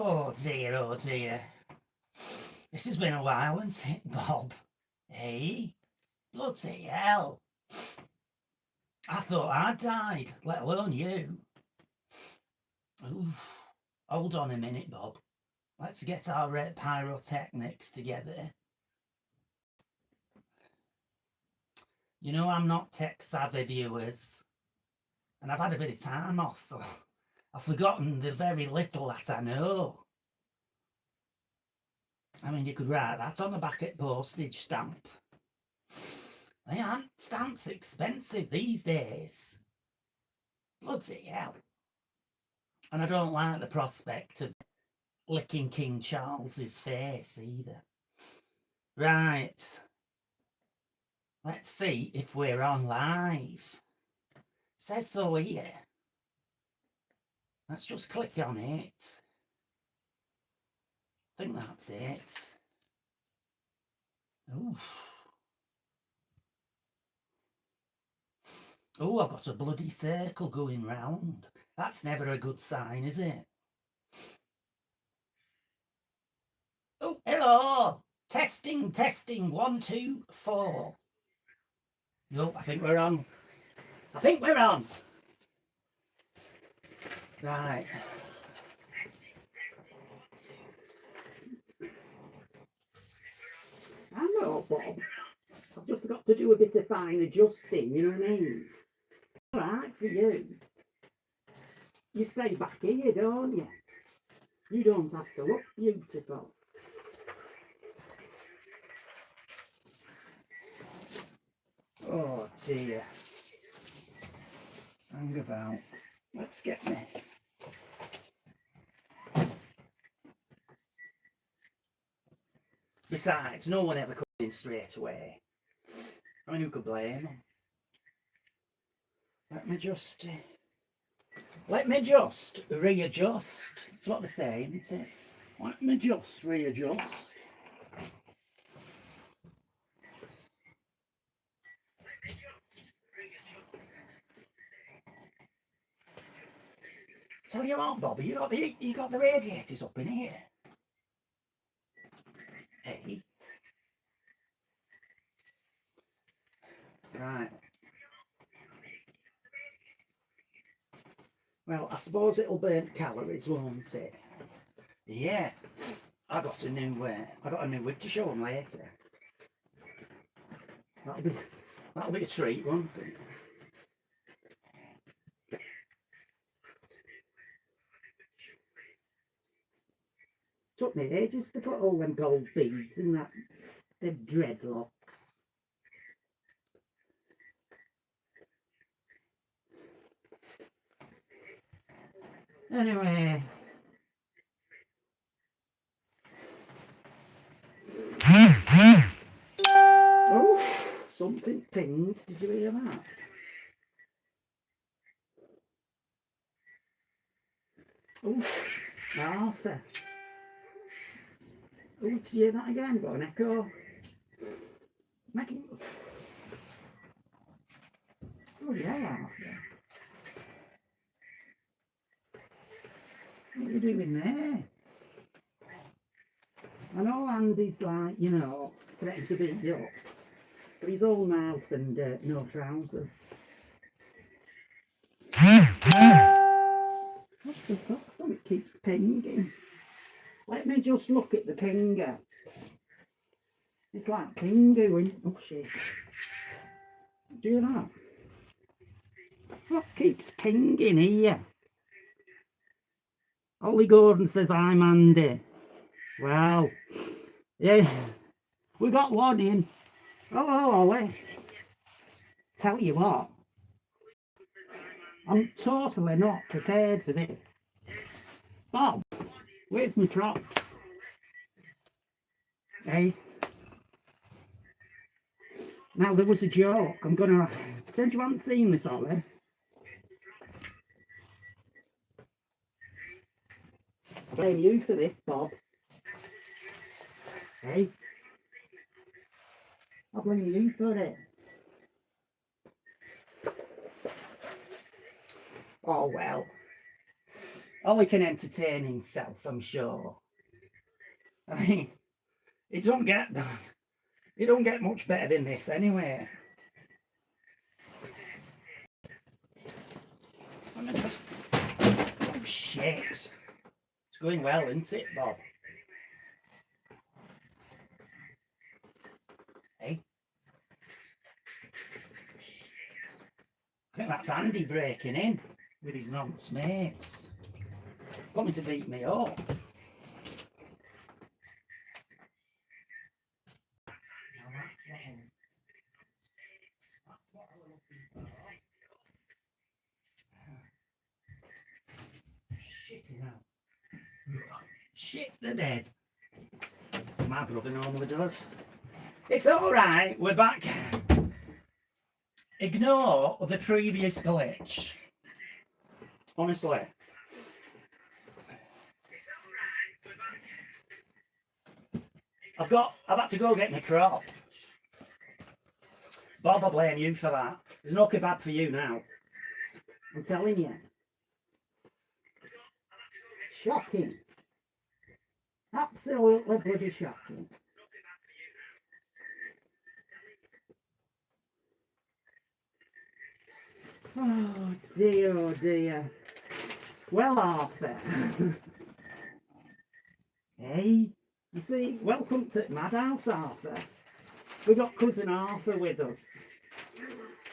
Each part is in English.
Oh dear, oh dear. This has been a while, hasn't it, Bob? Hey? Bloody hell. I thought I'd died, let alone you. Oof. Hold on a minute, Bob. Let's get our pyrotechnics together. You know I'm not tech savvy, viewers. And I've had a bit of time off, so I've forgotten the very little that I know. I mean, you could write that on the back at postage stamp. They aren't stamps expensive these days. Bloody hell. And I don't like the prospect of licking King Charles's face either. Right. Let's see if we're on live. Says so here. Let's just click on it. I think that's it. Ooh. Oh, I've got a bloody circle going round. That's never a good sign, is it? Oh, hello. Testing, testing. 1, 2, 4. Nope, I think we're on. I think we're on. Right. I know, Bob. I've just got to do a bit of fine adjusting, you know what I mean? All right, for you. You stay back here, don't you? You don't have to look beautiful. Oh dear. Hang about. Let's get me. Besides, no one ever comes in straight away. I mean, who could blame them? Let me just readjust. That's what they're saying, isn't it? Let me just readjust. Tell you what, Bobby, you got the radiators up in here. Hey. Right. Well, I suppose it'll burn calories, won't it? Yeah. I got a new wig to show them later. That'll be a treat, won't it? Took me ages to put all them gold beads in that, the dreadlocks. Anyway. Oh, something pinged. Did you hear that? Oh, Arthur. Oh, did you hear that again? Got an echo. Making. Oh, yeah, Arthur. What are you doing there? I know Andy's like, you know, threatening to beat you up, but he's all mouth and no trousers. What the fuck? It keeps pinging. Let me just look at the pinger. It's like pinging. Oh shit. Do you know that? What keeps pinging here? Ollie Gordon says I'm Andy. Well, yeah, we got one in. Hello, Ollie. Tell you what, I'm totally not prepared for this. Bob, where's my props? Hey? Now, there was a joke. I'm gonna... Said you haven't seen this, Ollie. Blame you for this, Bob. Hey? I'll blame you for it. Oh, well. Ollie can entertain himself, I'm sure. I mean, it don't get much better than this anyway. Oh shit. It's going well, isn't it, Bob? Hey? I think that's Andy breaking in with his nonce mates. Coming to beat me up. Shit, they're dead. My brother normally does. It's alright, we're back. Ignore the previous glitch. Honestly. I've had to go get my crop. Bob, I blame you for that. There's no kebab for you now. I'm telling you. Shocking. Absolutely bloody shocking. Oh dear, oh dear. Well, Arthur. Hey, you see, welcome to Madhouse, Arthur. We've got cousin Arthur with us.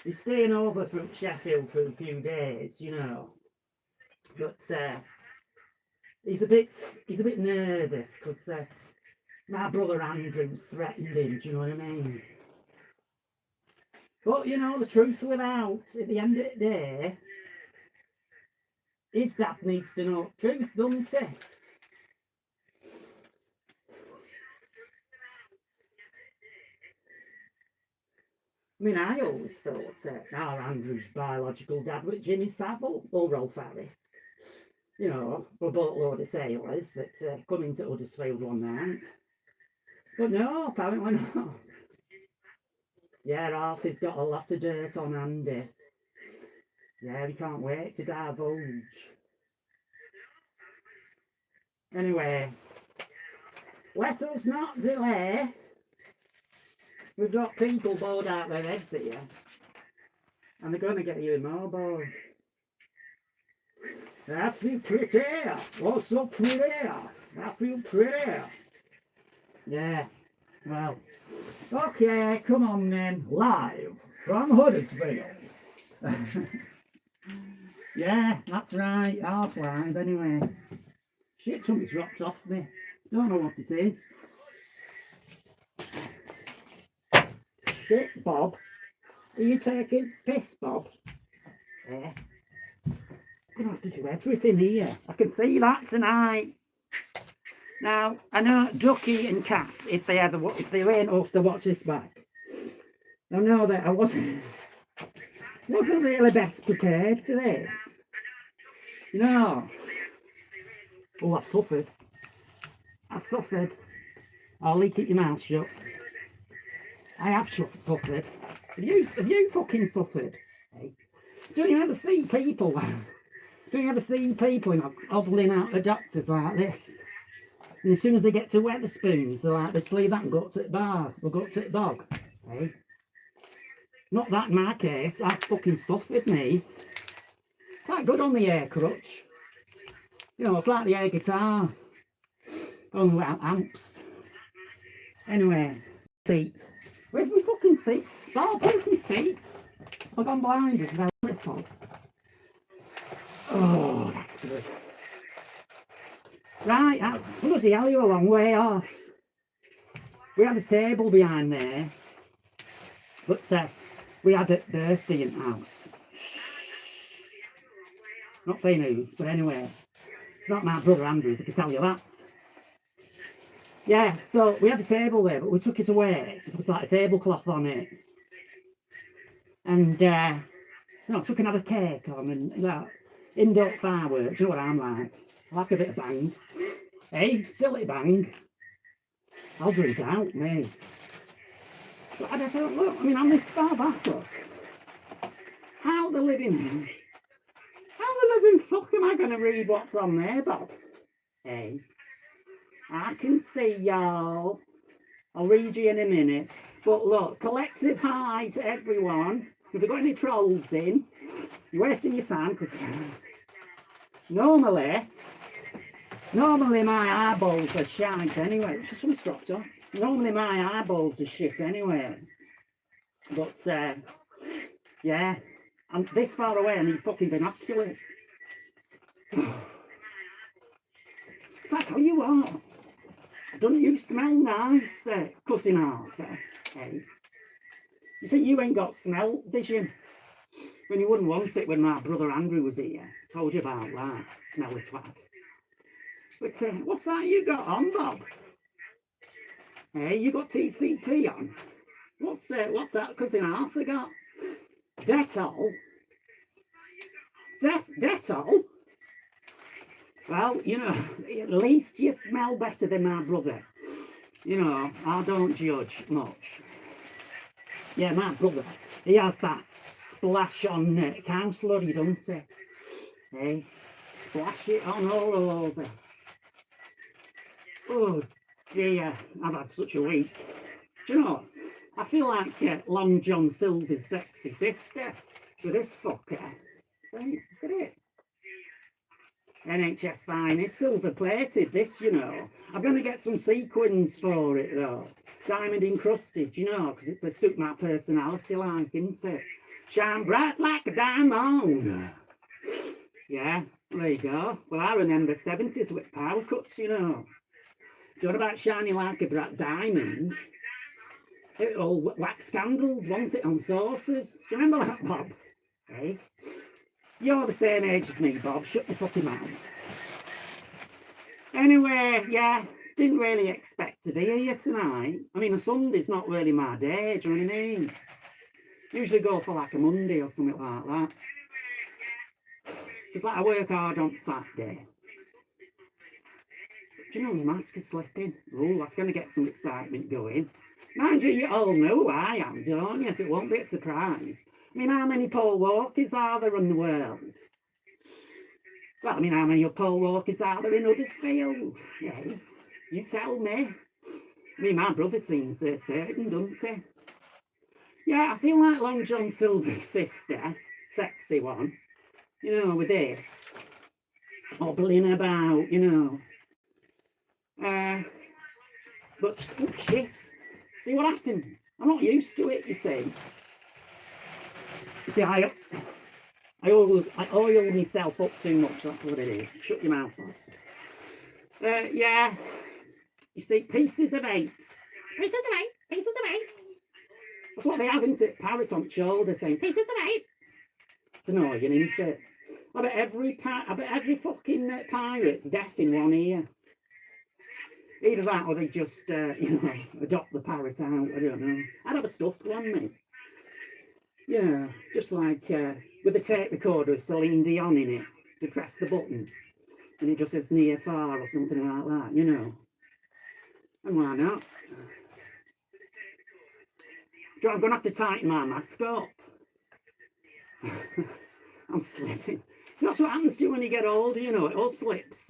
He's staying over from Sheffield for a few days, you know. But he's a bit nervous because my brother Andrew's threatened him. Do you know what I mean? But you know, the truth without, at the end of the day, his dad needs to know the truth, doesn't he? I mean, I always thought our Andrew's biological dad was Jimmy Savile or Rolf Harris. You know, a boatload of sailors that come into Huddersfield one night. But no, apparently not. Yeah, Arthur's got a lot of dirt on Andy. Yeah, we can't wait to divulge. Anyway, let us not delay. We've got people bored out their heads here. And they're going to get you in more bored. Happy pretty. What's up pretty? Happy pretty. Yeah, well. Okay, come on then. Live from Huddersfield. Yeah, that's right. Half live anyway. Shit, something's dropped off me. Don't know what it is. Shit, Bob. Are you taking piss, Bob? Yeah. I'm gonna have to do everything here. I can see that tonight. Now, I know Ducky and Cat, if they ain't off to watch this back, they'll know that I wasn't really best prepared for this. You know. Oh, I've suffered. Ollie, keep your mouth shut. I have suffered. Have you fucking suffered? Hey? Don't you ever see people hobbling out of doctors like this? And as soon as they get to Wetherspoons, they're like, let's leave that and go up to the bar. We'll go up to the bog. Hey? Not that in my case. I've fucking suffered, me. Quite good on the air crutch. You know, it's like the air guitar. Only without amps. Anyway, seat. Where's my fucking seat? Bob, where's my seat? I've gone blind as well. Oh, that's good. Right, bloody hell, you're a long way off. We had a table behind there, but we had a birthday in the house. Not saying who, but anyway, it's not my brother Andrew, I can tell you that. Yeah, so we had a table there, but we took it away to put like a tablecloth on it. And, took another cake on and that indoor fireworks, you know what I'm like. I like a bit of bang. Hey, silly bang. I'll drink out, me. But I don't look, I mean, I'm this far back, look. How the living the fuck am I going to read what's on there, Bob? Hey, I can see y'all. I'll read you in a minute. But look, collective hi to everyone. If you've got any trolls in, you're wasting your time because normally my eyeballs are shite anyway. It's just something's dropped off. Normally my eyeballs are shit anyway. But yeah, I'm this far away. I need fucking binoculars. That's how you are. Don't you smell nice, cousin Arthur? Hey. You see, you ain't got smell vision. When you wouldn't want it when my brother Andrew was here. Told you about that. Smelly twat. But what's that you got on, Bob? Hey, you got TCP on? What's that cousin Arthur got? Dettol? Dettol? Well, you know, at least you smell better than my brother. You know, I don't judge much. Yeah, my brother, he has that splash on counsellor, doesn't he? Hey, splash it on all over. Oh dear, I've had such a week. Do you know, I feel like Long John Silver's sexy sister with this fucker. Hey, look at it. NHS finest, silver plated, this, you know. I'm going to get some sequins for it, though. Diamond encrusted, you know, because it's to suit my personality like, isn't it? Shine bright like a diamond. Yeah, there you go. Well, I remember 70s with power cuts, you know. What about shining like a bright diamond? It all wax candles, wasn't it, on saucers? Do you remember that, Bob? Hey? You're the same age as me, Bob. Shut your fucking mouth. Anyway, yeah, didn't really expect to be here tonight. I mean, a Sunday's not really my day, do you know what I mean? Usually go for like a Monday or something like that. Because like I work hard on Saturday. Do you know my mask is slipping? Oh, that's going to get some excitement going. Mind you, you all know who I am, don't you? So it won't be a surprise. I mean, how many pole walkers are there in the world? Well, I mean, how many pole walkers are there in Huddersfield? Yeah, you tell me. I mean, my brother seems certain, doesn't he? Yeah, I feel like Long John Silver's sister, sexy one, you know, with this, hobbling about, you know. But, oh shit, see what happens? I'm not used to it, you see. You see, I oil myself up too much, that's what it is. Shut your mouth off. Yeah, you see, pieces of 8. Pieces of 8, pieces of 8. That's what they have, isn't it? Parrot on shoulder saying, pieces of 8. It's annoying, isn't it? I bet every fucking pirate's deaf in one ear. Either that or they just, you know, adopt the parrot out, I don't know. I'd have a stuffed one, mate. Yeah, just like with a tape recorder with Celine Dion in it, to press the button, and it just says near far or something like that, you know. And why not? I'm going to have to tighten my mask up. I'm slipping. So that's what happens to you when you get older, you know. It all slips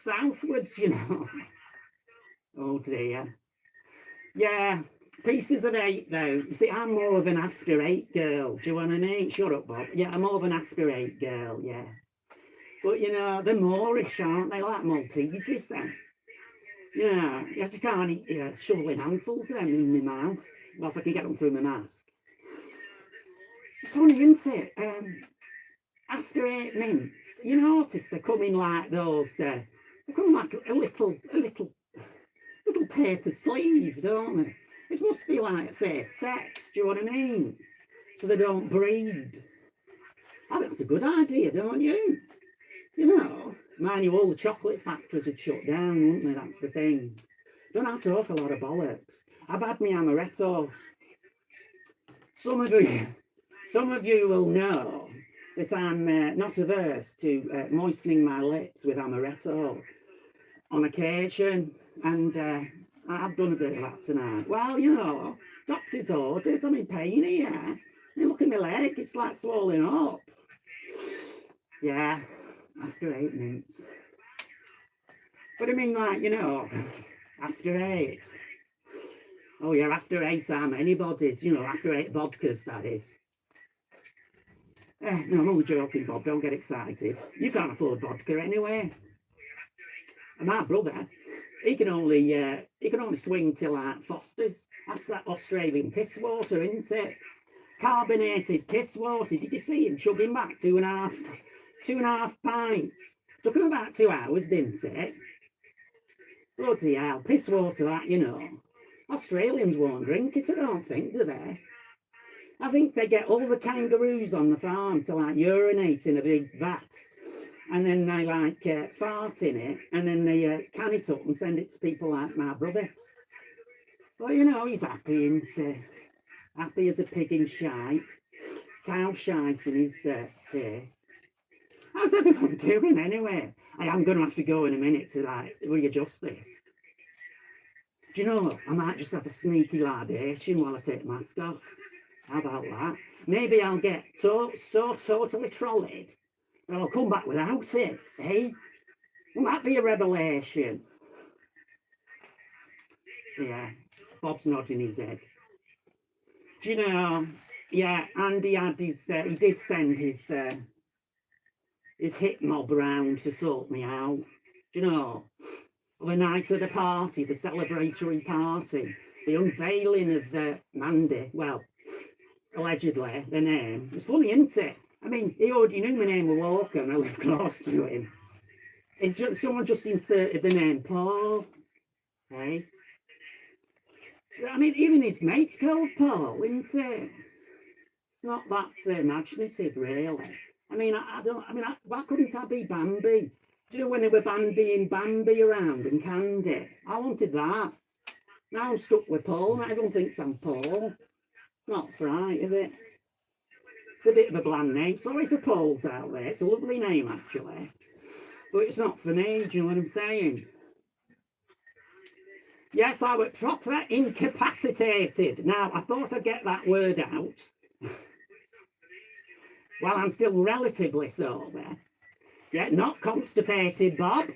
southwards, you know. Oh dear. Yeah, pieces of 8 though. You see, I'm more of an after 8 girl. Do you want to know? Shut up, Bob. Yeah, I'm more of an after 8 girl, yeah. But you know, they're Moorish, aren't they? Like Maltesers then. Yeah, you actually can't eat shoveling handfuls then in my mouth. Well, if I can get them through my mask. It's funny, isn't it? After 8 minutes, you notice they come in like those, they come like a little paper sleeve, don't they? It must be like safe sex, do you know what I mean? So they don't breed. I think that's a good idea, don't you? You know, mind you, all the chocolate factories had shut down, wouldn't they? That's the thing. Don't have to talk a lot of bollocks. I've had my amaretto. Some of you will know that I'm not averse to moistening my lips with amaretto on occasion, and I've done a bit of that tonight. Well, you know, doctor's orders, I'm in pain here. You look at my leg, it's like swollen up. Yeah, after 8 minutes. But I mean, like, you know, after 8. Oh, yeah, after 8 how many bodies? You know, after 8 vodkas, that is. No, I'm only joking, Bob. Don't get excited. You can't afford vodka anyway. And my brother, he can only swing till like Foster's. That's that Australian piss water, isn't it? Carbonated piss water. Did you see him chugging back 2.5 pints? Took him about 2 hours, didn't it? Bloody hell, piss water that, you know. Australians won't drink it, I don't think, do they? I think they get all the kangaroos on the farm to like urinate in a big vat, and then they like fart in it, and then they can it up and send it to people like my brother. But you know, he's happy and happy as a pig in shite, cow shite in his face. How's everyone doing anyway? I am going to have to go in a minute to like readjust this. Do you know, I might just have a sneaky libation while I take the mask off. How about that? Maybe I'll get so totally trolleyed that I'll come back without it, eh? Will that be a revelation? Yeah, Bob's nodding his head. Do you know, yeah, Andy had his, he did send his hit mob around to sort me out. Do you know, the night of the party, the celebratory party, the unveiling of Mandy, well, allegedly, the name. It's funny, isn't it? I mean, he already knew my name was Walker and I lived close to him. It's just, someone just inserted the name Paul, eh? So, I mean, even his mate's called Paul, isn't it? It's not that imaginative, really. I mean, why couldn't I be Bambi? Do you know when they were bandying Bambi around and Candy? I wanted that. Now I'm stuck with Paul, and everyone thinks I'm Paul. Not right, is it? It's a bit of a bland name. Sorry for Pauls out there. It's a lovely name, actually. But it's not for me, do you know what I'm saying? Yes, I was proper incapacitated. Now, I thought I'd get that word out. Well, I'm still relatively sober. Yeah, not constipated, Bob.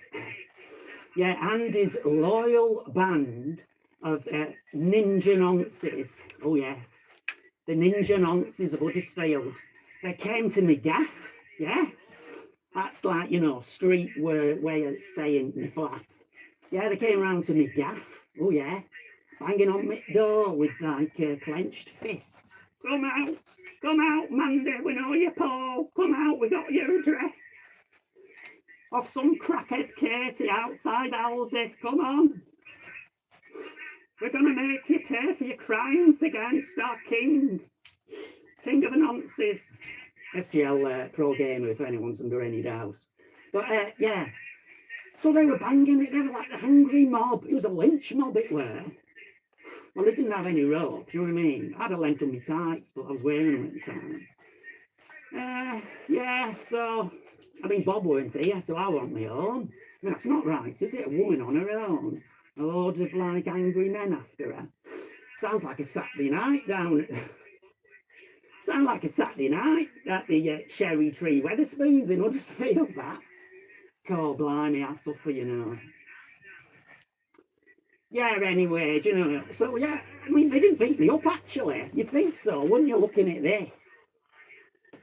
Yeah, and his loyal band of ninja nonces. Oh, yes. The ninja nonces of Huddersfield. They came to me gaff, yeah? That's like, you know, street way of saying me flat. Yeah, they came round to me gaff. Oh, yeah. Banging on my door with, like, clenched fists. Come out, Mandy, we know you, Paul. Come out, we got your address. Off some crackhead Katie outside Aldi. Come on. We're going to make you pay for your crimes against our king. King of the nonces. SGL pro gamer, if anyone's under any doubt. But, yeah. So they were banging it. They were like the hungry mob. It was a lynch mob, it were. Well, they didn't have any rope, do you know what I mean? I had a length on my tights, but I was wearing them at the time. Yeah, so, I mean, Bob weren't here, so I want my own. I mean, that's not right, is it? A woman on her own. A load of, like, angry men after her. Sounds like a Saturday night down at... Sounds like a Saturday night at the Cherry Tree Weatherspoons in Huddersfield, that. God, blimey, I suffer, you know. Yeah, anyway, do you know, so yeah, I mean, they didn't beat me up, actually. You'd think so, wouldn't you, looking at this?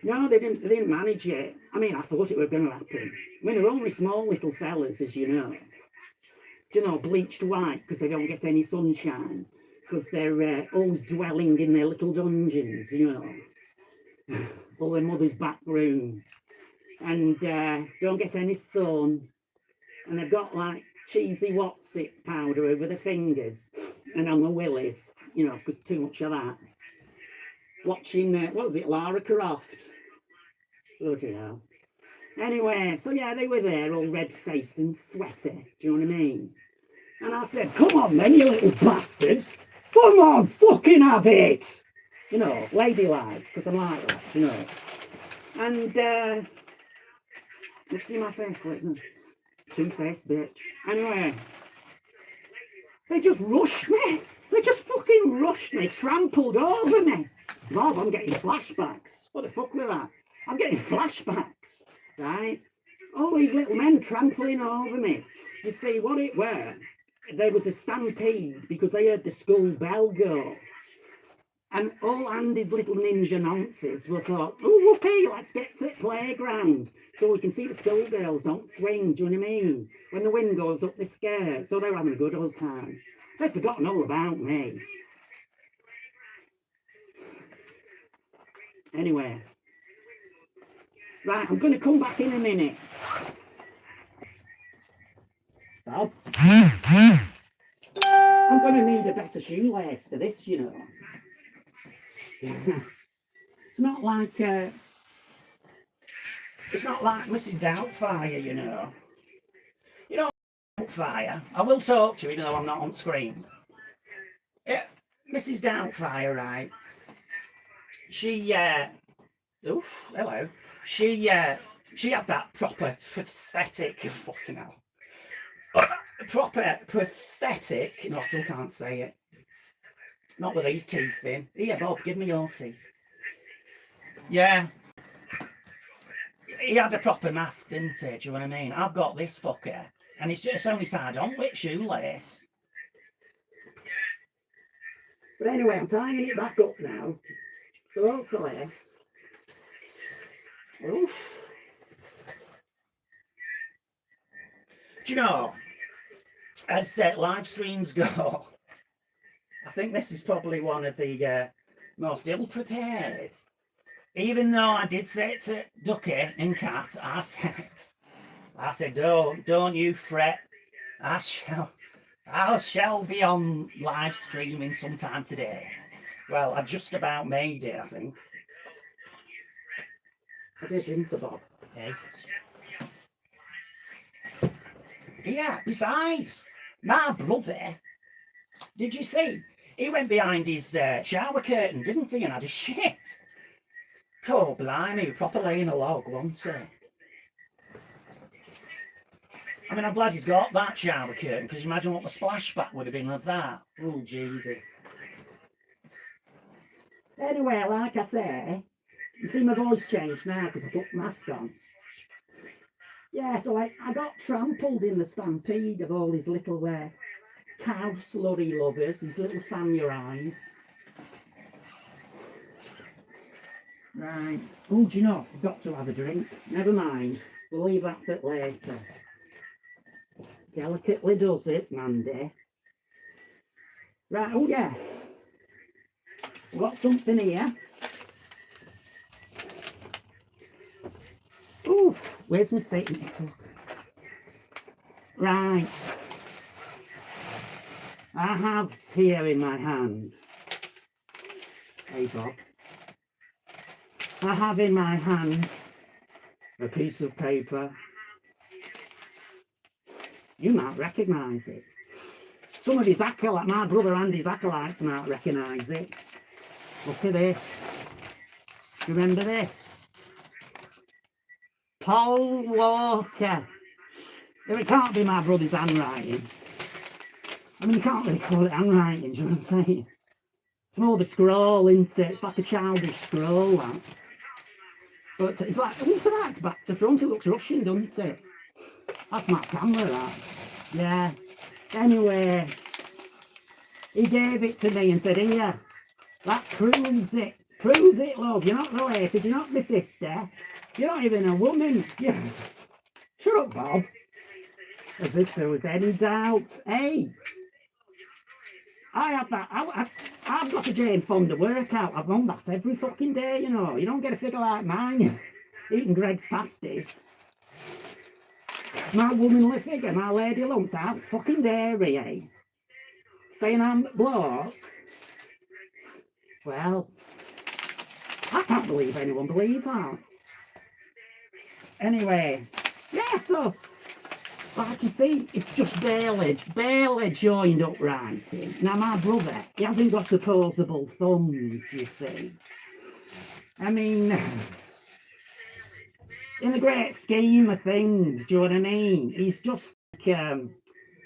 No, they didn't manage it. I mean, I thought it was going to happen. I mean, they're only small little fellas, as you know. Do you know, bleached white, because they don't get any sunshine. Because they're always dwelling in their little dungeons, you know. Or their mother's back room. And don't get any sun. And they've got, like, cheesy what's-it powder over the fingers and on the willies, you know, because too much of that. Watching, what was it, Lara Croft? Bloody hell. Anyway, so yeah, they were there all red-faced and sweaty, do you know what I mean? And I said, come on then, you little bastards. Come on, fucking have it. You know, ladylike, because I'm like that, you know. And, you see my face, listen. Two-faced bitch. Anyway, they just rushed me. They just fucking rushed me, trampled over me. Bob, I'm getting flashbacks. What the fuck with that? I'm getting flashbacks. right? All these little men trampling over me. You see, what it were, there was a stampede because they heard the school bell go. And all Andy's little ninja nonces were thought, oh, whoopee, let's get to the playground so we can see the schoolgirls on swing, do you know what I mean? When the wind goes up, they're scared. So they were having a good old time. They've forgotten all about me. Anyway. Right, I'm going to come back in a minute. Bob? I'm going to need a better shoelace for this, you know. It's not like Mrs. Doubtfire, you know. You know, Doubtfire. I will talk to you, even though I'm not on screen. Yeah, Mrs. Doubtfire, right? She, oof, hello. She had that proper prosthetic, fucking hell. Proper prosthetic. No, I still can't say it. Not with these teeth in. Here, Bob, give me your teeth. Yeah. He had a proper mask, didn't he? Do you know what I mean? I've got this fucker. And it's only tied on with shoelace. But anyway, I'm tying it back up now. So hopefully... Oof. Do you know, as live streams go, I think this is probably one of the most ill-prepared. Even though I did say it to Ducky and Cat, I said, don't you fret. I shall be on live streaming sometime today. Well, I just about made it, I think. I did, didn't I, Bob? Hey. Yeah, besides, my brother, did you see? He went behind his shower curtain, didn't he, and had a shit. Cool, blimey, proper laying a log, wasn't he? I mean, I'm glad he's got that shower curtain, because you imagine what the splashback would have been of that. Oh, Jesus. Anyway, like I say, you see my voice changed now because I put the mask on. Yeah, so I got trampled in the stampede of all these little cow slurry lovers, these little samurais. Right. Oh, do you know, I've got to have a drink. Never mind. We'll leave that bit later. Delicately does it, Mandy. Right, oh yeah. We've got something here. Oh, where's my seat? Right. I have here in my hand. Hey, Bob. I have in my hand a piece of paper. You might recognise it. Some of his acolytes, my brother Andy's acolytes might recognise it. Look at this. Do you remember this? Paul Walker. It can't be my brother's handwriting. I mean, you can't really call it handwriting, do you know what I'm saying? It's more of a scroll, isn't it? It's like a childish scroll, that. But it's like, look at that, it's back to front. It looks Russian, doesn't it? That's my camera, that. Yeah. Anyway, he gave it to me and said, here, that proves it. Proves it, love. You're not related. You're not my sister. You're not even a woman. Yeah. Shut up, Bob. As if there was any doubt. Hey, I have that. I've got a Jane Fonda workout. I've done that every fucking day, you know. You don't get a figure like mine eating Greg's pasties. My womanly figure, my lady lumps out fucking dairy, eh? Saying I'm bloke. Well, I can't believe anyone believes that. Anyway, yeah, so, like you see, it's just barely joined up writing. Now, my brother, he hasn't got opposable thumbs, you see. I mean, in the great scheme of things, do you know what I mean? He's just like,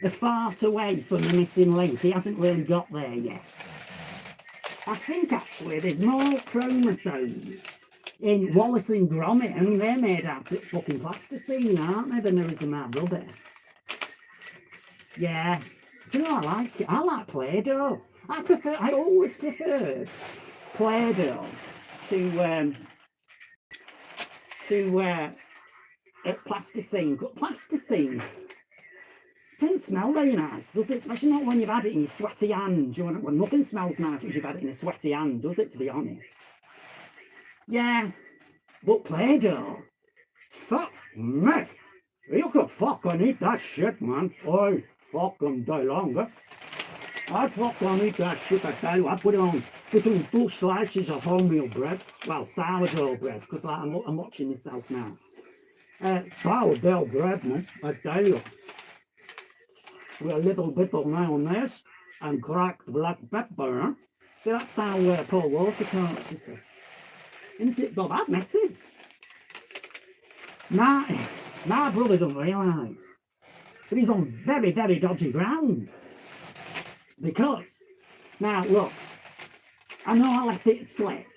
a fart away from the missing link. He hasn't really got there yet. I think, actually, there's more chromosomes in Wallace and Gromit. I mean, they're made out of fucking plasticine, aren't they? The mirrors of my brother. Yeah. Do you know, I like it. I like Play-Doh. I always preferred Play-Doh to plasticine. But plasticine doesn't smell very nice, does it? Especially not when you've had it in your sweaty hand. You know, well, nothing smells nice when you've had it in a sweaty hand, does it, to be honest? Yeah, but Play-Doh, fuck me. You could fucking eat that shit, man. I fucking day longer. I fucking eat that shit, I tell you. I put it on between 2 slices of wholemeal bread. Well, sourdough bread, because like, I'm watching myself now. Sourdough bread, man, I tell you. With a little bit of mayonnaise and cracked black pepper, huh? See, that's how Paul Walker talks, you see. Isn't it, Bob? I've met him. My brother doesn't realise, but he's on very, very dodgy ground. Because, now look, I know I let it slip,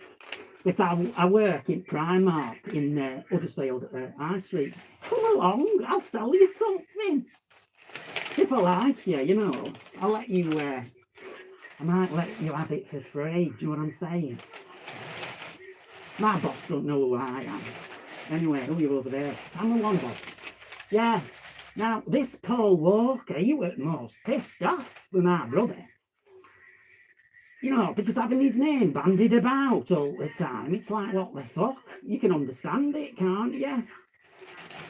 but I work in Primark in Huddersfield High Street. Come along, I'll sell you something. If I like you, you know, I'll let you, I might let you have it for free. Do you know what I'm saying? My boss don't know who I am. Anyway, who are you over there? I'm the one boss. Yeah. Now, this Paul Walker, he was most pissed off with my brother. You know, because having his name bandied about all the time, it's like, what the fuck? You can understand it, can't you?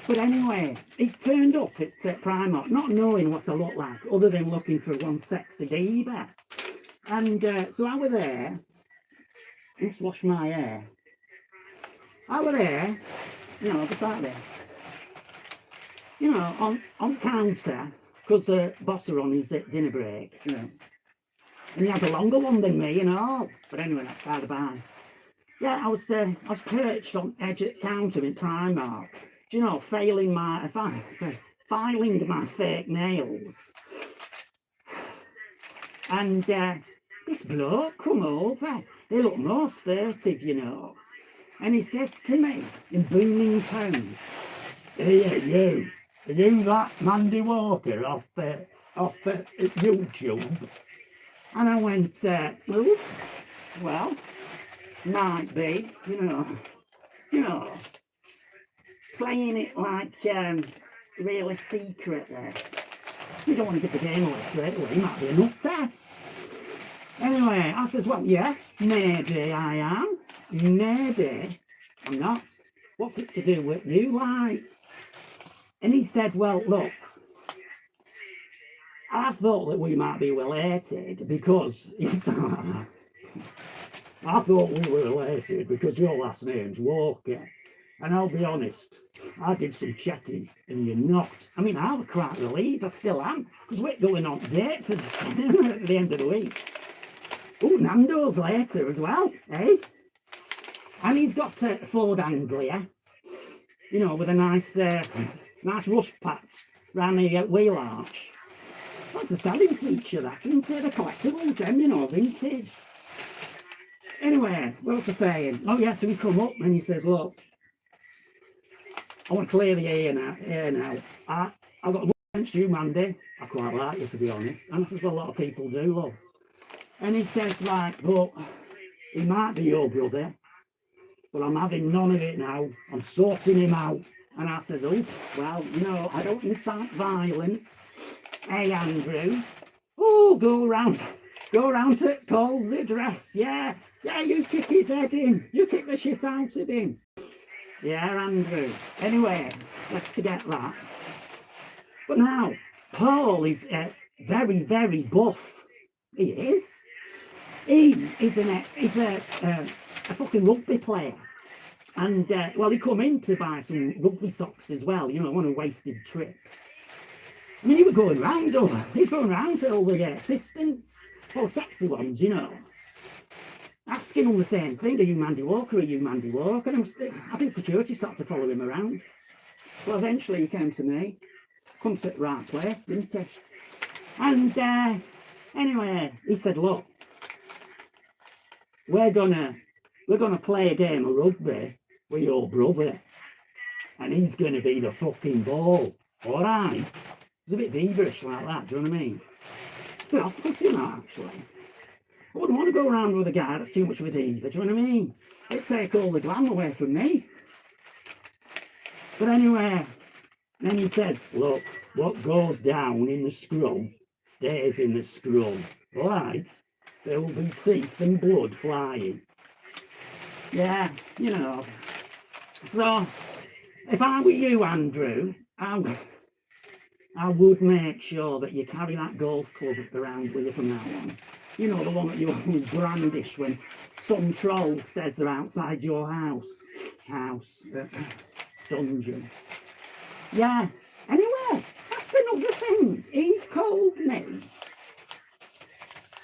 But anyway, he turned up at Primark, not knowing what I look like, other than looking for one sexy diva. And so I was there. Let's wash my hair. I was there, you know, just like this. You know, on counter, because the boss are on his dinner break, you know. And he has a longer one than me, you know. But anyway, that's by the by. Yeah, I was perched on edge at counter in Primark. Do you know, filing my fake nails. And this bloke come over. He looked most furtive, you know. And he says to me in booming tones, "Hey, you, are you that Mandy Walker off YouTube?" And I went, "Oh, well, might be, you know, playing it like really secret there. You don't want to give the game away straight away, he might be a nutter." Anyway, I says, "Well, yeah, maybe I am. Maybe I'm not. What's it to do with you, like?" And he said, "Well, look, I thought that we might be related because," he said, "I thought we were related because your last name's Walker. And I'll be honest, I did some checking and you're not." I mean, I was quite relieved, I still am, because we're going on dates at the end of the week. Oh, Nando's later as well, eh? And he's got a Ford Anglia, you know, with a nice rust patch around the wheel arch. That's a selling feature, that, isn't it? The collectibles, them, you know, vintage. Anyway, what was I saying? Oh, yeah, so he come up and he says, "Look, I want to clear the air now. I've got a lot against you, Mandy. I quite like you, to be honest. And that's what a lot of people do, love." And he says, like, "But he might be your brother, but I'm having none of it now. I'm sorting him out." And I says, "Oh, well, you know, I don't incite violence. Hey, Andrew. Oh, go round to Paul's address. Yeah, you kick his head in. You kick the shit out of him. Yeah, Andrew. Anyway, let's forget that." But now, Paul is very, very buff. He is. He's a fucking rugby player. And, well, he come in to buy some rugby socks as well, you know, on a wasted trip. I mean, he was going round to all the assistants, all sexy ones, you know, asking them the same thing: "Are you Mandy Walker? Are you Mandy Walker?" And I think security started to follow him around. Well, eventually he came to me. Come to the right place, didn't he? And anyway, he said, "Look, we're gonna play a game of rugby, with your brother, and he's going to be the fucking ball. All right? It's a bit diva-ish like that, do you know what I mean? But I'll put him out, actually. I wouldn't want to go around with a guy that's too much of a diva, do you know what I mean? It'd take all the glam away from me. But anyway, then he says, look, what goes down in the scrum stays in the scrum. All right? There will be teeth and blood flying. Yeah, you know. So, if I were you, Andrew, I would make sure that you carry that golf club around with you from now on. You know, the one that you always brandish when some troll says they're outside your dungeon. Yeah, anyway, that's another thing. He's called me.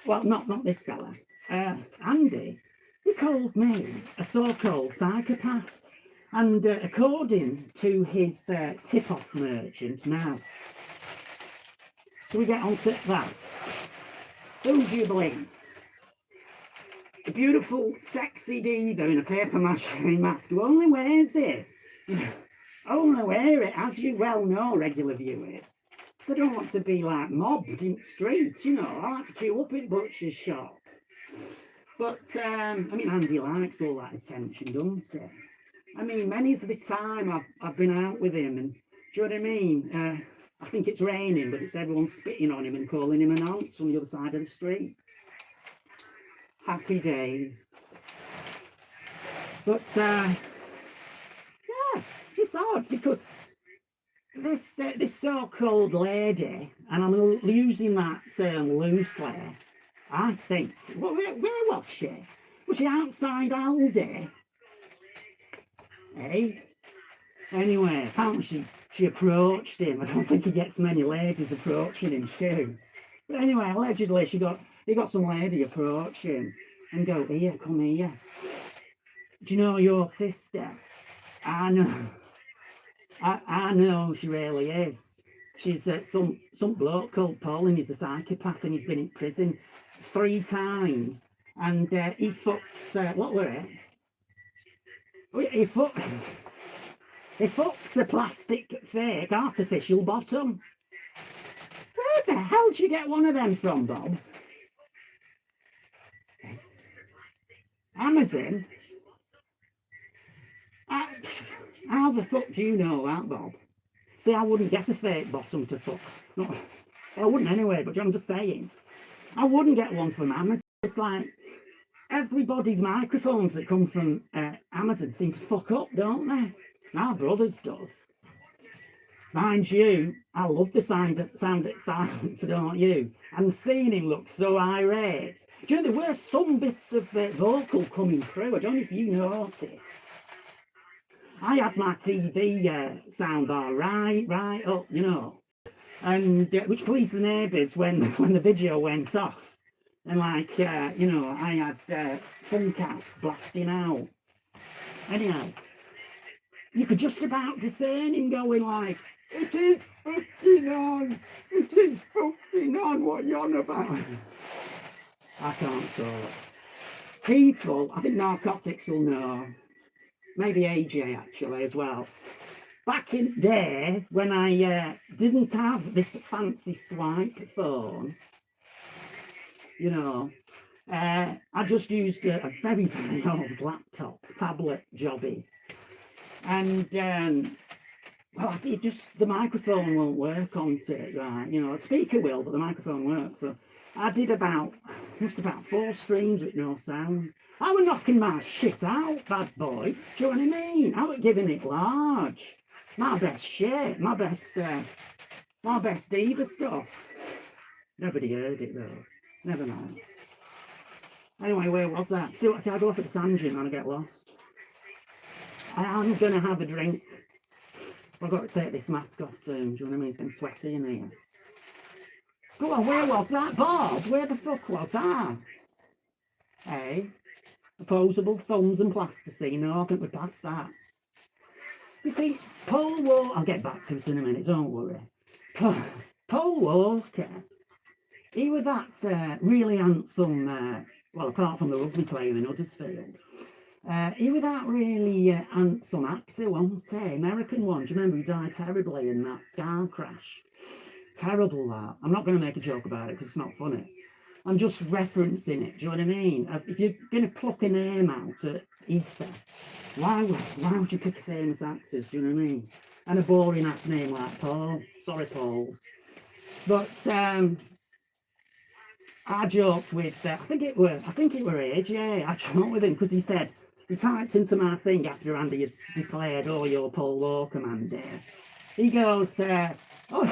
Well, not this fella. Andy, he called me a so-called psychopath. And according to his tip-off merchant now, so we get on to that. Who do you believe? A beautiful, sexy diva in a paper mache mask who only wears it. You know, only wear it, as you well know, regular viewers. Because I don't want to be like mobbed in the streets, you know. I like to queue up in butcher's shop. But, I mean, Andy likes all that attention, doesn't he? I mean, many's the time I've been out with him, and do you know what I mean? I think it's raining, but it's everyone spitting on him and calling him an aunt on the other side of the street. Happy days. But, yeah, it's odd because this so-called lady, and I'm using that term loosely, I think, well, where was she? Was she outside Aldi? Hey? Anyway, apparently she approached him. I don't think he gets many ladies approaching him too. But anyway, allegedly he got some lady approach him and go, here, come here. Do you know your sister? I know. I know she really is. She's some bloke called Paul, and he's a psychopath, and he's been in prison 3 times. And he fucks, what were it? He fucks a plastic, fake, artificial bottom. Where the hell did you get one of them from, Bob? Amazon? How the fuck do you know that, Bob? See, I wouldn't get a fake bottom to fuck. No, I wouldn't anyway, but I'm just saying. I wouldn't get one from Amazon. It's like everybody's microphones that come from Amazon seem to fuck up, don't they? My brother's does. Mind you, I love the sound of silence, don't you? And seeing him look so irate. Do you know, there were some bits of vocal coming through. I don't know if you noticed. I had my TV soundbar right up, you know, and which pleased the neighbours when the video went off. And like, you know, I had Funkhouse blasting out. Anyhow, you could just about discern him going like, it is 59, it is 59, what you on about? I can't talk. People, I think narcotics will know. Maybe AJ actually as well. Back in there, when I didn't have this fancy swipe phone, you know, I just used a very, very old laptop, tablet jobby. And, well, it just, the microphone won't work onto it, right? You know, the speaker will, but the microphone works. So I did about 4 streams with no sound. I was knocking my shit out, bad boy. Do you know what I mean? I was giving it large. My best shit, my best diva stuff. Nobody heard it though. Never mind. Anyway, where was that? See, I go off at the tangent and I get lost. I'm gonna have a drink. I've got to take this mask off soon. Do you know what I mean? It's getting sweaty in here. Go on, where was that, Bob? Where the fuck was that? Hey? Opposable thumbs and plasticine. No, I think we're past that. You see, Paul Walker, I'll get back to it in a minute, don't worry. Paul Walker, he was that really handsome, well, apart from the rugby player in Huddersfield, He was that really handsome actor, wasn't he? American one. Do you remember he died terribly in that car crash? Terrible that. I'm not going to make a joke about it because it's not funny. I'm just referencing it. Do you know what I mean? If you're going to pluck a name out at ether, why would you pick famous actors? Do you know what I mean? And a boring ass name like Paul. Sorry, Paul. But I joked with I think it were AJ. I joked with him because he said he typed into my thing after Andy had declared, "Oh, you're Paul Walker, Mandy." He goes, "Oh,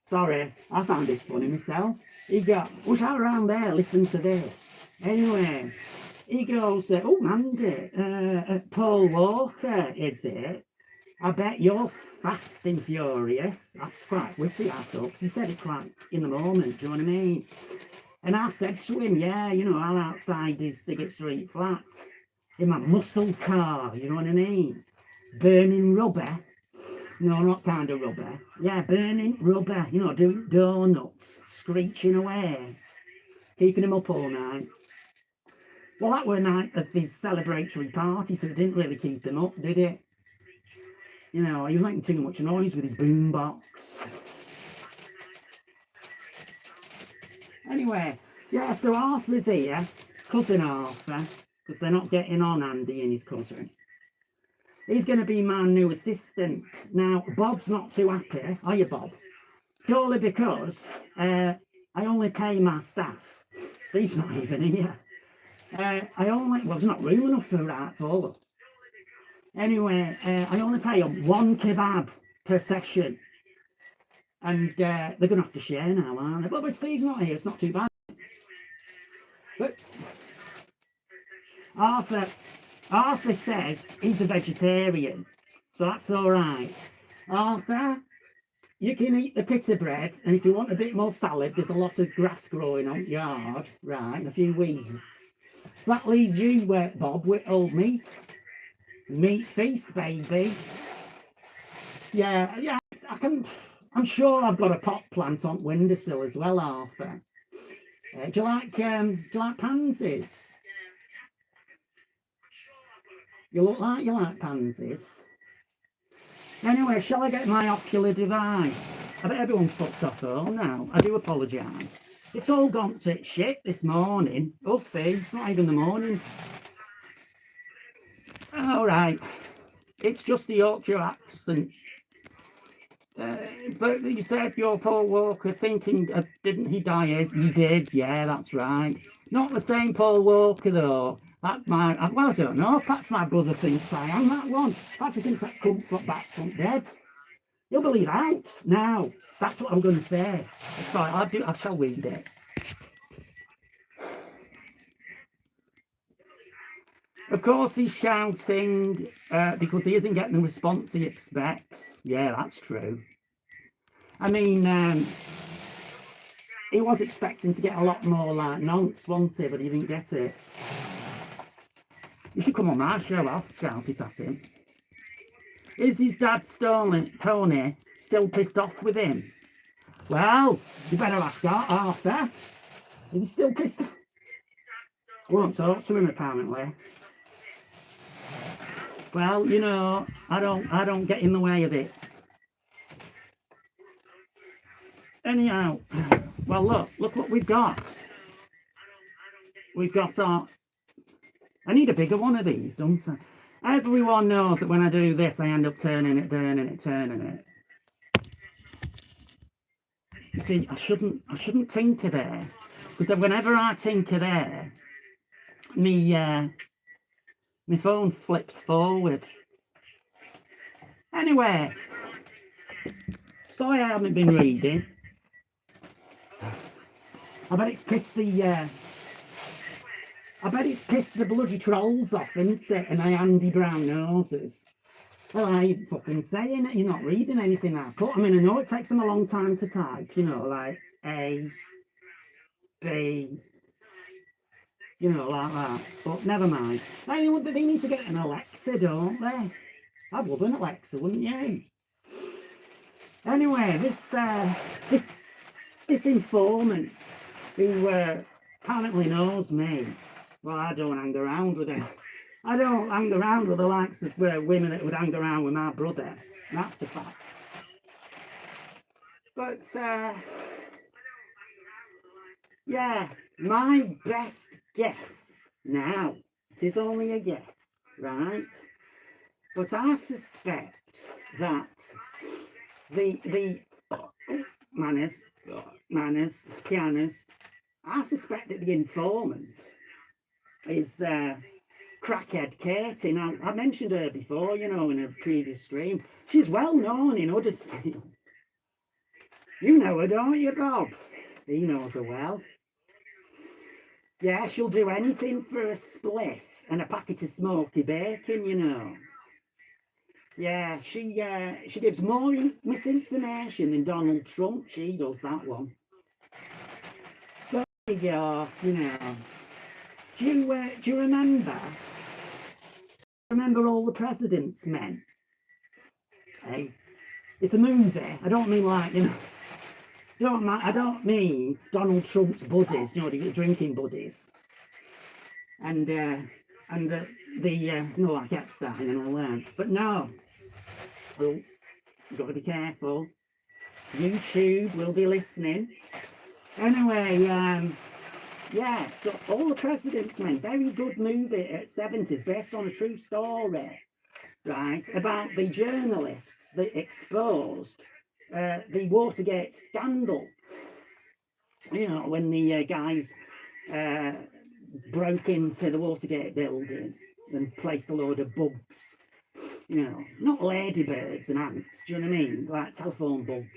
sorry, I found this funny myself." He goes, "Was that around there? Listen to this." Anyway, he goes, "Oh, Mandy, Paul Walker, is it? I bet you're fast and furious." That's quite witty, I thought, because he said it quite in the moment, do you know what I mean? And I said to him, yeah, you know, I'm outside his Sigget Street flat in my muscle car, you know what I mean? Burning rubber. No, not kind of rubber. Yeah, burning rubber, you know, doing donuts, screeching away, keeping him up all night. Well, that were a night of his celebratory party, so it didn't really keep him up, did it? You know, he was making too much noise with his boombox. Anyway, yeah, so Arthur's here, cousin Arthur, because they're not getting on, Andy and his cousin. He's going to be my new assistant. Now, Bob's not too happy, are you, Bob? Purely because I only pay my staff. Steve's not even here. Well, there's not room enough for that for. Anyway, I only pay them one kebab per session. And they're going to have to share now, aren't they? But Steve's not here, it's not too bad. But Arthur says he's a vegetarian, so that's all right. Arthur, you can eat the pita bread, and if you want a bit more salad, there's a lot of grass growing on the yard, right, and a few weeds. So that leaves you, Bob, with old meat. Meat feast, baby. Yeah, I'm sure I've got a pot plant on windowsill as well, Arthur. Do you like pansies? You look like you like pansies. Anyway, shall I get my ocular device? I bet everyone's fucked off though now. I do apologise. It's all gone to shit this morning. Oh, see, it's not even the morning. All right. It's just the Yorkshire accent. But you said you're Paul Walker thinking, didn't he die? He did, yeah, that's right. Not the same Paul Walker, though. Well, I don't know. Perhaps my brother thinks I am that one. Perhaps he thinks that come back from dead. He'll believe out. Now, that's what I'm going to say. Sorry, I shall read it. Of course, he's shouting because he isn't getting the response he expects. Yeah, that's true. I mean, he was expecting to get a lot more like nonce, wasn't he? But he didn't get it. You should come on my show. I'll shout it at him. Is his dad, Tony, still pissed off with him? Well, you better ask Arthur. Is he still pissed off? Won't talk to him, apparently. Well, you know, I don't get in the way of it. Anyhow, well, look what we've got. We've got our... I need a bigger one of these, don't I? Everyone knows that when I do this, I end up turning it. You see, I shouldn't tinker there, because whenever I tinker there, my phone flips forward. Anyway, sorry I haven't been reading. I bet it's pissed the bloody trolls off, isn't it? And my Andy Brown noses. Well, I ain't fucking saying it. You're not reading anything I put. I mean, I know it takes them a long time to type, you know, like A, B, you know, like that. But never mind. They need to get an Alexa, don't they? I'd love an Alexa, wouldn't you? Anyway, this informant who apparently knows me Well, I don't hang around with them. I don't hang around with the likes of women that would hang around with my brother. That's the fact. But, yeah, my best guess now, it is only a guess, right? But I suspect that the manners, pianos, I suspect that the informant is crackhead Katie. Now, I mentioned her before, you know, in a previous stream. She's well known in Huddersfield. You know her, don't you, Bob? He knows her well. Yeah, she'll do anything for a spliff and a packet of smoky bacon, you know. Yeah, she gives more misinformation than Donald Trump. She does that one. But there you go, you know. Do you remember All the President's Men? Hey, it's a movie. I don't mean like, you know, I don't mean Donald Trump's buddies, you know, the drinking buddies. And you know, like Epstein and all that. But no. Oh, you've got to be careful. YouTube will be listening. Anyway, yeah, so All the President's Men, very good movie at 70s, based on a true story, right, about the journalists that exposed the Watergate scandal. You know, when the guys broke into the Watergate building and placed a load of bugs. You know, not ladybirds and ants, do you know what I mean? Like telephone bugs.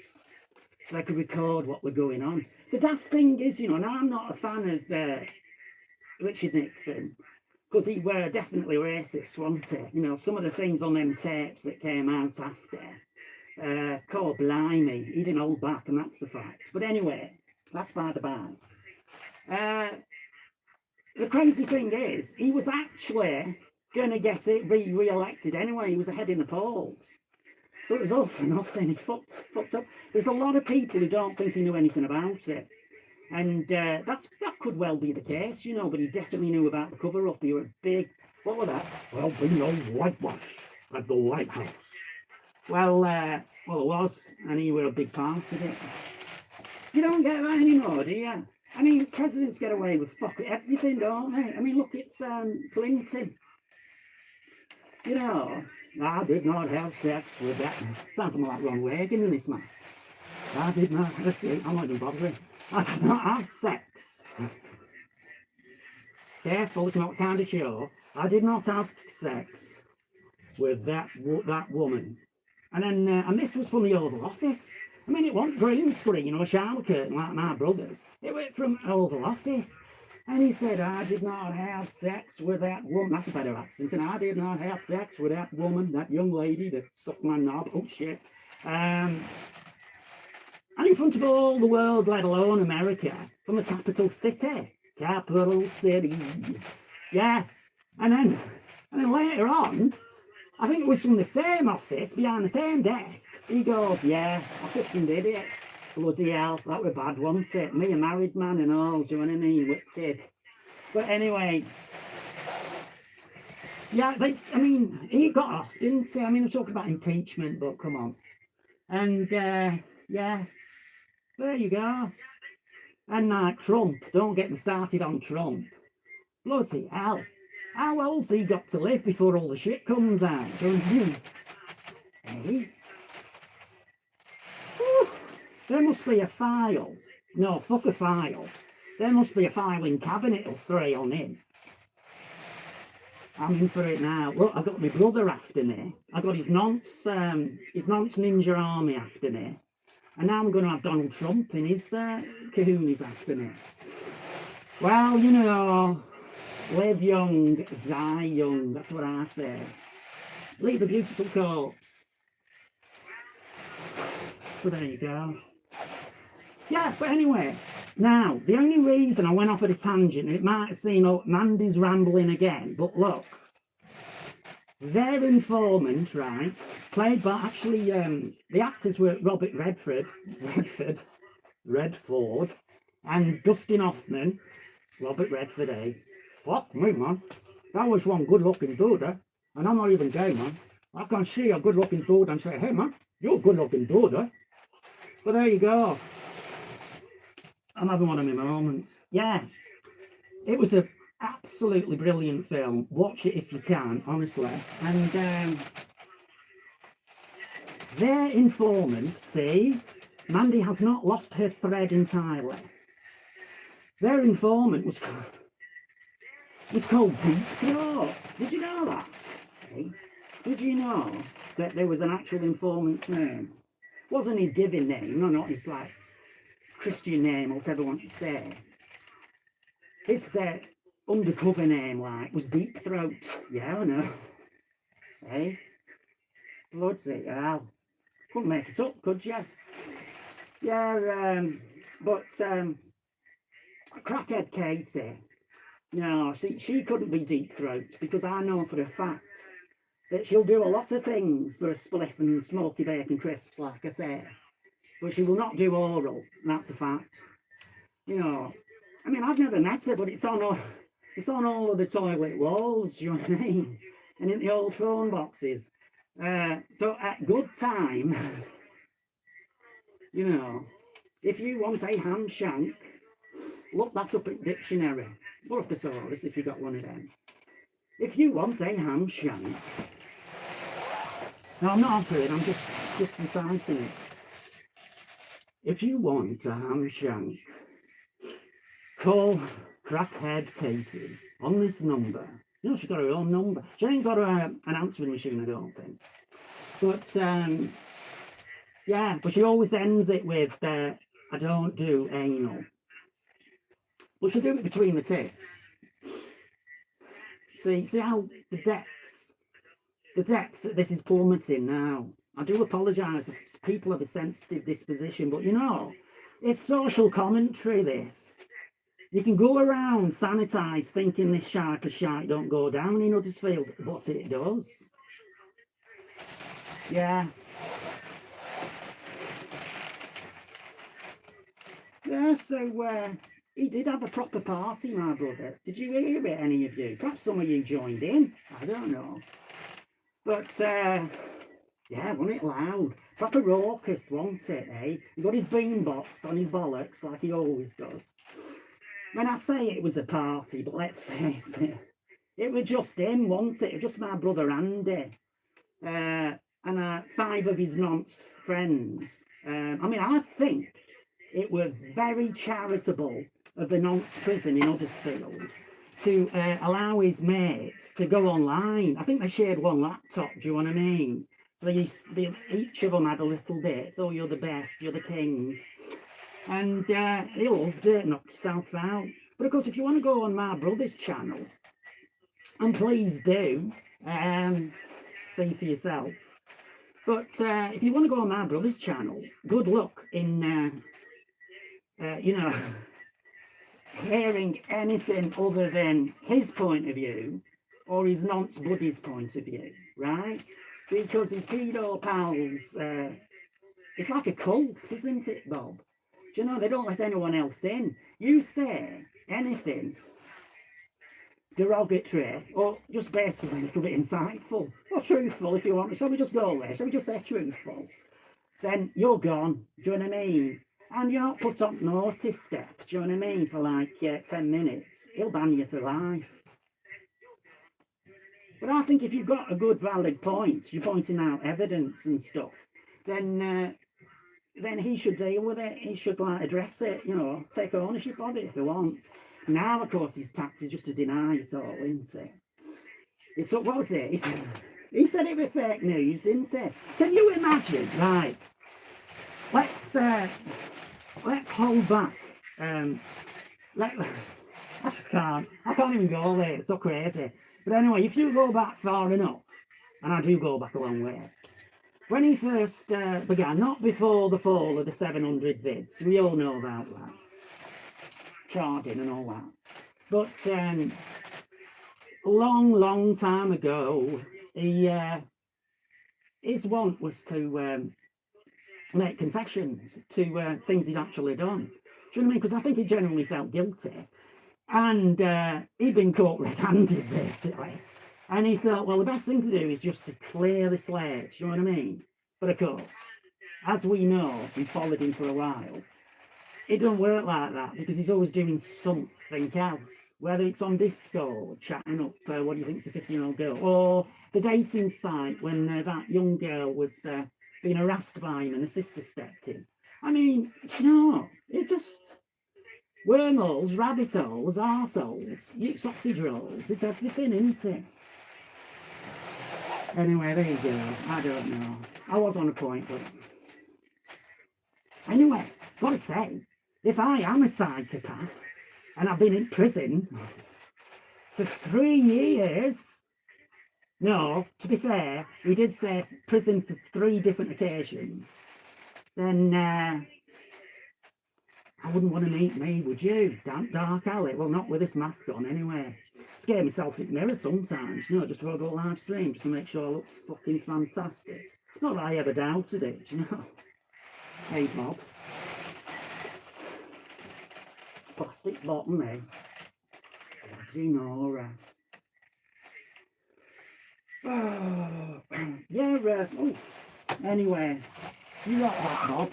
So they could record what were going on. The daft thing is, you know, and I'm not a fan of Richard Nixon, because he were definitely racist, wasn't he? You know, some of the things on them tapes that came out after, God blimey, he didn't hold back, and that's the fact. But anyway, that's by the by. The crazy thing is, he was actually going to get it re-elected anyway. He was ahead in the polls. So it was all for nothing. He fucked up. There's a lot of people who don't think he knew anything about it. And that could well be the case, you know, but he definitely knew about the cover-up. He was a big, what was that? Well, we know whitewash at the White House. Well, it was, and he were a big part of it. You don't get that anymore, do you? I mean, presidents get away with fucking everything, don't they? I mean, look, it's Clinton. You know, I did not have sex with that. Sounds more like Ron Reagan in this mask. I did not, let's see, I'm not even bothering. I did not have sex. Careful, it's not kind of show. I did not have sex with that woman. And then, and this was from the Oval Office. I mean, it wasn't green screen or a shower curtain like my brother's. It went from Oval Office. And he said, I did not have sex with that woman. That's a better accent. And I did not have sex with that woman, that young lady that sucked my knob. Oh, shit. And in front of all the world, let alone America, from the capital city. Capital city. Yeah. And then later on, I think it was from the same office, behind the same desk, he goes, yeah, I fucking did it. Bloody hell, that were bad, wasn't it? Me, a married man and all, do you know what I mean? Wicked. But anyway, yeah, I mean, he got off, didn't he? I mean, I'm talking about impeachment, but come on. And, yeah, there you go. And like Trump, don't get me started on Trump. Bloody hell. How old's he got to live before all the shit comes out? Do you know what I mean? Hey? Whew. There must be a file. No, fuck a file. There must be a filing cabinet of 3 on him. I'm in for it now. Look, I've got my brother after me. I've got his nonce ninja army after me. And now I'm going to have Donald Trump in his kahoonies after me. Well, you know, live young, die young. That's what I say. Leave a beautiful corpse. So there you go. Yeah, but anyway, now, the only reason I went off at a tangent, it might seem, oh, Mandy's rambling again, but look, their informant, right, played by, actually, the actors were Robert Redford, and Dustin Hoffman, Robert Redford, Fuck me, man. That was one good-looking dude, eh? And I'm not even gay, man. I can see a good-looking dude and say, hey, man, you're a good-looking dude, eh? But there you go. I'm having one of my moments. Yeah, it was a absolutely brilliant film. Watch it if you can, honestly. And their informant, see, Mandy has not lost her thread entirely. Their informant was called Deep Throat. Did you know that? Hey? Did you know that there was an actual informant's name? Wasn't his given name, no, not his like Christian name or whatever you want to say. His undercover name, like, was Deep Throat. Yeah, I know. See? Bloody hell. Couldn't make it up, could you? Yeah, but crackhead Katie, no, see, she couldn't be Deep Throat because I know for a fact that she'll do a lot of things for a spliff and smoky bacon crisps, like I say, but she will not do oral, that's a fact. You know, I mean, I've never met her, but it's on all of the toilet walls, you know what I mean? And in the old phone boxes. So at good time, you know, if you want a ham shank, look that up at dictionary, or a thesaurus if you got one of them. If you want a ham shank, no, I'm not offering, I'm just reciting it. If you want a ham shank, call crackhead Katie on this number. You know, she's got her own number. She ain't got an answering machine, I don't think. But, yeah, but she always ends it with, I don't do anal. But she'll do it between the tits. See how the depths that this is plummeting now. I do apologise if people have a sensitive disposition, but you know, it's social commentary, this. You can go around sanitised thinking this shark of shite don't go down in Huddersfield, but it does. Yeah. Yeah, so he did have a proper party, my brother. Did you hear it, any of you? Perhaps some of you joined in. I don't know. But, yeah, wasn't it loud? Proper raucous, wasn't it, eh? He got his boombox on his bollocks like he always does. When I say it was a party, but let's face it was just him, wasn't it? Just my brother Andy. And 5 of his nonce friends. I mean, I think it was very charitable of the nonce prison in Huddersfield to allow his mates to go online. I think they shared one laptop, do you know what I mean? So each of them had a little bit. Oh, you're the best, you're the king. And he loved it, knocked himself out. But of course, if you want to go on my brother's channel, and please do, see for yourself. But if you want to go on my brother's channel, good luck in, you know, hearing anything other than his point of view or his nonce buddy's point of view, right? Because his pedo pals, it's like a cult, isn't it, Bob? Do you know, they don't let anyone else in. You say anything derogatory or just basically a little bit insightful or truthful if you want. Shall we just go there? Shall we just say truthful? Then you're gone. Do you know what I mean? And you're not put on notice step. Do you know what I mean? For like 10 minutes. He'll ban you for life. But I think if you've got a good valid point, you're pointing out evidence and stuff, then he should deal with it. He should like address it, you know, take ownership of it if he wants. Now, of course, his tact is just to deny it all, isn't it? It's what was it? He said it was fake news, didn't he? Can you imagine? Right. Let's hold back. I just can't. I can't even go there. It's so crazy. But anyway, if you go back far enough, and I do go back a long way, when he first began, not before the fall of the 700 vids, we all know about that, charting and all that, but long time ago, his want was to make confessions to things he'd actually done. Do you know what I mean? Because I think he genuinely felt guilty. And he'd been caught red-handed, basically. And he thought, well, the best thing to do is just to clear the slates, you know what I mean? But of course, as we know, we followed him for a while, it don't work like that because he's always doing something else. Whether it's on Discord, chatting up, what do you think's a 15-year-old girl, or the dating site when that young girl was being harassed by him and her sister stepped in. I mean, you know, it just wormholes, rabbit holes, arseholes, sausage rolls, it's everything, isn't it? Anyway, there you go. I don't know. I was on a point, but anyway, gotta say, if I am a psychopath and I've been in prison for 3 years, no, to be fair, he did say prison for 3 different occasions, then I wouldn't want to meet me, would you? Dark alley. Well, not with this mask on, anyway. Scare myself in the mirror sometimes, you know, just before I go live stream, just to make sure I look fucking fantastic. Not that I ever doubted it, you know. Hey, Bob. Plastic bottom, eh? Nora. Oh, yeah, oh. Anyway, you got that, Bob.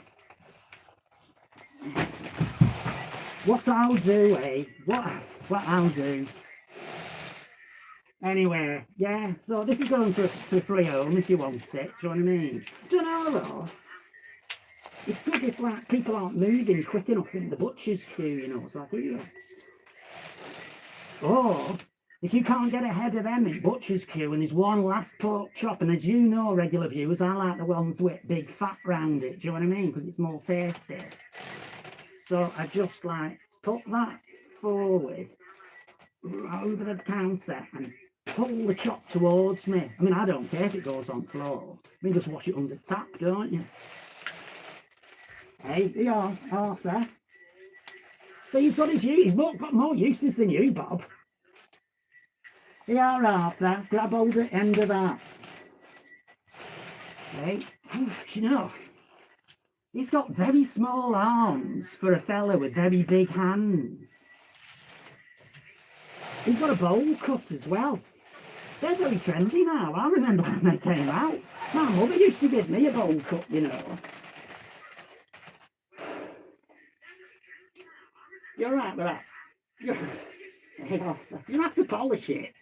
What I'll do, eh? What I'll do. Anyway, yeah, so this is going to a free home if you want it, do you know what I mean? Don't know though. It's good if like people aren't moving quick enough in the butcher's queue, you know, it's like here. Or if you can't get ahead of them in butcher's queue and there's one last pork chop, and as you know, regular viewers, I like the ones with big fat round it, do you know what I mean? Because it's more tasty. So I just like put that forward over the counter and pull the chop towards me. I mean, I don't care if it goes on floor. I mean, just wash it under tap, don't you? Hey, here you are, Arthur. See, he's got got more uses than you, Bob. Here you are, Arthur. Grab hold of the end of that. Hey, you know, he's got very small arms for a fella with very big hands. He's got a bowl cut as well. They're very trendy now. I remember when they came out. My mother used to give me a bowl cut, you know. You're right with that. You have to polish it.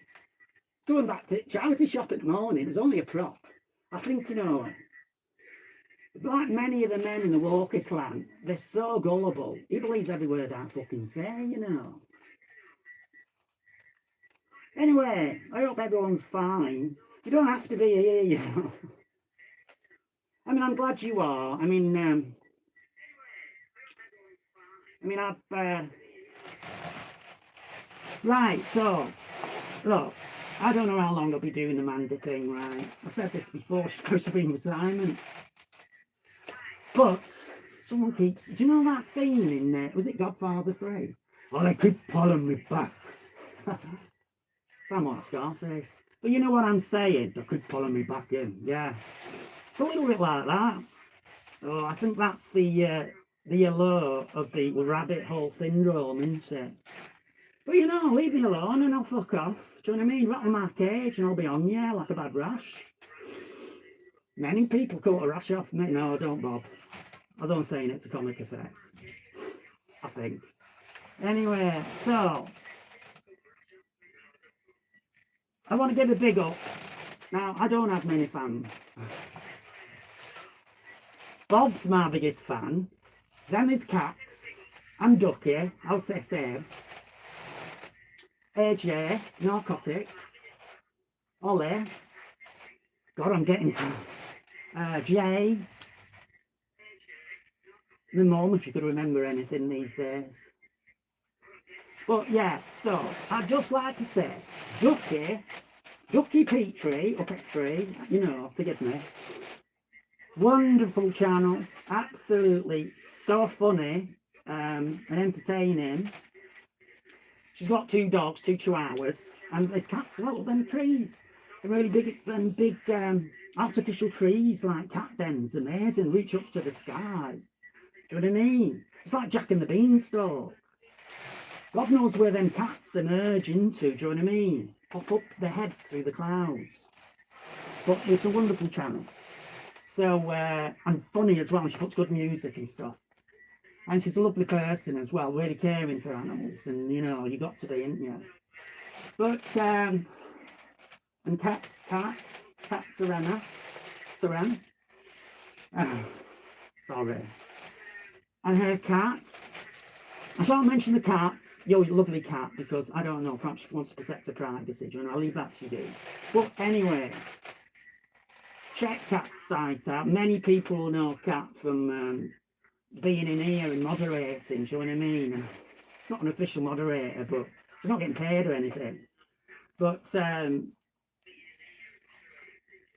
Going back to charity shop at the morning, it was only a prop. I think, you know, like many of the men in the Walker clan, they're so gullible. He believes every word I fucking say, you know. Anyway, I hope everyone's fine. You don't have to be here, you know. I mean, I'm glad you are. I mean, I've... Right, so, look, I don't know how long I'll be doing the Mandy thing, right? I said this before, she's supposed to be in retirement. But, someone keeps... Do you know that scene in there? Was it Godfather 3? Oh, they keep pulling me back. Sound like Scarface. But you know what I'm saying? They keep pulling me back in, yeah. It's a little bit like that. Oh, I think that's the allure of the rabbit hole syndrome, isn't it? But you know, leave me alone and I'll fuck off. Do you know what I mean? Rattle my cage and I'll be on you like a bad rash. Many people caught a rash off me. No, don't, Bob. I was only saying it for comic effect. I think. Anyway, so I want to give a big up. Now, I don't have many fans. Bob's my biggest fan. Then there's Cats. And Ducky. I'll say same. AJ. Narcotics. Ollie. God, I'm getting some. Jay. My mum, if you could remember anything these days. But yeah, so I'd just like to say, Ducky Petrie, up at Tree, you know, forgive me. Wonderful channel, absolutely so funny and entertaining. She's got 2 dogs, 2 chihuahuas, and there's cats as well, them trees. They're really big artificial trees like cat dens, amazing, reach up to the sky. Do you know what I mean? It's like Jack and the Beanstalk. God knows where them cats emerge into, do you know what I mean? Pop up their heads through the clouds. But it's a wonderful channel. So, and funny as well, she puts good music and stuff. And she's a lovely person as well, really caring for animals. And, you know, you got to be, ain't you? But, and Cat Serena, sorry. And her cat, I shan't mention the cat, your lovely cat, because I don't know, perhaps she wants to protect her privacy, and I'll leave that to you. But anyway, check Cat's site out. Many people know Cat from being in here and moderating, do you know what I mean? Not an official moderator, but she's not getting paid or anything. But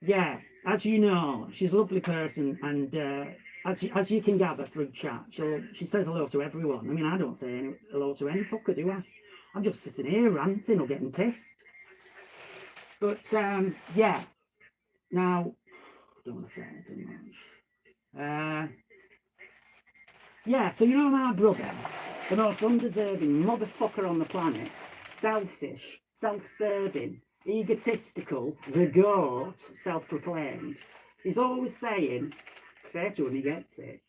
yeah, as you know, she's a lovely person, and as you can gather through chat, she says hello to everyone. I mean, I don't say hello to any fucker, do I? I'm just sitting here ranting or getting pissed. But yeah, now, I don't want to say anything much. Yeah, so you know my brother, the most undeserving motherfucker on the planet, selfish, self-serving, egotistical, the goat, self-proclaimed. He's always saying, fair to him, he gets it,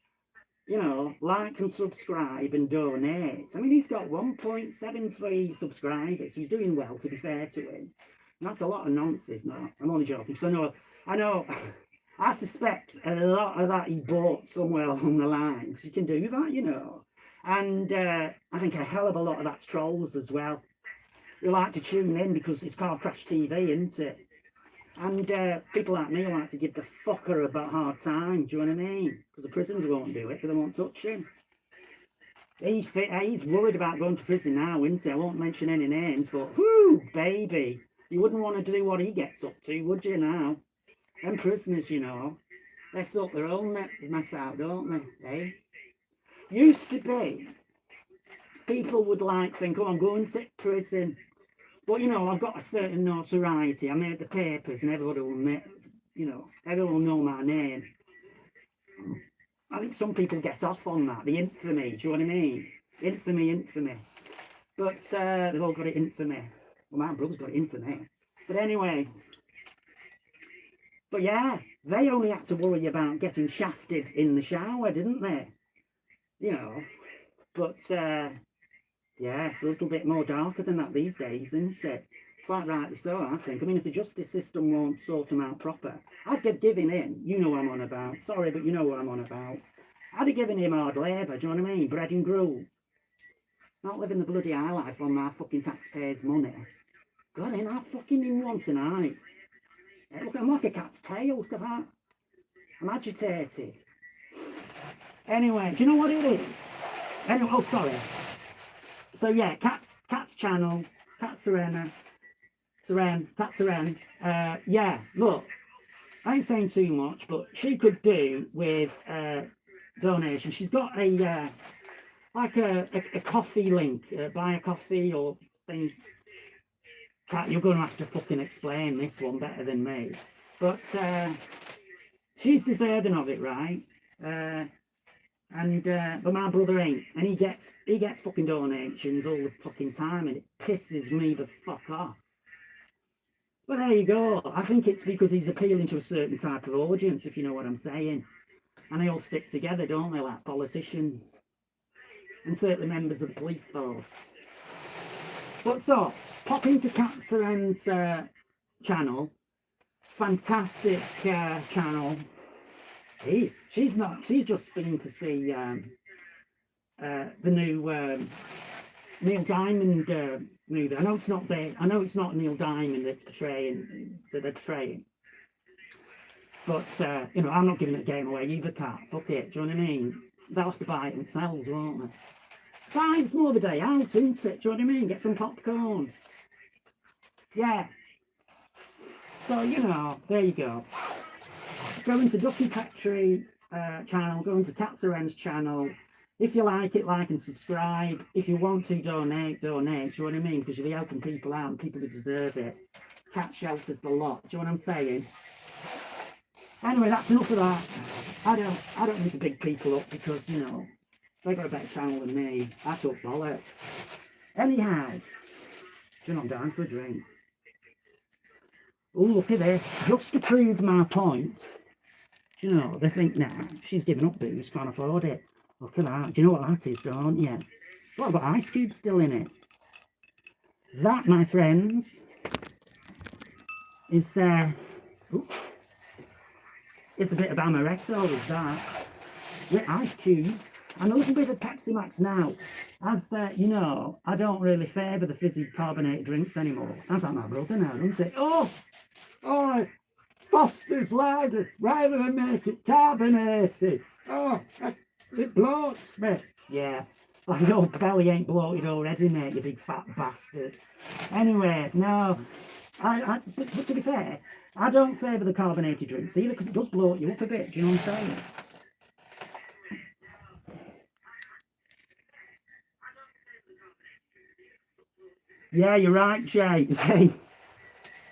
you know, like and subscribe and donate. I mean, he's got 1.73 subscribers. He's doing well, to be fair to him. And that's a lot of nonsense. No, I'm only joking. So I know, I suspect a lot of that he bought somewhere along the line, because you can do that, you know. And I think a hell of a lot of that's trolls as well. Who like to tune in because it's Car Crash TV, isn't it? And people like me like to give the fucker a hard time, do you know what I mean? Because the prisons won't do it, because they won't touch him. He's worried about going to prison now, isn't he? I won't mention any names, but whoo, baby. You wouldn't want to do what he gets up to, would you now? Them prisoners, you know, they sort their own mess out, don't they? Eh? Used to be, people would like think, oh, I'm going to prison. But, you know, I've got a certain notoriety. I made the papers and everybody will, you know, everyone will know my name. I think some people get off on that, the infamy, do you know what I mean? Infamy. But they've all got it infamy. Well, my brother's got it infamy. But anyway, but yeah, they only had to worry about getting shafted in the shower, didn't they? You know, but yeah, it's a little bit more darker than that these days, isn't it? Quite rightly so, I think. I mean, if the justice system won't sort them out proper, I'd get giving in. You know what I'm on about. Sorry, but you know what I'm on about. I'd have given him hard labour, do you know what I mean? Bread and gruel. Not living the bloody high life on my fucking taxpayers' money. God, ain't I fucking in one tonight? Hey, look, I'm like a cat's tail, look at that. I'm agitated. Anyway, do you know what it is? Anyway, oh, sorry. So yeah, Cat's channel, Cat Serena, yeah, look, I ain't saying too much, but she could do with donation. She's got a like a coffee link, buy a coffee or thing. Cat, you're going to have to fucking explain this one better than me. But she's deserving of it, right? But my brother ain't, and he gets fucking donations all the fucking time, and it pisses me the fuck off. But there you go. I think it's because he's appealing to a certain type of audience, if you know what I'm saying. And they all stick together, don't they, like politicians, and certainly members of the police force. But so, pop into Cat Seren's channel. Fantastic channel. She's just been to see the new Neil Diamond movie. I know it's not Neil Diamond they're portraying. But you know, I'm not giving the game away either, Cat. Fuck it, do you know what I mean? They'll have to buy it themselves, won't they? Besides, it's more of a day out, isn't it? Do you know what I mean? Get some popcorn. Yeah. So, you know, there you go. Go into Ducky Petrie channel, go into Cat Seren's channel. If you like it, like and subscribe. If you want to donate, do you know what I mean? Because you'll be helping people out and people who deserve it. Cat shelters the lot, do you know what I'm saying? Anyway, that's enough of that. I don't need to big people up because, you know, they got a better channel than me. I talk bollocks. Anyhow, do you know I'm down for a drink? Oh, look at this. Just to prove my point, do you know, they think, nah, she's giving up booze, can't afford it. Look at that. Do you know what that is, don't you? Well, I've got ice cubes still in it. That, my friends, is a bit of amaretto, is that? With ice cubes and a little bit of Pepsi Max now. As you know, I don't really favour the fizzy carbonated drinks anymore. Sounds like my brother now, doesn't it? Oh, Foster's lager, rather than make it carbonated. Oh, it bloats me. Yeah, like your belly ain't bloated already, mate, you big fat bastard. Anyway, no, but to be fair, I don't favour the carbonated drinks either because it does bloat you up a bit. Do you know what I'm saying? Yeah, you're right, Jay. See,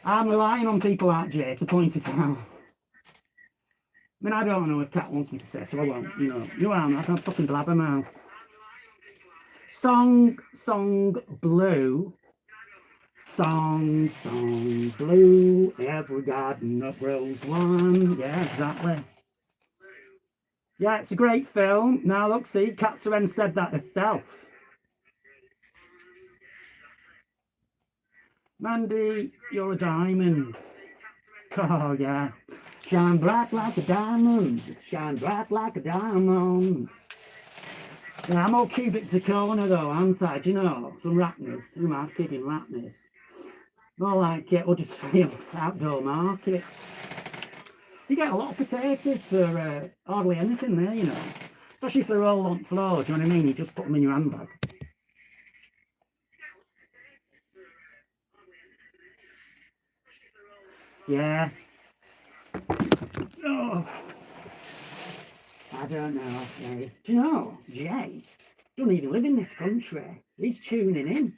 I'm relying on people like Jay to point it out. I mean, I don't know if Kat wants me to say, so I won't. You are, I can't fucking blabber now. Song blue. Song blue. Every garden that grows one. Yeah, exactly. Yeah, it's a great film. Now, look, see, Kat Seren said that herself. Mandy, you're a diamond. Oh, yeah. Shine bright like a diamond. Shine bright like a diamond. Yeah, I'm all cubic to corner though, aren't I? Do you know? From Ratners. Who am I kidding? Ratners. More like Huddersfield outdoor market. You get a lot of potatoes for hardly anything there, you know. Especially if they're all on floor, do you know what I mean? You just put them in your handbag. Yeah. Oh. I don't know, Jay. Do you know, Jay don't even live in this country. He's tuning in.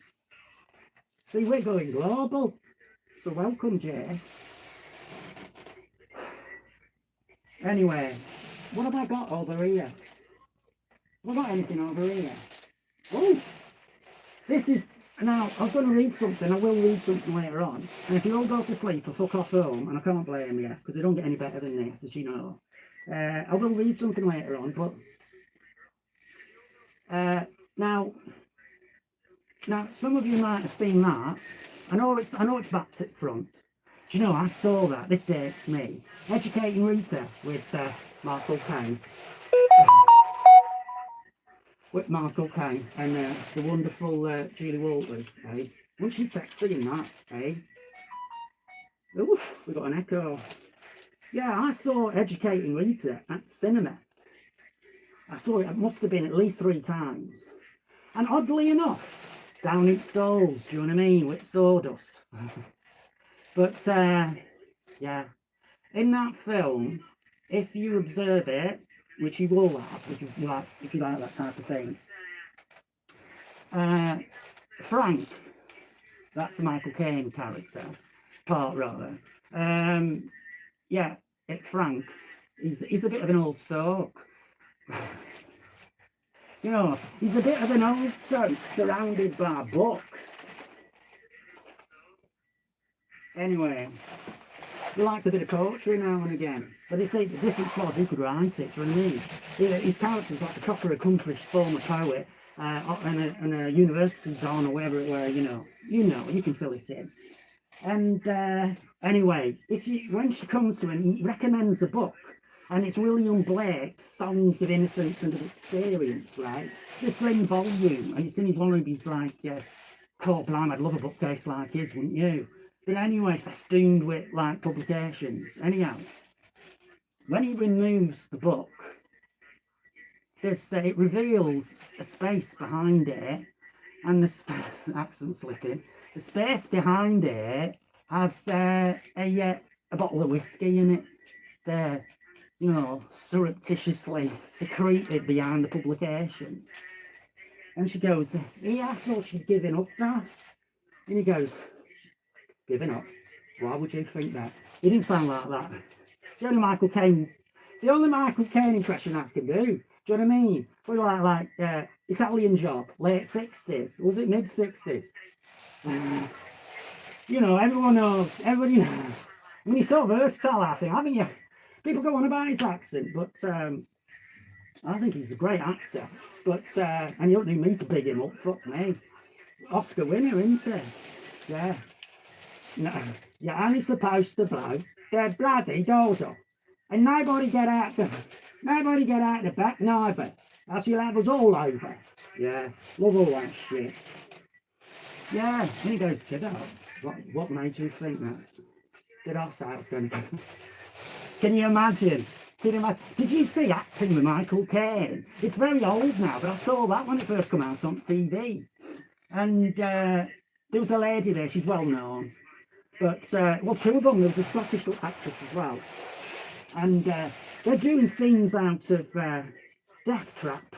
See, we're going global. So welcome, Jay. Anyway, what have I got over here? Have I got anything over here? Oh, this is... Now, I was going to read something. I will read something later on. And if you all go to sleep or fuck off home, and I can't blame you, because they don't get any better than this, as you know. I will read something later on, but... Now, some of you might have seen that. I know it's back to front. Do you know, I saw that. This dates me. Educating Rita with Michael Caine. With Michael Caine and the wonderful Julie Walters, eh? Wasn't she sexy in that, eh? Oof, we got an echo. Yeah, I saw Educating Rita at cinema. I saw it must have been at least 3 times. And oddly enough, down in stalls, do you know what I mean, with sawdust. But, yeah, in that film, if you observe it, which you will have, if you like that type of thing, Frank, that's the Michael Caine character, part rather, yeah, Frank, he's a bit of an old soak. You know, he's a bit of an old soak surrounded by books. Anyway, he likes a bit of poetry now and again. But they say the difference was he could write it, do you know what I mean? His character's like a proper accomplished former poet and a university don or whatever it were, you know, you can fill it in. And anyway, when she comes to him, he recommends a book. And it's William Blake's Songs of Innocence and of Experience, right? It's a slim volume, and it's in one of his, like, caught blind. I'd love a bookcase like his, wouldn't you? But anyway, festooned with, like, publications. Anyhow, when he removes the book, it reveals a space behind it, and the accent slipping, the space behind it has a bottle of whiskey in it. There. You know, surreptitiously secreted behind the publication. And she goes, yeah, I thought she'd given up that. And he goes, given up? Why would you think that? He didn't sound like that. It's the only Michael Caine impression I can do. Do you know what I mean? Well, like Italian Job, late 60s. Was it mid 60s? You know, everyone knows. Everybody knows. I mean, he's so versatile, I think. Haven't you? People go on about his accent, but I think he's a great actor. But, and you don't need me to big him up, fuck me. Oscar winner, isn't he? Yeah. No, you're only supposed to blow the bloody doors up. And nobody get out the back neither. Else you'll have us all over. Yeah, love all that shit. Yeah, and he goes, kiddo, what made you think that? Did I say I was going to go? Can you imagine? Did you see Acting with Michael Caine? It's very old now, but I saw that when it first came out on TV. And there was a lady there, she's well known. But, well, two of them, there was a Scottish actress as well. And they're doing scenes out of Death Trap.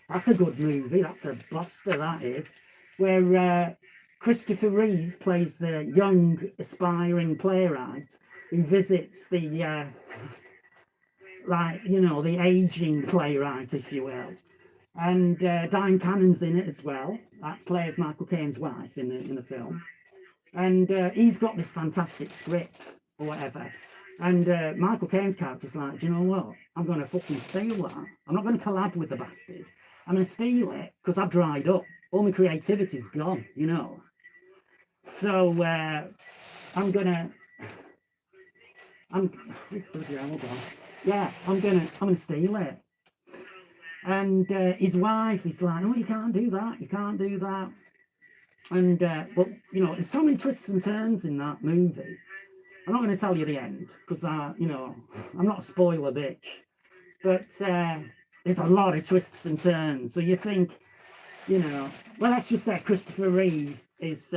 That's a good movie, that's a buster, that is. Where Christopher Reeve plays the young, aspiring playwright who visits the, like, you know, the aging playwright, if you will. And Diane Cannon's in it as well. That plays Michael Caine's wife in the film. And he's got this fantastic script or whatever. And Michael Caine's character's like, do you know what? I'm going to fucking steal that. I'm not going to collab with the bastard. I'm going to steal it because I've dried up. All my creativity's gone, you know. So I'm gonna steal it. And his wife is like, oh, you can't do that, you can't do that. And but you know, there's so many twists and turns in that movie. I'm not going to tell you the end because you know, I'm not a spoiler bitch. But there's a lot of twists and turns. So you think, you know, well, let's just say Christopher Reeve is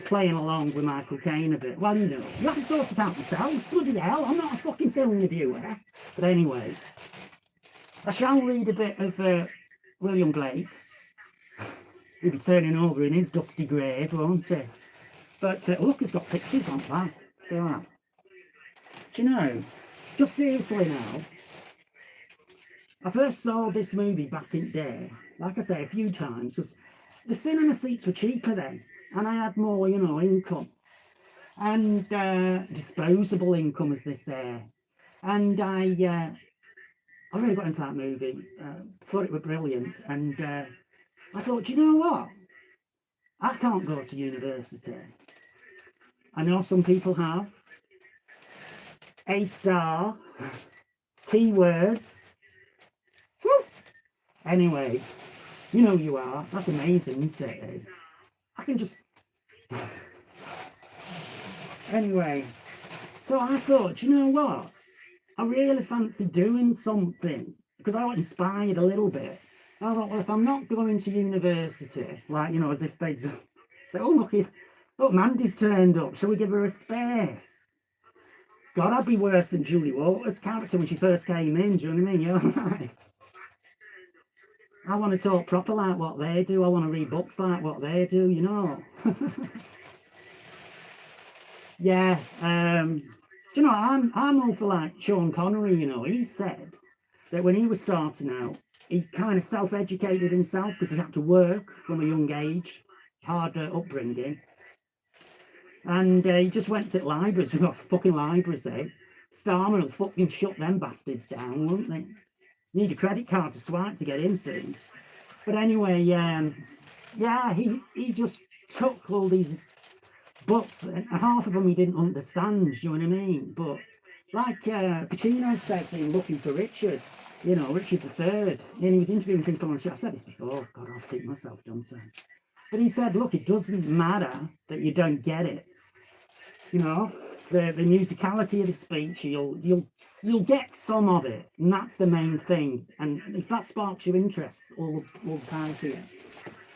playing along with Michael Caine a bit. Well, you know, you have to sort it out yourselves. Bloody hell, I'm not a fucking film reviewer. But anyway, I shall read a bit of William Blake. He'll be turning over in his dusty grave, won't he? But look, he's got pictures on that. Look at that. Do you know, just seriously now, I first saw this movie back in the day, like I say, a few times, because the cinema seats were cheaper then, and I had more, you know, income, and disposable income, as they say. And I really got into that movie, thought it was brilliant, and I thought, do you know what? I can't go to university. I know some people have. A star, keywords. Woo! Anyway, you know you are. That's amazing, isn't it? I can just... Anyway, so I thought, do you know what? I really fancy doing something because I got inspired a little bit. I thought, well, if I'm not going to university, like, you know, as if they'd say, oh, look, Mandy's turned up. Shall we give her a space? God, I'd be worse than Julie Walters' character when she first came in. Do you know what I mean? You're right. I want to talk proper like what they do. I want to read books like what they do, you know. Yeah. Do you know, I'm all for like Sean Connery, you know. He said that when he was starting out, he kind of self-educated himself because he had to work from a young age, hard upbringing. And he just went to libraries. We've got fucking libraries, eh? Starman will fucking shut them bastards down, won't they? Need a credit card to swipe to get in soon. But anyway, yeah, he just took all these books, and half of them he didn't understand, do you know what I mean? But like Pacino says in Looking for Richard, you know, Richard III, and he was interviewing people on the show. I've said this before, God, I'll keep myself, don't I? But he said, look, it doesn't matter that you don't get it. You know, the musicality of the speech, you'll get some of it, and that's the main thing. And if that sparks your interest, all the power to you.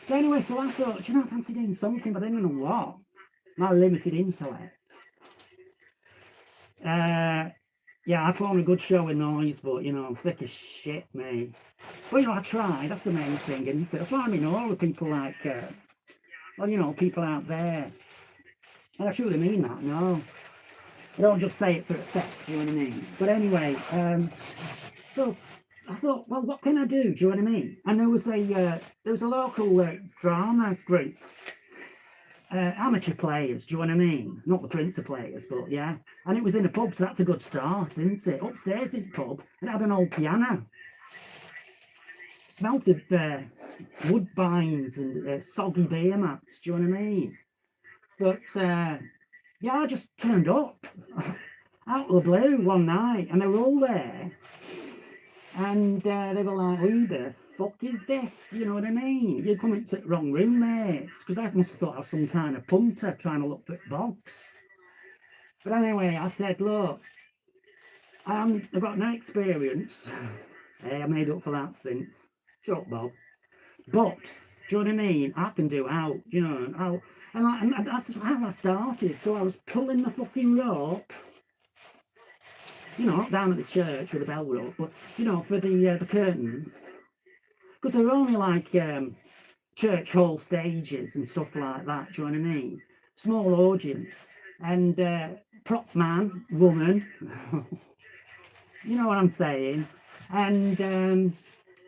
But anyway, so I thought, you know, I fancy doing something, but I didn't know what. My limited intellect. Yeah, I put on a good show of noise, but, you know, I'm thick as shit, mate. But, you know, I try. That's the main thing, isn't it? That's what I mean, all the people like, well, you know, people out there. And I truly mean that, no. I don't just say it for effect, you know what I mean? But anyway, so I thought, well, what can I do? Do you know what I mean? And there was a local drama group, amateur players. Do you know what I mean? Not the Prince of players, but yeah. And it was in a pub, so that's a good start, isn't it? Upstairs in the pub, it had an old piano. Smelt of woodbines and soggy beer mats. Do you know what I mean? But yeah, I just turned up out of the blue one night, and they were all there. And they were like, who the fuck is this? You know what I mean? You're coming to the wrong room, mates. Because I must have thought I was some kind of punter trying to look for bogs. But anyway, I said, look, I've got no experience. Hey, I made up for that since. Shut up, Bob. But, do you know what I mean? I can do out, you know. And that's how I started. So I was pulling the fucking rope. You know, not down at the church with a bell rope, but, you know, for the curtains. Because they were only like church hall stages and stuff like that, do you know what I mean? Small audience. And prop man, woman, you know what I'm saying? And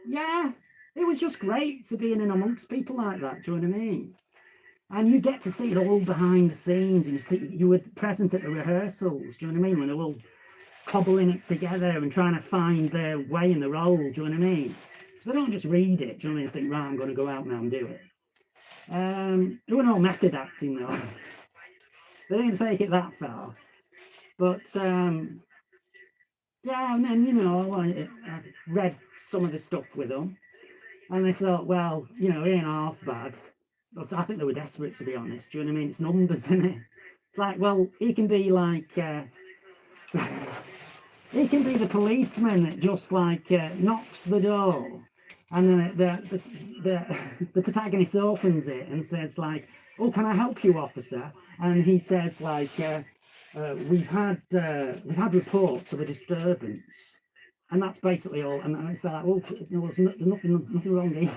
yeah, it was just great to be in and amongst people like that, do you know what I mean? And you get to see it all behind the scenes. You were present at the rehearsals, do you know what I mean? When they're all cobbling it together and trying to find their way in the role, do you know what I mean? So they don't just read it, do you know what I mean? Think, right, I'm going to go out now and do it. There were no method acting though. They didn't take it that far. But yeah, and then, you know, I read some of the stuff with them. And they thought, well, you know, he ain't half bad. But I think they were desperate, to be honest. Do you know what I mean? It's numbers, isn't it? It's like, well, he can be like... he can be the policeman that just like knocks the door, and then the protagonist opens it and says like, "Oh, can I help you, officer?" And he says like, "We've had reports of a disturbance," and that's basically all. And it's like, "Oh, there's nothing wrong here."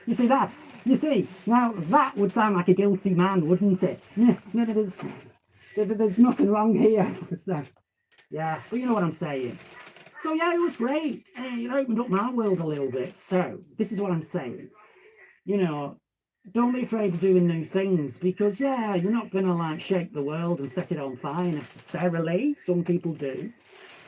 You see that? You see now that would sound like a guilty man, wouldn't it? No, there's nothing wrong here. So, yeah, but you know what I'm saying. So yeah, it was great. It opened up my world a little bit. So this is what I'm saying. You know, don't be afraid of doing new things, because yeah, you're not gonna like shake the world and set it on fire necessarily. Some people do,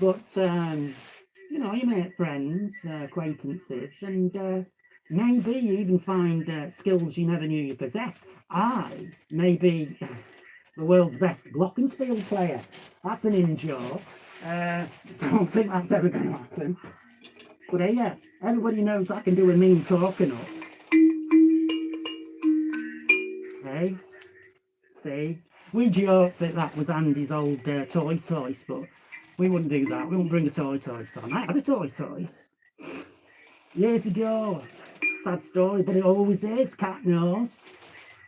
but you know, you make friends, acquaintances, and maybe you even find skills you never knew you possessed. I may be the world's best glockenspiel player. That's an in-joke. Don't think that's ever going to happen. But yeah, everybody knows I can do a mean talking up. Hey, see? We joked that was Andy's old toy toys, but we wouldn't do that. We wouldn't bring a toy toys on. I had a toy toys years ago. Sad story, but it always is. Cat nose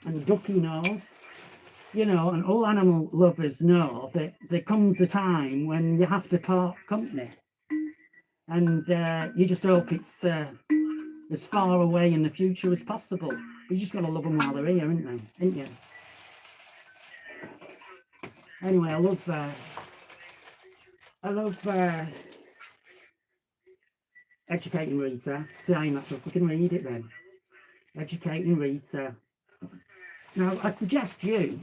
and ducky nose. You know, and all animal lovers know that there comes a time when you have to part company. And you just hope it's as far away in the future as possible. You just got to love them while they're here, ain't you? Anyway, I love educating Rita. See, I'm not sure if we can read it then. Educating Rita. Now, I suggest you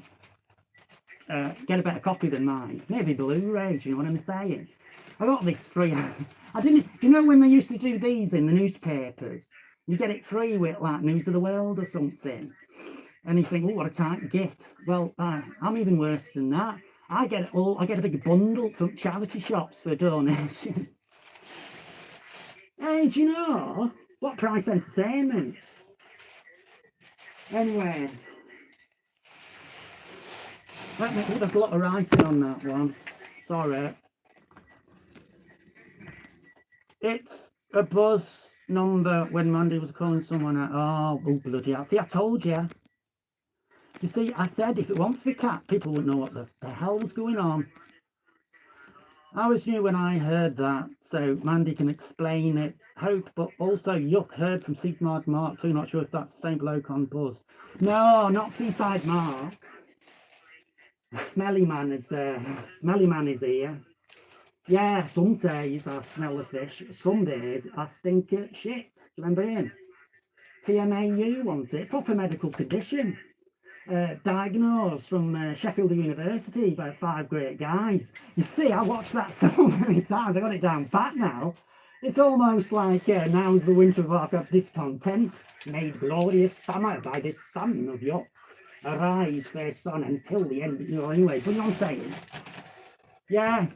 get a better copy than mine. Maybe Blu-ray, do you know what I'm saying? I got this free. I didn't, you know when they used to do these in the newspapers? You get it free with like News of the World or something. And you think, oh, what a tight gift. Well, I'm even worse than that. I get a big bundle from charity shops for a donation. Hey, do you know? What price entertainment? Anyway. There's a lot of writing on that one. Sorry. It's a buzz number when Mandy was calling someone out. Oh, bloody hell. See, I told you. You see, I said if it weren't for cat, people wouldn't know what the hell was going on. I always knew when I heard that, so Mandy can explain it. Hope, but also Yuck heard from Seaside Mark too. Not sure if that's the same bloke on Buzz. No, not Seaside Mark. Smelly Man is there. Smelly Man is here. Yeah, some days I smell the fish, some days I stink at shit. Do you remember him? TMAU, wasn't it? Proper medical condition. Diagnosed from Sheffield University by 5 great guys. You see, I watched that so many times, I got it down pat now. It's almost like now's the winter of our discontent, made glorious summer by this sun of yours. Arise, fair sun, and kill the enemy. You know, anyway, but you know what I'm saying? Yeah,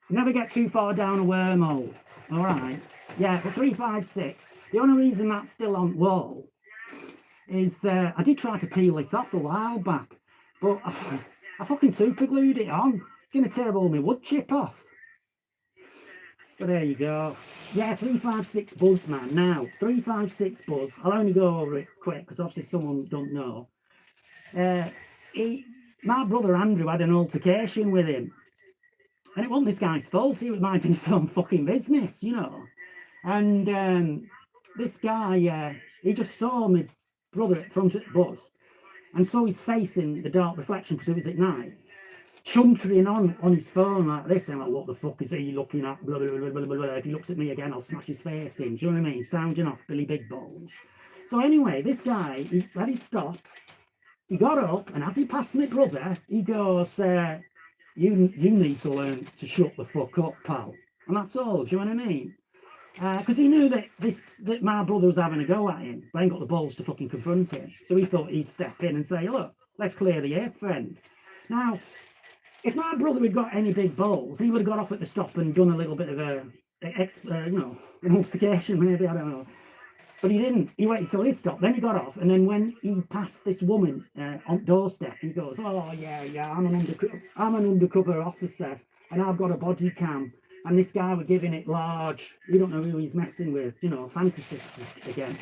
never get too far down a wormhole. All right. Yeah, but 356. The only reason that's still on wall is I did try to peel it off a while back, but I fucking super glued it on. It's going to tear all my wood chip off. But there you go. Yeah, 356 Buzz, man. Now, 356 Buzz. I'll only go over it quick because obviously someone don't know. My brother Andrew had an altercation with him. And it wasn't this guy's fault. He was minding his own fucking business, you know. And this guy, he just saw my brother at front of the bus and saw his face in the dark reflection because it was at night, chuntering on his phone like this. And I'm like, what the fuck is he looking at? Blah, blah, blah, blah, blah, blah. If he looks at me again, I'll smash his face in. Do you know what I mean? Sounding off Billy Big Balls. So anyway, this guy, he had his stop. He got up, and as he passed my brother, he goes, you need to learn to shut the fuck up, pal. And that's all, do you know what I mean? Because he knew that my brother was having a go at him, but I ain't got the balls to fucking confront him. So he thought he'd step in and say, look, let's clear the air, friend. Now, if my brother had got any big balls, he would have got off at the stop and done a little bit of an investigation, maybe, I don't know. But he didn't. He waited till he stopped. Then he got off. And then when he passed this woman on doorstep, he goes, oh, yeah, I'm an undercover officer, and I've got a body cam. And this guy was giving it large. You don't know who he's messing with, you know, fantasist again.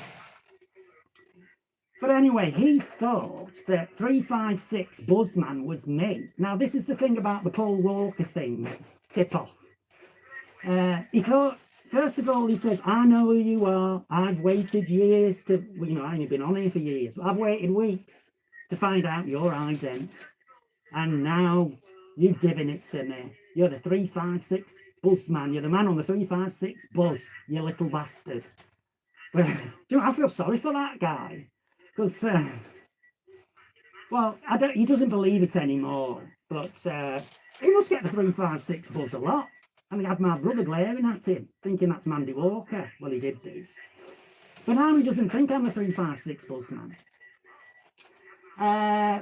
But anyway, he thought that 356 Buzzman was me. Now, this is the thing about the Paul Walker thing, tip-off. He thought, first of all, he says, I know who you are. I've waited years to, you know, I ain't been on here for years, but I've waited weeks to find out your ident. And now you've given it to me. You're the 356 Buzzman. You're the man on the 356 Buzz, you little bastard. But, do you know, I feel sorry for that guy. Because, well, he doesn't believe it anymore. But he must get the 356 Buzz a lot. And he had my brother glaring at him, thinking that's Mandy Walker. Well, he did do. But now he doesn't think I'm a 356 Buzzman.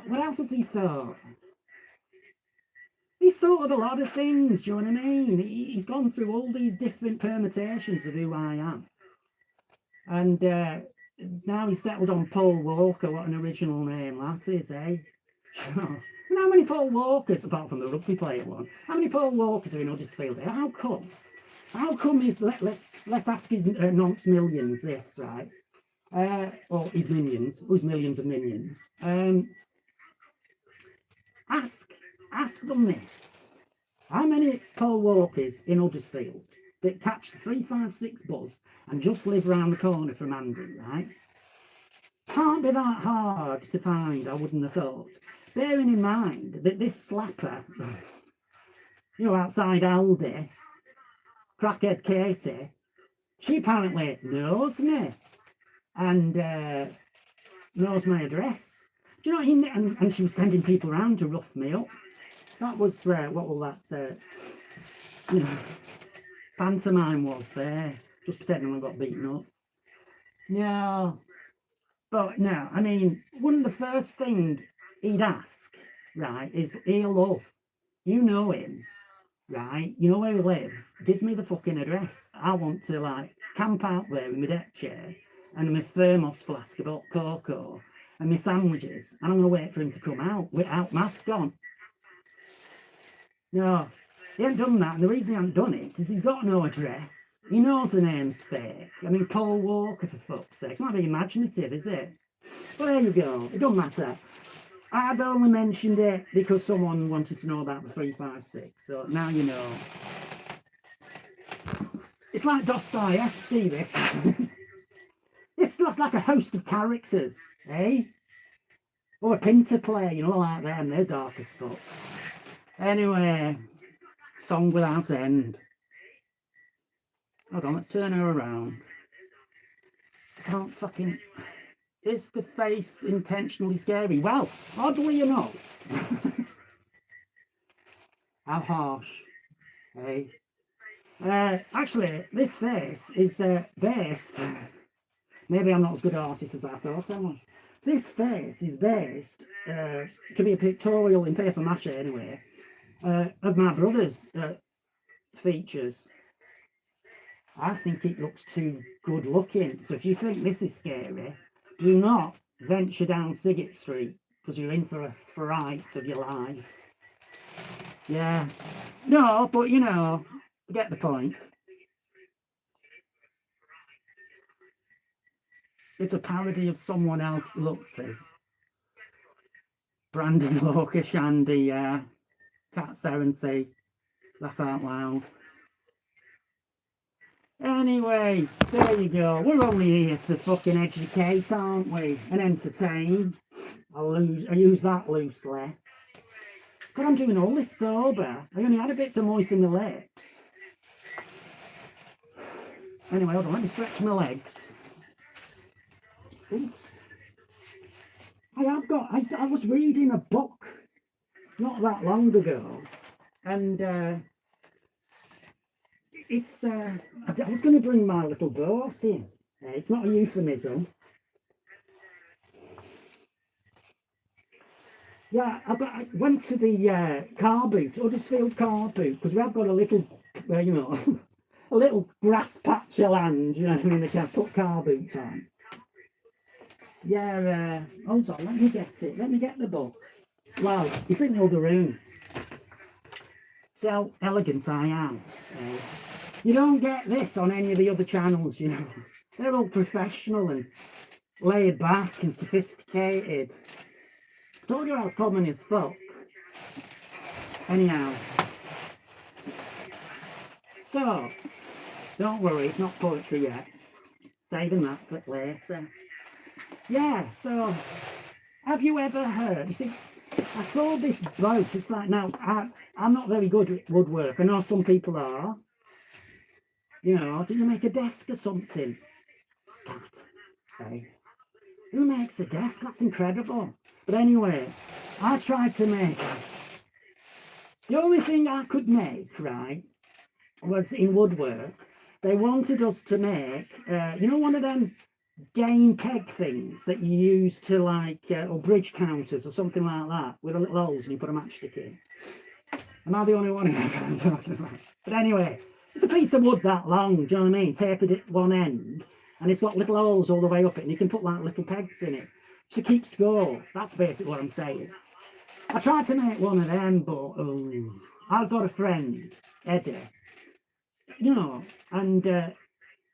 What else has he thought? He's thought of a lot of things, do you know what I mean? He's gone through all these different permutations of who I am. And now he's settled on Paul Walker. What an original name that is, eh? And how many Paul Walkers, apart from the rugby player one, how many Paul Walkers are in Huddersfield? How come? How come is, let's ask his nonce millions this, right? Or his minions, who's millions of minions. Ask them this. How many Paul Walkers in Huddersfield that catch the 356 Buzz and just live round the corner from Andy, right? Can't be that hard to find, I wouldn't have thought. Bearing in mind that this slapper, you know, outside Aldi, crackhead Katie, she apparently knows me and knows my address. Do you know what I mean? And she was sending people around to rough me up. That was, what will that, you know, pantomime was there. Just pretending I got beaten up. No. But no, I mean, one of the first thing he'd ask, right, is, hey, love, you know him, right? You know where he lives. Give me the fucking address. I want to, like, camp out there in my deck chair and my thermos flask of hot cocoa and my sandwiches. And I'm going to wait for him to come out without mask on. No, he ain't done that. And the reason he hasn't done it is he's got no address. He knows the name's fake. I mean, Paul Walker, for fuck's sake. It's not very imaginative, is it? But there you go. It don't matter. I've only mentioned it because someone wanted to know about the 356. So now you know. It's like Dostoevsky, this. This looks like a host of characters, eh? Or a Pinter play, you know, like them. They're dark as fuck. Anyway, Song without end. Hold on, let's turn her around. I can't fucking... Is the face intentionally scary? Well, oddly enough. How harsh. Hey. Actually, this face is based... Maybe I'm not as good an artist as I thought I was. This face is based, to be a pictorial in paper mache anyway, of my brother's features. I think it looks too good looking. So if you think this is scary, do not venture down Sigget Street, because you're in for a fright of your life. Yeah. No, but you know, get the point. It's a parody of someone else. Look, see. Brandy Walker, Shandy, Cat Serenity, laugh out loud. Anyway, there you go. We're only here to fucking educate, aren't we? And entertain. I use that loosely. God, I'm doing all this sober. I only had a bit to moisten the lips. Anyway, hold on, let me stretch my legs. Ooh. I was reading a book not that long ago, and it's, I was going to bring my little boat in. It's not a euphemism. Yeah, I went to the car boot, Huddersfield car boot, because we have got a little, you know, a little grass patch of land, you know, in the car, put car boots on. Yeah, hold on, let me get it. Let me get the book. Well, it's in the other room. See how elegant I am. You don't get this on any of the other channels, you know. They're all professional and laid back and sophisticated. Told you I was common as fuck. Anyhow. So, don't worry, it's not poetry yet. Saving that for later. Yeah, so, have you ever heard, you see, I saw this boat, it's like, now, I'm not very good at woodwork, I know some people are. You know, do you make a desk or something? God, hey. Who makes a desk? That's incredible. But anyway, I tried to make, the only thing I could make, right, was in woodwork. They wanted us to make, you know, one of them game peg things that you use to like, or bridge counters or something like that, with a little holes and you put a matchstick in. Am I the only one who knows what I'm talking about? But anyway, it's a piece of wood that long, do you know what I mean? Tapered at one end, and it's got little holes all the way up it, and you can put like little pegs in it to keep score. That's basically what I'm saying. I tried to make one of them, but I've got a friend, Eddie, you know, and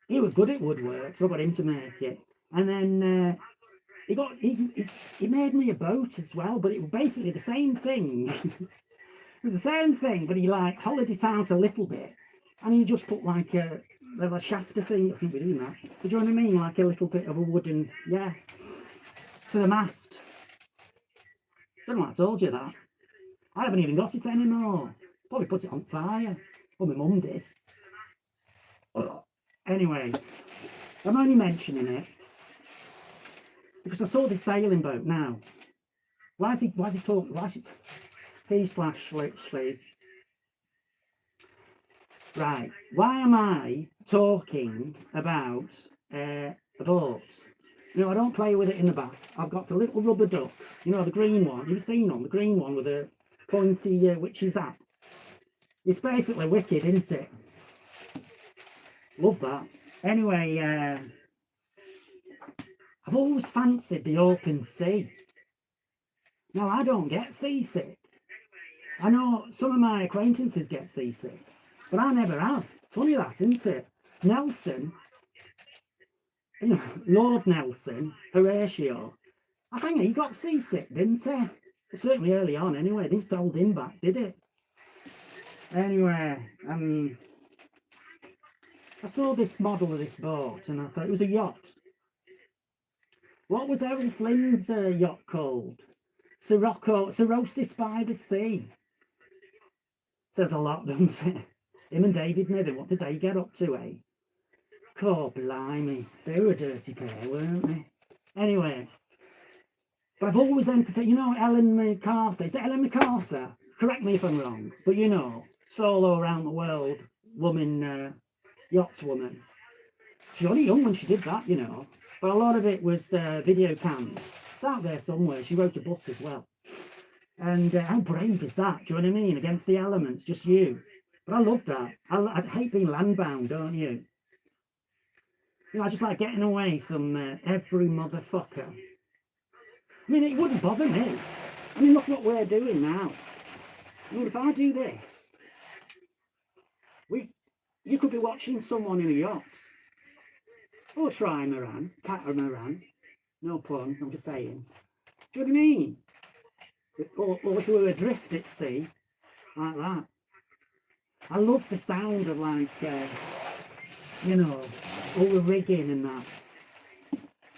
he was good at woodwork, so I got him to make it. And then he made me a boat as well, but it was basically the same thing. It was the same thing, but he like hollowed it out a little bit, and he just put like a shafter thing. I think we're doing that. Do you know what I mean? Like a little bit of a wooden, yeah, for the mast. Don't know what I told you that. I haven't even got it anymore. Probably put it on fire. Well, my mum did. Anyway, I'm only mentioning it because I saw this sailing boat now. Why is he talking? Why is it P/sleeve? Right. Why am I talking about a boat? You know, I don't play with it in the back. I've got the little rubber duck. You know, the green one. You've seen them, the green one with a pointy witch's hat. It's basically wicked, isn't it? Love that. Anyway, I've always fancied the open sea. Now, I don't get seasick. I know some of my acquaintances get seasick, but I never have. Funny that, isn't it? Nelson, you know, Lord Nelson, Horatio, I think he got seasick, didn't he? Certainly early on, anyway. It didn't hold him back, did it? Anyway, I saw this model of this boat and I thought it was a yacht. What was Errol Flynn's yacht called? Cirrhosis by the Sea. Says a lot, doesn't it? Him and David Niven, what did they get up to, eh? God blimey, they were a dirty pair, weren't they? Anyway, but I've always entertained, you know, Ellen MacArthur, is it Ellen MacArthur? Correct me if I'm wrong, but you know, solo around the world, woman, yachtswoman. She's only young when she did that, you know, but a lot of it was video cams. It's out there somewhere. She wrote a book as well. And how brave is that? Do you know what I mean? Against the elements, just you. But I love that. I hate being landbound, don't you? You know, I just like getting away from every motherfucker. I mean, it wouldn't bother me. I mean, look what we're doing now. I mean, if I do this, you could be watching someone in a yacht. Or trimaran, catamaran. No pun, I'm just saying. Do you know what I mean? Or if we were adrift at sea, like that. I love the sound of, like, you know, all the rigging and that.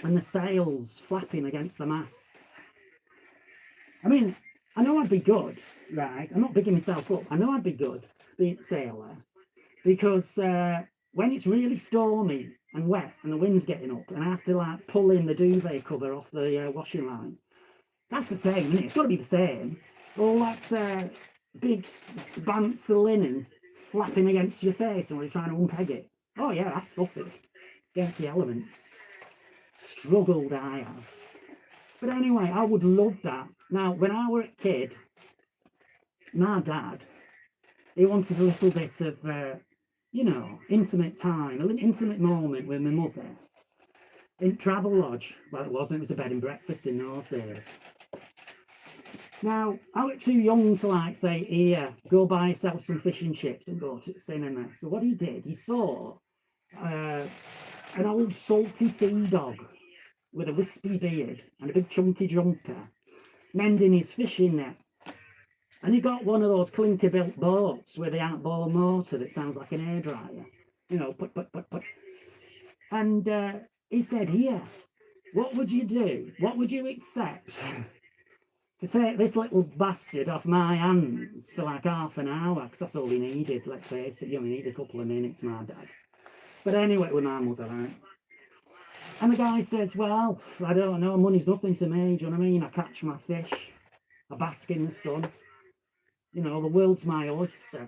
And the sails flapping against the mast. I mean, I know I'd be good, right? I'm not bigging myself up. I know I'd be good being a sailor. Because when it's really stormy and wet and the wind's getting up and I have to, like, pull in the duvet cover off the washing line, that's the same, isn't it? It's got to be the same. All that big expanse of linen flapping against your face and when you're trying to unpeg it. Oh yeah, that's something. Against the elements. Struggled I have. But anyway, I would love that. Now, when I were a kid, my dad, he wanted a little bit of, you know, intimate time, an intimate moment with my mother. In Travel Lodge. Well, it wasn't, it was a bed and breakfast in those days. Now, I was too young to, like, say, here, go buy yourself some fish and chips and go to the cinema. So what he did, he saw an old salty sea dog with a wispy beard and a big chunky jumper mending his fishing net. And he got one of those clinker-built boats with the outboard motor that sounds like an hairdryer. You know, put. And he said, here, what would you do? What would you accept to take this little bastard off my hands for like half an hour? Because that's all he needed, let's face it. You only need a couple of minutes, my dad. But anyway, with my mother, right? And the guy says, well, I don't know, money's nothing to me, do you know what I mean? I catch my fish, I bask in the sun. You know, the world's my oyster.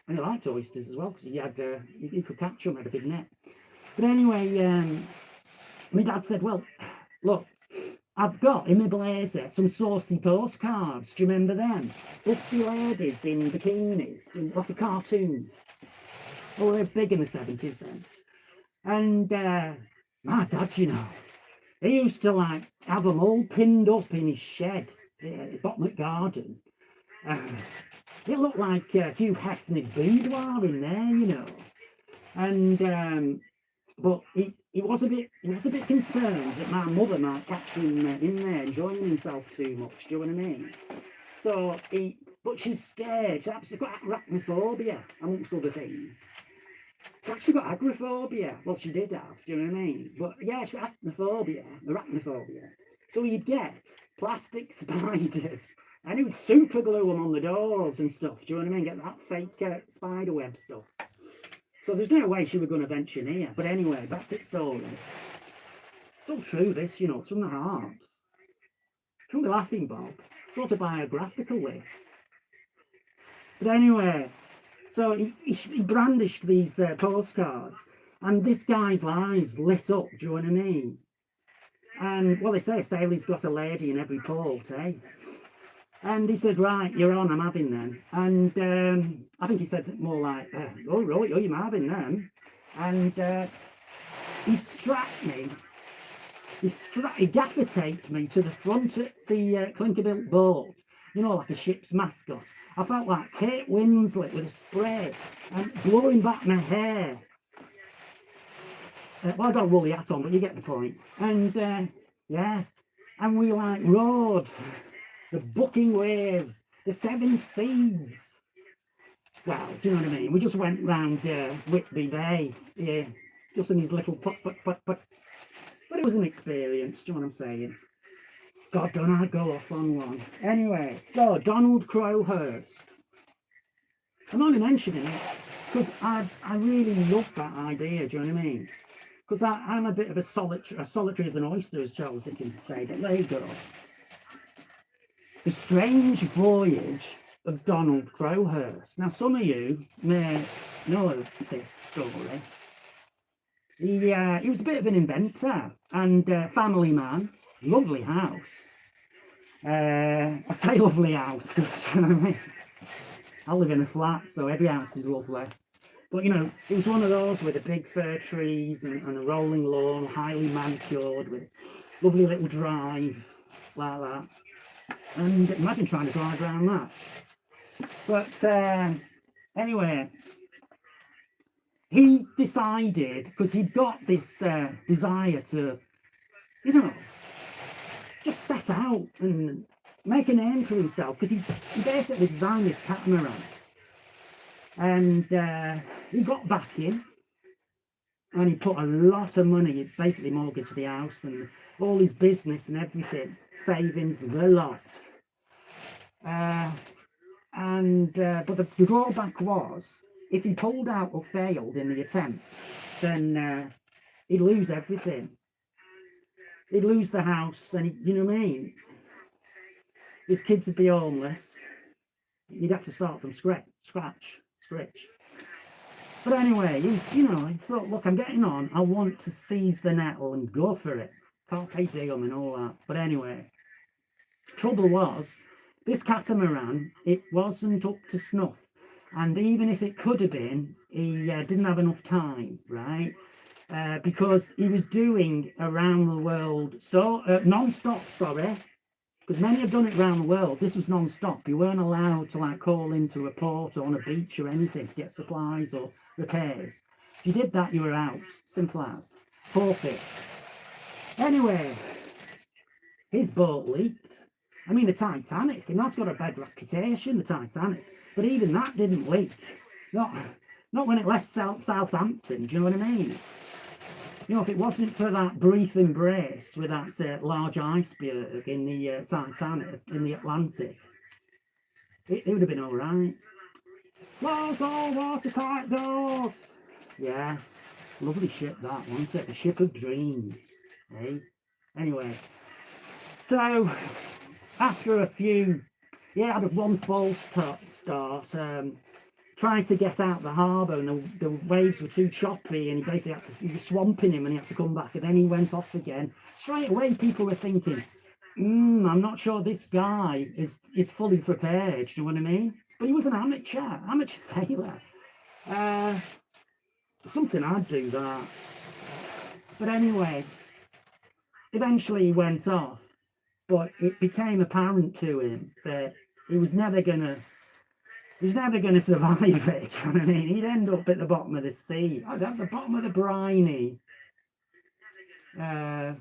And he liked oysters as well, because he could catch them, had a big net. But anyway, my dad said, well, look, I've got in my blazer some saucy postcards. Do you remember them? Busty ladies in bikinis, like a cartoon. Oh, they were big in the 70s then. And my dad, you know, he used to, like, have them all pinned up in his shed, Bottom Garden. It looked like Hugh Hefner's boudoir in there, you know. And but he was a bit concerned that my mother might catch him in there enjoying himself too much. Do you know what I mean? So but she's scared. She's actually got arachnophobia, amongst other things. She actually got agoraphobia. Well, she did have. Do you know what I mean? But yeah, she got arachnophobia. So you'd get plastic spiders. And he would super glue them on the doors and stuff. Do you know what I mean? Get that fake spider web stuff. So there's no way she was going to venture near. But anyway, back to the story. It's all true, this, you know, it's from the heart. Don't be laughing, Bob. It's autobiographical, this. But anyway, so he brandished these postcards. And this guy's eyes lit up, do you know what I mean? And, well, they say a sailor's got a lady in every port, eh? And he said, right, you're on, I'm having them. And I think he said more like, oh, right, you're having them. And he strapped me, he gaffer taped me to the front of the clinker-built boat, you know, like a ship's mascot. I felt like Kate Winslet with a spray and blowing back my hair. Well, I got a woolly hat on, but you get the point. And, yeah, and we, like, rode the bucking waves, the seven seas. Well, do you know what I mean? We just went round Whitby Bay, yeah, just in his little put. But it was an experience, do you know what I'm saying? God, don't I go off on one. Anyway, so Donald Crowhurst. I'm only mentioning it because I really love that idea, do you know what I mean? Because I'm a bit of a solitary as an oyster, as Charles Dickens would say, but there you go. The Strange Voyage of Donald Crowhurst. Now, some of you may know this story. He was a bit of an inventor and family man, lovely house. I say lovely house because, you know what I mean? I live in a flat, so every house is lovely. But, you know, it was one of those with the big fir trees and a rolling lawn, highly manicured, with lovely little drive, like that. And imagine trying to drive around that. But anyway, he decided, because he'd got this desire to, you know, just set out and make a name for himself, because he basically designed this catamaran. And he got back in, and he put a lot of money, he basically mortgaged the house and all his business and everything, savings, the lot. But the drawback was, if he pulled out or failed in the attempt, then he'd lose everything. He'd lose the house, and you know what I mean? His kids would be homeless. He'd have to start from scratch. But anyway, he thought, look, I'm getting on. I want to seize the nettle and go for it. Carpe diem and all that. But anyway, trouble was, this catamaran, it wasn't up to snuff. And even if it could have been, he didn't have enough time, right? Because he was doing around the world, non-stop, sorry, because many have done it around the world. This was non-stop. You weren't allowed to like call into a port or on a beach or anything to get supplies or repairs. If you did that, you were out. Simple as. Forfeit. Anyway, his boat leaked. I mean, the Titanic, and that's got a bad reputation, the Titanic. But even that didn't leak. Not when it left Southampton, do you know what I mean? You know, if it wasn't for that brief embrace with that large iceberg in the Titanic, in the Atlantic, it would have been all right. Close all watertight doors! Yeah, lovely ship that, wasn't it? The ship of dreams, eh? Anyway, so after a few, he had one false start, trying to get out the harbour, and the waves were too choppy, and he was swamping him, and he had to come back, and then he went off again. Straight away, people were thinking, I'm not sure this guy is fully prepared, do you know what I mean? But he was an amateur sailor. Something I'd do that. But anyway, eventually he went off, but it became apparent to him that he was never gonna survive it, do you know what I mean? He'd end up at the bottom of the sea, at the bottom of the briny, round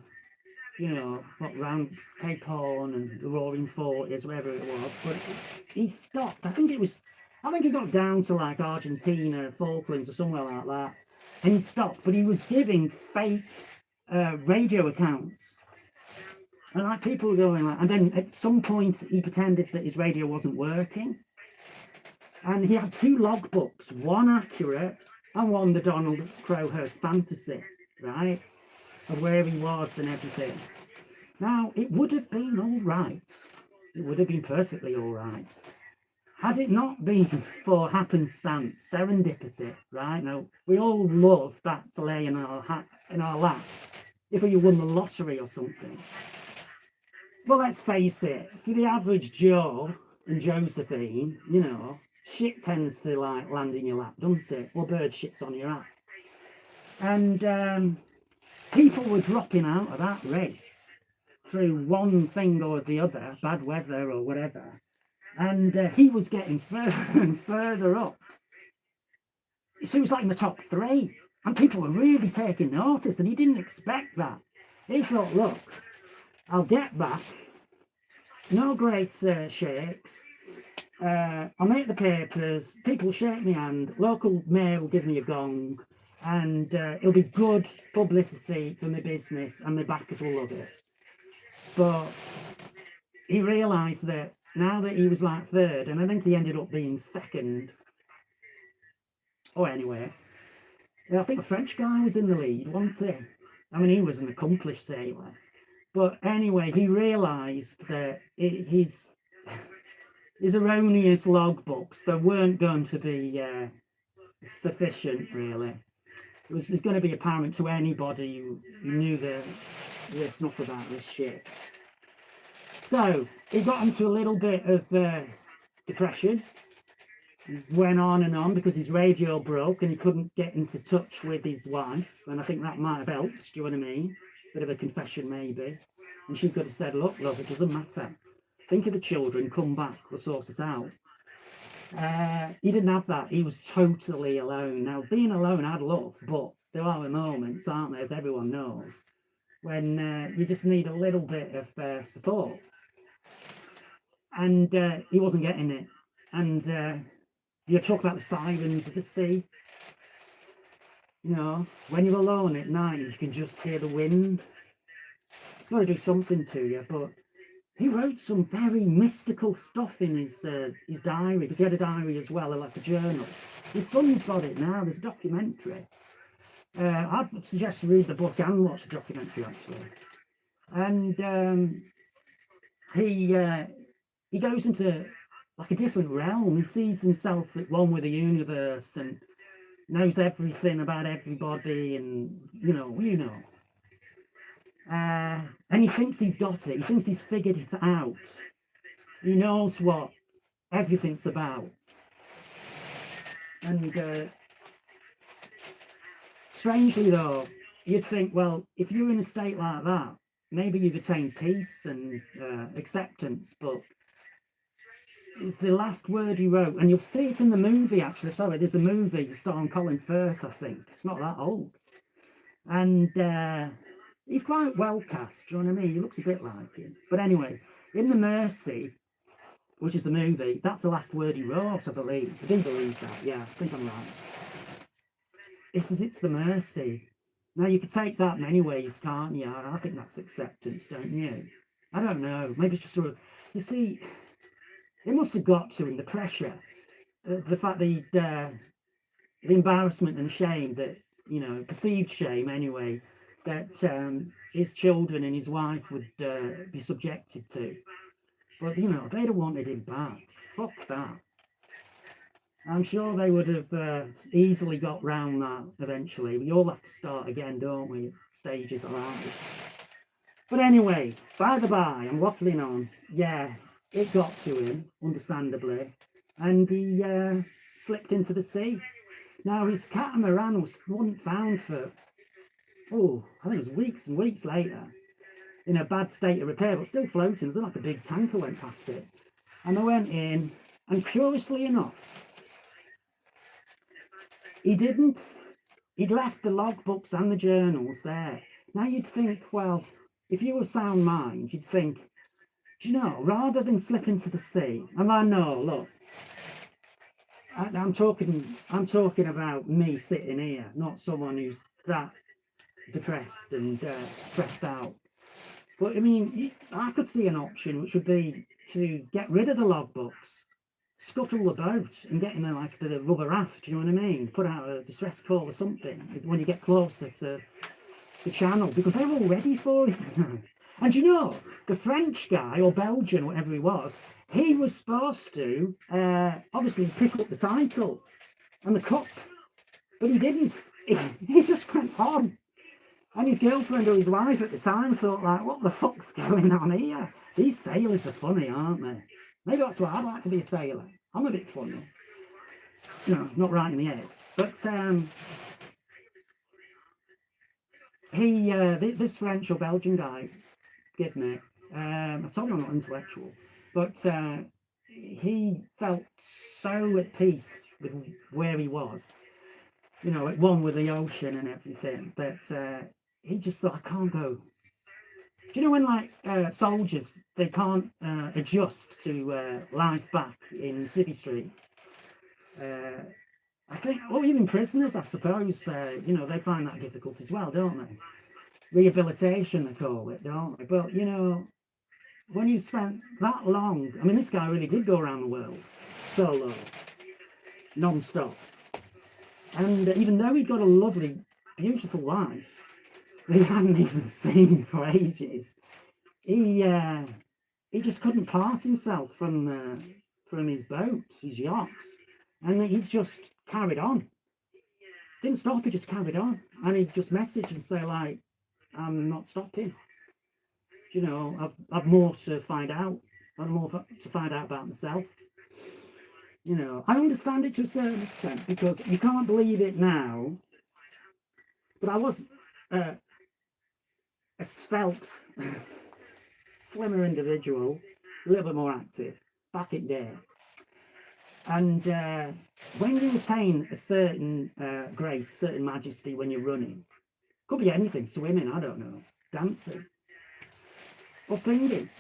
Cape Horn and the Roaring Forties, wherever it was. But he stopped. I think he got down to like Argentina, Falklands, or somewhere like that, and he stopped. But he was giving fake radio accounts. And like people were going like, and then at some point he pretended that his radio wasn't working. And he had two logbooks, one accurate and one the Donald Crowhurst fantasy, right? Of where he was and everything. Now, it would have been all right. It would have been perfectly all right. Had it not been for happenstance, serendipity, right? Now, we all love that to lay in our laps if you won the lottery or something. But let's face it, for the average Joe and Josephine, you know, shit tends to like land in your lap, doesn't it? Well, bird shits on your ass. And people were dropping out of that race through one thing or the other, bad weather or whatever. And he was getting further and further up. So he was like in the top three. And people were really taking notice, and he didn't expect that. He thought, look, I'll get back. No great shakes. I'll make the papers. People shake my hand. Local mayor will give me a gong. And it'll be good publicity for my business, and my backers will love it. But he realised that now that he was like third, and I think he ended up being second, Oh, anyway, I think the French guy was in the lead, wasn't he? I mean, he was an accomplished sailor. But anyway, he realised that his erroneous logbooks, they weren't going to be sufficient, really. It was going to be apparent to anybody who knew the snuff about this shit. So he got into a little bit of depression. He went on and on because his radio broke and he couldn't get into touch with his wife. And I think that might have helped, do you know what I mean? Bit of a confession, maybe. And she could have said, look, love, it doesn't matter. Think of the children, come back, we'll sort it out. He didn't have that. He was totally alone. Now, being alone, I'd love, but there are moments, aren't there, as everyone knows, when you just need a little bit of support. And he wasn't getting it. And you talk about the sirens of the sea. You know, when you're alone at night, you can just hear the wind. It's got to do something to you, but he wrote some very mystical stuff in his diary, because he had a diary as well, like a journal. His son's got it now. There's a documentary. I'd suggest you read the book and watch the documentary, actually. And he goes into like a different realm. He sees himself at one with the universe and knows everything about everybody, and you know. And he thinks he's got it. He thinks he's figured it out. He knows what everything's about. And strangely though, you'd think, well, if you're in a state like that, maybe you've attained peace and acceptance, but the last word he wrote, and you'll see it in the movie actually, sorry, there's a movie starring Colin Firth, I think. It's not that old. And he's quite well cast, do you know what I mean? He looks a bit like him. But anyway, in The Mercy, which is the movie, that's the last word he wrote, I believe. I do believe that, yeah, I think I'm right. It says it's the mercy. Now, you could take that many ways, can't you? I think that's acceptance, don't you? I don't know. Maybe it's just sort of, you see, it must have got to him, the pressure, the fact that the embarrassment and shame that, you know, perceived shame anyway, that his children and his wife would be subjected to. But, you know, they'd have wanted him back. Fuck that. I'm sure they would have easily got round that eventually. We all have to start again, don't we? Stages of life. But anyway, by the by, I'm waffling on. Yeah, it got to him, understandably. And he slipped into the sea. Now, his catamaran wasn't found for, I think it was weeks and weeks later, in a bad state of repair, but still floating. It was like a big tanker went past it. And they went in, and curiously enough, he'd left the logbooks and the journals there. Now you'd think, well, if you were sound mind, you'd think, do you know, rather than slip into the sea, and I know, look, I'm talking about me sitting here, not someone who's that depressed and stressed out. But I mean, I could see an option which would be to get rid of the logbooks, scuttle the boat and get in there like the rubber raft, you know what I mean? Put out a distress call or something when you get closer to the channel, because they're all ready for it now. And you know, the French guy, or Belgian, whatever he was supposed to obviously pick up the title and the cup, but he didn't. He just went on. And his girlfriend or his wife at the time thought, like, what the fuck's going on here? These sailors are funny, aren't they? Maybe that's why I'd like to be a sailor. I'm a bit funny. You know, not right in the head. But this French or Belgian guy, forgive me, I told you I'm not intellectual, but he felt so at peace with where he was, you know, at one with the ocean and everything, that he just thought, I can't go. Do you know when, like, soldiers, they can't adjust to life back in City Street? I think, or even prisoners, I suppose, you know, they find that difficult as well, don't they? Rehabilitation, they call it, don't they? But, you know, when you spent that long, I mean, this guy really did go around the world, solo, non-stop. And even though he'd got a lovely, beautiful wife, they hadn't even seen for ages, he just couldn't part himself from his boat, his yacht, and he just carried on. Didn't stop, he just carried on, and he'd just message and say like, "I'm not stopping. You know, I've more to find out. I've more to find out about myself." You know, I understand it to a certain extent because you can't believe it now, but I was a svelte, slimmer individual, a little bit more active back in there. And when you attain a certain grace, certain majesty when you're running, could be anything, swimming, I don't know, dancing, or singing.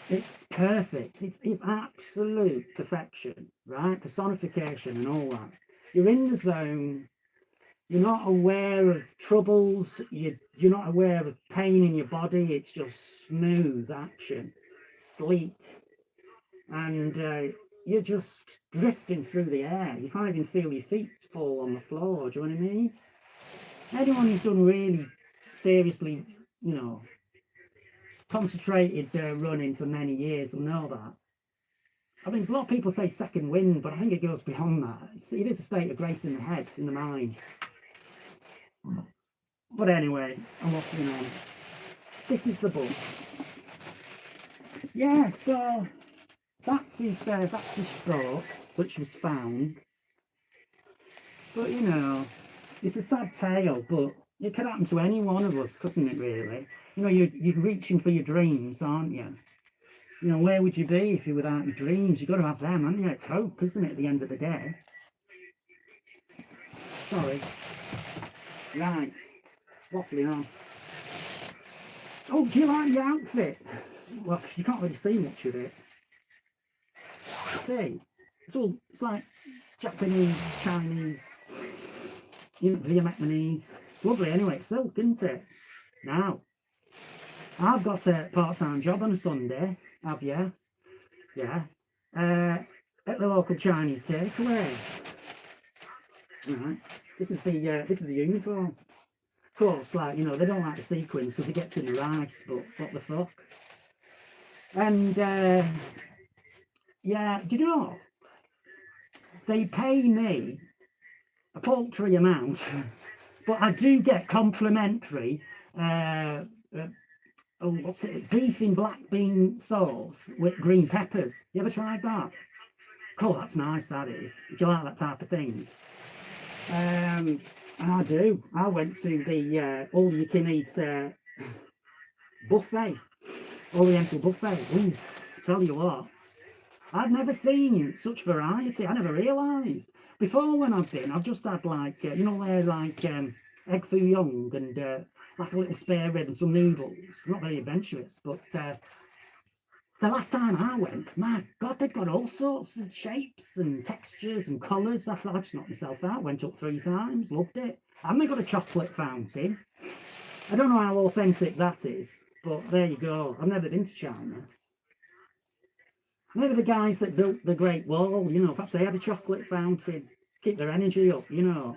It's perfect. It's absolute perfection, right? Personification and all that. You're in the zone. You're not aware of troubles. You're not aware of pain in your body. It's just smooth action, sleek, and you're just drifting through the air. You can't even feel your feet fall on the floor. Do you know what I mean? Anyone who's done really seriously, you know, concentrated running for many years will know that. I mean, a lot of people say second wind, but I think it goes beyond that. It is a state of grace in the head, in the mind. But anyway, I'm waffling on. This is the book. Yeah, so that's his book, which was found. But you know, it's a sad tale, but it could happen to any one of us, couldn't it? Really? You know, you're reaching for your dreams, aren't you? You know, where would you be if you were without your dreams? You've got to have them, haven't you? It's hope, isn't it, at the end of the day? Sorry. Right. Waffling on. Oh, do you like the outfit? Well, you can't really see much of it. See? It's like Japanese, Chinese, you know, Vietnamese. It's lovely anyway. It's silk, isn't it? Now, I've got a part-time job on a Sunday. Have you? Yeah. At the local Chinese takeaway. Right. This is the uniform. Of course, like, you know, they don't like the sequins because it gets in the rice, but what the fuck? And yeah, do you know? They pay me a paltry amount, but I do get complimentary what's it? Beef in black bean sauce with green peppers. You ever tried that? Cool, that's nice, that is, if you like that type of thing. And I do. I went to the all-you-can-eat buffet, Oriental buffet. Ooh, tell you what, I've never seen such variety. I never realised. Before when I've been, I've just had like, you know, they're like egg foo young and like a little spare rib and some noodles. Not very adventurous, but the last time I went, my God, they've got all sorts of shapes and textures and colours. I just knocked myself out. Went up 3 times, loved it. And they got a chocolate fountain. I don't know how authentic that is, but there you go. I've never been to China. Maybe the guys that built the Great Wall, you know, perhaps they had a chocolate fountain, keep their energy up, you know.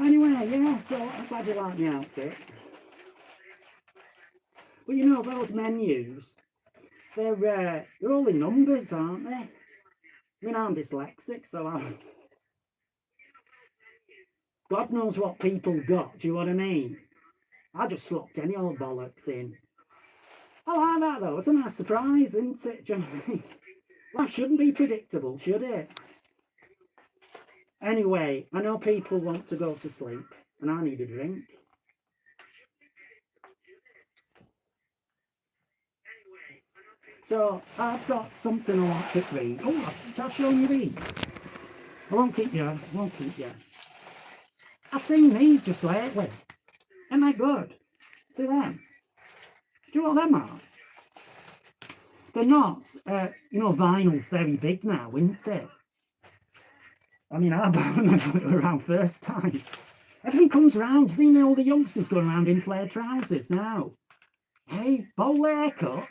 Anyway, yeah, so I'm glad you like the outfit. But you know, those menus, they're all in numbers, aren't they? I mean, I'm dyslexic, so God knows what people got, do you know what I mean? I just slopped any old bollocks in. I like that though, it's a nice surprise, isn't it? Do you know what I mean? Life shouldn't be predictable, should it? Anyway, I know people want to go to sleep, and I need a drink. So, I've got something I want to read. Oh, I'll show you these. I won't keep you, I've seen these just lately. Aren't they good? See them? Do you know what them are? They're not, you know, vinyl's very big now, isn't it? I mean, I bought them around first time. Everything comes around. You see all the youngsters going around in flared trousers now. Hey, bowl haircuts,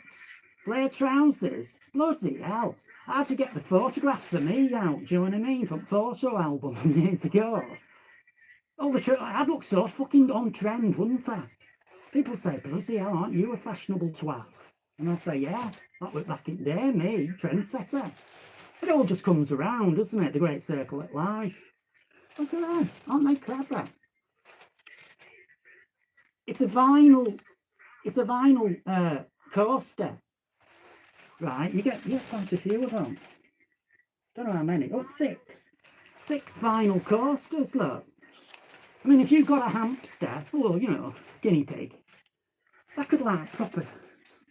flared trousers. Bloody hell. I had to get the photographs of me out, do you know what I mean, from photo album from years ago. All the I'd look so fucking on trend, wouldn't I? People say, bloody hell, aren't you a fashionable twat? And I say, yeah, that was back in the day, me, trendsetter. It all just comes around, doesn't it? The great circle of life. Look at that, aren't they clever? It's a vinyl coaster, right? You get quite a few of them. Don't know how many. Oh, six vinyl coasters, look. I mean, if you've got a hamster, or, you know, guinea pig, that could, like, proper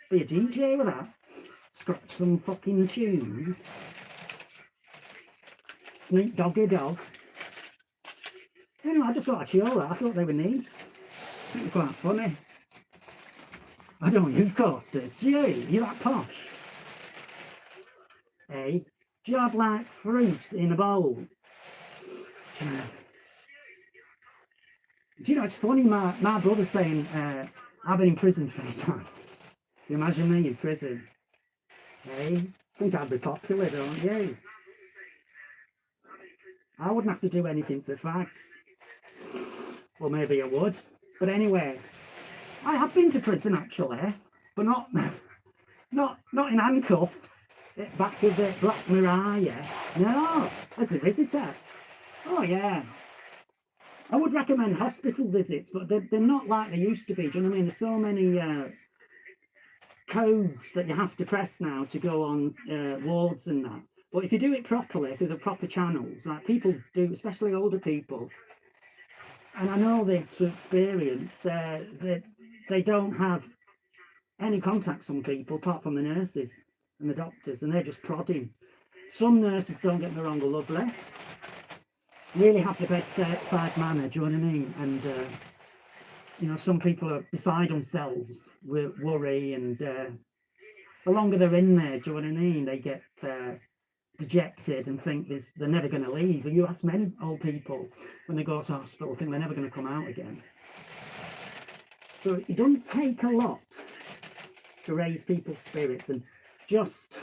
be a DJ with that. Scratch some fucking tunes. Sneak doggy dog. Anyway, I just thought I'd show that. I thought they were neat. I think they're quite funny. I don't use coasters. Do you? You're that posh. Hey, do you have, like, fruit in a bowl? Do you know, it's funny, my brother's saying, I've been in prison for a time. You imagine me in prison? Hey, I think I'd be popular, don't you? I wouldn't have to do anything for fags. Well, maybe I would. But anyway, I have been to prison, actually. But not in handcuffs. Back of the Black Mariah. No, as a visitor. Oh, yeah. I would recommend hospital visits, but they're not like they used to be. Do you know what I mean? There's so many codes that you have to press now to go on wards and that. But if you do it properly, through the proper channels, like people do, especially older people, and I know this through experience, that they don't have any contacts on people apart from the nurses and the doctors, and they're just prodding. Some nurses, don't get me wrong, are lovely. Really have the bedside manner, do you know what I mean? And, you know, some people are beside themselves with worry, and the longer they're in there, do you know what I mean? They get dejected and think they're never going to leave. And you ask many old people when they go to hospital, think they're never going to come out again. So it doesn't take a lot to raise people's spirits and just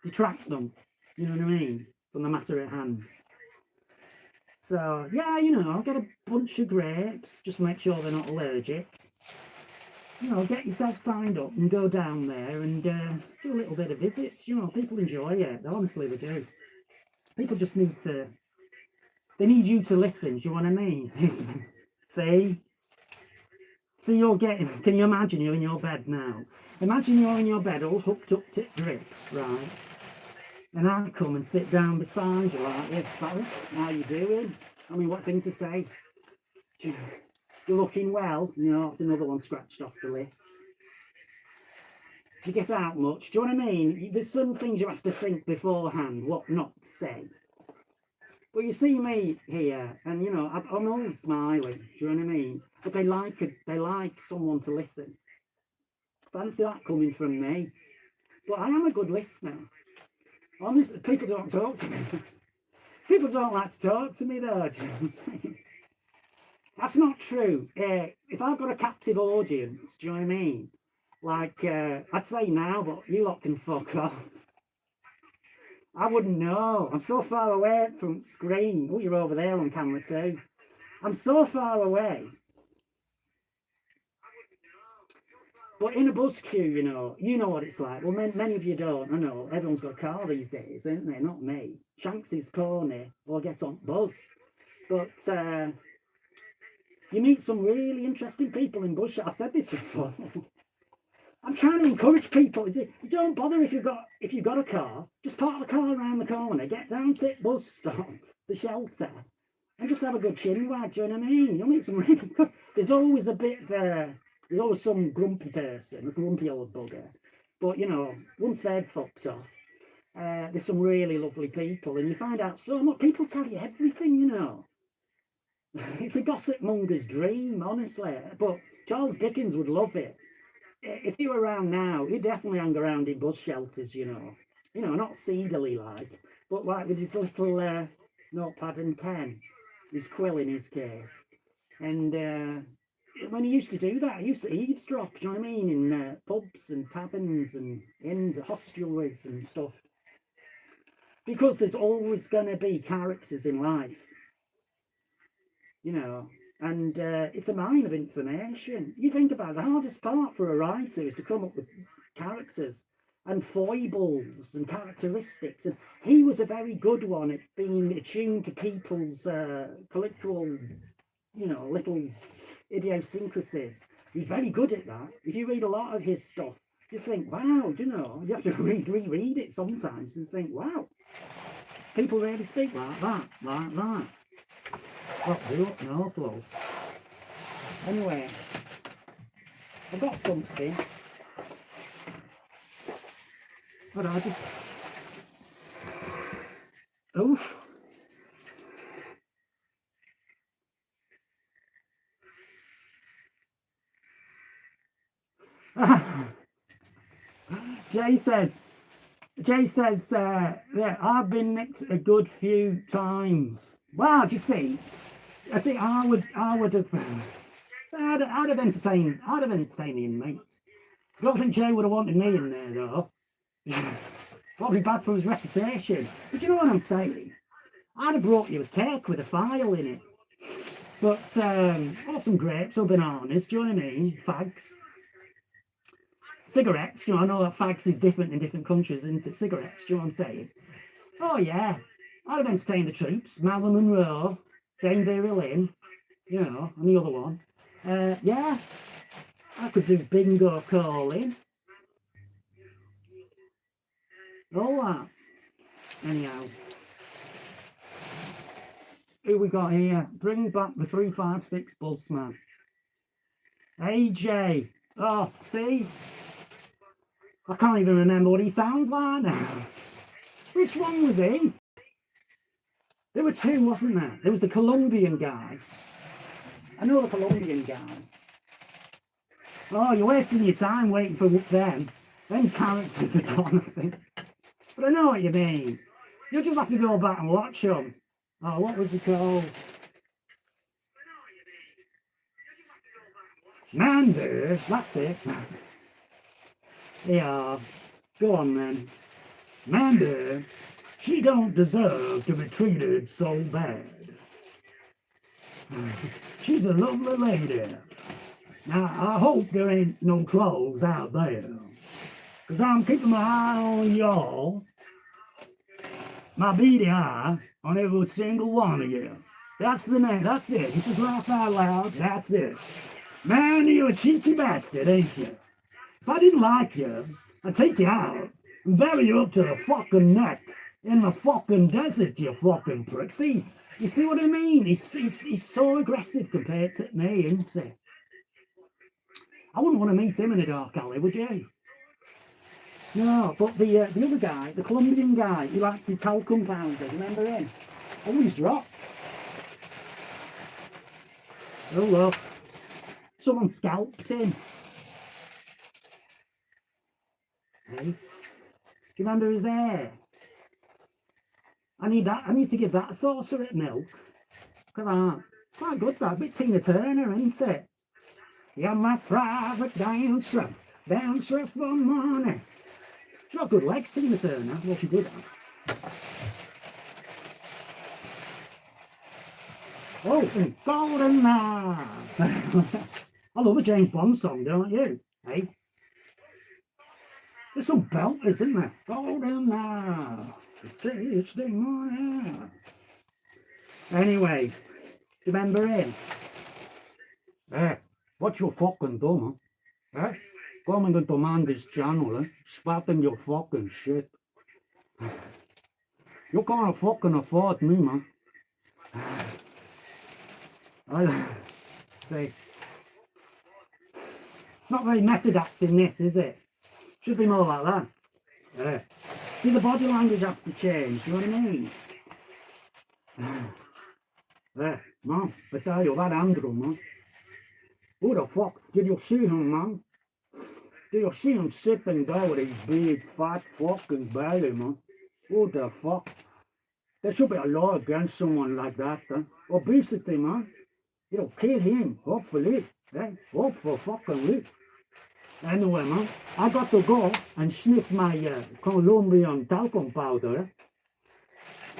detract them, you know what I mean, from the matter at hand. So, yeah, you know, get a bunch of grapes, just make sure they're not allergic. You know, get yourself signed up and go down there and do a little bit of visits. You know, people enjoy it. Honestly, they do. People just need you to listen. Do you know what I mean? See, you're getting, can you imagine you're in your bed now? Imagine you're in your bed all hooked up to drip, right? And I come and sit down beside you like this, Barry. How you doing? I mean, what thing to say? You're looking well. You know, that's another one scratched off the list. Do you get out much? Do you know what I mean? There's some things you have to think beforehand, what not to say. But you see me here, and you know, I'm always smiling. Do you know what I mean? But they like someone to listen. Fancy that coming from me. But I am a good listener. Honestly, people don't talk to me. People don't like to talk to me, though. Do you know what I'm saying? That's not true. If I've got a captive audience, do you know what I mean? Like, I'd say now, but you lot can fuck off. I wouldn't know. I'm so far away from the screen. Oh, you're over there on camera too. I'm so far away. But in a bus queue, you know what it's like. Well, many of you don't. I know everyone's got a car these days, ain't they? Not me. Shanks's pony or get on bus. But you meet some really interesting people in bush. I've said this before. I'm trying to encourage people. Don't bother if you've got a car. Just park the car around the corner. Get down to the bus stop, the shelter, and just have a good chin wag. Do you know what I mean? You'll meet some really good. There's always a bit. There's always some grumpy person, a grumpy old bugger. But you know, once they've fucked off, there's some really lovely people, and you find out so much. People tell you everything, you know. It's a gossip monger's dream, honestly. But Charles Dickens would love it. If you were around now, he'd definitely hang around in bus shelters, you know. You know, not seedily like, but like with his little notepad and pen, his quill in his case. And when he used to do that, he used to eavesdrop, do you know what I mean, in pubs and taverns and inns, hostelries and stuff. Because there's always going to be characters in life, you know, and it's a mine of information. You think about it, the hardest part for a writer is to come up with characters and foibles and characteristics, and he was a very good one at being attuned to people's colloquial, you know, little idiosyncrasies. He's very good at that. If you read a lot of his stuff, you think, wow, you know, you have to reread it sometimes and think, wow, people really speak like that, like that. Oh, no clue. Anyway, I've got something. But I just... Oof. Jay says, yeah, I've been nicked a good few times. Wow, do you see? I would have, I'd have entertained the inmates. I don't think Jay would have wanted me in there though. That'd be bad for his reputation. But you know what I'm saying? I'd have brought you a cake with a file in it. But, or some grapes or bananas, do you know what I mean? Fags. Cigarettes, you know, I know that fags is different in different countries, isn't it? Cigarettes, do you know what I'm saying? Oh yeah, I'd have entertained the troops, Marilyn Monroe, Danbury Lynn, you know, and the other one. Yeah, I could do bingo calling. All that. Anyhow. Who we got here? Bring back the 356 Buzzman. AJ. Oh, see? I can't even remember what he sounds like now. Which one was he? There were two, wasn't there? There was the Colombian guy. I know the Colombian guy. Oh, you're wasting your time waiting for them. Them characters are gone, I think. But I know what you mean. You'll just have to go back and watch them. Oh, what was he called? Mandy, that's it. Yeah, go on then. Mandy, she don't deserve to be treated so bad. She's a lovely lady. Now, I hope there ain't no trolls out there, because I'm keeping my eye on y'all, my beady eye on every single one of you. That's the name, that's it. You just laugh out loud, that's it. Man, you're a cheeky bastard, ain't you? If I didn't like you, I'd take you out and bury you up to the fucking neck in the fucking desert, you fucking prick. See, you see what I mean? He's so aggressive compared to me, isn't he? I wouldn't want to meet him in a dark alley, would you? No, but the other guy, the Colombian guy, he likes his talcum powder. Remember him? Oh, he's dropped. Oh, look. Someone scalped him. Hey? Do you remember his hair? I need that. I need to give that a saucer at milk. Look at that. Quite good, that. A bit Tina Turner, isn't it? You're my private dancer for money. She's got good legs, Tina Turner. Well, she did that. Oh, and Golden Hour. I love a James Bond song, don't you? Hey? There's some belters, isn't there? Golden Hour. It's the morning. Anyway, remember him? Hey, what you fucking done, huh? Eh? Coming into Mandy's channel, eh? Spatting your fucking shit. You can't fucking afford me, man. I say, it's not very method acting, this, is it? Should be more like that. Yeah. See, the body language has to change, you know what I mean? Man, I tell you, that Andrew, man. Who the fuck? Did you see him, man? Did you see him sitting there with his big, fat fucking belly, man? Who the fuck? There should be a law against someone like that, huh? Obesity, man. It'll kill him, hopefully. Eh? Hope for fucking live. Anyway, man, I got to go and sniff my Colombian talcum powder.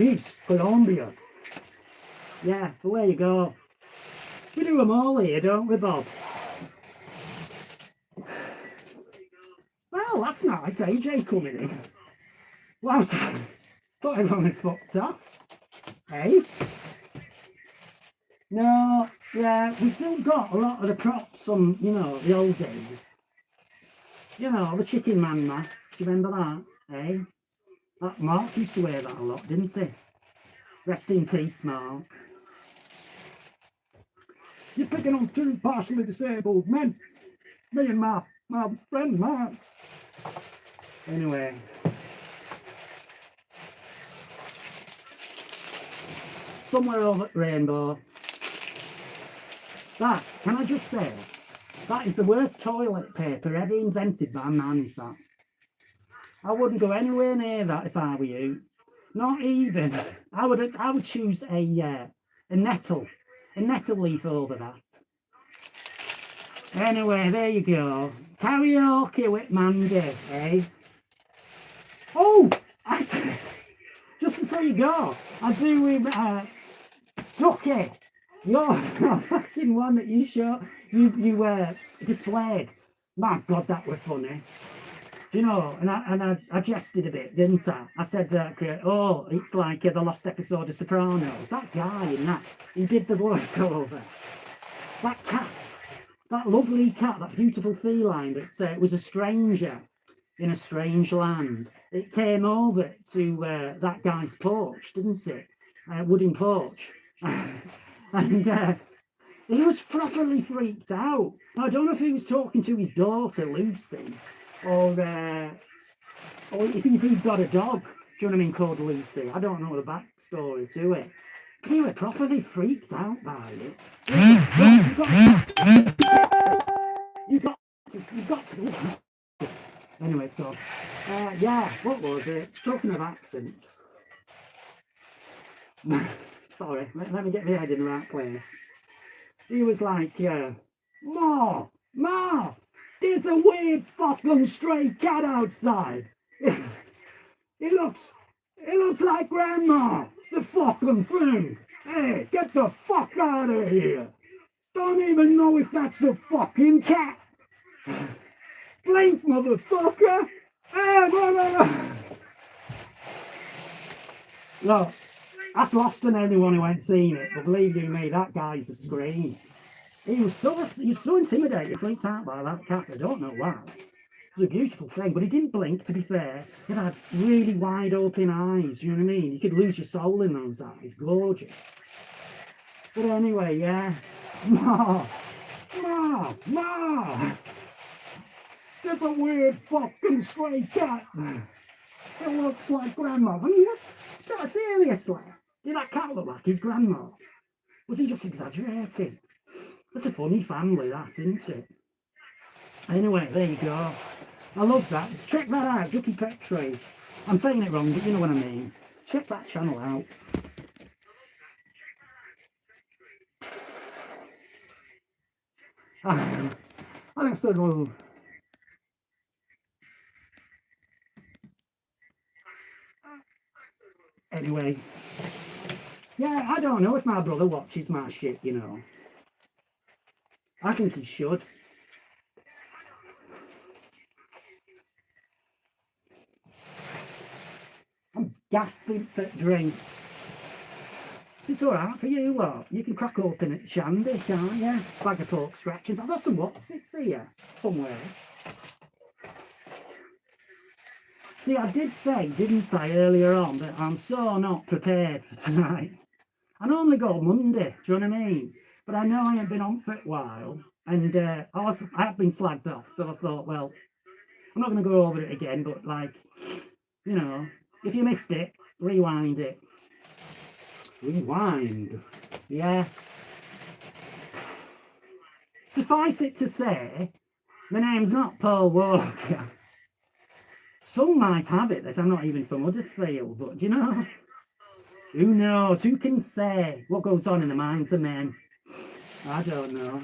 Peace, Colombia. Yeah, away you go. We do them all here, don't we, Bob? Well, that's nice, AJ coming in. Wow, thought everyone had fucked off. Hey? No, yeah, we've still got a lot of the props from, you know, the old days. You know, the Chicken Man mask, do you remember that? Eh? That Mark used to wear that a lot, didn't he? Rest in peace, Mark. You're picking on two partially disabled men. Me and my friend Mark. Anyway. Somewhere over at Rainbow. That, can I just say, that is the worst toilet paper ever invented by man, is that. I wouldn't go anywhere near that if I were you. Not even. I would choose a nettle leaf over that. Anyway, there you go. Karaoke with Mandy, eh? Oh, actually, just before you go, I do with Ducky. Your fucking one that you displayed. My God, that was funny. You know, and I jested a bit, didn't I? I said that, oh, it's like the lost episode of Sopranos. That guy in that, he did the voiceover. That cat, that lovely cat, that beautiful feline that was a stranger in a strange land. It came over to that guy's porch, didn't it? Wooden porch. And he was properly freaked out. I don't know if he was talking to his daughter, Lucy, or if he'd got a dog, do you know what I mean, called Lucy. I don't know the backstory to it. He was properly freaked out by it. You've got to. Anyway, so, yeah, what was it? Talking of accents. Sorry, let me get my head in the right place. He was like, Ma, there's a weird fucking stray cat outside. It looks like Grandma, the fucking thing. Hey, get the fuck out of here. Don't even know if that's a fucking cat. Blink, motherfucker. Hey, blah, blah, blah. Look, that's lost on anyone who ain't seen it, but believe you me, that guy's a scream. He was so intimidated, freaked out by that cat. I don't know why. It was a beautiful thing, but he didn't blink, to be fair. He had really wide open eyes, you know what I mean? You could lose your soul in those eyes. Gorgeous. But anyway, yeah. Ma! There's a weird fucking stray cat. It looks like Grandma. I mean, no, seriously. Did that cat look like his grandma? Was he just exaggerating? That's a funny family, that, isn't it? Anyway, there you go. I love that. Check that out, Ducky Petrie. I'm saying it wrong, but you know what I mean. Check that channel out. I think so. Well, anyway, yeah, I don't know if my brother watches my shit, you know. I think he should. I'm gasping for drink. It's alright for you lot. You can crack open at Shandy, can't you? Bag of pork scratchings. I've got some what's-its here somewhere. See, I did say, didn't I, earlier on, that I'm so not prepared for tonight. I normally go Monday, do you know what I mean? But I know I ain't been on for a while, and I have been slagged off, so I thought, well, I'm not going to go over it again, but like, you know, if you missed it, rewind it. Rewind. Yeah. Suffice it to say, my name's not Paul Walker. Some might have it that I'm not even from Huddersfield, but do you know? Who knows? Who can say what goes on in the minds of men? I don't know.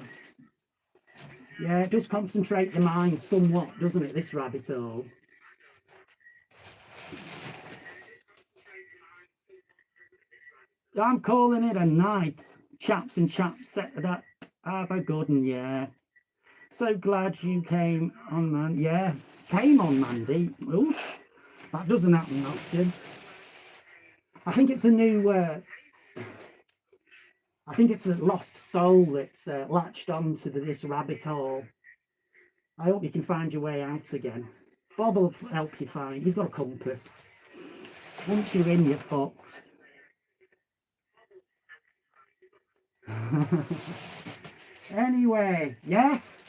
Yeah, it does concentrate the mind somewhat, doesn't it, this rabbit hole? I'm calling it a night. Chaps and chaps, that have a good one, yeah. So glad you came on, man. Yeah, came on, Mandy. Oof, that doesn't happen often. I think it's a new. I think it's a lost soul that's latched onto this rabbit hole. I hope you can find your way out again. Bob will help you find. He's got a compass. Once you're in, you're fucked. Anyway, yes.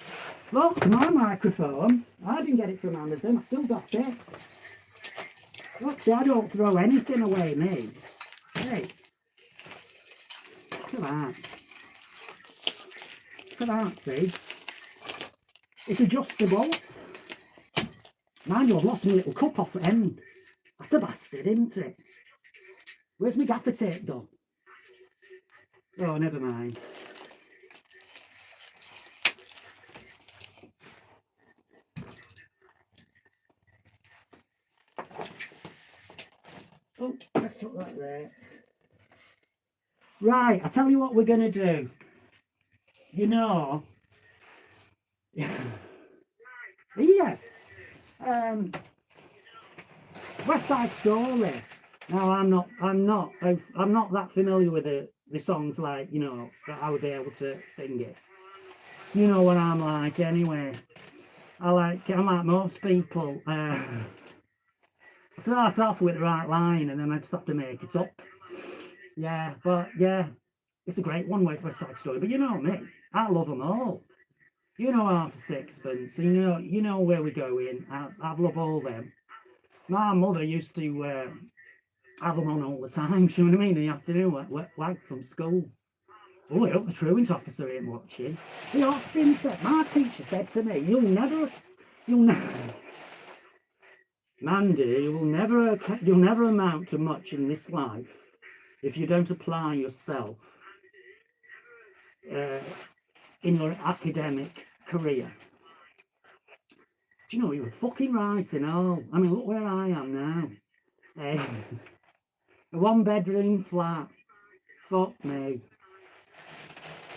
Look, my microphone. I didn't get it from Amazon. I still got it. Look, see, I don't throw anything away, me. Hey. Look at that. Look at that, see? It's adjustable. Mind you, I've lost my little cup off the end. That's a bastard, isn't it? Where's my gaffer tape done? Oh, never mind. Oh, let's put that there. Right, I tell you what we're going to do. You know, yeah, West Side Story. Now, I'm not that familiar with the songs like, you know, that I would be able to sing it. You know what I'm like, anyway. I'm like most people. Start off with the right line and then I just have to make it up. Yeah, but yeah, it's a great one, West Side Story. But you know me, I love them all. You know Half a Sixpence, you know where we're going. I love all them. My mother used to have them on all the time. You know what I mean? In the afternoon, like from school. Oh, I hope the truant officer ain't watching. He often said, my teacher said to me, you'll never. Mandy, you'll never amount to much in this life if you don't apply yourself in your academic career. Do you know, you were fucking right and all. I mean, look where I am now. A one-bedroom flat. Fuck me.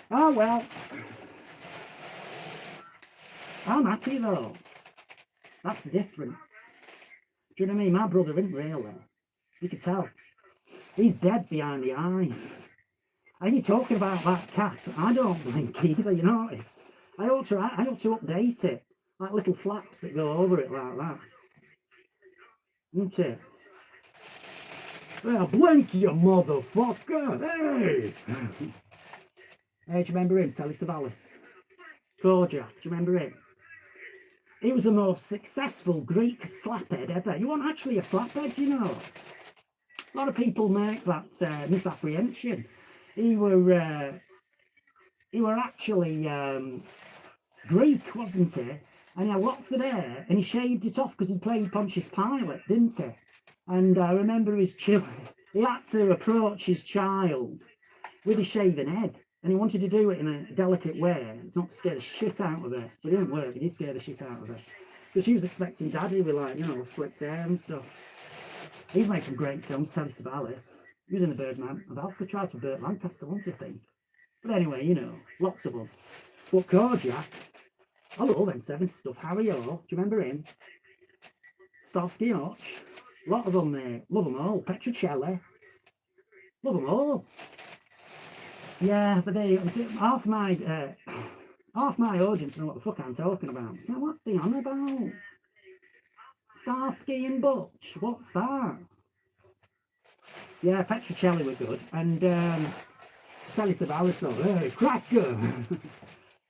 Oh, well. I'm happy, though. That's the difference. Do you know what I mean? My brother isn't really. You can tell. He's dead behind the eyes. And you're talking about that cat. I don't blink either, you noticed? I ought to update it. Like little flaps that go over it like that. Isn't it? Well, blink, you motherfucker! Hey! Hey, do you remember him? Telly Savalas. Kojak, do you remember him? He was the most successful Greek slaphead ever. He wasn't actually a slaphead, you know. A lot of people make that misapprehension. He were actually Greek, wasn't he? And he had lots of hair, and he shaved it off because he played Pontius Pilate, didn't he? And I remember his children. He had to approach his child with a shaven head, and he wanted to do it in a delicate way, not to scare the shit out of her. But it didn't work. It did scare the shit out of her because she was expecting Daddy with, like, you know, slicked hair and stuff. He's made some great films. Telly Savalas. He was in The Birdman of Alcatraz with Burt Lancaster, wasn't he, I think? But anyway, you know, lots of them. But Kojak, I love all them 70s stuff. Harry O, do you remember him? Starsky and Hutch. A lot of them, mate. Love them all. Petrocelli. Love them all. Yeah, but they half my audience know what the fuck I'm talking about. So what's the on about? Starsky and Butch. What's that? Yeah, Petrocelli were good. And Telly Savalas though, hey, cracker!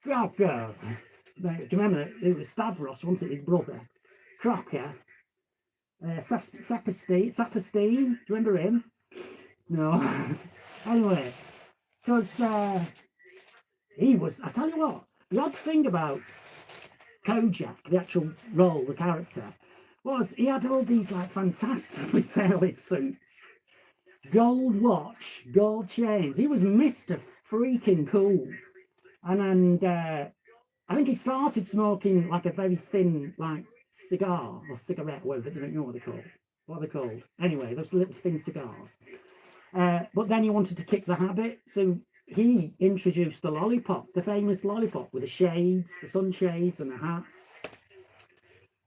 Cracker! Do you remember it was Stavros, wasn't it, his brother? Cracker. Saperstein. Do you remember him? No. Anyway, because he was, I tell you what, the odd thing about Kojak, the actual role, the character, was he had all these like fantastically tailored suits, gold watch, gold chains. He was Mr. freaking cool. And I think he started smoking like a very thin, like, cigar or cigarette, whatever, you don't know what they're called. What are they called? Anyway, those little thin cigars. But then he wanted to kick the habit, so he introduced the lollipop, the famous lollipop with the shades, the sunshades, and the hat.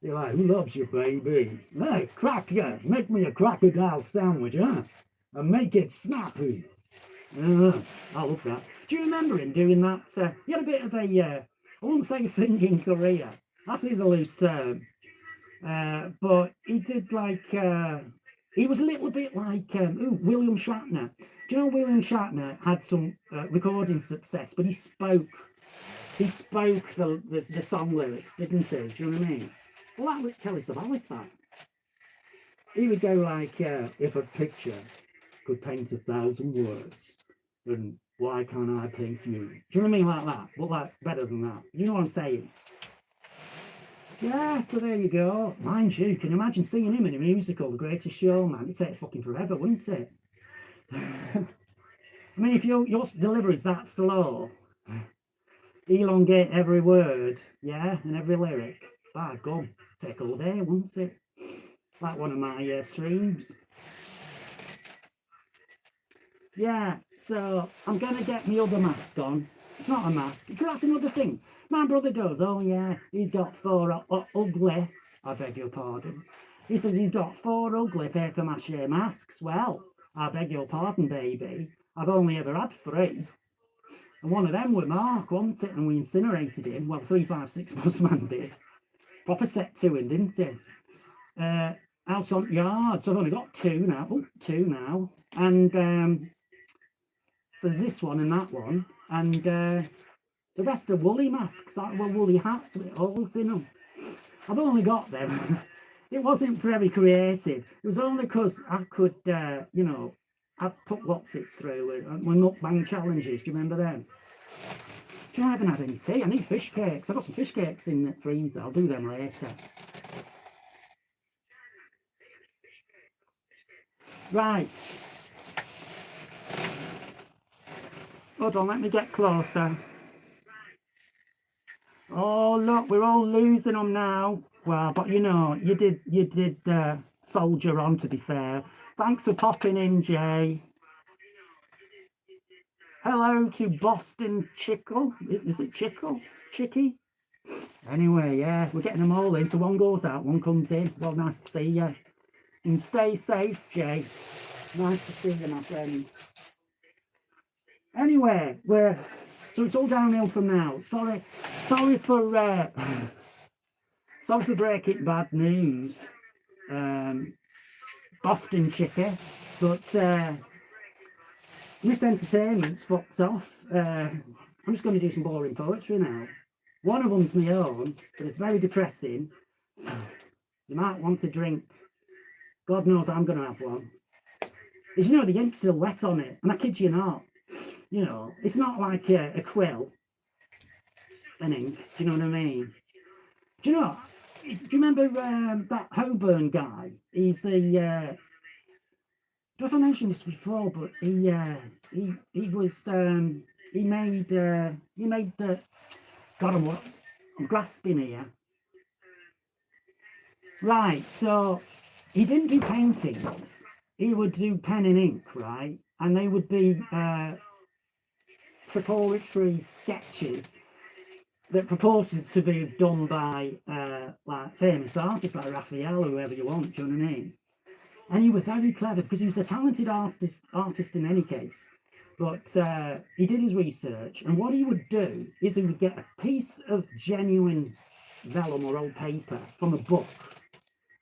You're like, who loves you, baby? Hey, cracker, make me a crocodile sandwich, huh? And make it snappy. I love that. Do you remember him doing that? He had a bit of a, I wouldn't say singing career. That's his a loose term. But he did like, he was a little bit like William Shatner. Do you know William Shatner had some recording success, but he spoke the song lyrics, didn't he? Do you know what I mean? Well, that would tell us about that. He would go like, if a picture could paint 1,000 words, then why can't I paint you? Do you know what I mean? Like that, but like better than that. You know what I'm saying? Yeah, so there you go. Mind you, can you imagine seeing him in a musical, The Greatest Showman? It'd take fucking forever, wouldn't it? I mean, if your delivery's that slow, elongate every word, yeah, and every lyric, by God, take all day, wouldn't it? Like one of my streams. Yeah, so I'm going to get my other mask on. It's not a mask. So that's another thing. My brother goes, oh yeah, he's got 4 ugly, I beg your pardon. He says he's got 4 ugly paper mache masks. Well, I beg your pardon, baby. I've only ever had 3. And one of them were Mark, wasn't it? And we incinerated him. Well, 356 Busman did. Proper set to him, didn't he? Out on yard. So I've only got 2 now. Oh, 2 now. And so there's this one and that one. And the rest are woolly masks, well, woolly hats with holes in them. I've only got them. It wasn't very creative. It was only because I could, you know, I'd put what's it through my mukbang challenges. Do you remember them? Do you know, I haven't had any tea. I need fish cakes. I've got some fish cakes in the freezer. I'll do them later. Right. Hold on, let me get closer. Oh, look, we're all losing them now. Well, but you know, you did soldier on, to be fair. Thanks for popping in, Jay. Hello to Boston Chickle. Is it Chickle? Chicky? Anyway, yeah, we're getting them all in. So one goes out, one comes in. Well, nice to see you. And stay safe, Jay. Nice to see you, my friend. Anyway, so it's all downhill from now. Sorry for sorry for breaking bad news, Boston Chicky, but Miss Entertainment's fucked off. I'm just going to do some boring poetry now. One of them's my own, but it's very depressing. So you might want to drink. God knows I'm going to have one. As you know, the ink's still wet on it, and I kid you not. You know, it's not like a quill, an ink. Do you know what I mean? Do you know? Do you remember that Holborn guy? He's the. I don't know if I mentioned this before, but he was he made the. God, I'm grasping here. Right, so he didn't do paintings. He would do pen and ink, right? And they would be preparatory sketches that purported to be done by like famous artists like Raphael or whoever you want, do you know what I mean? And he was very clever because he was a talented artist in any case. But he did his research, and what he would do is he would get a piece of genuine vellum or old paper from a book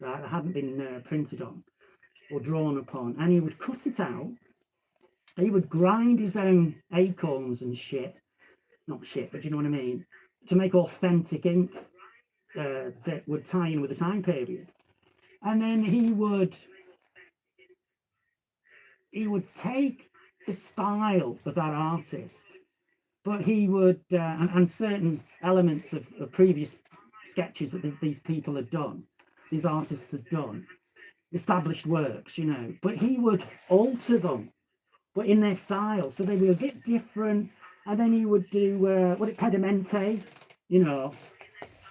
that hadn't been printed on or drawn upon, and he would cut it out. He would grind his own acorns and shit, not shit, but you know what I mean, to make authentic ink that would tie in with the time period. And then he would take the style of that artist, but he would, and certain elements of previous sketches that these people had done, these artists had done, established works, you know, but he would alter them, but in their style, so they were a bit different. And then he would do pedimento, you know,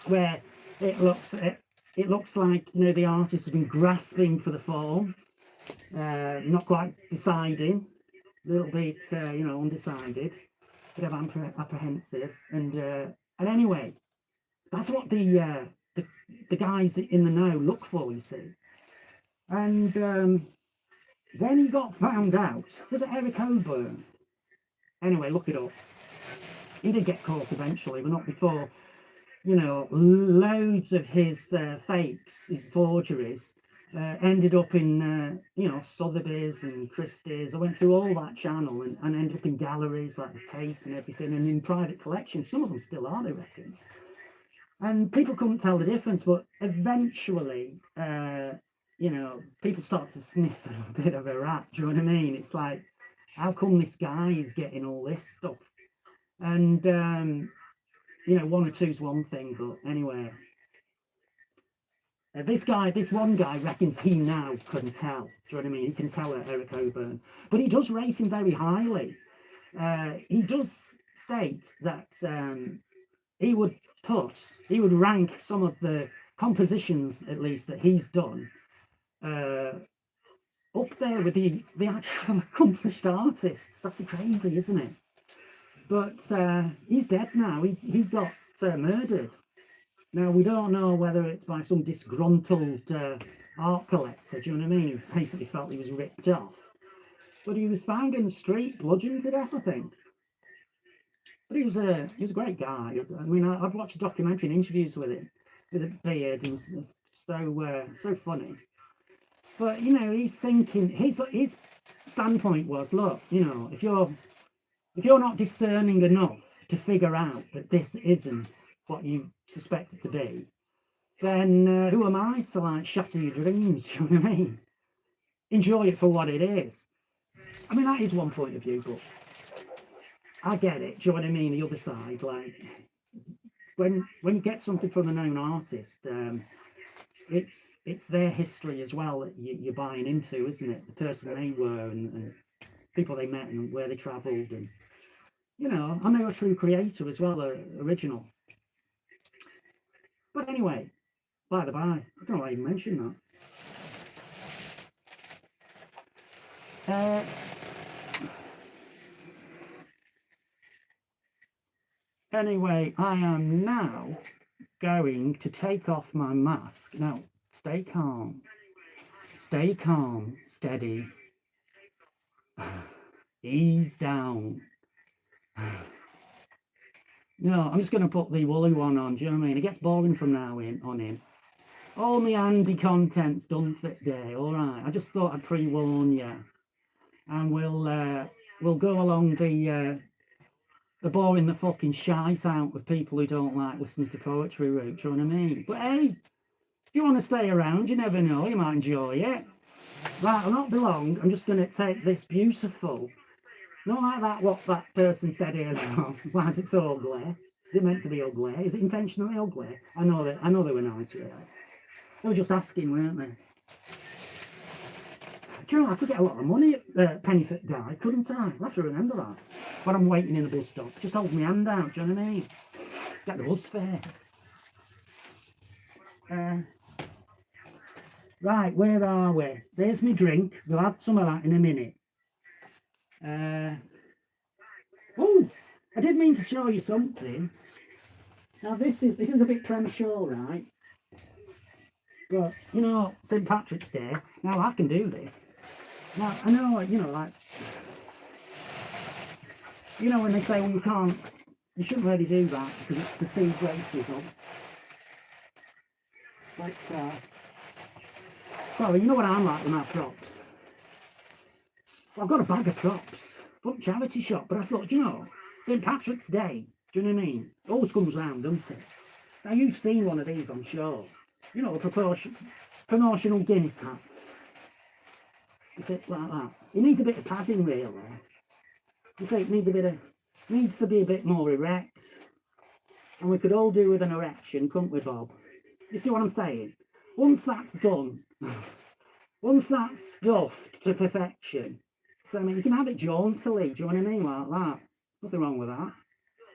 where it looks like, you know, the artist has been grasping for the form, Not quite deciding, a little bit, undecided, bit of apprehensive, and anyway, that's what the guys in the know look for, you see. And when he got found out, was it Eric Coburn? Anyway, look it up. He did get caught eventually, but not before. Loads of his fakes, his forgeries, ended up in, Sotheby's and Christie's. I went through all that channel and ended up in galleries like the Tate and everything, and in private collections. Some of them still are, I reckon. And people couldn't tell the difference, but eventually, people start to sniff a bit of a rat. Do you know what I mean? It's like, how come this guy is getting all this stuff? And, one or two's one thing, but anyway. This one guy reckons he now can tell. Do you know what I mean? He can tell Eric Coburn. But he does rate him very highly. He does state that he would rank some of the compositions, at least, that he's done up there with the actual accomplished artists. That's crazy, isn't it? But he's dead now. He got murdered. Now, we don't know whether it's by some disgruntled art collector, do you know what I mean? Who basically felt he was ripped off. But he was found in the street, bludgeoned to death, I think. But he was a great guy. I mean, I've watched a documentary and interviews with him, with a beard, and so funny. But, he's thinking, his standpoint was, look, if you're not discerning enough to figure out that this isn't what you suspect it to be, then who am I to shatter your dreams? You know what I mean? Enjoy it for what it is. I mean, that is one point of view, but I get it. Do you know what I mean? The other side, like when you get something from a known artist, it's their history as well that you're buying into, isn't it? The person they were and people they met and where they travelled, and and they were a true creator as well, original. But anyway, by the by, I don't know why I even mentioned that. Anyway, I am now going to take off my mask. Now, stay calm. Stay calm, steady. Ease down. No, I'm just going to put the woolly one on, do you know what I mean? It gets boring from now on in. All my Andy content's done for today, all right? I just thought I'd pre-warn you. And we'll go along the boring the fucking shite out with people who don't like listening to poetry route, do you know what I mean? But hey, if you want to stay around, you never know, you might enjoy it. Right, I'll not be long. I'm just going to take this beautiful... Not like that, what that person said earlier on. Why is it so ugly? Is it meant to be ugly? Is it intentionally ugly? I know they were nice, really. They were just asking, weren't they? Do you know, I could get a lot of money at Pennyford Guy, couldn't I? I have to remember that. When I'm waiting in the bus stop, just hold my hand out, do you know what I mean? Get the bus fare. Right, where are we? There's my drink. We'll have some of that in a minute. Oh, I did mean to show you something. Now this is a bit premature, right? But St. Patrick's Day. Now I can do this. Now I know, when they say, well, you shouldn't really do that because it's perceived racism. But sorry, you know what I'm like with my props. I've got a bag of props from charity shop, but I thought, St. Patrick's Day, do you know what I mean? It always comes round, doesn't it? Now, you've seen one of these, I'm sure. The promotional Guinness hats. A bit like that. It needs a bit of padding, really. You see, it needs to be a bit more erect. And we could all do with an erection, couldn't we, Bob? You see what I'm saying? Once that's done, once that's stuffed to perfection, so I mean, you can have it jauntily, do you know what I mean, like that. Nothing wrong with that.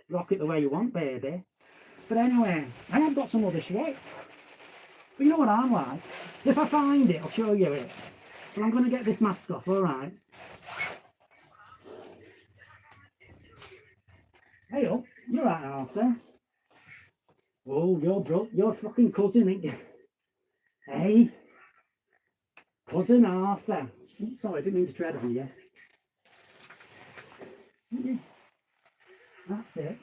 Rock it the way you want, baby. But anyway, I have got some other shit. But you know what I'm like? If I find it, I'll show you it. So I'm going to get this mask off, alright? Hey up, you're right, Arthur. Oh, your fucking cousin, ain't you? Hey, cousin Arthur. Oh, sorry, I didn't mean to tread on you. That's it.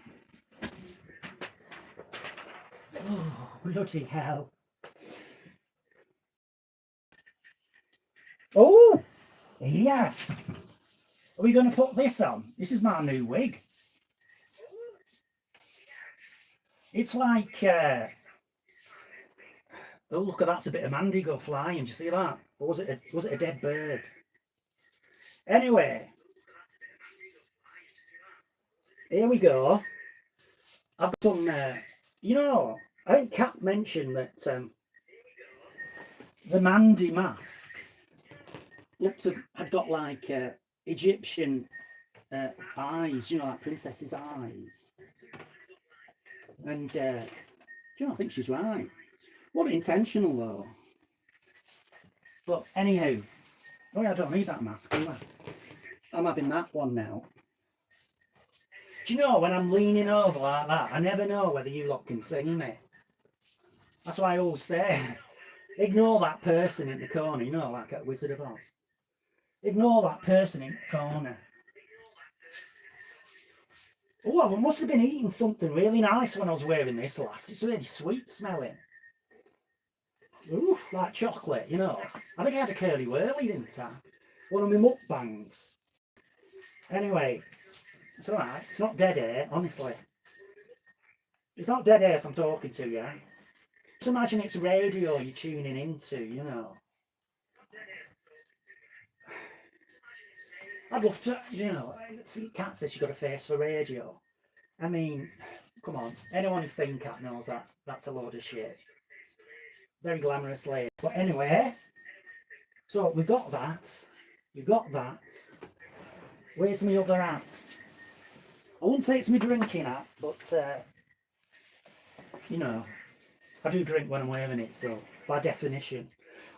Oh, bloody hell. Oh, yeah. Are we going to put this on? This is my new wig. It's like, oh, look at that's a bit of Mandy go flying. Do you see that? Or was it a dead bird? Anyway, here we go. I've done, you know, I think Kat mentioned that the Mandy mask had got like Egyptian eyes, you know, like princess's eyes. And, do you know, I think she's right. Wasn't intentional though. But anyhow, oh, I don't need that mask, do I? I'm having that one now. Do you know, when I'm leaning over like that, I never know whether you lot can see me. That's why I always say, ignore that person in the corner, you know, like at Wizard of Oz. Ignore that person in the corner. Oh, I must have been eating something really nice when I was wearing this last. It's really sweet smelling. Ooh, like chocolate, you know. I think I had a curly whirly, didn't I? One of my mukbangs. Anyway, it's alright. It's not dead air, honestly. It's not dead air if I'm talking to you. Just imagine it's radio you're tuning into, you know. I'd love to, you know, Kat says she's got a face for radio. I mean, come on. Anyone who thinks Kat knows that's a load of shit. Very glamorous lady. But anyway, so we've got that. We've got that. Where's my other hat? I wouldn't say it's my drinking hat, but, you know, I do drink when I'm wearing it, so by definition.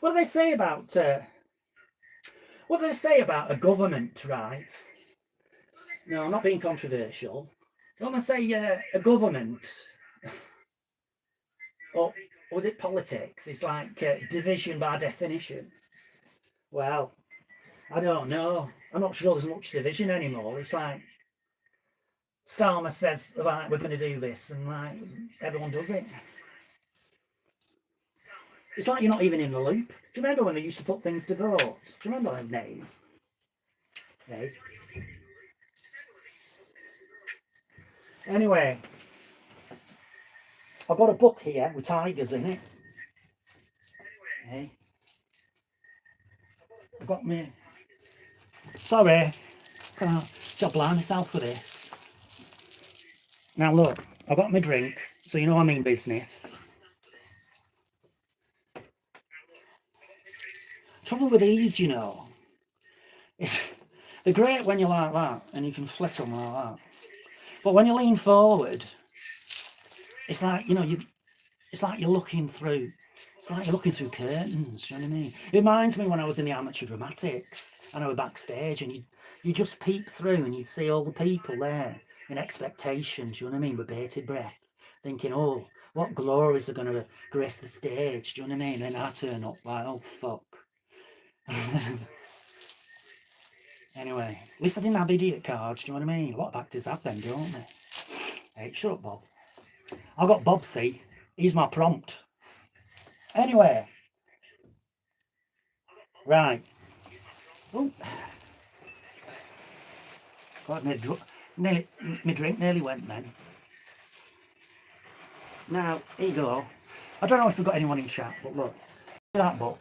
What do they say about a government, right? No, I'm not being controversial. Don't they say a government, or was it politics? It's like division by definition. Well, I don't know. I'm not sure there's much division anymore. It's like Starmer says, right, we're going to do this, and like everyone does it. It's like you're not even in the loop. Do you remember when they used to put things to vote? Do you remember them days? Yes. Anyway, I've got a book here with tigers in it. Hey. I've got me. Sorry, I'll blind myself with this. Now look, I've got my drink, so you know I mean business. Trouble with these, you know, they're great when you're like that, and you can flick them like that. But when you lean forward, it's like, you know, it's like you're looking through. It's like you're looking through curtains. Do you know what I mean? It reminds me when I was in the amateur dramatics and I was backstage, and you just peep through and you see all the people there in expectation. Do you know what I mean? With bated breath, thinking, oh, what glories are going to grace the stage. Do you know what I mean? And I turn up like, oh fuck. Anyway, at least I didn't have idiot cards, do you know what I mean? A lot of actors have them, don't they? Hey, shut up, Bob. I've got Bob, see? He's my prompt. Anyway. Right. Oh. God, my drink nearly went then. Now, here you go. I don't know if we've got anyone in chat, but look. Look at that book.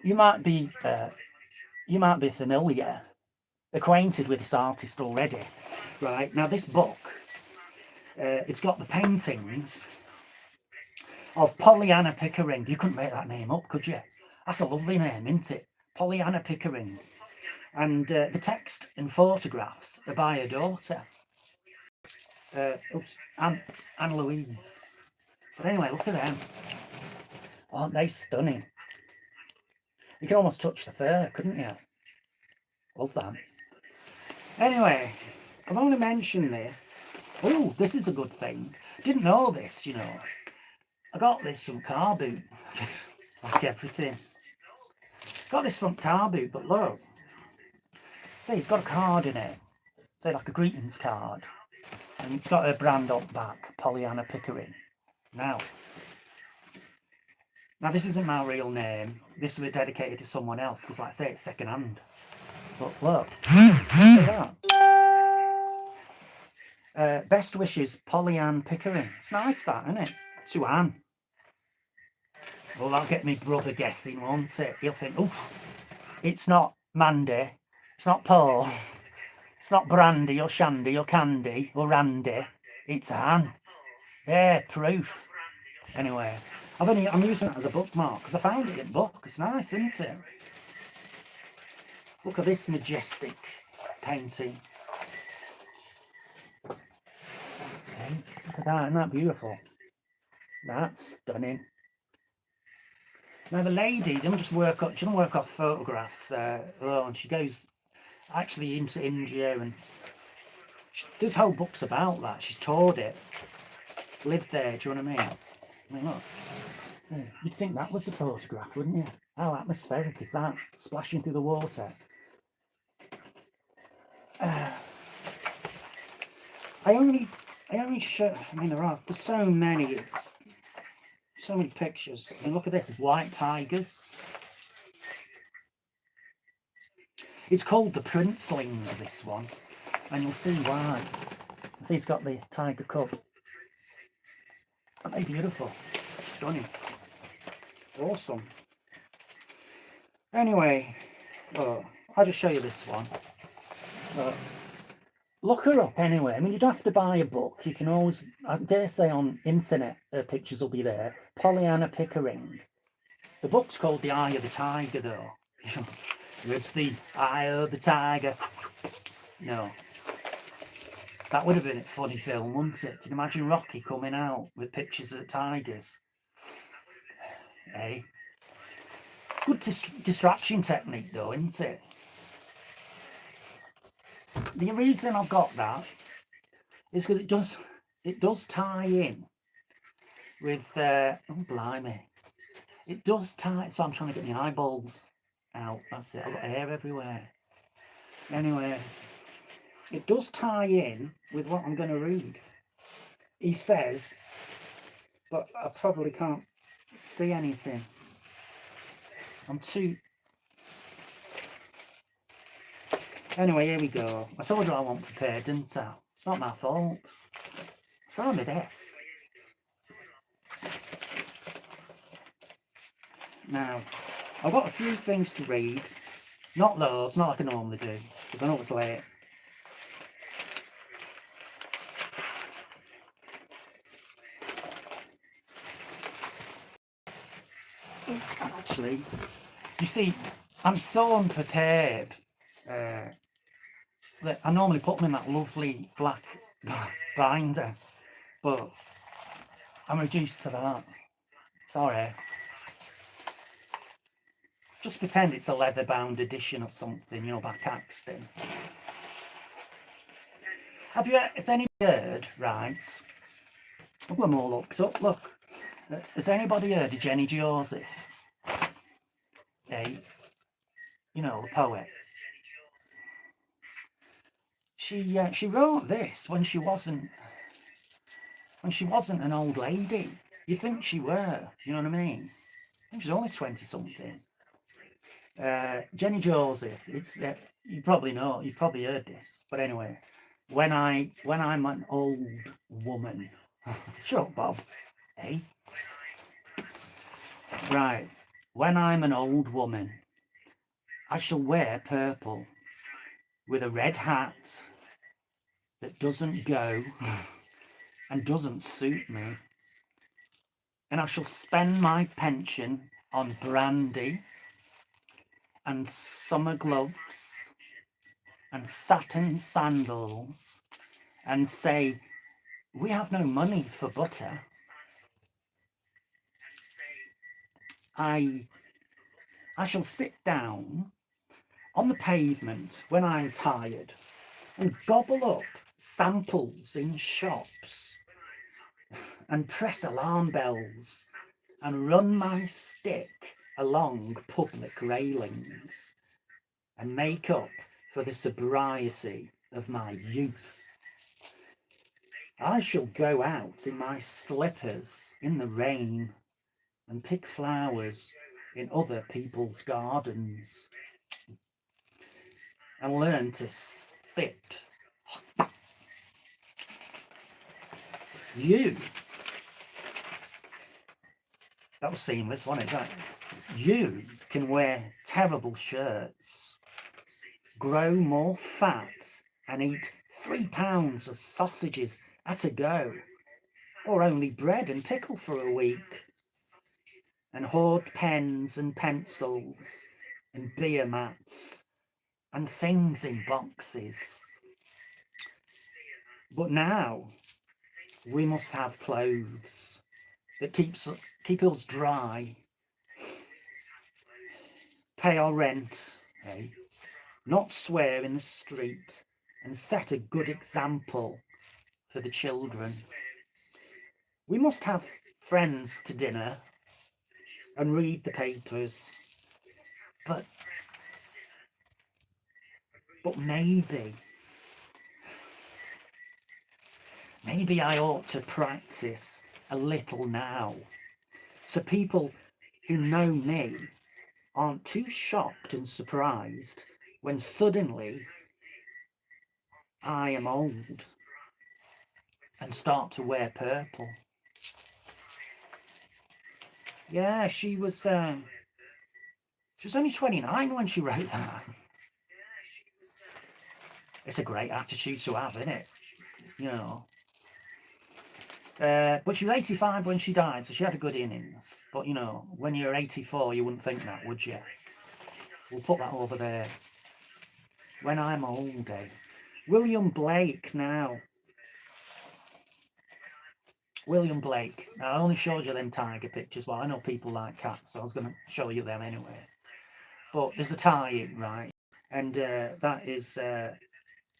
You might be familiar, acquainted with this artist already, right? Now this book, it's got the paintings of Pollyanna Pickering. You couldn't make that name up, could you? That's a lovely name, isn't it? Pollyanna Pickering. And the text and photographs are by her daughter, Anne Louise. But anyway, look at them. Aren't they stunning? You can almost touch the fur, couldn't you? Love that. Anyway, I've only mentioned this. Oh, this is a good thing. Didn't know this, you know. I got this from Car Boot. Like everything. Got this from Car Boot, but look. See, it's got a card in it. Say like a greetings card. And it's got her brand on back, Pollyanna Pickering. Now this isn't my real name. This will be dedicated to someone else, because like I say, it's second hand. But look, see that? Best wishes, Pollyanna Pickering. It's nice that, isn't it? To Anne. Well, that'll get me brother guessing, won't it? He'll think, oh, it's not Mandy, it's not Paul, it's not Brandy or Shandy or Candy or Randy, it's Anne. Yeah, proof. Anyway, I'm using it as a bookmark because I found it in book. It's nice, isn't it? Look at this majestic painting. Okay, look at that, isn't that beautiful? That's stunning. Now the lady doesn't just work off, she doesn't work off photographs alone. She goes actually into India, and there's whole books about that. She's toured it, lived there. Do you know what I mean? Look, you'd think that was a photograph, wouldn't you? How atmospheric is that? Splashing through the water. I only show. I mean, there's so many. So many pictures. I mean, look at this. There's white tigers. It's called the Princeling, this one, and you'll see why. I think it's got the tiger cub. Aren't they beautiful? Stunning. Awesome. Anyway, I'll just show you this one. Look her up anyway. I mean, you don't have to buy a book. You can always, I dare say, on internet, pictures will be there. Pollyanna Pickering. The book's called The Eye of the Tiger, though. It's the Eye of the Tiger. No. That would have been a funny film, wouldn't it? Can you imagine Rocky coming out with pictures of the tigers? Hey? Good distraction technique, though, isn't it? The reason I've got that is because it does tie in with oh blimey, it does tie. So I'm trying to get my eyeballs out. That's it. I've got hair everywhere. Anyway, it does tie in with what I'm going to read. He says, but I probably can't see anything. I'm too. Anyway, here we go. I told you I wasn't prepared, didn't I? It's not my fault. It's on my desk. Now, I've got a few things to read. Not loads, not like I normally do, because I know it's late. Actually, you see, I'm so unprepared. I normally put them in that lovely black binder, but I'm reduced to that. Sorry. Just pretend it's a leather bound edition or something, you know, by Caxton. Has anybody heard, right? I've got them all looked up, look. Has anybody heard of Jenny Joseph? Hey, you know, the poet. She wrote this when she wasn't an old lady. You'd think she were, you know what I mean? I think she's only 20 something. Jenny Joseph, it's you probably know, you've probably heard this, but anyway, when I'm an old woman. Shut up, Bob. Hey? Right. When I'm an old woman, I shall wear purple with a red hat that doesn't go and doesn't suit me. And I shall spend my pension on brandy and summer gloves and satin sandals and say, we have no money for butter. I I shall sit down on the pavement when I'm tired and gobble up samples in shops and press alarm bells and run my stick along public railings and make up for the sobriety of my youth. I shall go out in my slippers in the rain and pick flowers in other people's gardens and learn to spit. You, that was seamless, wasn't it? You can wear terrible shirts, grow more fat, and eat 3 pounds of sausages at a go, or only bread and pickle for a week, and hoard pens and pencils and beer mats and things in boxes. But now we must have clothes that keep us dry, pay our rent, eh? Not swear in the street, and set a good example for the children. We must have friends to dinner and read the papers, but maybe I ought to practice a little now, so people who know me aren't too shocked and surprised when suddenly I am old and start to wear purple. Yeah, she was only 29 when she wrote that. It's a great attitude to have, isn't it? You know. But she was 85 when she died, so she had a good innings. But, you know, when you're 84, you wouldn't think that, would you? We'll put that over there. When I'm old, eh? William Blake now. William Blake. Now, I only showed you them tiger pictures. Well, I know people like cats, so I was going to show you them anyway. But there's a tie-in, right? And that is,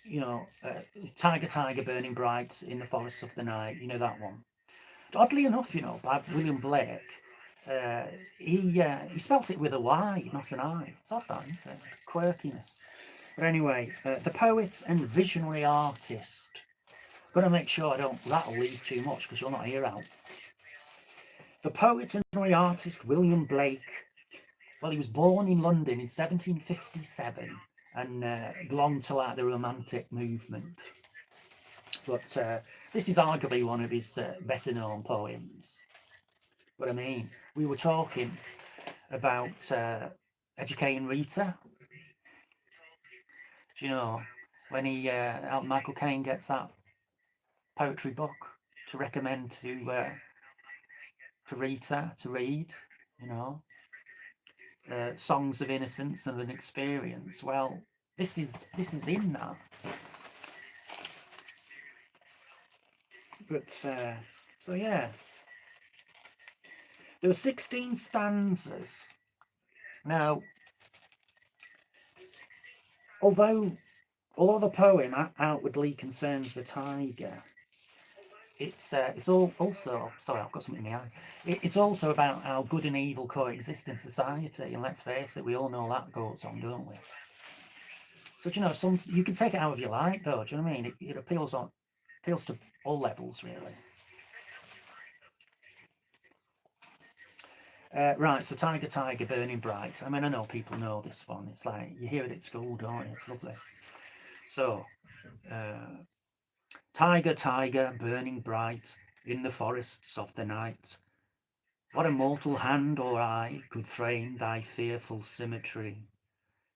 you know, Tiger, Tiger, Burning Bright in the Forests of the Night. You know that one. Oddly enough, you know, by William Blake, he spelt it with a Y, not an I. It's odd, that, isn't it? Quirkiness. But anyway, the poet and visionary artist. Got to make sure I don't rattle these too much because you'll not hear out. The poet and visionary artist William Blake. Well, he was born in London in 1757 and belonged to like the Romantic movement. But this is arguably one of his better known poems. But I mean, we were talking about educating Rita. Do you know, when Michael Caine gets that poetry book to recommend to Rita to read, you know, Songs of Innocence and an Experience. Well, this is in that. But so yeah, there were 16 stanzas. Now, although the poem outwardly concerns the tiger, it's also sorry, I've got something in my eye. It's also about how good and evil coexist in society, and let's face it, we all know that goes on, don't we? So you know, you can take it however you like, though. Do you know what I mean? It appeals to all levels, really. Right, so Tiger, Tiger, Burning Bright. I mean, I know people know this one. It's like, you hear it at school, don't you? It's lovely. So, Tiger, Tiger, burning bright in the forests of the night, what a mortal hand or eye could frame thy fearful symmetry?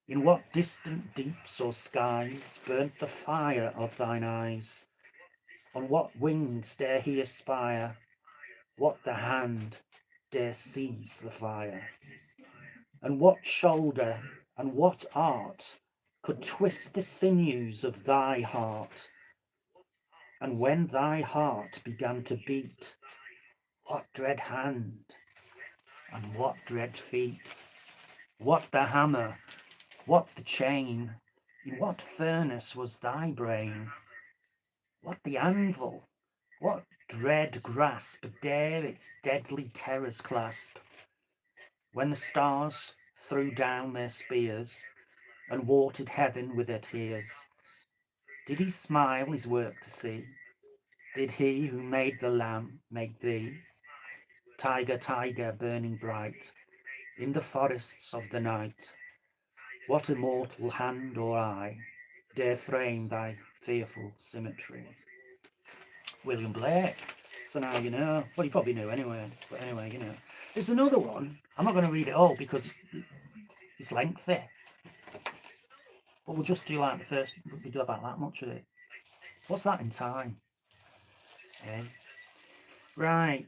In what distant deeps or skies burnt the fire of thine eyes? On what wings dare he aspire? What the hand dare seize the fire? And what shoulder and what art could twist the sinews of thy heart? And when thy heart began to beat, what dread hand and what dread feet What the hammer? What the chain? In what furnace was thy brain? What the anvil? What dread grasp dare its deadly terrors clasp? When the stars threw down their spears and watered heaven with their tears, did he smile his work to see? Did he who made the lamb make thee? Tiger, tiger, burning bright in the forests of the night, what immortal hand or eye dare frame thy fearful symmetry? William Blake. So now you know. Well, you probably knew anyway. But anyway, you know. There's another one. I'm not going to read it all because it's lengthy. But we'll just do like the first. We'll do about that much of it. What's that in time? Eh? Right.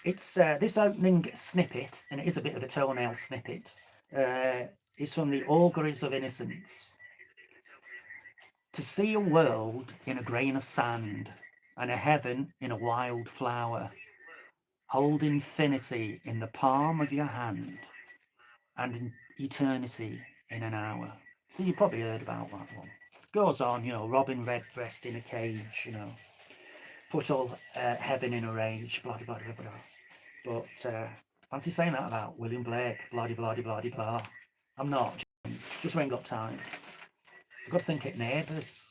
It's this opening snippet, and it is a bit of a toenail snippet, is from the Auguries of Innocence. To see a world in a grain of sand, and a heaven in a wild flower, hold infinity in the palm of your hand, and eternity in an hour. So you probably heard about that one. Goes on, you know, Robin Redbreast in a cage, you know, put all heaven in a rage, blah, blah, blah, blah. But fancy saying that about William Blake, blah, blah, blah, blah, blah. I'm not, just ain't got time. I've got to think it neighbours.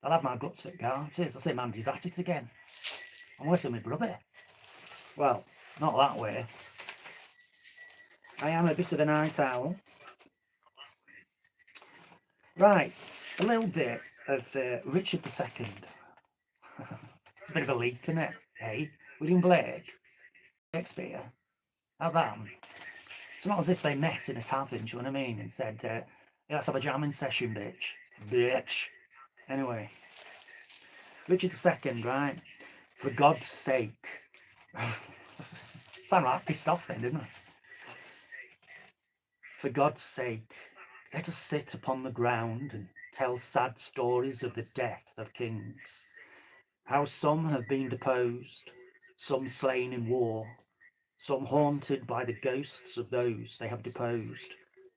I'll have my guts at Garters. I say Mandy's at it again. I'm worse than my brother. Well, not that way. I am a bit of a night owl. Right, a little bit of Richard II. It's a bit of a leak, isn't it? Hey, William Blake, Shakespeare, how that? It's not as if they met in a tavern, do you know what I mean? And said, yeah, let's have a jamming session, bitch. Bitch. Anyway, Richard II, right? For God's sake. Sound like pissed off then, didn't I? For God's sake, let us sit upon the ground and tell sad stories of the death of kings. How some have been deposed, some slain in war, some haunted by the ghosts of those they have deposed,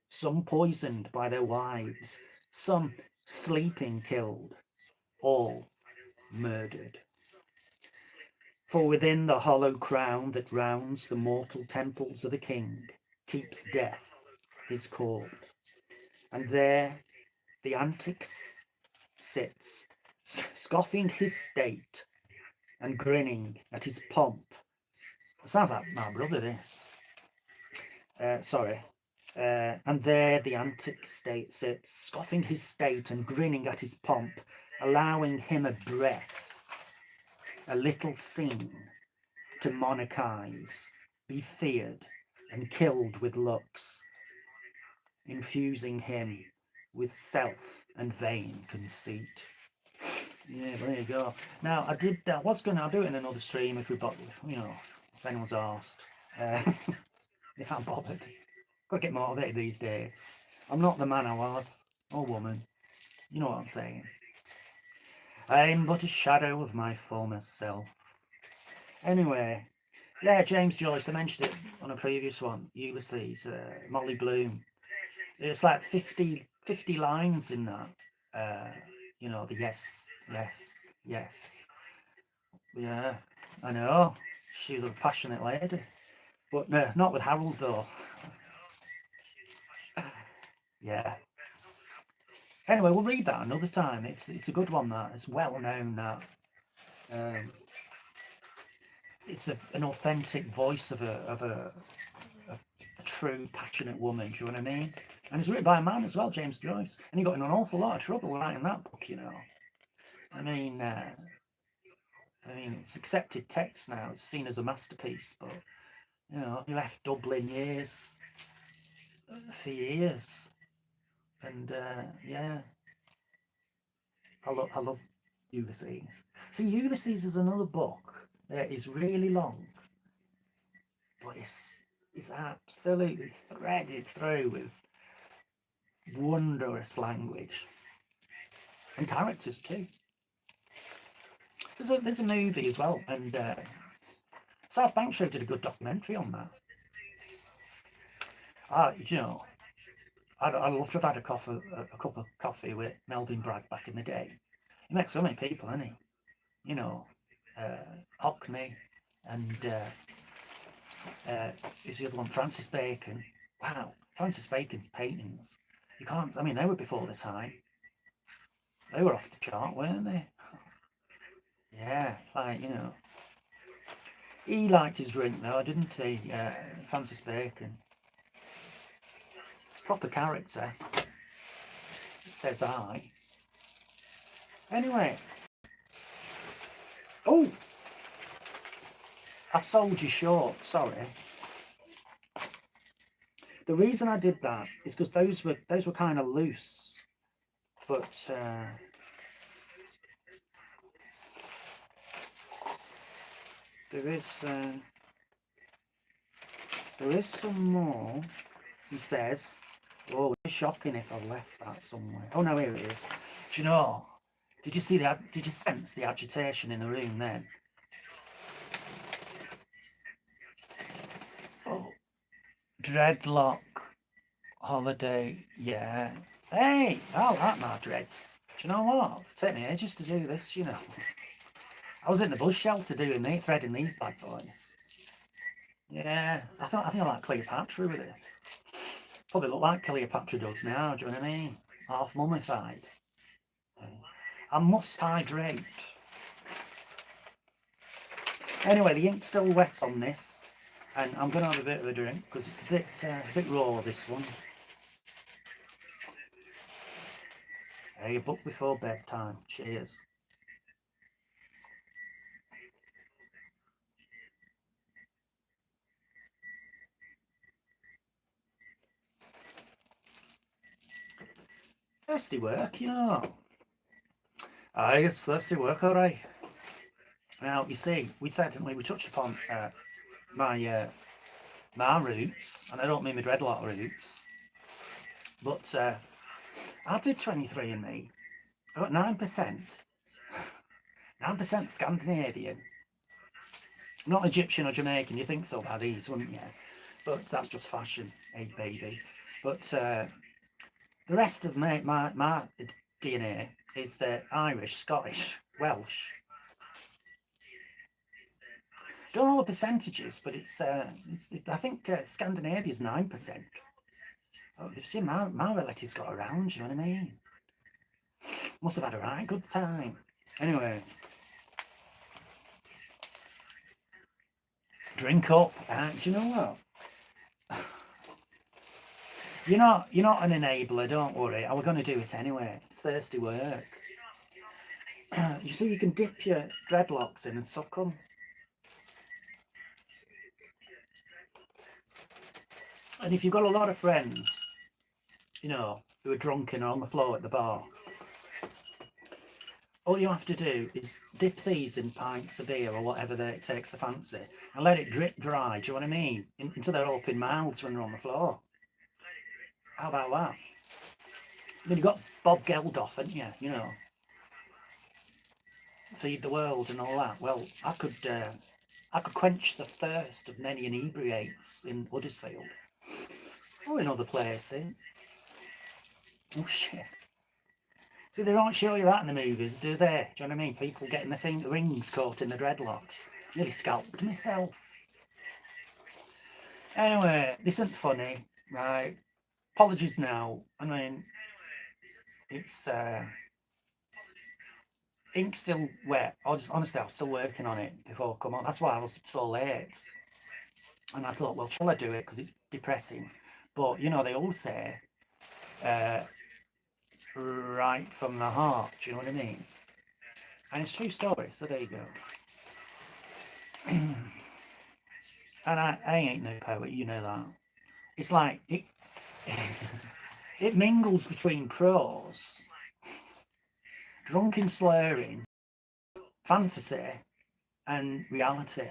some poisoned by their wives, some sleeping killed, all murdered. For within the hollow crown that rounds the mortal temples of a king keeps death his court, and there the antic sits, scoffing his state and grinning at his pomp. It sounds like my brother, this. And there the antic state sits, scoffing his state and grinning at his pomp, allowing him a breath, a little scene, to monarchize, be feared and killed with looks, infusing him with self and vain conceit. Yeah, there you go. Now, I did, I'll do it in another stream if you know, if anyone's asked. If I'm bothered. Got to get motivated these days. I'm not the man I was, or woman. You know what I'm saying. I'm but a shadow of my former self. Anyway, yeah, James Joyce, I mentioned it on a previous one. Ulysses, Molly Bloom. It's like 50 lines in that. You know, the yes, yes, yes. Yeah, I know. She was a passionate lady. But no, not with Harold, though. Yeah. Anyway, we'll read that another time. It's a good one, that. It's well known, that. It's an authentic voice of a true, passionate woman, do you know what I mean? And it's written by a man as well, James Joyce. And he got in an awful lot of trouble writing that book, you know. I mean, it's accepted text now. It's seen as a masterpiece, but, you know, he left Dublin for years. And, yeah. I love Ulysses. See, Ulysses is another book that is really long, but it's absolutely threaded through with wondrous language and characters too. There's a movie as well, and South Bank Show did a good documentary on that. You know, I'd love to have had a cup of coffee with Melvin Bragg back in the day. He met so many people, didn't he? You know, Hockney and is the other one, Francis Bacon. Wow, Francis Bacon's paintings. You can't, I mean, they were before the time. They were off the chart, weren't they? Yeah, like, you know. He liked his drink though, didn't he? Francis Bacon. Proper character, says I. Anyway. Oh! I've sold you short, sorry. The reason I did that is because those were kind of loose. But there is some more, he says. Oh, it's shocking if I left that somewhere. Oh no, here it is. Do you know? Did you sense the agitation in the room then? Oh, dreadlock holiday, yeah. Hey, I like my dreads. Do you know what? It took me ages to do this, you know. I was in the bush shelter threading these bad boys. Yeah, I feel like Cleopatra with this. Probably look like Cleopatra does now, do you know what I mean? Half mummified. I must hydrate. Anyway, the ink's still wet on this, and I'm going to have a bit of a drink because it's a bit raw, this one. Hey, a book before bedtime. Cheers. Thirsty work, you know. Aye, it's thirsty work, all right. Now, you see, we touched upon my my roots, and I don't mean my dreadlock roots, but I did 23andMe. I got 9%. 9% Scandinavian. Not Egyptian or Jamaican, you think so by these, wouldn't you? But that's just fashion, hey baby. But the rest of my DNA is Irish, Scottish, Welsh. Don't know the percentages, but I think Scandinavia is 9%. Oh, you see, my relatives got around, you know what I mean? Must have had a right good time. Anyway. Drink up. Do you know what? You're not an enabler, don't worry. I was going to do it anyway. It's thirsty work. You see, you can dip your dreadlocks in and suck them. And if you've got a lot of friends, you know, who are drunken or on the floor at the bar, all you have to do is dip these in pints of beer or whatever it takes a fancy and let it drip dry, do you know what I mean? Into their open mouths when they're on the floor. How about that? I mean, you've got Bob Geldof, haven't you? You know, feed the world and all that. Well, I could quench the thirst of many inebriates in Huddersfield or in other places. Oh shit! See, they don't show you that in the movies, do they? Do you know what I mean? People getting the rings caught in the dreadlocks. Nearly scalped myself. Anyway, this isn't funny, right? Apologies now. I mean, it's ink's still wet. Honestly, I was still working on it before I come on. That's why I was so late. And I thought, well, shall I do it? Because it's depressing. But, you know, they all say, right from the heart. Do you know what I mean? And it's a true story. So there you go. And I ain't no poet, you know that. It's like, it mingles between prose, drunken slurring, fantasy, and reality.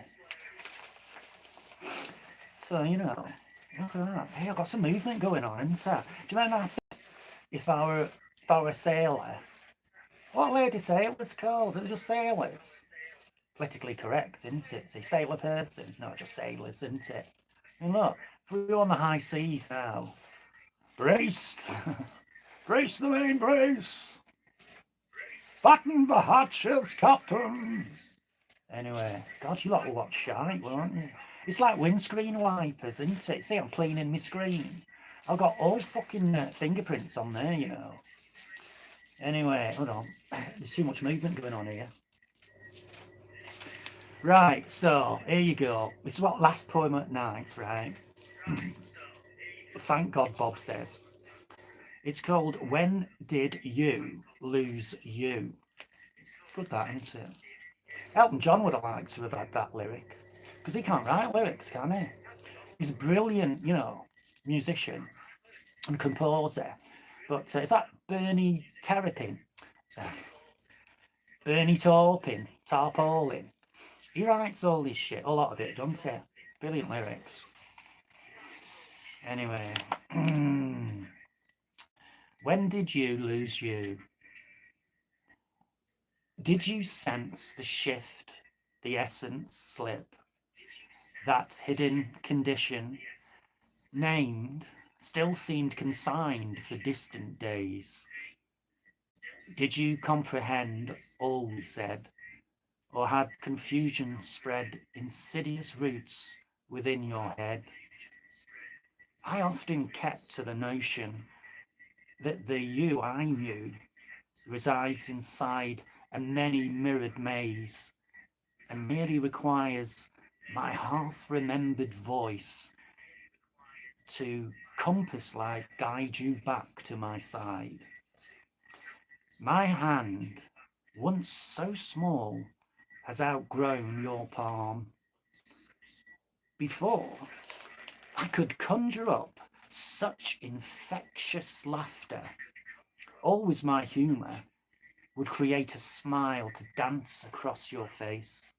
So, you know, look at that. Hey, I've got some movement going on, isn't there? Do you remember I said if I were a sailor? What lady sailors called? They're just sailors. Politically correct, isn't it? Say sailor person. No, just sailors, isn't it? And look, We're on the high seas now. Brace! Brace the main brace! Fatten the hatches, Captain! Anyway, God, you lot will watch shite, won't you? It's like windscreen wipers, isn't it? See, I'm cleaning my screen. I've got all fucking fingerprints on there, you know. Anyway, hold on. There's too much movement going on here. Right, so here you go. This is what last poem at night, right? Thank God, Bob says. It's called When Did You Lose You? Good that, isn't it? Elton John would have liked to have had that lyric. Because he can't write lyrics, can he? He's a brilliant, you know, musician and composer. But is that Bernie Terrapin? Bernie Tarpaulin. He writes all this shit, a lot of it, doesn't he? Brilliant lyrics. Anyway, when did you lose you? Did you sense the shift, the essence slip? That hidden condition, named, still seemed consigned for distant days. Did you comprehend all we said, or had confusion spread insidious roots within your head? I often kept to the notion that the you I knew resides inside a many mirrored maze and merely requires my half-remembered voice to compass-like guide you back to my side. My hand, once so small, has outgrown your palm. Before, I could conjure up such infectious laughter. Always my humour would create a smile to dance across your face.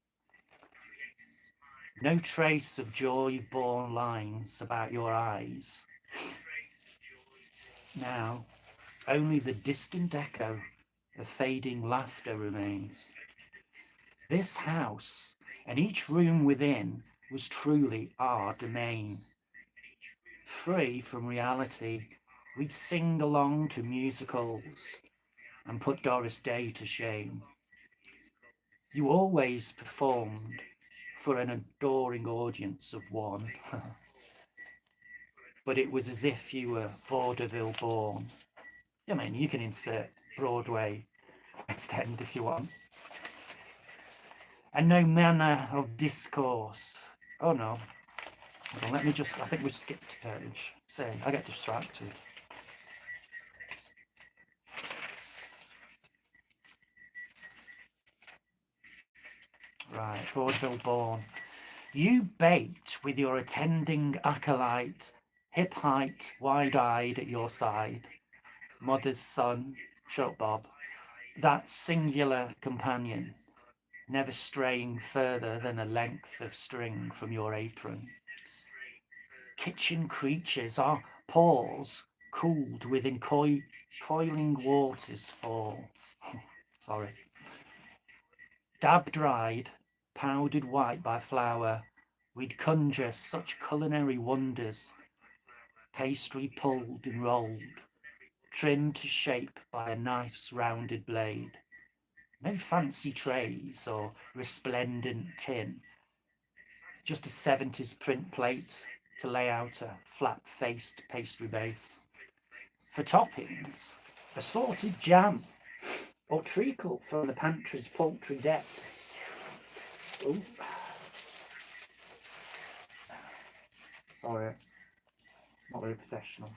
No trace of joy-born lines about your eyes. Now, only the distant echo of fading laughter remains. This house and each room within was truly our domain. Free from reality, we'd sing along to musicals and put Doris Day to shame. You always performed for an adoring audience of one. But it was as if you were vaudeville born. I mean, you can insert Broadway West End if you want. And no manner of discourse. Oh no. Hold on, let me just, I think we skipped a page. See, I get distracted. Right, vaudeville born. You baked with your attending acolyte, hip height, wide-eyed at your side. Mother's son, shut up, Bob. That singular companion, never straying further than a length of string from your apron. Kitchen creatures, our paws cooled within coiling waters fall. Sorry. Dab dried, powdered white by flour, we'd conjure such culinary wonders, pastry pulled and rolled, trimmed to shape by a knife's rounded blade. No fancy trays or resplendent tin, just a 70s print plate to lay out a flat-faced pastry base. For toppings, assorted jam or treacle from the pantry's paltry depths. Ooh. Sorry, not very professional.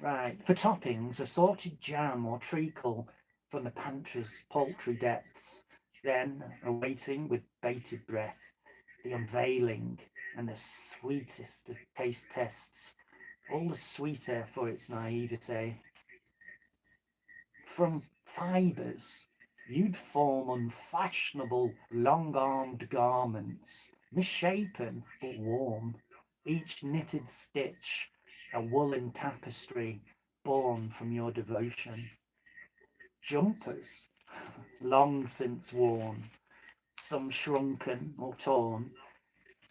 Right, for toppings, assorted jam or treacle from the pantry's paltry depths, then awaiting with bated breath the unveiling and the sweetest of taste tests, all the sweeter for its naivete. From fibres, you'd form unfashionable long-armed garments, misshapen but warm, each knitted stitch a woolen tapestry born from your devotion. Jumpers, long since worn, some shrunken or torn,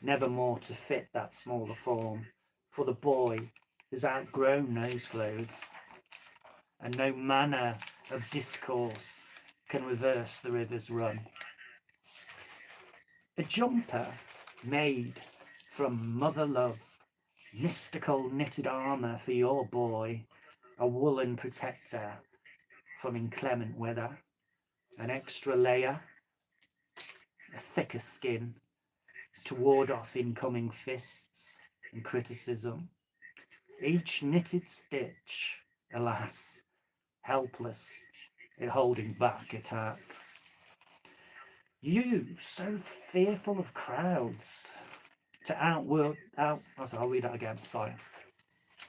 never more to fit that smaller form, for the boy has outgrown those clothes, and no manner of discourse can reverse the river's run. A jumper made from mother love, mystical knitted armour for your boy, a woolen protector from inclement weather, an extra layer, a thicker skin to ward off incoming fists and criticism. Each knitted stitch, alas, helpless in holding back attack. You, so fearful of crowds, to outwork out. Oh, sorry, I'll read that again. Sorry,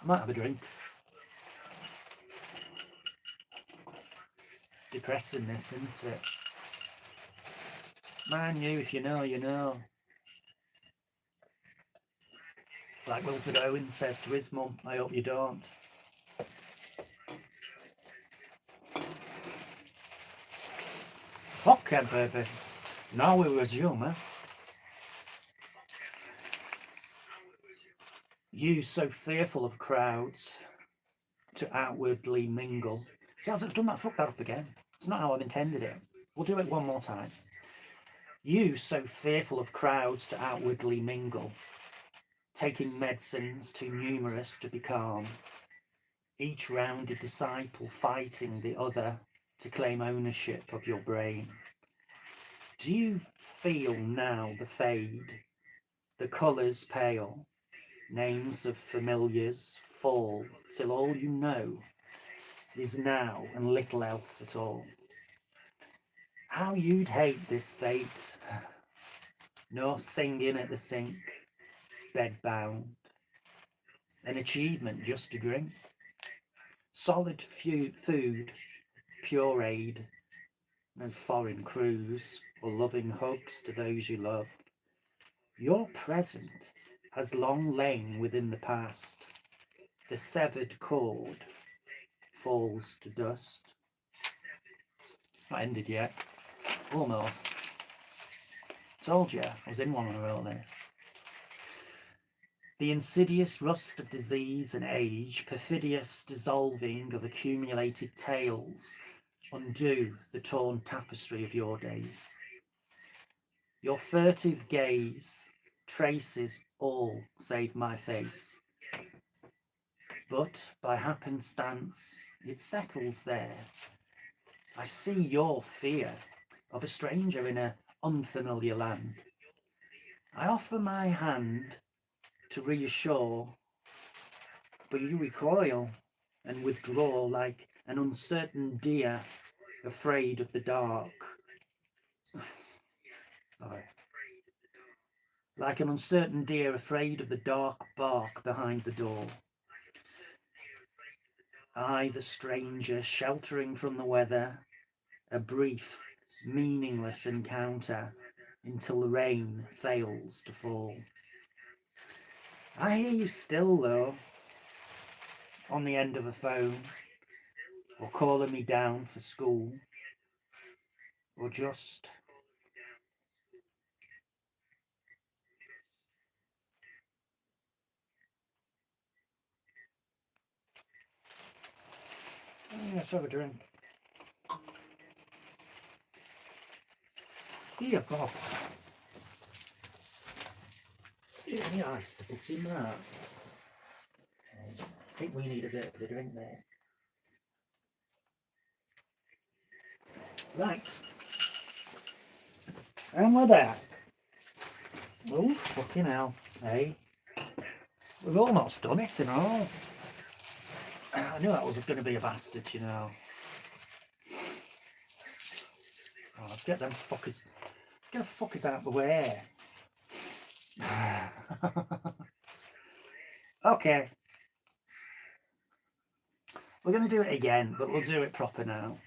I might have a drink. Depressing, this, isn't it? Man, you, if you know, you know. Like Wilfred Owen says to his mum, I hope you don't. Okay, baby. Now we resume, eh? You so fearful of crowds to outwardly mingle. See, I've done that, fuck that up again. It's not how I've intended it. We'll do it one more time. You so fearful of crowds to outwardly mingle, taking medicines too numerous to be calm, each rounded disciple fighting the other to claim ownership of your brain. Do you feel now the fade, the colours pale, names of familiars fall till all you know is now and little else at all? How you'd hate this fate, no singing at the sink, bed-bound, an achievement just a drink, solid food, pure aid, no foreign cruise or loving hugs to those you love. Your present has long lain within the past. The severed cord falls to dust. Not ended yet. Almost. Told you, I was in one when I wrote this. The insidious rust of disease and age, perfidious dissolving of accumulated tales, undo the torn tapestry of your days. Your furtive gaze traces all save my face, but by happenstance it settles there. I see your fear of a stranger in an unfamiliar land. I offer my hand to reassure, but you recoil and withdraw like an uncertain deer afraid of the dark. Sorry. Like an uncertain deer afraid of the dark bark behind the door. I, the stranger, sheltering from the weather, a brief, meaningless encounter until the rain fails to fall. I hear you still, though, on the end of a phone, or calling me down for school, or just let's have a drink. Here, Bob. Here, the ice to put in that. I think we need a bit of a drink there. Right. And we're back. Oh, fucking hell. Hey. We've almost done it, you know. I knew that was going to be a bastard, you know. Oh, let's get them fuckers. Get the fuckers out of the way. Okay. We're going to do it again, but we'll do it proper now.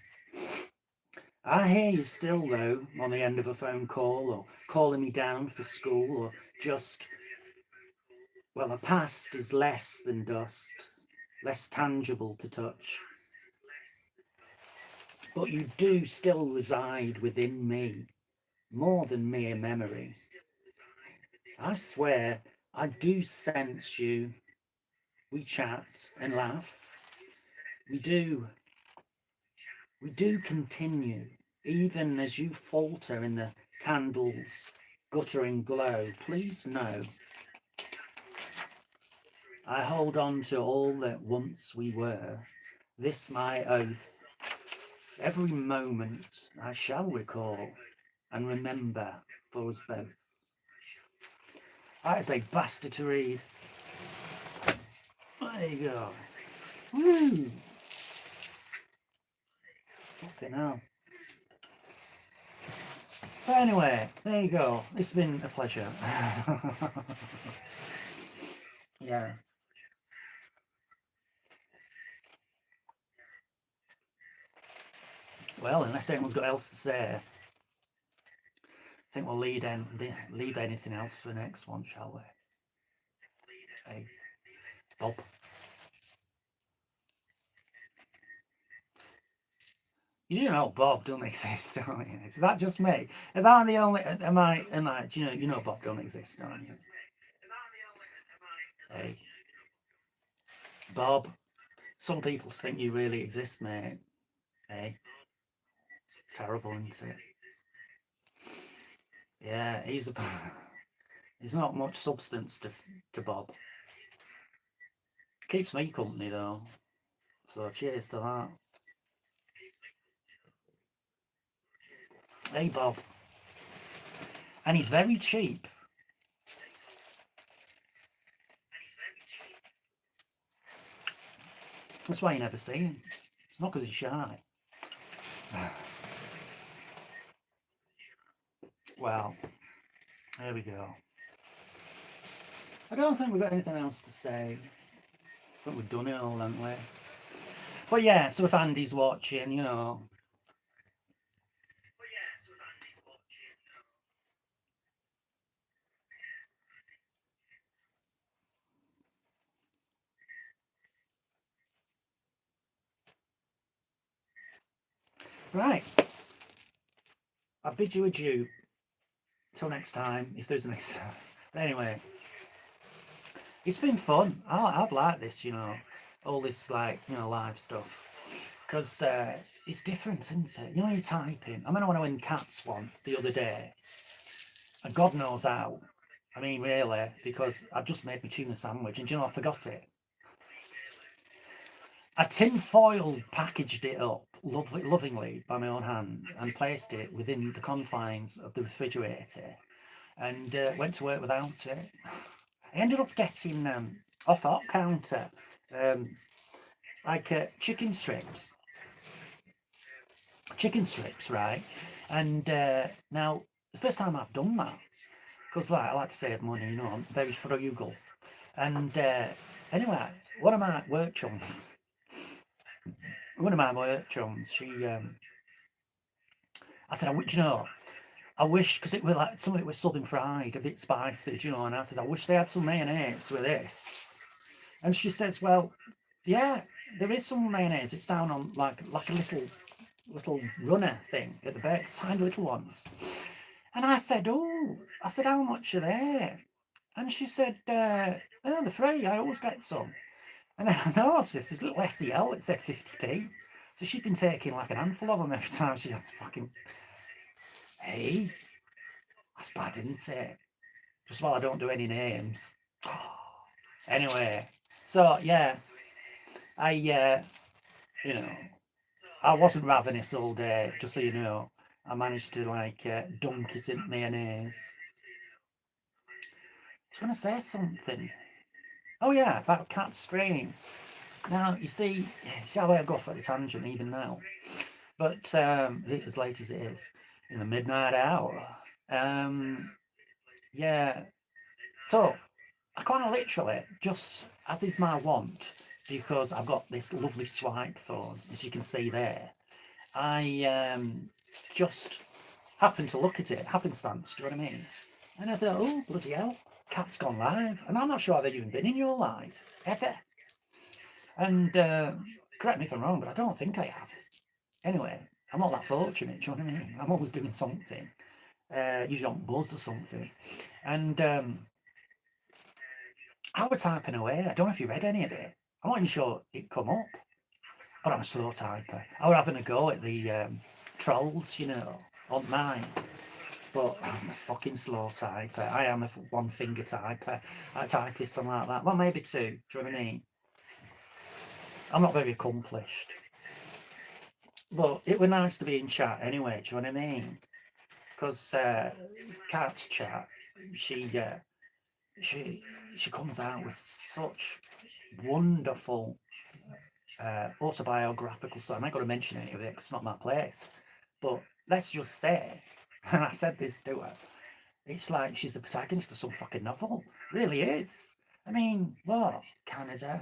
I hear you still, though, on the end of a phone call, or calling me down for school, or just, well, the past is less than dust, less tangible to touch. But you do still reside within me, more than mere memory. I swear, I do sense you. We chat and laugh. We do. We do continue, even as you falter in the candle's guttering glow. Please know, I hold on to all that once we were. This my oath. Every moment I shall recall and remember for us both. That is a bastard to read. There you go. Woo! Fucking hell. But anyway, there you go. It's been a pleasure. Yeah. Well, unless anyone's got else to say, I think we'll leave anything else for the next one, shall we? Hey, Bob. You do know Bob doesn't exist, don't you? Is that just me? Is that the only? Am I? Do you know Bob don't exist, don't you? Hey, Bob. Some people think you really exist, mate. Hey, terrible, isn't it? Yeah, he's not much substance to Bob. Keeps me company though. So cheers to that. Hey, Bob. And he's very cheap. That's why you never see him. It's not because he's shy. Well, there we go. I don't think we've got anything else to say. I think we've done it all, haven't we? But yeah, so if Andy's watching, you know. Right. I bid you adieu. Till next time, if there's a next time. But anyway, it's been fun. I've liked this, you know, all this like, you know, live stuff. Because it's different, isn't it? You know, you're typing. I remember when I went Cats one the other day, and God knows how. I mean, really, because I just made my tuna sandwich, and you know, I forgot it. I tin foil packaged it up lovingly by my own hand and placed it within the confines of the refrigerator and went to work without it. I ended up getting off the hot counter like chicken strips, right? And now the first time I've done that, because like I like to save money, you know, I'm very frugal. And anyway, one of my work chums, she, I said, you know, I wish, because it was like, some of it was southern fried, a bit spicy, you know, and I said, I wish they had some mayonnaise with this. And she says, well, yeah, there is some mayonnaise. It's down on like a little runner thing at the back, tiny little ones. And I said, how much are they? And she said, oh, they're free. I always get some. And then I noticed this little SDL, it said 50p. So she'd been taking like an handful of them every time she has fucking. Hey, that's bad, isn't it? Just while I don't do any names. Anyway, so yeah, I, you know, I wasn't ravenous all day, just so you know. I managed to like dunk it in mayonnaise. I was going to say something. Oh yeah, about cat strain. Now you see how I go off at the tangent even now. But as late as it is, in the midnight hour. Yeah. So I kind of literally, just as is my want, because I've got this lovely swipe phone, as you can see there. I just happened to look at it, happenstance, do you know what I mean? And I thought, oh, bloody hell, Cat's gone live. And I'm not sure they've even been in your live, ever. And correct me if I'm wrong, but I don't think I have. Anyway, I'm not that fortunate, do you know what I mean? I'm always doing something. usually on Buzz or something. And I was typing away. I don't know if you read any of it. I'm not even sure it come up, but I'm a slow typer. I was having a go at the trolls, on mine. But I'm a fucking slow typer. I am a one finger typer. I typist, I'm like that. Well, maybe two. Do you know what I mean? I'm not very accomplished. But it was nice to be in chat anyway, do you know what I mean? Because Kat's chat, she she comes out with such wonderful autobiographical stuff. I'm not going to mention any of it because it's not my place. But let's just say, and I said this to her, it's like she's the protagonist of some fucking novel. Really is. I mean, what? Canada.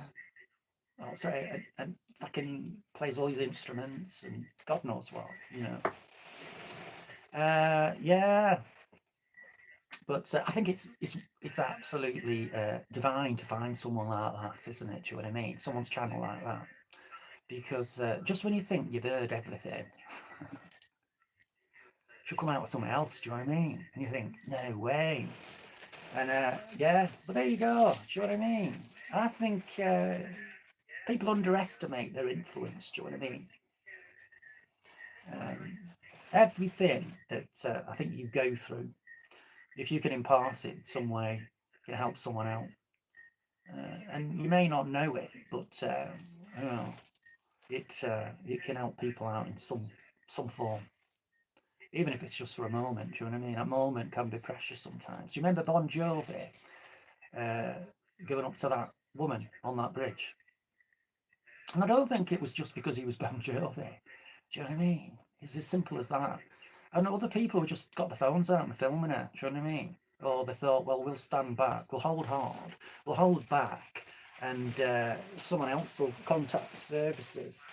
Oh, sorry, and fucking plays all these instruments and God knows what. Yeah. But I think it's absolutely divine to find someone like that, isn't it? Do you know what I mean? Someone's channel like that. Because just when you think you've heard everything, she'll come out with something else, do you know what I mean? And you think, no way. And yeah, but there you go, do you know what I mean? I think people underestimate their influence, do you know what I mean? Everything that I think you go through, if you can impart it some way, can help someone out. And you may not know it, but I don't know, it can help people out in some form. Even if it's just for a moment, do you know what I mean? A moment can be precious sometimes. Do you remember Bon Jovi going up to that woman on that bridge? And I don't think it was just because he was Bon Jovi. Do you know what I mean? It's as simple as that. And other people just got the phones out and filming it. Do you know what I mean? Or they thought, well, we'll stand back, we'll hold hard, we'll hold back, and someone else will contact the services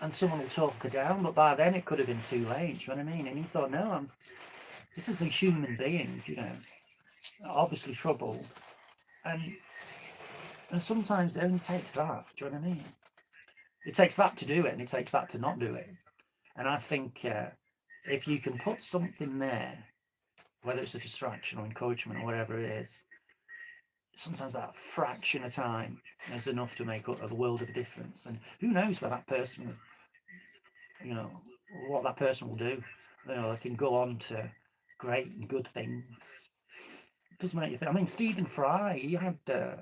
and someone will talk her down. But by then it could have been too late. Do you know what I mean? And he thought, no, this is a human being, obviously troubled. And sometimes it only takes that. Do you know what I mean? It takes that to do it, and it takes that to not do it. And I think if you can put something there, whether it's a distraction or encouragement or whatever it is, sometimes that fraction of time is enough to make up a world of a difference. And who knows where that person, what that person will do. They can go on to great and good things. It does make you think. I mean, Stephen Fry, he had the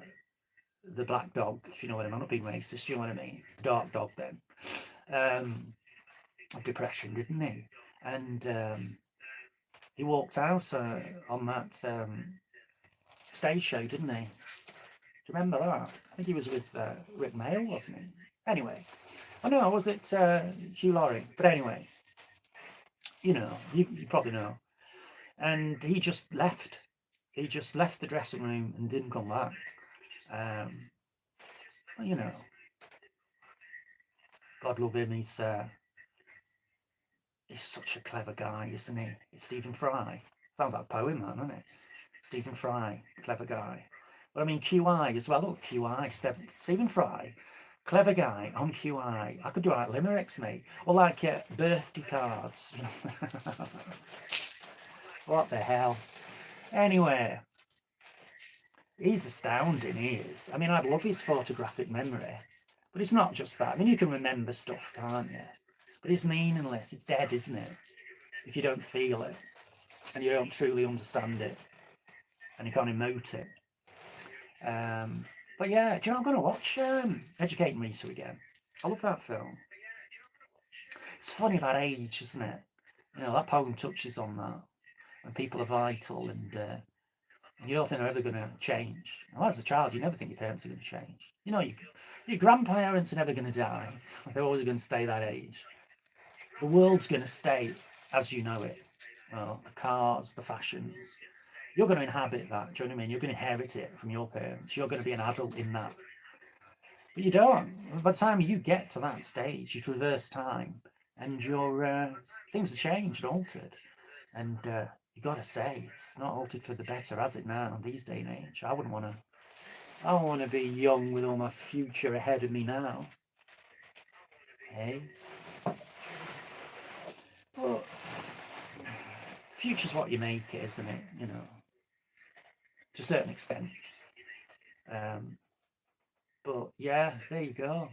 black dog, if you know what I mean. I'm not being racist, do you know what I mean? Dark dog then. Of depression, didn't he? And he walked out on that stage show, didn't he? Do you remember that? I think he was with Rick Mail, wasn't he? Anyway. Oh no, was it Hugh Laurie? But anyway, you probably know. And he just left. He just left the dressing room and didn't come back. God love him. He's such a clever guy, isn't he? It's Stephen Fry. Sounds like a poem, that, doesn't it? Stephen Fry, clever guy. But I mean, QI as well. Look, QI, Stephen Fry, clever guy on QI. I could do like limericks, mate. Or like birthday cards. What the hell? Anyway, he's astounding, he is. I mean, I love his photographic memory. But it's not just that. I mean, you can remember stuff, can't you? But it's meaningless. It's dead, isn't it? If you don't feel it and you don't truly understand it and you can't emote it. But yeah, do you know, I'm going to watch Educating Rita again. I love that film. It's funny about age, isn't it? That poem touches on that. When people are vital and you don't think they're ever going to change. Well, as a child, you never think your parents are going to change. Your grandparents are never going to die. They're always going to stay that age. The world's going to stay as you know it. Well, the cars, the fashions. You're going to inhabit that, do you know what I mean? You're going to inherit it from your parents. You're going to be an adult in that. But you don't. By the time you get to that stage, you traverse time and your things are changed and altered. And you got to say, it's not altered for the better, has it now, these day and age? I wouldn't want to be young with all my future ahead of me now. Hey? But future's what you make it, isn't it? You know, to a certain extent. But yeah, there you go.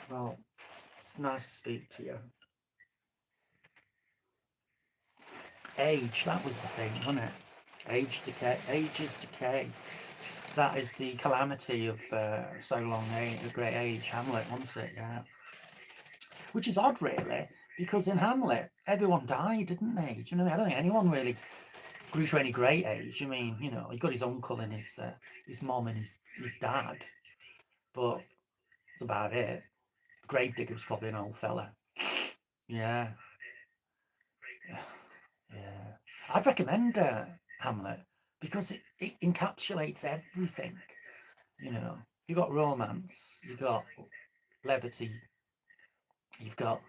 Well, it's nice to speak to you. Age, that was the thing, wasn't it? Age is decay. That is the calamity of so long a great age, Hamlet, wasn't it? Yeah. Which is odd, really, because in Hamlet, everyone died, didn't they? Do you know what I mean? I don't think anyone really grew to any great age. I mean, you know, he got his uncle and his mom and his dad, but that's about it. The gravedigger was probably an old fella. Yeah. Yeah. I'd recommend Hamlet because it encapsulates everything. You know, you've got romance, you've got levity, you've got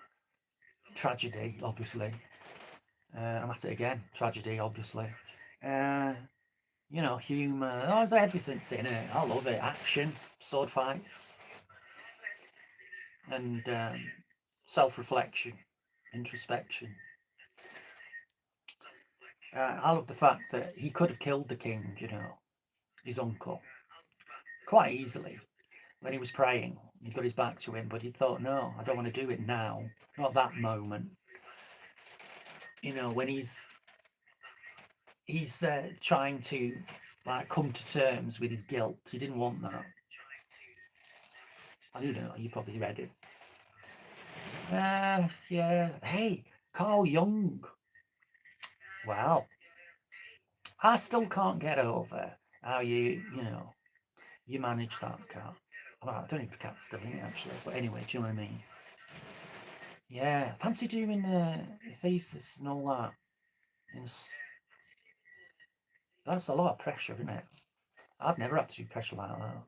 tragedy, obviously. I'm at it again. Tragedy, obviously. Uh, you know, humour. Oh, there's everything's in it. I love it. Action, sword fights, and self-reflection, introspection. I love the fact that he could have killed the king, you know, his uncle, quite easily when he was praying. He got his back to him, but he thought, no, I don't want to do it now. Not that moment. You know, when he's trying to like come to terms with his guilt. He didn't want that. I don't know. You probably read it. Yeah. Hey, Carl Jung. Wow. I still can't get over how you know, you manage that cat. Well, I don't know if the cat's still in it actually, but anyway, do you know what I mean? Yeah, fancy doing a thesis and all that. That's a lot of pressure, isn't it? I've never had to do pressure like that.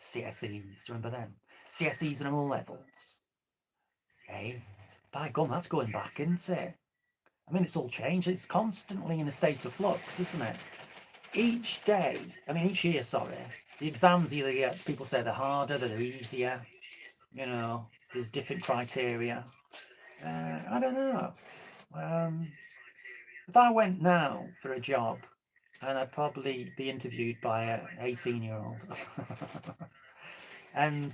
CSEs, remember them? CSEs and all levels. Hey, by gum, that's going back, isn't it? I mean, it's all changed. It's constantly in a state of flux, isn't it? Each day, I mean, each year, sorry, the exams either get, people say they're harder, they're easier, you know, there's different criteria. I don't know. If I went now for a job, and I'd probably be interviewed by an 18-year-old. And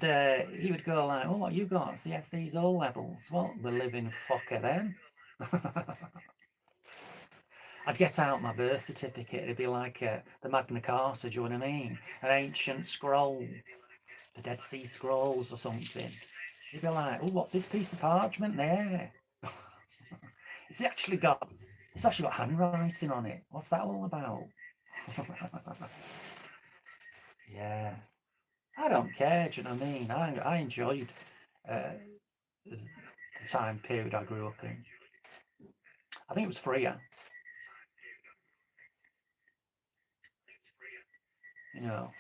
he would go like, oh, what you got? CSC's all levels. What the living fucker then? I'd get out my birth certificate. It'd be like the Magna Carta, do you know what I mean? An ancient scroll, the Dead Sea Scrolls or something. You'd be like, oh, what's this piece of parchment there? It's actually got handwriting on it. What's that all about? Yeah. I don't care, do you know what I mean? I enjoyed the time period I grew up in. I think it was freer. You know,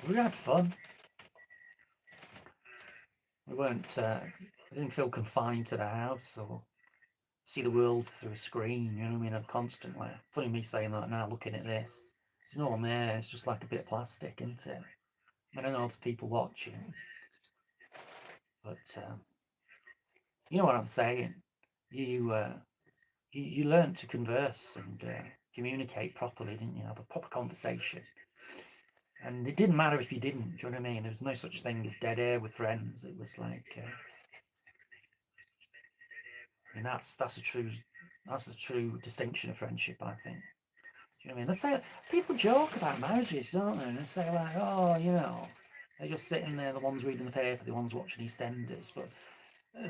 we had fun. We weren't. We didn't feel confined to the house or see the world through a screen. You know what I mean? Constantly. Funny me saying that now, looking at this. There's no one there. It's just like a bit of plastic, isn't it? I don't know there's people watching, but you know what I'm saying. You learn to converse and communicate properly, didn't you? Have a proper conversation. And it didn't matter if you didn't, do you know what I mean? There was no such thing as dead air with friends. It was like, I mean, that's the true distinction of friendship, I think. Do you know what I mean? Let's say people joke about marriages, don't they? And they say like, oh, you know, they're just sitting there, the ones reading the paper, the ones watching EastEnders, but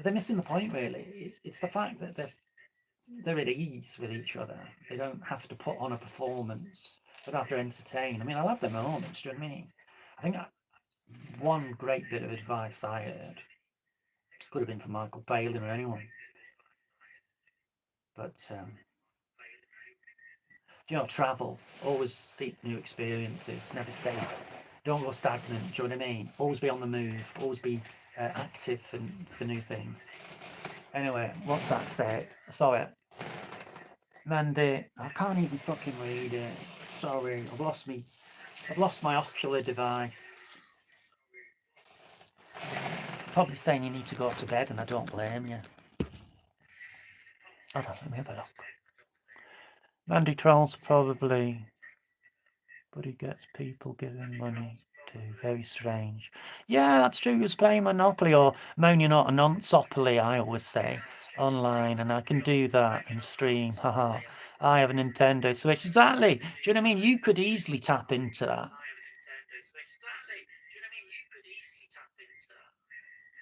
they're missing the point really. It's the fact that they're at ease with each other. They don't have to put on a performance. They don't have to entertain. I mean, I love their moments. Do you know what I mean? I think one great bit of advice I heard could have been from Michael Palin or anyone, but you know, travel. Always seek new experiences. Never stay. Don't go stagnant. Do you know what I mean? Always be on the move. Always be active for new things. Anyway, what's that say? Sorry. Mandy, I can't even fucking read it. Sorry, I've lost my ocular device. Probably saying you need to go to bed, and I don't blame you. Hold on, let me have a look. Mandy trolls probably, but he gets people giving money too. Very strange. Yeah, that's true. He was playing Monopoly or Moaning Not a Nonsopoly, I always say, online, and I can do that in stream. Haha. I have a Nintendo Switch. Exactly. Do you know what I mean? You could easily tap into that.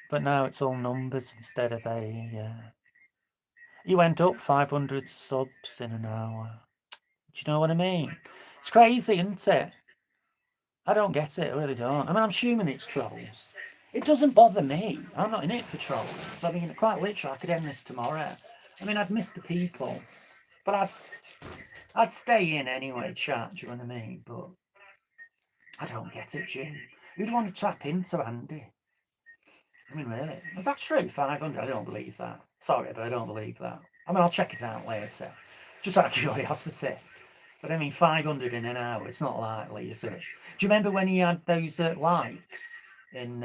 But now it's all numbers instead of a. He went up 500 subs in an hour. Do you know what I mean? It's crazy, isn't it? I don't get it. I really don't. I mean, I'm assuming it's trolls. It doesn't bother me. I'm not in it for trolls. I mean, quite literally, I could end this tomorrow. I mean, I'd miss the people, but I'd stay in anyway, chat. Do you know what I mean? But I don't get it, Jim. Who'd want to tap into Andy? I mean, really? Is that true? 500? I don't believe that. Sorry, but I don't believe that. I mean, I'll check it out later. Just out of curiosity. But I mean, 500 in an hour, it's not likely, is it? Do you remember when he had those likes in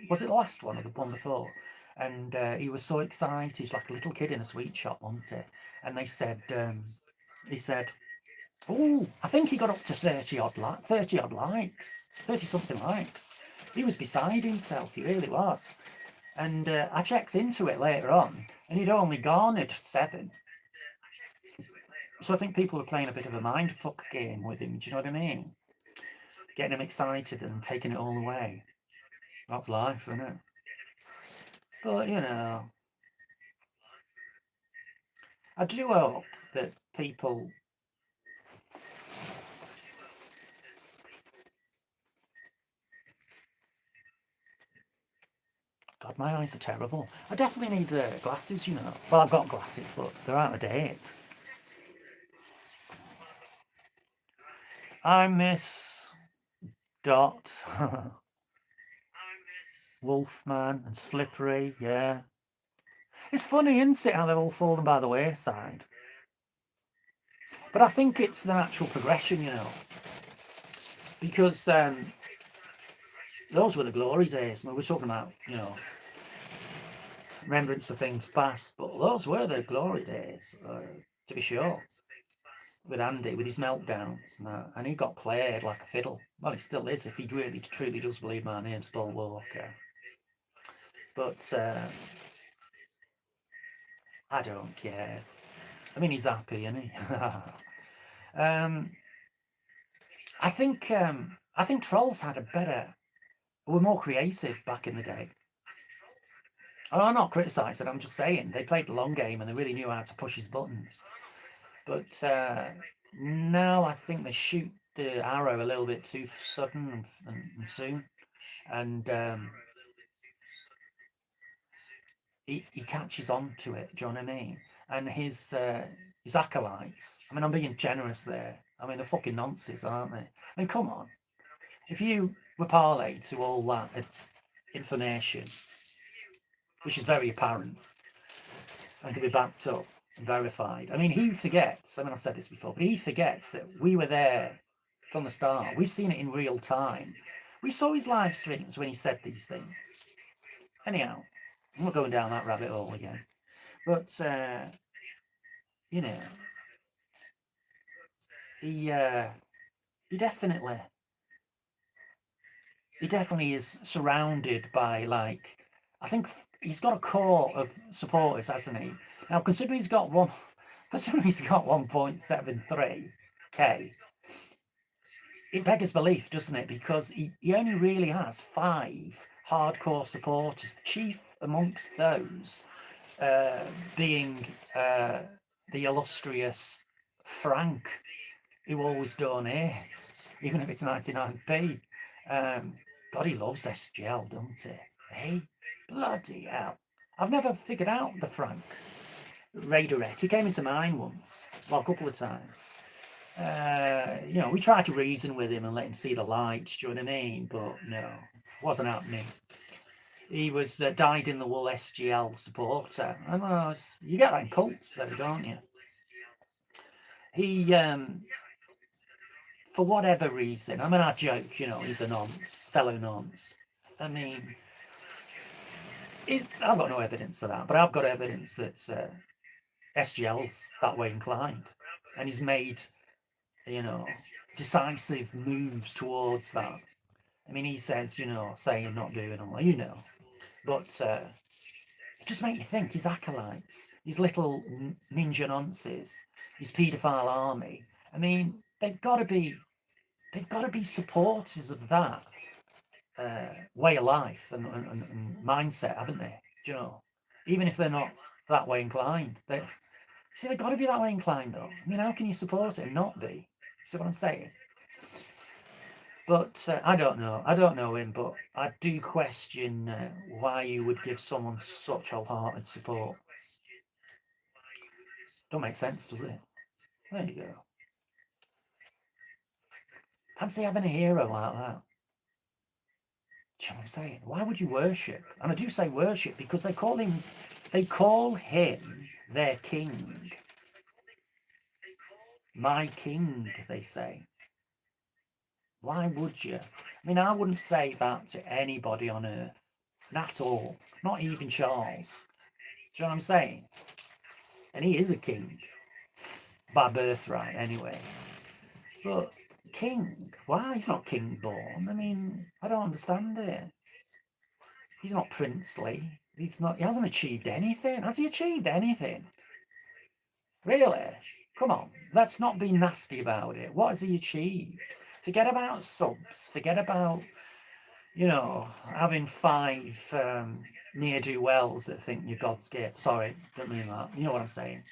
was it the last one or the one before? And he was so excited, he's like a little kid in a sweet shop, wasn't he? And they said, oh, I think he got up to 30 odd likes, 30 something likes. He was beside himself, he really was. And I checked into it later on, and he'd only garnered 7. So I think people were playing a bit of a mindfuck game with him. Do you know what I mean? Getting him excited and taking it all away. That's life, isn't it? But, you know, I do hope that people... God, my eyes are terrible. I definitely need glasses, you know. Well, I've got glasses, but they're out of date. I miss Dot, Wolfman and Slippery, yeah. It's funny, isn't it, how they're all fallen by the wayside? But I think it's the natural progression, you know. Because those were the glory days. I mean, we're talking about, you know, remembrance of things past, but those were the glory days, to be sure. With Andy, with his meltdowns and that. And he got played like a fiddle. Well, he still is, if he really, truly does believe my name's Paul Walker. But I don't care. I mean, he's happy, isn't he? I think trolls had a better, were more creative back in the day. Oh, I'm not criticising, I'm just saying they played the long game and they really knew how to push his buttons. But now I think they shoot the arrow a little bit too sudden and soon. And he catches on to it, do you know what I mean? And his acolytes, I mean, I'm being generous there. I mean, they're fucking nonsense, aren't they? I mean, come on. If you were parlayed to all that information, which is very apparent and can be backed up and verified. I mean, he forgets, I mean, I've said this before, but he forgets that we were there from the start. We've seen it in real time. We saw his live streams when he said these things. Anyhow, I'm not going down that rabbit hole again. But, you know, he definitely is surrounded by, like, I think he's got a core of supporters, hasn't he? Now, considering he's got 1.73k, it beggars belief, doesn't it? Because he only really has 5 hardcore supporters. The chief amongst those being the illustrious Frank, who always donates, even if it's 99p. God, he loves SGL, doesn't he? Hey, bloody hell. I've never figured out the Frank Raiderette. He came into mine once, well, a couple of times. You know, we tried to reason with him and let him see the lights, do you know what I mean? But no, wasn't happening. He was dyed in the wool SGL supporter. I don't know, you get that in cults though, don't you? He, for whatever reason, I mean, I joke, you know, he's a nonce, fellow nonce. I mean, I've got no evidence of that, but I've got evidence that SGL's that way inclined, and he's made, you know, decisive moves towards that. I mean, he says, you know, saying not doing all, you know, but it just makes you think. His acolytes, his little ninja nonces, his paedophile army. I mean, they've got to be supporters of that way of life and mindset, haven't they? Do you know? Even if they're not that way inclined, they see they've got to be that way inclined, though. I mean, how can you support it and not be? See what I'm saying? But I don't know. I don't know him, but I do question why you would give someone such wholehearted support. Don't make sense, does it? There you go. Fancy having a hero like that. Do you know what I'm saying? Why would you worship? And I do say worship because they call him their king. My king, they say. Why would you? I mean, I wouldn't say that to anybody on earth. At all. Not even Charles. Do you know what I'm saying? And he is a king. By birthright, anyway. But king? Why? He's not king born. I mean, I don't understand it. He's not princely. He's not. He hasn't achieved anything. Has he achieved anything? Really? Come on. Let's not be nasty about it. What has he achieved? Forget about subs. Forget about, you know, having 5 ne'er-do-wells that think you're God's gift. Sorry, don't mean that. You know what I'm saying.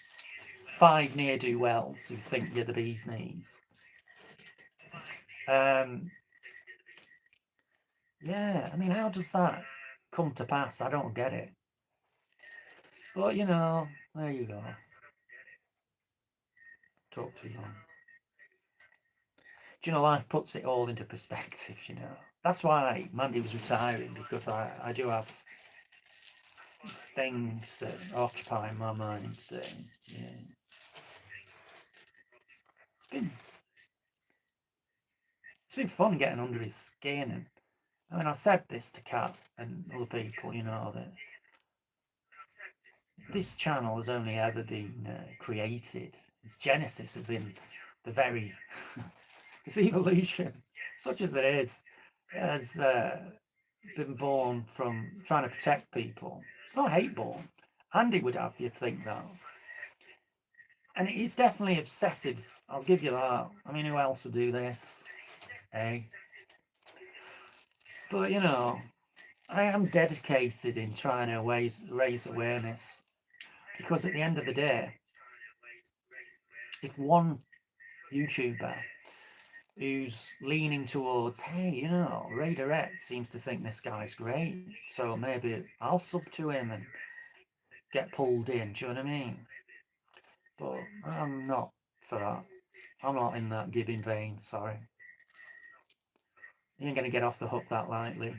5 ne'er-do-wells who think you're the bee's knees. Yeah, I mean, how does that come to pass? I don't get it. But, you know, there you go. Talk too long. Do you know, life puts it all into perspective, you know. That's why Mandy was retiring, because I do have things that occupy my mind. So, yeah. It's been fun getting under his skin. And I mean, I said this to Kat and other people, you know, that this channel has only ever been created. Its genesis is in the very, its evolution, such as it is, has been born from trying to protect people. It's not hate born. Andy would have you think that. And it's definitely obsessive. I'll give you that. I mean, who else would do this? Eh? But, you know, I am dedicated in trying to raise awareness. Because at the end of the day, if one YouTuber who's leaning towards, hey, you know, Ray Direct seems to think this guy's great, so maybe I'll sub to him and get pulled in, do you know what I mean? But I'm not for that. I'm not in that giving vein, sorry. He ain't going to get off the hook that lightly.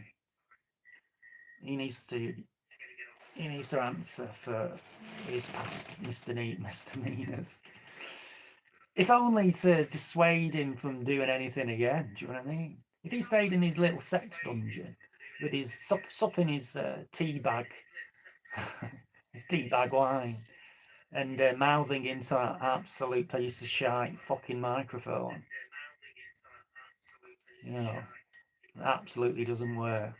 He needs to answer for his past misdemeanors. If only to dissuade him from doing anything again, do you know what I mean? If he stayed in his little sex dungeon with his supping his tea bag, his tea bag wine, and mouthing into that absolute piece of shite fucking microphone, you know, absolutely doesn't work.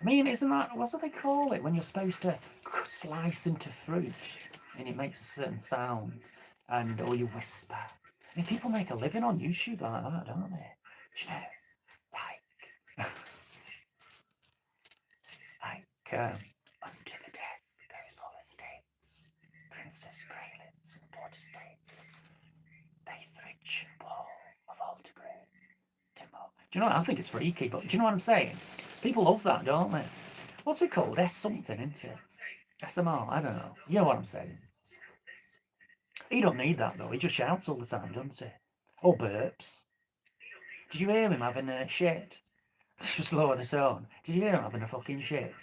I mean, isn't that, what do they call it, when you're supposed to slice into fruit and it makes a certain sound, and or you whisper? I mean, people make a living on YouTube like that, don't they? Do you know, under the deck goes all estates, Princess Praelins and Port Estates, Baithridge, Wall of Aldergrave, Timor. Do you know what? I think it's freaky, but do you know what I'm saying? People love that, don't they? What's it called? S something, isn't it? SMR, I don't know. You know what I'm saying? He don't need that, though. He just shouts all the time, doesn't he? Or burps. Did you hear him having a shit? Just lower the tone. Did you hear him having a fucking shit?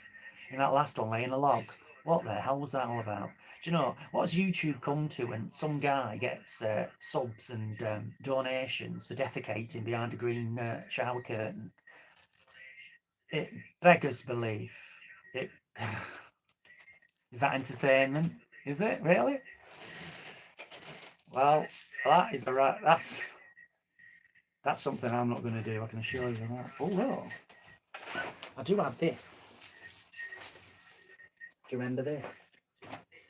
In that last one, laying a log. What the hell was that all about? Do you know, what has YouTube come to when some guy gets subs and donations for defecating behind a green shower curtain? It beggars belief. It Is that entertainment? Is it really? Well, that is the right. That's something I'm not going to do. I can assure you that. Oh no, I do have this. Do you remember this?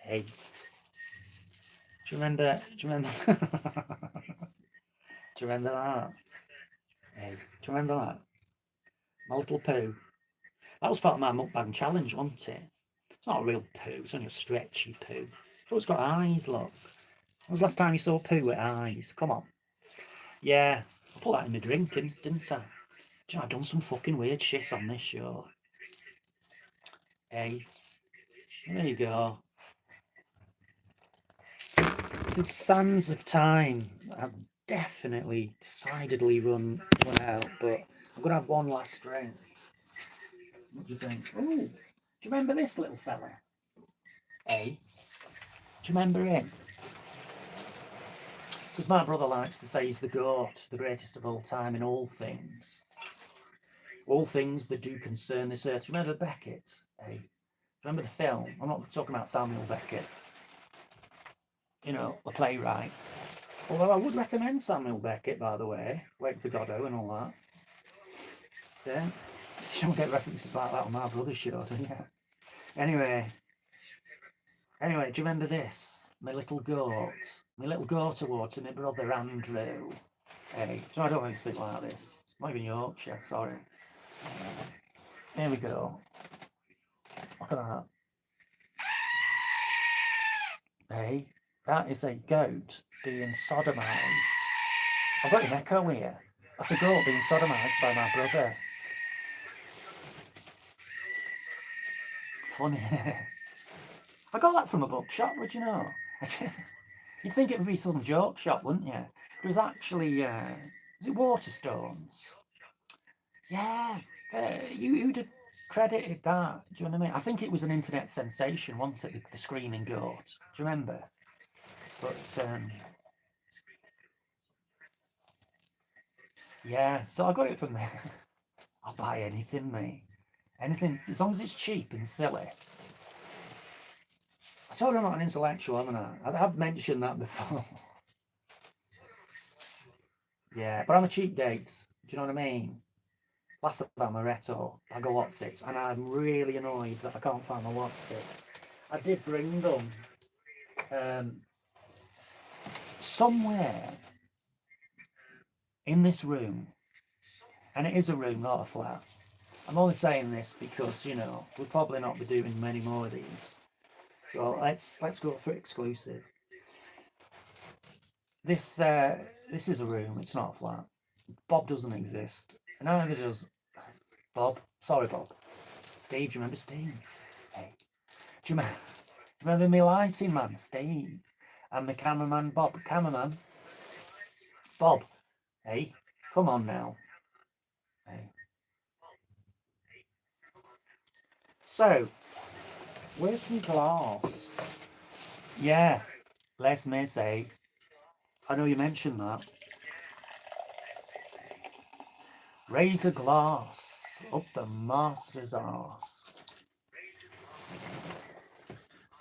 Hey. Do you remember? Do you remember? Do you remember that? Hey. Do you remember that? My little poo. That was part of my mukbang challenge, wasn't it? It's not a real poo. It's only a stretchy poo. Oh, it's got eyes. Look. When was the last time you saw poo with eyes? Come on. Yeah, I put that in my drink, didn't I? Do you know, I've done some fucking weird shit on this show. Hey, there you go. The sands of time have definitely, decidedly run out, but I'm going to have one last drink. What do you think? Oh, do you remember this little fella? Hey, do you remember him? Because my brother likes to say he's the GOAT, the greatest of all time in all things. All things that do concern this earth. Do you remember Beckett? Hey, remember the film? I'm not talking about Samuel Beckett. You know, the playwright. Although I would recommend Samuel Beckett, by the way. Waiting for Godot and all that. Yeah. You don't get references like that on my brother's show, do you? Anyway, do you remember this? My little goat. My little goat award to my brother Andrew. Hey, so I don't want to speak like this. Not even Yorkshire, sorry. Here we go. Look at that. Hey, that is a goat being sodomised. I've got an echo here. That's a goat being sodomised by my brother. Funny. I got that from a bookshop, would you know? You'd think it would be some joke shop, wouldn't you? It was actually, is it Waterstones? Yeah, you'd have credited that. Do you know what I mean? I think it was an internet sensation, wasn't it? The screaming goat. Do you remember? But yeah, so I got it from there. I'll buy anything, mate. Anything, as long as it's cheap and silly. I told you I'm not an intellectual, haven't I? I've mentioned that before. Yeah, but I'm a cheap date. Do you know what I mean? Last of amaretto, I go what's it, and I'm really annoyed that I can't find my what's it. I did bring them somewhere in this room, and it is a room, not a flat. I'm only saying this because, you know, we'll probably not be doing many more of these. So let's go for exclusive. This is a room, it's not a flat. Bob doesn't exist. Neither does Bob. Sorry, Bob. Steve, do you remember Steve? Hey. Do you remember me lighting man, Steve? And my cameraman, Bob. Cameraman. Bob. Hey, come on now. Hey. So, where's my glass? Yeah, Les Meze. I know you mentioned that. Raise a glass up the master's arse.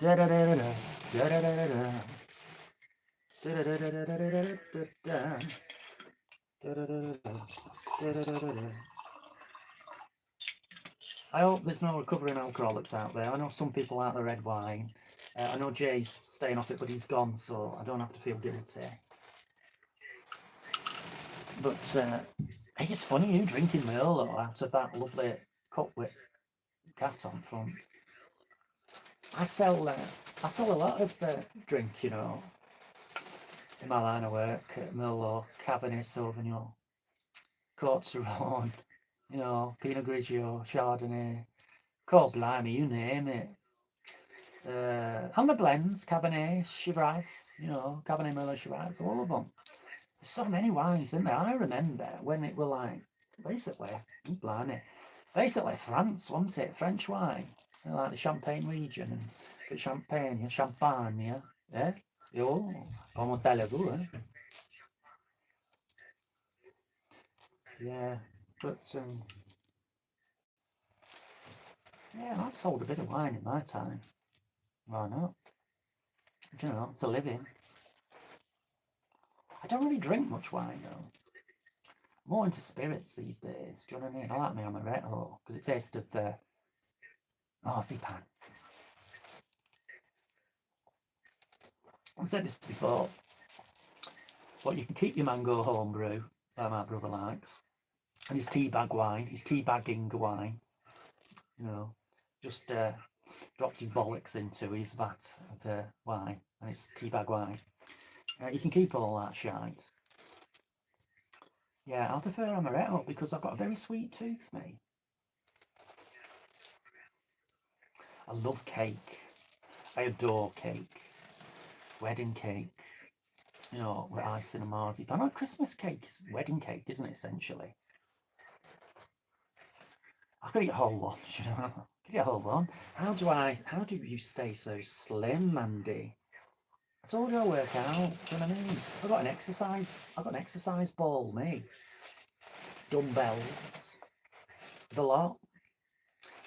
Da da da da da da da da. Da da da da da da da da. I hope there's no recovering alcoholics out there. I know some people like the red wine. I know Jay's staying off it, but he's gone, so I don't have to feel guilty. But hey, it's funny you drinking Merlot out of that lovely cup with cat on front. I sell a lot of drink, you know, in my line of work. Merlot, Cabernet Sauvignon, Cote Saron, you know, Pinot Grigio, Chardonnay, Cote Blimey, you name it. And the blends, Cabernet, Shiraz, you know, Cabernet Merlot, Shiraz, all of them. There's so many wines in there. I remember when it were like, basically, blimey, basically France, wasn't it? French wine, you know, like the Champagne region, and the Champagne, Champagne, yeah? Yo, comment allez-vous, eh? Yeah, but, yeah, I've sold a bit of wine in my time. Why not? Do you know, it's a living. I don't really drink much wine though. More into spirits these days. Do you know what I mean? I like my amaretto because it tastes of oh, pan. I've said this before, but you can keep your mango homebrew that my brother likes, and his tea bag wine, his tea bagging wine. You know, just dropped his bollocks into his vat of wine, and it's tea bag wine. You can keep all that shite. Yeah, I prefer amaretto because I've got a very sweet tooth, mate. I love cake. I adore cake. Wedding cake. You know, with icing and marzipan. Oh, Christmas cake is wedding cake, isn't it, essentially? I could eat a whole one, you know. I could eat a whole one. How do you stay so slim, Mandy? I told you I work out, do you know what I mean? I've got an exercise ball, me. Dumbbells. The lot.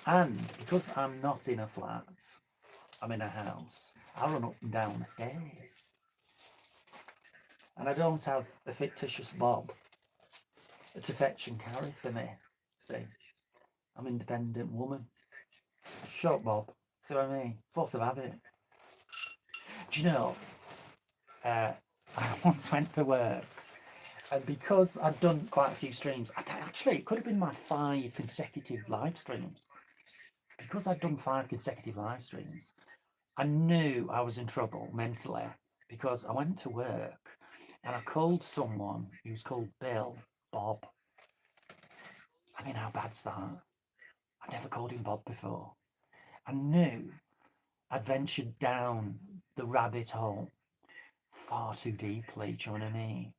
And because I'm not in a flat, I'm in a house, I run up and down the stairs. And I don't have a fictitious Bob to fetch and carry for me. See, I'm an independent woman. Shut Bob. See what I mean? Force of habit. Do you know, I once went to work, and because I'd done quite a few streams, actually, it could have been my 5 consecutive live streams. Because I'd done 5 consecutive live streams, I knew I was in trouble mentally because I went to work and I called someone who was called Bob. I mean, how bad's that? I've never called him Bob before. I knew I'd ventured down the rabbit hole far too deeply, do you know what I mean?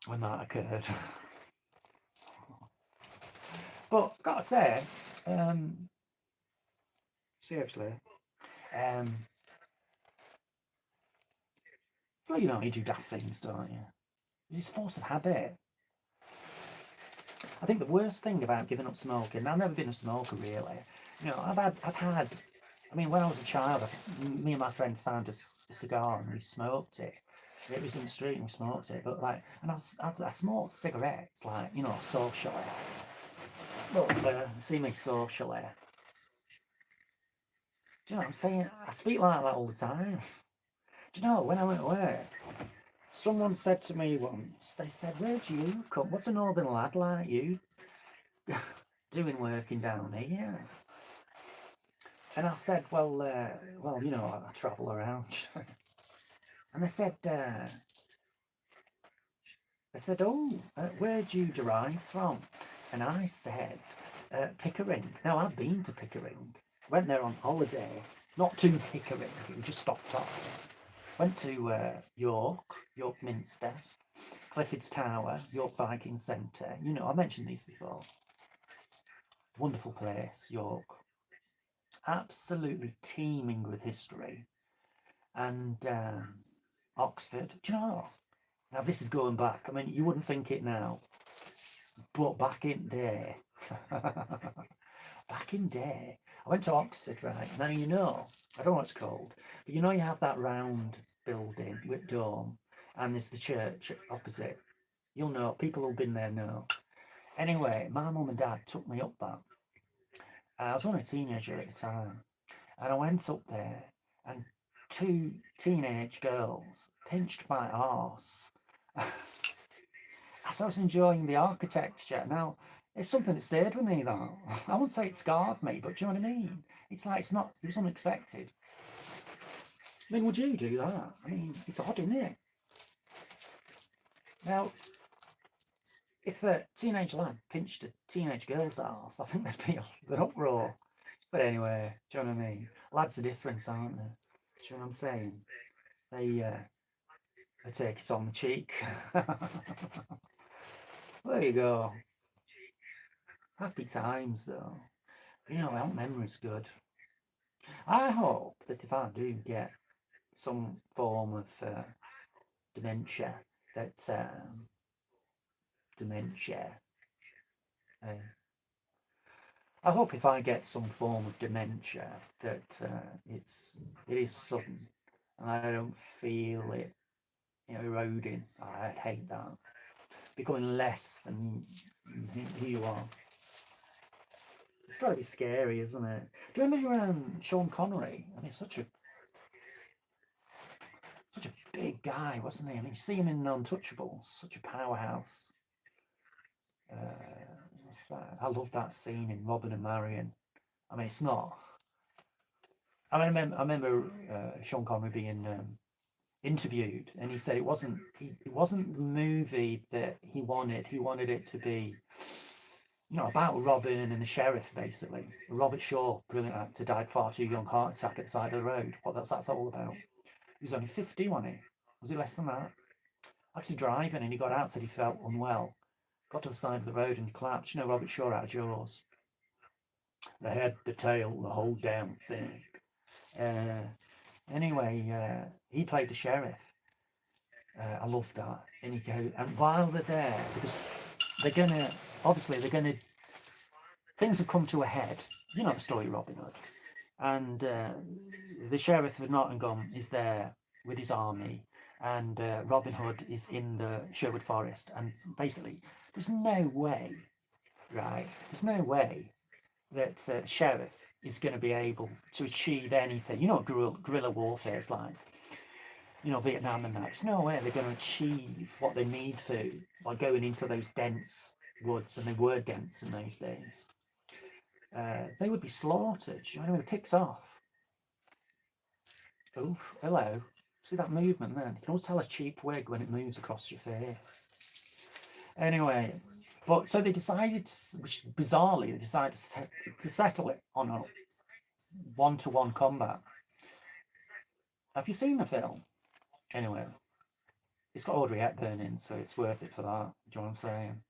When that occurred. But, gotta say, seriously, well, you know, you do daft things, don't you? It's force of habit. I think the worst thing about giving up smoking, I've never been a smoker really. You know, I mean, when I was a child, me and my friend found a cigar and we smoked it. It was in the street and we smoked it, but like, and I smoked cigarettes, like, you know, socially. Look, see me socially. Do you know what I'm saying? I speak like that all the time. Do you know, when I went to work, someone said to me once, they said, where do you come? What's a northern lad like you doing working down here? And I said, well, you know, I travel around. And they said, oh, where do you derive from? And I said, Pickering. Now, I've been to Pickering. Went there on holiday. Not to Pickering, we just stopped off. Went to York Minster, Clifford's Tower, York Viking Centre. You know, I mentioned these before. Wonderful place, York. Absolutely teeming with history. And Oxford. Do you know? Now, this is going back. I mean, you wouldn't think it now. But back in day, back in day, I went to Oxford, right? Now, you know, I don't know what it's called, but you know, you have that round building with dome, and there's the church opposite. You'll know, people who've been there know. Anyway, my mum and dad took me up that. I was only a teenager at the time, and I went up there, and 2 teenage girls pinched my arse. As I was enjoying the architecture. Now, it's something that stayed with me, though. I wouldn't say it scarred me, but do you know what I mean? It's like, it's unexpected. I mean, would you do that? I mean, it's odd, isn't it? Now, if a teenage lad pinched a teenage girl's arse, I think there'd be an uproar. But anyway, do you know what I mean? Lads are different, aren't they? Do you know what I'm saying? They take it on the cheek. There you go. Happy times, though. You know, our memory's good. I hope that if I do get some form of dementia, that dementia, uh, I hope if I get some form of dementia that it is sudden and I don't feel it, eroding. I hate that. Becoming less than who you are. It's got to be scary, isn't it? Do you remember Sean Connery? I mean, such a big guy, wasn't he? I mean, you see him in Untouchables, such a powerhouse. What's that? I love that scene in Robin and Marion. I mean, it's not. I remember Sean Connery being interviewed, and he said it wasn't the movie that he wanted. He wanted it to be, about Robin and the sheriff, basically. Robert Shaw, brilliant actor, died far too young, heart attack at the side of the road. What that's all about. He was only 50, wasn't he? Was he less than that? Actually driving, and he got out, said he felt unwell. Got to the side of the road and collapsed. Robert Shaw out of Jaws. The head, the tail, the whole damn thing. Anyway, he played the sheriff. I loved that. And he go, and while they're there, because they're gonna, things have come to a head. You know the story, Robin Hood. And the sheriff of Nottingham is there with his army, and Robin Hood is in the Sherwood Forest. And basically, there's no way, right? There's no way that the sheriff is going to be able to achieve anything. You know what guerrilla warfare is like. Vietnam and that. There's no way they're going to achieve what they need to by going into those dense woods, and they were dense in those days. They would be slaughtered. When it picks off. Oof, hello. See that movement then? You can always tell a cheap wig when it moves across your face. Anyway, but so they decided, which bizarrely, they decided to settle it on a one-to-one combat. Have you seen the film? Anyway, it's got Audrey Hepburn in, so it's worth it for that. Do you know what I'm saying?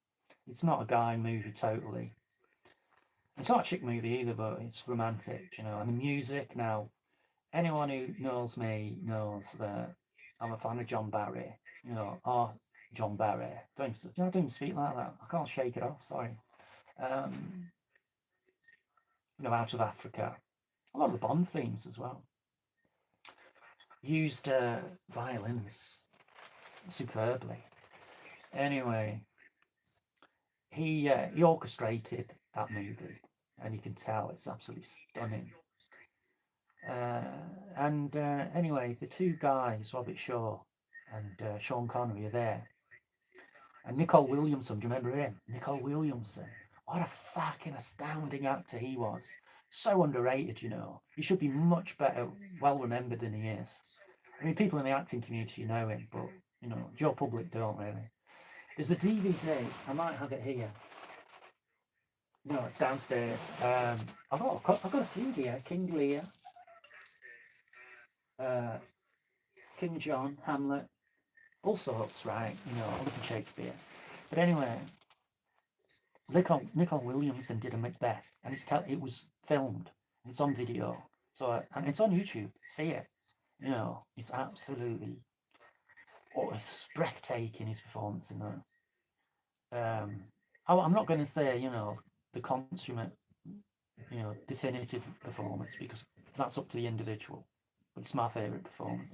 It's not a guy movie totally. It's not a chick movie either, but it's romantic, And the music, now, anyone who knows me knows that I'm a fan of John Barry. John Barry. Don't speak like that. I can't shake it off, sorry. Out of Africa. A lot of the Bond themes as well. Used violins superbly. Anyway, he orchestrated that movie, and you can tell it's absolutely stunning. Anyway, the two guys, Robert Shaw and Sean Connery, are there. And Nicole Williamson, do you remember him? Nicole Williamson. What a fucking astounding actor he was. So underrated, He should be much better, well remembered than he is. I mean, people in the acting community know him, but, Joe public don't really. There's a DVD. I might have it here. No, it's downstairs. I've got a few here. King Lear. King John, Hamlet. All sorts, right? I look at Shakespeare. But anyway, Nicole Williamson did a Macbeth, and it was filmed. It's on video, so and it's on YouTube. See it. It's absolutely, it's breathtaking, his performance in that. I'm not going to say the consummate, definitive performance, because that's up to the individual. But it's my favourite performance.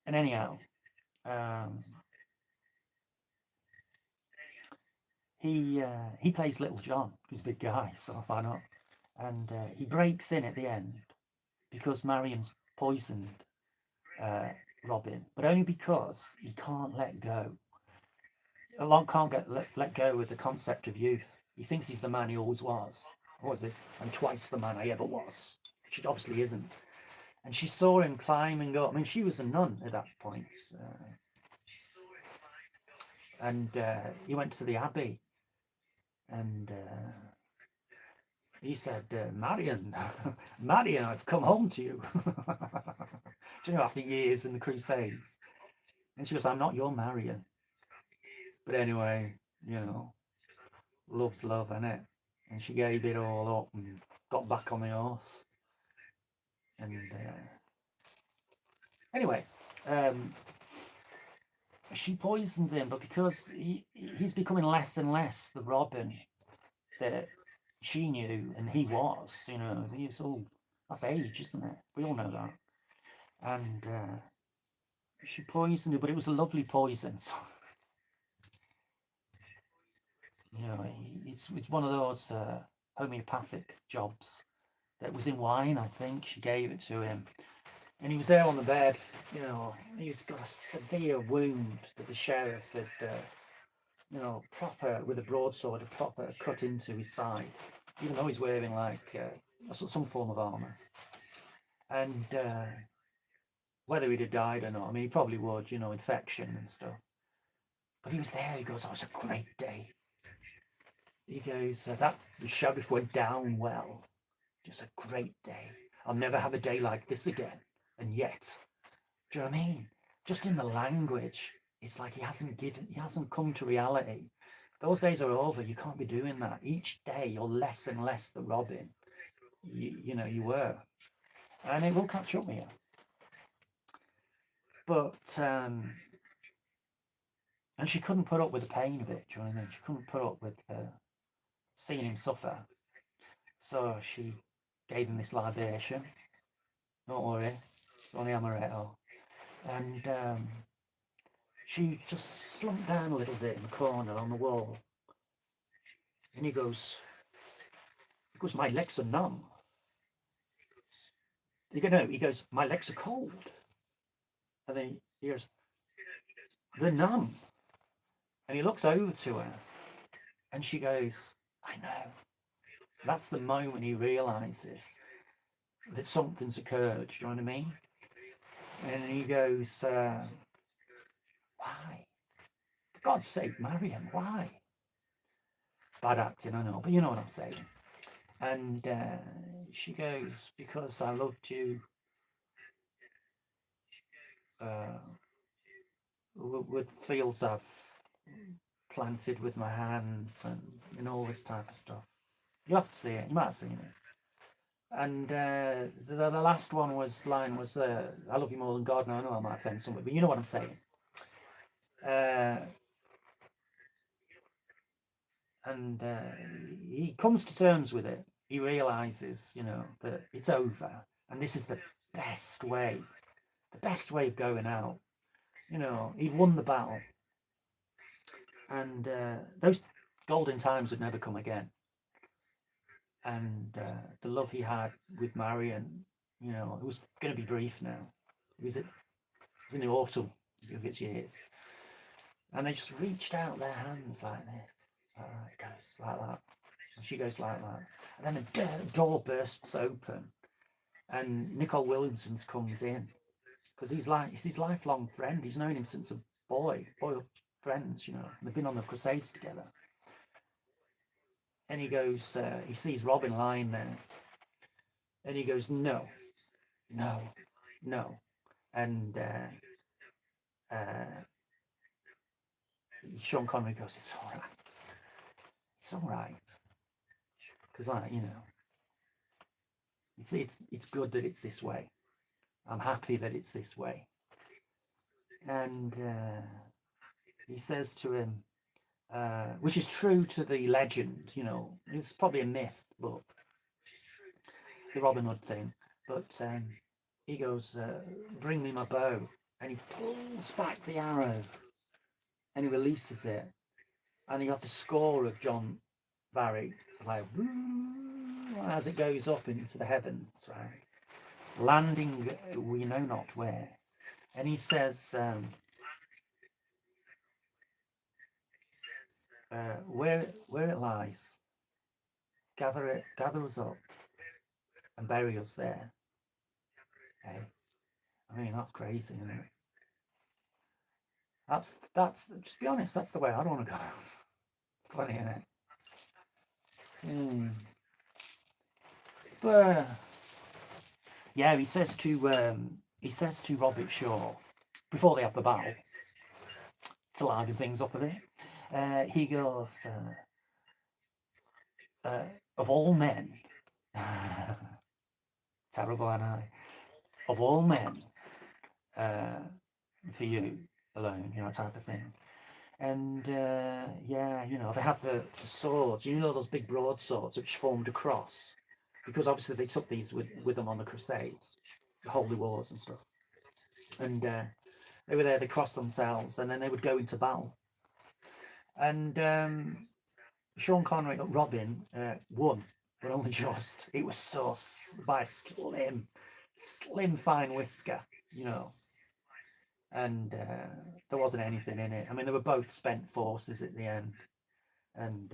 And anyhow, he plays Little John, who's a big guy, so why not? And he breaks in at the end because Marion's poisoned Robin, but only because he can't let go. Can't let go with the concept of youth. He thinks he's the man he always was. What was it? I'm twice the man I ever was, which it obviously isn't. And she saw him climbing up. I mean, she was a nun at that point. And he went to the abbey. And he said, Marion, Marion, I've come home to you. Do after years in the Crusades. And she goes, I'm not your Marion. But anyway, love's love, innit? And she gave it all up and got back on the horse. And anyway, she poisons him, but because he's becoming less and less the Robin that she knew, and he was, you know, he was all, that's age, isn't it? We all know that. And she poisoned him, but it was a lovely poison. So, you know, it's one of those homeopathic jobs that was in wine, I think. She gave it to him. And he was there on the bed, you know, he's got a severe wound that the sheriff had, you know, proper, with a broadsword, a proper cut into his side, even though he's wearing like some form of armour. And whether he'd have died or not, I mean, he probably would, you know, infection and stuff. But he was there, he goes, oh, it was a great day. He goes, that the sheriff went down well. Just a great day. I'll never have a day like this again. And yet, do you know what I mean? Just in the language, it's like he hasn't come to reality. Those days are over. You can't be doing that. Each day, you're less and less the Robin. You know, you were. And it will catch up with you. But, and she couldn't put up with the pain of it, do you know what I mean? She couldn't put up with seeing him suffer. So she gave him this libation. Don't worry, it's only amaretto. And she just slumped down a little bit in the corner on the wall. And he goes, my legs are numb. He goes, my legs are cold. And then he goes, they're numb. And he looks over to her and she goes, I know. That's the moment he realizes that something's occurred. Do you know what I mean? And he goes, why? For God's sake, marry him. Why? Bad acting, I know, but you know what I'm saying. And she goes, because I loved you with fields I've planted with my hands and all this type of stuff. You have to see it. You might have seen it. And the last line was, I love you more than God. Now, I know I might offend somebody, but you know what I'm saying. And he comes to terms with it. He realizes, you know, that it's over. And this is the best way of going out. You know, he'd won the battle. And those golden times would never come again. And the love he had with Marion, you know, it was going to be brief now. It was in the autumn of its years. And they just reached out their hands like this. It goes like that. And she goes like that. And then the door bursts open. And Nicole Williamson comes in. Because it's his lifelong friend. He's known him since a boy friends, you know. They've been on the Crusades together. And he goes, he sees Robin lying there. And he goes, no. And Sean Connery goes, it's all right. It's all right. Because, you know, it's good that it's this way. I'm happy that it's this way. And he says to him, which is true to the legend, you know, it's probably a myth, but the Robin Hood thing. But he goes, bring me my bow. And he pulls back the arrow and he releases it. And you have the score of John Barry, like, as it goes up into the heavens, right? Landing, we know not where. And he says, where it lies, gather us up and bury us there. Okay? I mean, that's crazy, isn't it? That's to be honest, that's the way I'd want to go. It's funny, isn't it? But yeah, he says to Robert Shaw before they have the battle to liven things up a bit. He goes, of all men, terrible, Annoy, of all men, for you alone, you know, type of thing. And yeah, you know, they have the swords, you know, those big broadswords which formed a cross, because obviously they took these with them on the Crusades, the Holy Wars and stuff. And they were there, they crossed themselves, and then they would go into battle. And Sean Connery, Robin, won, but only just. It was so by slim, fine whisker, you know. And there wasn't anything in it. I mean, they were both spent forces at the end. And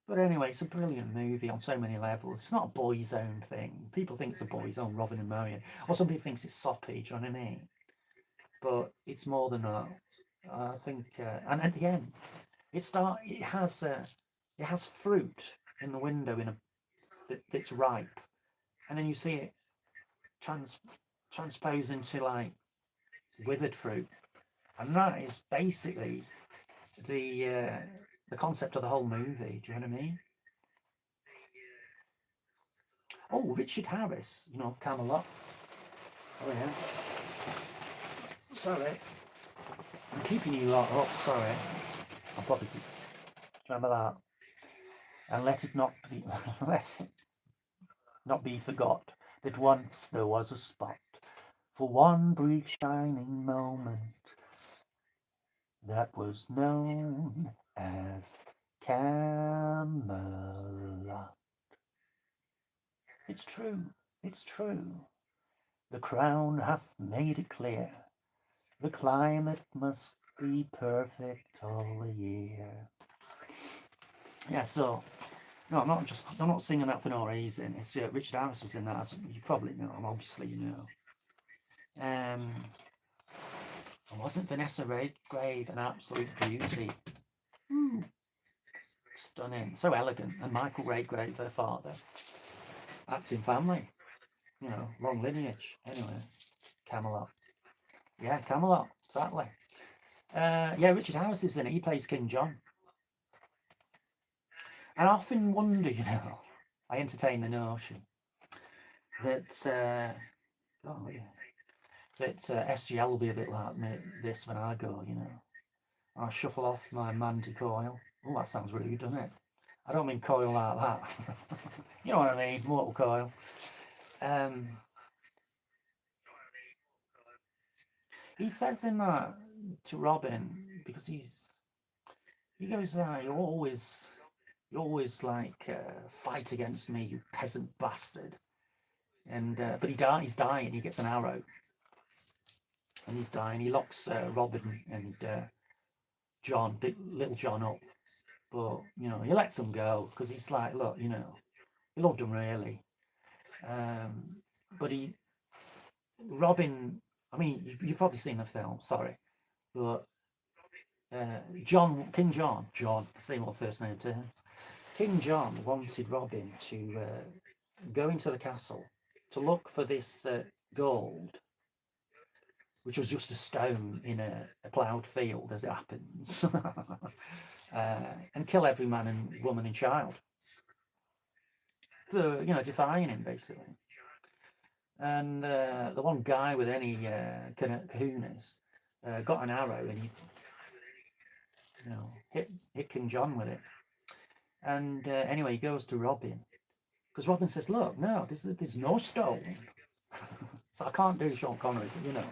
but anyway, it's a brilliant movie on so many levels. It's not a boys' own thing. People think it's a boys' own, Robin and Marion, or some people think it's soppy. Do you know what I mean? But it's more than that. I think, and at the end, it has fruit in the window that's ripe, and then you see it transpose into like withered fruit, and that is basically the concept of the whole movie. Do you know what I mean? Oh, Richard Harris, you know, Camelot. Oh yeah. Sorry, I'm keeping you lot up. Sorry, I'll probably remember that. And let it not be let it not be forgot that once there was a spot for one brief shining moment that was known as Camelot. It's true, it's true. The crown hath made it clear. The climate must be perfect all the year. Yeah, so no, I'm not singing that for no reason. It's Richard Harris was in that, as you probably know. Obviously, you know. Wasn't Vanessa Redgrave an absolute beauty? Ooh, stunning, so elegant. And Michael Redgrave, her father, acting family. You know, long lineage. Anyway, Camelot. Yeah, Camelot. Exactly. Yeah, Richard Harris is in it. He plays King John. And I often wonder, you know, I entertain the notion that, oh yeah, that SGL will be a bit like this when I go, you know. I shuffle off my Mandy coil. Oh, that sounds rude, doesn't it? I don't mean coil like that. You know what I mean, mortal coil. He says in that to Robin, because he goes, you always like fight against me, you peasant bastard. And but he's dying. He gets an arrow, and he's dying. He locks Robin and little John up, but you know he lets them go because he's like, look, you know, he loved them really. But Robin. I mean, you've probably seen the film. Sorry, but King John, same old first name to him. King John wanted Robin to go into the castle to look for this gold, which was just a stone in a ploughed field, as it happens, and kill every man and woman and child for, you know, defying him, basically. And the one guy with any kahunas got an arrow and he, you know, hit King John with it. And anyway, he goes to Robin because Robin says, "Look, no, there's no stone." So I can't do Sean Connery, but you know,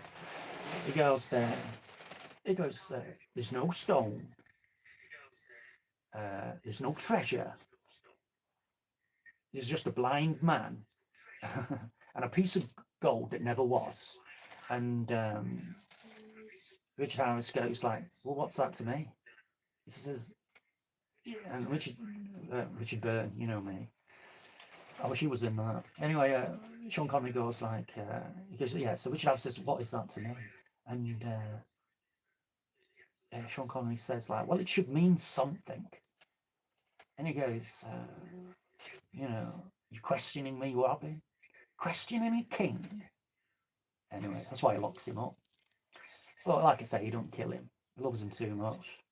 he goes, "There's no stone, there's no treasure. There's just a blind man and a piece of gold that never was." And Richard Harris goes like, "Well, what's that to me?" He says, and Richard Byrne, you know me. I wish he was in that. Anyway, Sean Connery goes like, he goes, yeah. So Richard Harris says, "What is that to me?" And Sean Connery says like, "Well, it should mean something." And he goes, "You know, you questioning me, Robin? Questioning a king?" Anyway, that's why he locks him up. But like I say, he don't kill him. He loves him too much.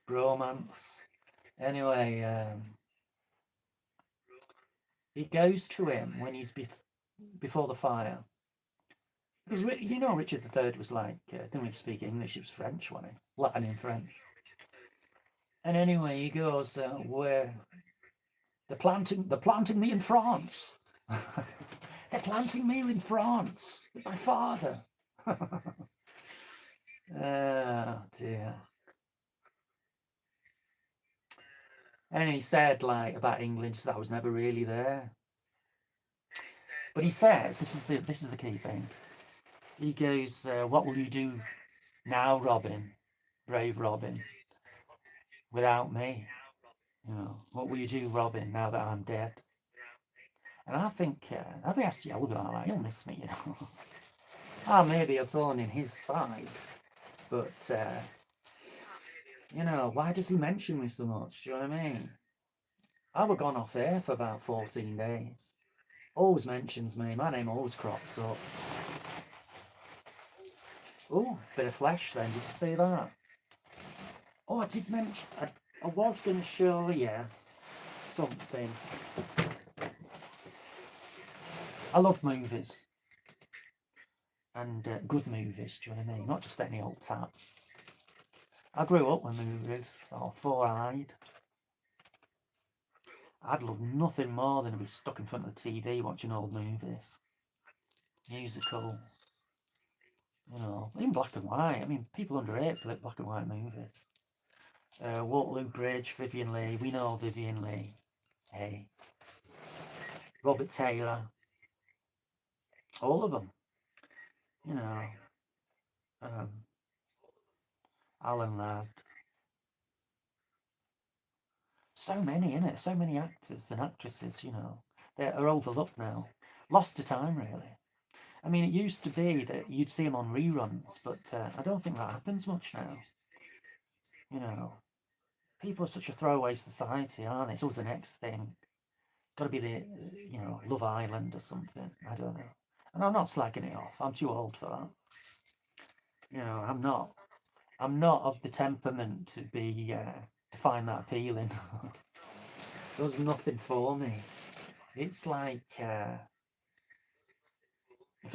Bromance. Anyway, he goes to him when he's before the fire, Because you know, Richard III was like, didn't really speak English, it was French, wasn't he? Latin and French. And anyway, he goes, where they're planting me in France. They're planting me in France with my father. Oh dear. And he said, like, about England, just that I was never really there. But he says, this is the key thing. He goes, what will you do now, Robin, brave Robin, without me? You know, what will you do, Robin, now that I'm dead? And I think that's the older like, he'll miss me, you know. I may be a thorn in his side, but you know, why does he mention me so much? Do you know what I mean? I were gone off air for about 14 days. Always mentions me. My name always crops up. Oh, bit of flesh then. Did you see that? Oh, I did mention. I was going to show you something. I love movies. And good movies, do you know what I mean? Not just any old tap. I grew up with movies, or four-eyed. I'd love nothing more than to be stuck in front of the TV watching old movies. Musicals. You know, even black and white. I mean, people underrate black and white movies. Waterloo Bridge, Vivian Leigh. We know Vivian Leigh. Hey. Robert Taylor. All of them. You know. Um, Alan Ladd. So many, innit? So many actors and actresses, you know. They're overlooked now. Lost to time, really. I mean, it used to be that you'd see them on reruns, but I don't think that happens much now. You know, people are such a throwaway society, aren't they? It's always the next thing. Got to be the, you know, Love Island or something. I don't know. And I'm not slagging it off. I'm too old for that. You know, I'm not. I'm not of the temperament to be to find that appealing. There's nothing for me. It's like if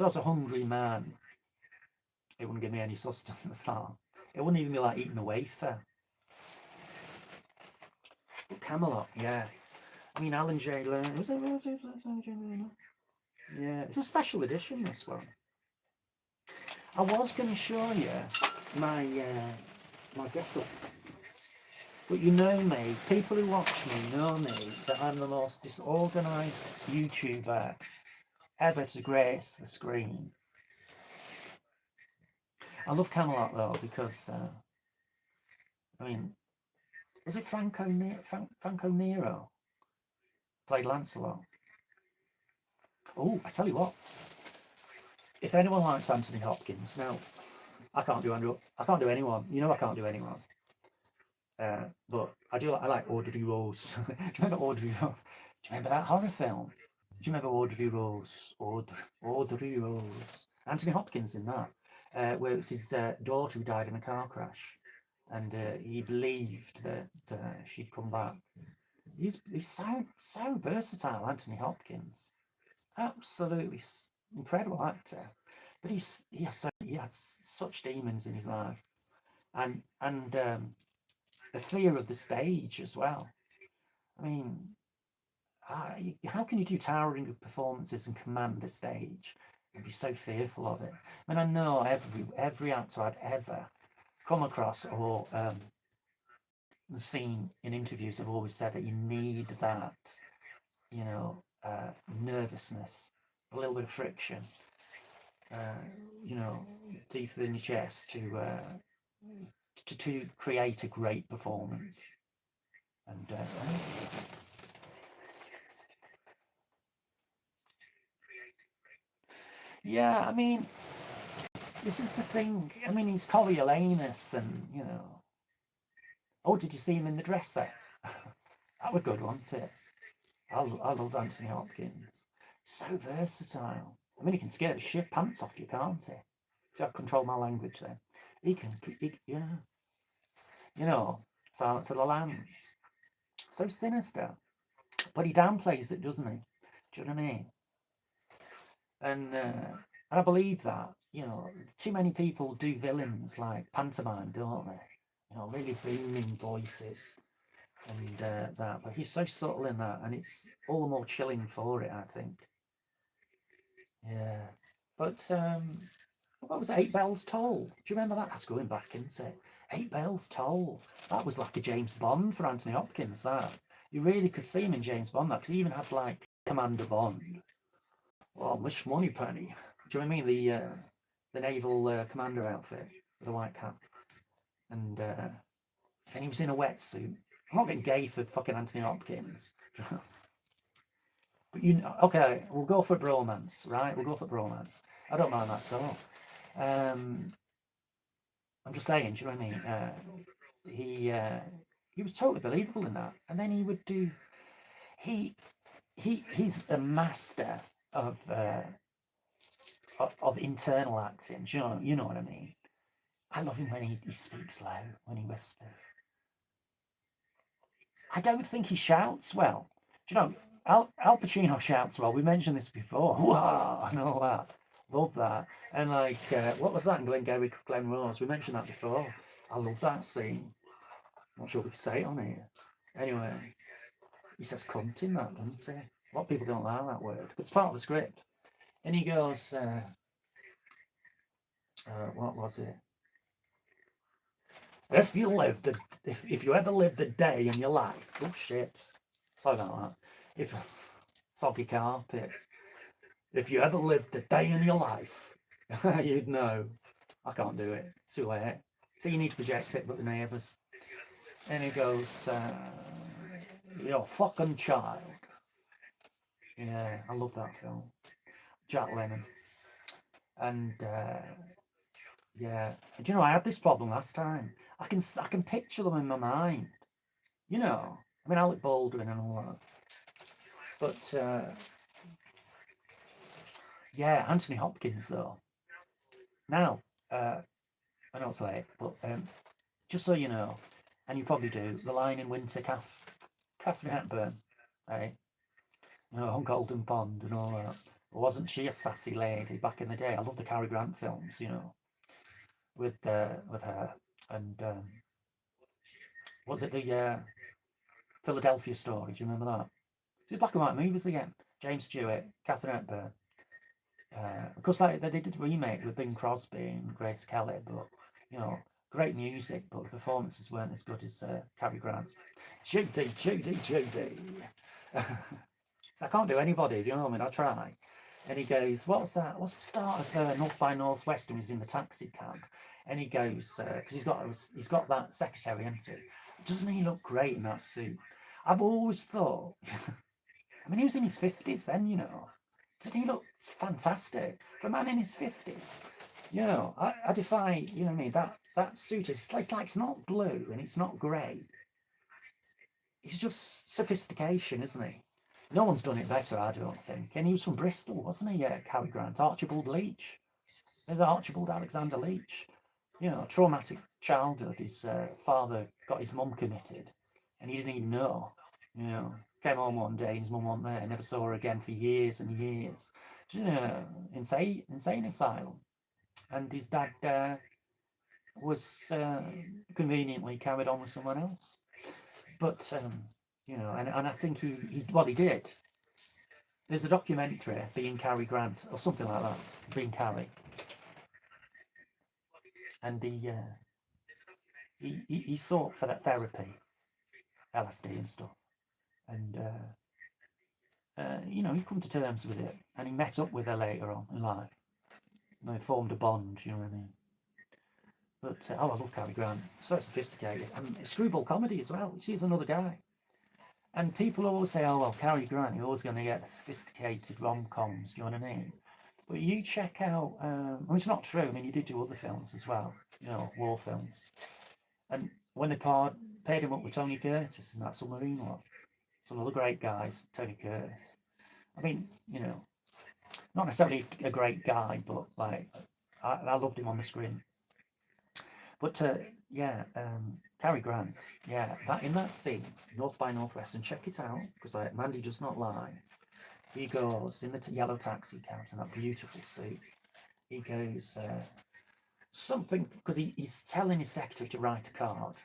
I was a hungry man, it wouldn't give me any sustenance. That it wouldn't even be like eating a wafer. But Camelot, yeah. I mean, Alan J. Lerner. Was it Alan J. Lerner? Yeah, it's a special edition. This one. I was going to show you my my get-up, but you know me. People who watch me know me that I'm the most disorganised YouTuber ever to grace the screen. I love Camelot though because I mean, was it Franco Nero played Lancelot? Oh, I tell you what. If anyone likes Anthony Hopkins, now I can't do anyone. You know I can't do anyone. But I do. I like Audrey Rose. Do you remember Audrey Rose? Do you remember that horror film? Do you remember Audrey Rose? Audrey Rose. Anthony Hopkins in that, where it was his daughter who died in a car crash, and he believed that she'd come back. He's so versatile, Anthony Hopkins. Absolutely incredible actor. But he had such demons in his life, and the fear of the stage as well. I mean, how can you do towering performances and command a stage and be so fearful of it? I mean, I know every actor I've ever come across or seen in interviews have always said that you need that, you know, nervousness, a little bit of friction, you know, deep within your chest to create a great performance. And yeah, I mean, this is the thing. I mean, he's Coriolanus, and you know. Oh, did you see him in the dresser? That was a good one, too. I love Anthony Hopkins. So versatile. I mean, he can scare the shit pants off you, can't he? See, I've controlled my language then. Yeah. You know, Silence of the Lambs. So sinister. But he downplays it, doesn't he? Do you know what I mean? And I believe that. you know, too many people do villains like pantomime, don't they? You know, really booming voices and that. But he's so subtle in that, and it's all the more chilling for it, I think. Yeah. But what was it? Eight Bells Toll? Do you remember that? That's going back, isn't it? Eight Bells Toll. That was like a James Bond for Anthony Hopkins. That you really could see him in James Bond. That because he even had like Commander Bond. Oh, Miss Moneypenny. Do you know what I mean? The naval commander outfit with a white cap, and he was in a wetsuit. I'm not getting gay for fucking Anthony Hopkins. But you know, okay, we'll go for bromance, right? We'll go for bromance. I don't mind that at all. I'm just saying, do you know what I mean? He was totally believable in that, and then he would do. He he's a master of of internal acting. Do you know what I mean? I love him when he speaks low, when he whispers. I don't think he shouts well. Do you know, Al Pacino shouts well. We mentioned this before. Wow, and all that. Love that. And like, what was that in Glen Rose? We mentioned that before. I love that scene. Not sure we can say it on here. Anyway, he says cunt in that, doesn't he? A lot of people don't like that word, but it's part of the script. And he goes, what was it? If you ever lived a day in your life, oh shit, sorry about that. If soggy carpet, if you ever lived a day in your life, you'd know. I can't do it. It's too late. So you need to project it, but the neighbours. And he goes, you're a fucking child. Yeah, I love that film. Jack Lemmon. And yeah, do you know I had this problem last time? I can picture them in my mind. You know, I mean Alec Baldwin and all that. But yeah, Anthony Hopkins though. Now, I know it's late, but just so you know, and you probably do, the line in Winter, Catherine Hepburn, eh? You know, on Golden Pond and all that. Wasn't she a sassy lady back in the day? I love the Cary Grant films, you know, with her and was it the Philadelphia Story? Do you remember that? Is it black and white movies again? James Stewart, Catherine Hepburn. Of course, like they did a remake with Bing Crosby and Grace Kelly, but you know, great music, but the performances weren't as good as Cary Grant. Judy. So I can't do anybody, you know what I mean? I try. And he goes, "What's that? What's the start of North by Northwest?" And he's in the taxi cab, and he goes, "Because he's got that secretary, hasn't he? Doesn't he look great in that suit?" I've always thought. I mean, he was in his 50s then, you know. Doesn't he look fantastic for a man in his 50s? You know, I defy. You know what I mean? That suit is it's like it's not blue and it's not grey. It's just sophistication, isn't he? No one's done it better, I don't think. And he was from Bristol, wasn't he? Yeah, Cary Grant, Archibald Leach. There's Archibald Alexander Leach. You know, traumatic childhood. His father got his mum committed, and he didn't even know. You know, came home one day and his mum wasn't there. Never saw her again for years and years. She's in an insane asylum, and his dad was conveniently carried on with someone else. But you know, and I think he did. There's a documentary, Being Cary Grant, or something like that, Being Cary, and he sought for that therapy, LSD and stuff, and you know, he come to terms with it, and he met up with her later on in life. And they formed a bond, you know what I mean? But oh, I love Cary Grant, so sophisticated, and it's screwball comedy as well. She's another guy. And people always say, oh, well, Cary Grant, you're always going to get the sophisticated rom-coms, do you know what I mean? But you check out, I mean, it's not true. I mean, you did do other films as well, you know, war films. And when they paired him up with Tony Curtis in that submarine one, some other great guys, Tony Curtis. I mean, you know, not necessarily a great guy, but like, I loved him on the screen. But yeah, Cary Grant, yeah, that in that scene, North by Northwest, and check it out because like Mandy does not lie. He goes in the yellow taxi cab in that beautiful suit, he goes, something, because he's telling his secretary to write a card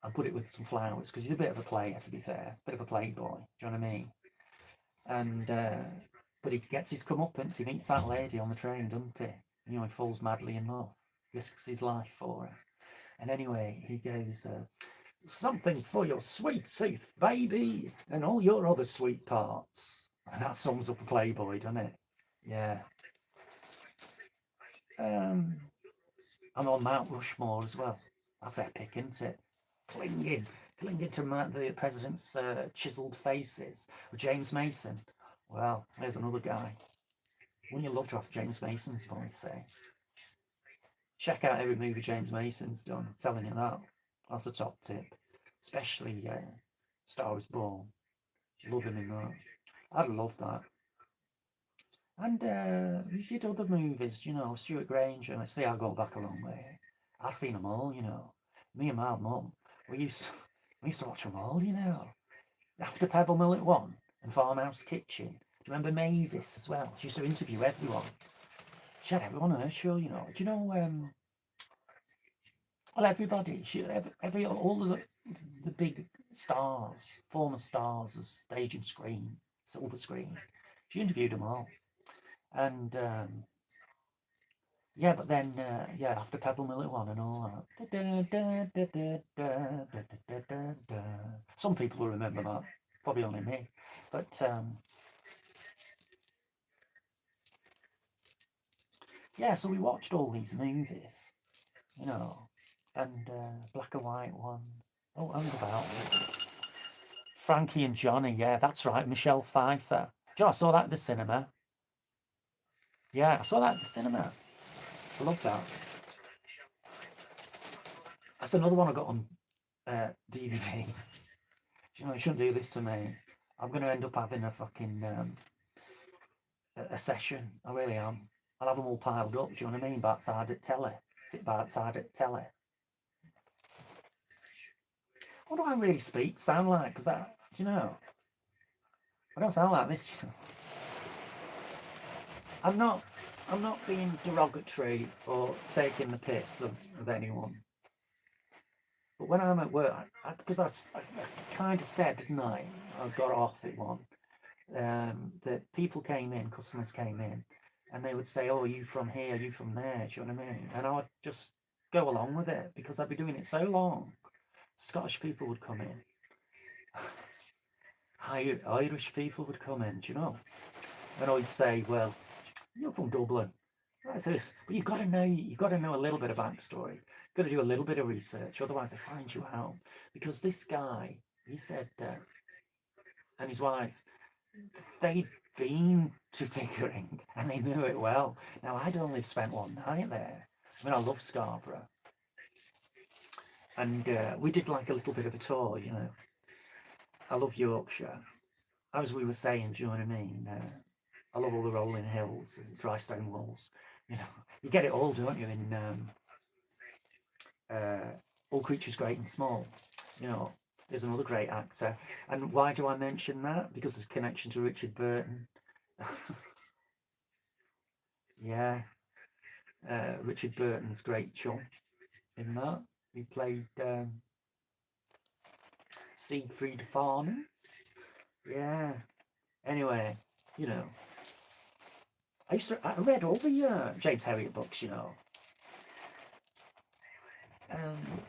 and put it with some flowers, because he's a bit of a player, to be fair, a bit of a playboy, do you know what I mean? And, but he gets his comeuppance, he meets that lady on the train, doesn't he? You know, he falls madly in love, risks his life for her. And anyway, he goes, something for your sweet tooth, baby, and all your other sweet parts. And that sums up a playboy, doesn't it? Yeah. I'm on Mount Rushmore as well. That's epic, isn't it? Clinging, clinging to the president's chiselled faces. With James Mason. Well, there's another guy. Wouldn't you love to have James Mason's voice, eh? Check out every movie James Mason's done. I'm telling you that. That's a top tip. Especially Star is Born. Love him in that. I'd love that. And we did other movies, you know, Stuart Granger. I see I go back a long way. I've seen them all, you know. Me and my mum, we used to watch them all, you know. After Pebble Mill at 1 and Farmhouse Kitchen. Do you remember Mavis as well? She used to interview everyone. She had everyone on her show, you know. Do you know, well, everybody, all of the big stars, former stars of stage and screen, silver screen. She interviewed them all. And yeah, but then yeah, after Pebble Mill at 1 and all that. Some people will remember that, probably only me. But yeah, so we watched all these movies, you know, and black and white ones. Oh, and about Frankie and Johnny, yeah, that's right, Michelle Pfeiffer. Do you know, I saw that at the cinema. Yeah, I saw that at the cinema. I love that. That's another one I got on DVD. You know, you shouldn't do this to me. I'm going to end up having a fucking a session. I really am. I'll have them all piled up. Do you know what I mean? Backside at telly. Sit backside at telly. What do I really sound like? Because that, do you know? I don't sound like this. You know? I'm not. I'm not being derogatory or taking the piss of anyone. But when I'm at work, because I kind of said, didn't I? I got off at one. That people came in, customers came in, and they would say, "Oh, are you from here? Are you from there?" Do you know what I mean? And I would just go along with it because I'd be doing it so long. Scottish people would come in, Irish people would come in. Do you know? And I'd say, "Well, you're from Dublin." Right, so but you've got to know a little bit of backstory. You've got to do a little bit of research, otherwise they find you out. Because this guy, he said, and his wife, they'd been to Pickering and they knew it well. Now, I'd only spent one night there. I mean, I love Scarborough. And we did like a little bit of a tour, you know. I love Yorkshire. As we were saying, do you know what I mean? I love all the rolling hills, dry stone walls. You know, you get it all, don't you, in All Creatures Great and Small. You know, there's another great actor. And why do I mention that? Because there's a connection to Richard Burton. Yeah, Richard Burton's great chum in that. He played Siegfried Farman. Yeah. Anyway, you know, I read all the James Herriot books, you know. Um,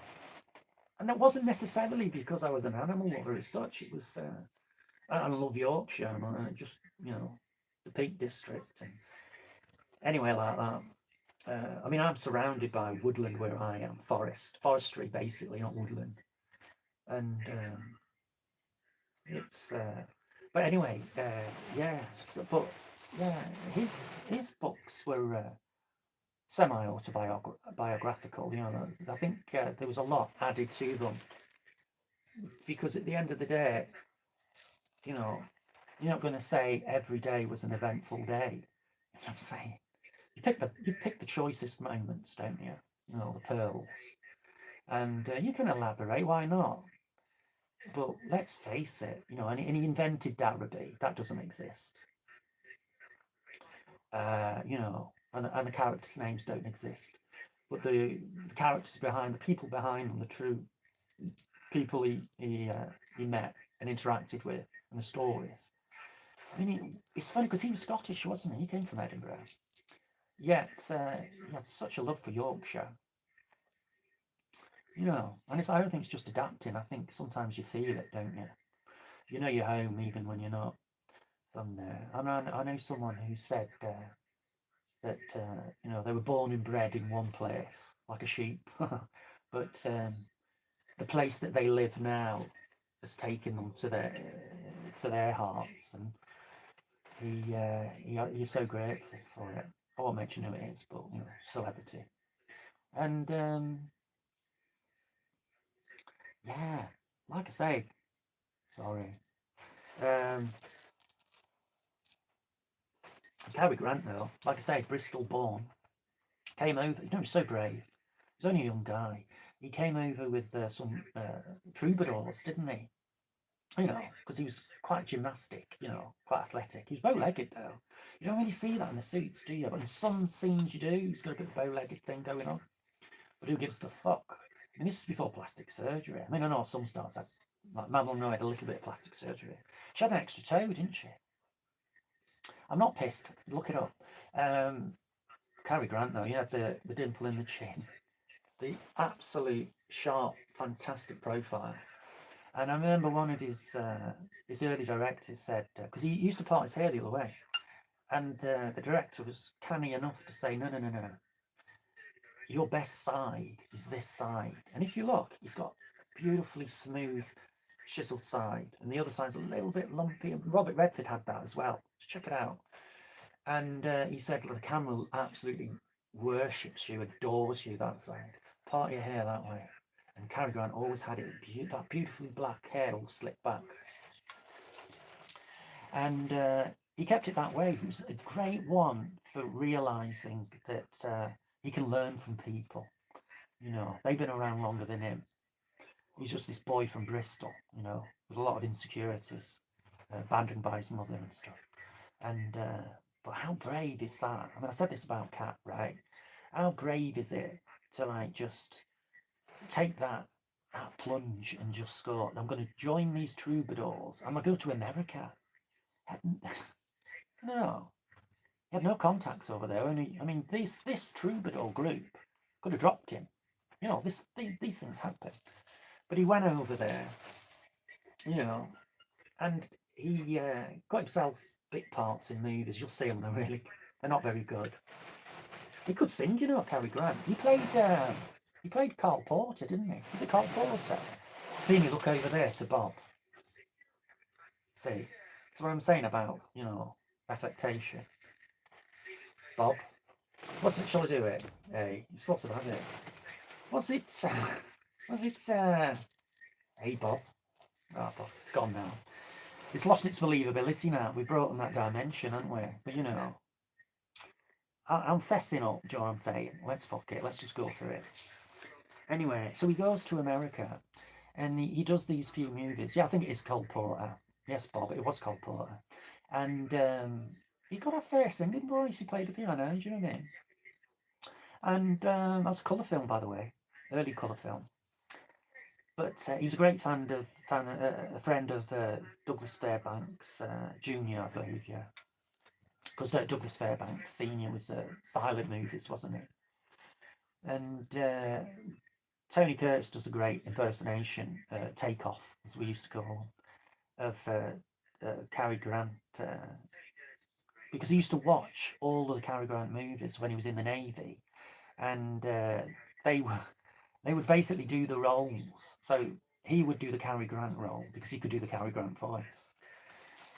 and it wasn't necessarily because I was an animal lover as such. It was, I love Yorkshire and it just, you know, the Peak District. And anyway, like that. I mean, I'm surrounded by woodland where I am, forestry basically, not woodland. And it's, but anyway, yeah, but yeah, his books were semi-autobiographical. You know, I think there was a lot added to them because at the end of the day, you know, you're not going to say every day was an eventful day. You know what I'm saying? You pick the choicest moments, don't you? You know, the pearls, and you can elaborate. Why not? But let's face it, you know, and he invented Darby. That doesn't exist. You know, and the characters' names don't exist. But the characters behind, the people behind them, the true people he met and interacted with, and the stories. I mean, it's funny because he was Scottish, wasn't he? He came from Edinburgh. Yet he had such a love for Yorkshire. You know, and I don't think it's just adapting. I think sometimes you feel it, don't you? You know you're home even when you're not from there. And I know someone who said that you know, they were born and bred in one place, like a sheep, but the place that they live now has taken them to their hearts, and he's so grateful for it. I won't mention who it is, but you know, celebrity. And yeah, like I say, sorry. Um, Cary Grant, though, like I say, Bristol born, came over. You know, he's so brave. He's only a young guy. He came over with some troubadours, didn't he? You know, because he was quite gymnastic, you know, quite athletic. He was bow-legged, though. You don't really see that in the suits, do you? But in some scenes you do. He's got a bit of bow-legged thing going on. But who gives the fuck? I mean, this is before plastic surgery. I mean, I know some stars had, like Madeline Annoy had a little bit of plastic surgery. She had an extra toe, didn't she? I'm not pissed. Look it up. Cary Grant, though, he had the dimple in the chin, the absolute sharp, fantastic profile. And I remember one of his early directors said, because he used to part his hair the other way, and the director was canny enough to say, no, no, no, no, your best side is this side. And if you look, he's got a beautifully smooth, chiseled side, and the other side's a little bit lumpy. Robert Redford had that as well. Check it out. And he said, well, the camera absolutely worships you, adores you that side. Part your hair that way. And Cary Grant always had it, that beautifully black hair all slicked back. And he kept it that way. He was a great one for realising that he can learn from people. You know, they've been around longer than him. He's just this boy from Bristol, you know, with a lot of insecurities, abandoned by his mother and stuff. And but how brave is that? I mean, I said this about Cat, right? How brave is it to like just take that plunge and just go, I'm going to join these troubadours. I'm going to go to America. No, he had no contacts over there. Only, I mean, this troubadour group could have dropped him. You know, these things happen. But he went over there, you know, and he got himself bit parts in movies. You'll see them; they're not very good. He could sing, you know, Cary Grant. He played Carl Porter, didn't he? Is it Carl Porter? See me look over there to Bob. See, that's what I'm saying about, you know, affectation. Bob, what's it? Shall I do it? Hey, you're supposed to have it. Was it? Was it? Hey, Bob. Oh, Bob, it's gone now. It's lost its believability now. We've brought in that dimension, haven't we? But you know, I'm fessing up, do you know what I'm saying? Let's fuck it. Let's just go for it. Anyway, so he goes to America and he does these few movies. Yeah, I think it is Cole Porter. Yes, Bob, it was Cole Porter. And he got a fair singing voice. He played the piano, do you know what I mean? And that was a colour film, by the way. Early colour film. But he was a great a friend of Douglas Fairbanks Jr., I believe, yeah. Because Douglas Fairbanks Sr. was silent movies, wasn't it? And Tony Curtis does a great impersonation, takeoff, as we used to call him, of Cary Grant. Because he used to watch all of the Cary Grant movies when he was in the Navy, and they would basically do the roles. So he would do the Cary Grant role because he could do the Cary Grant voice.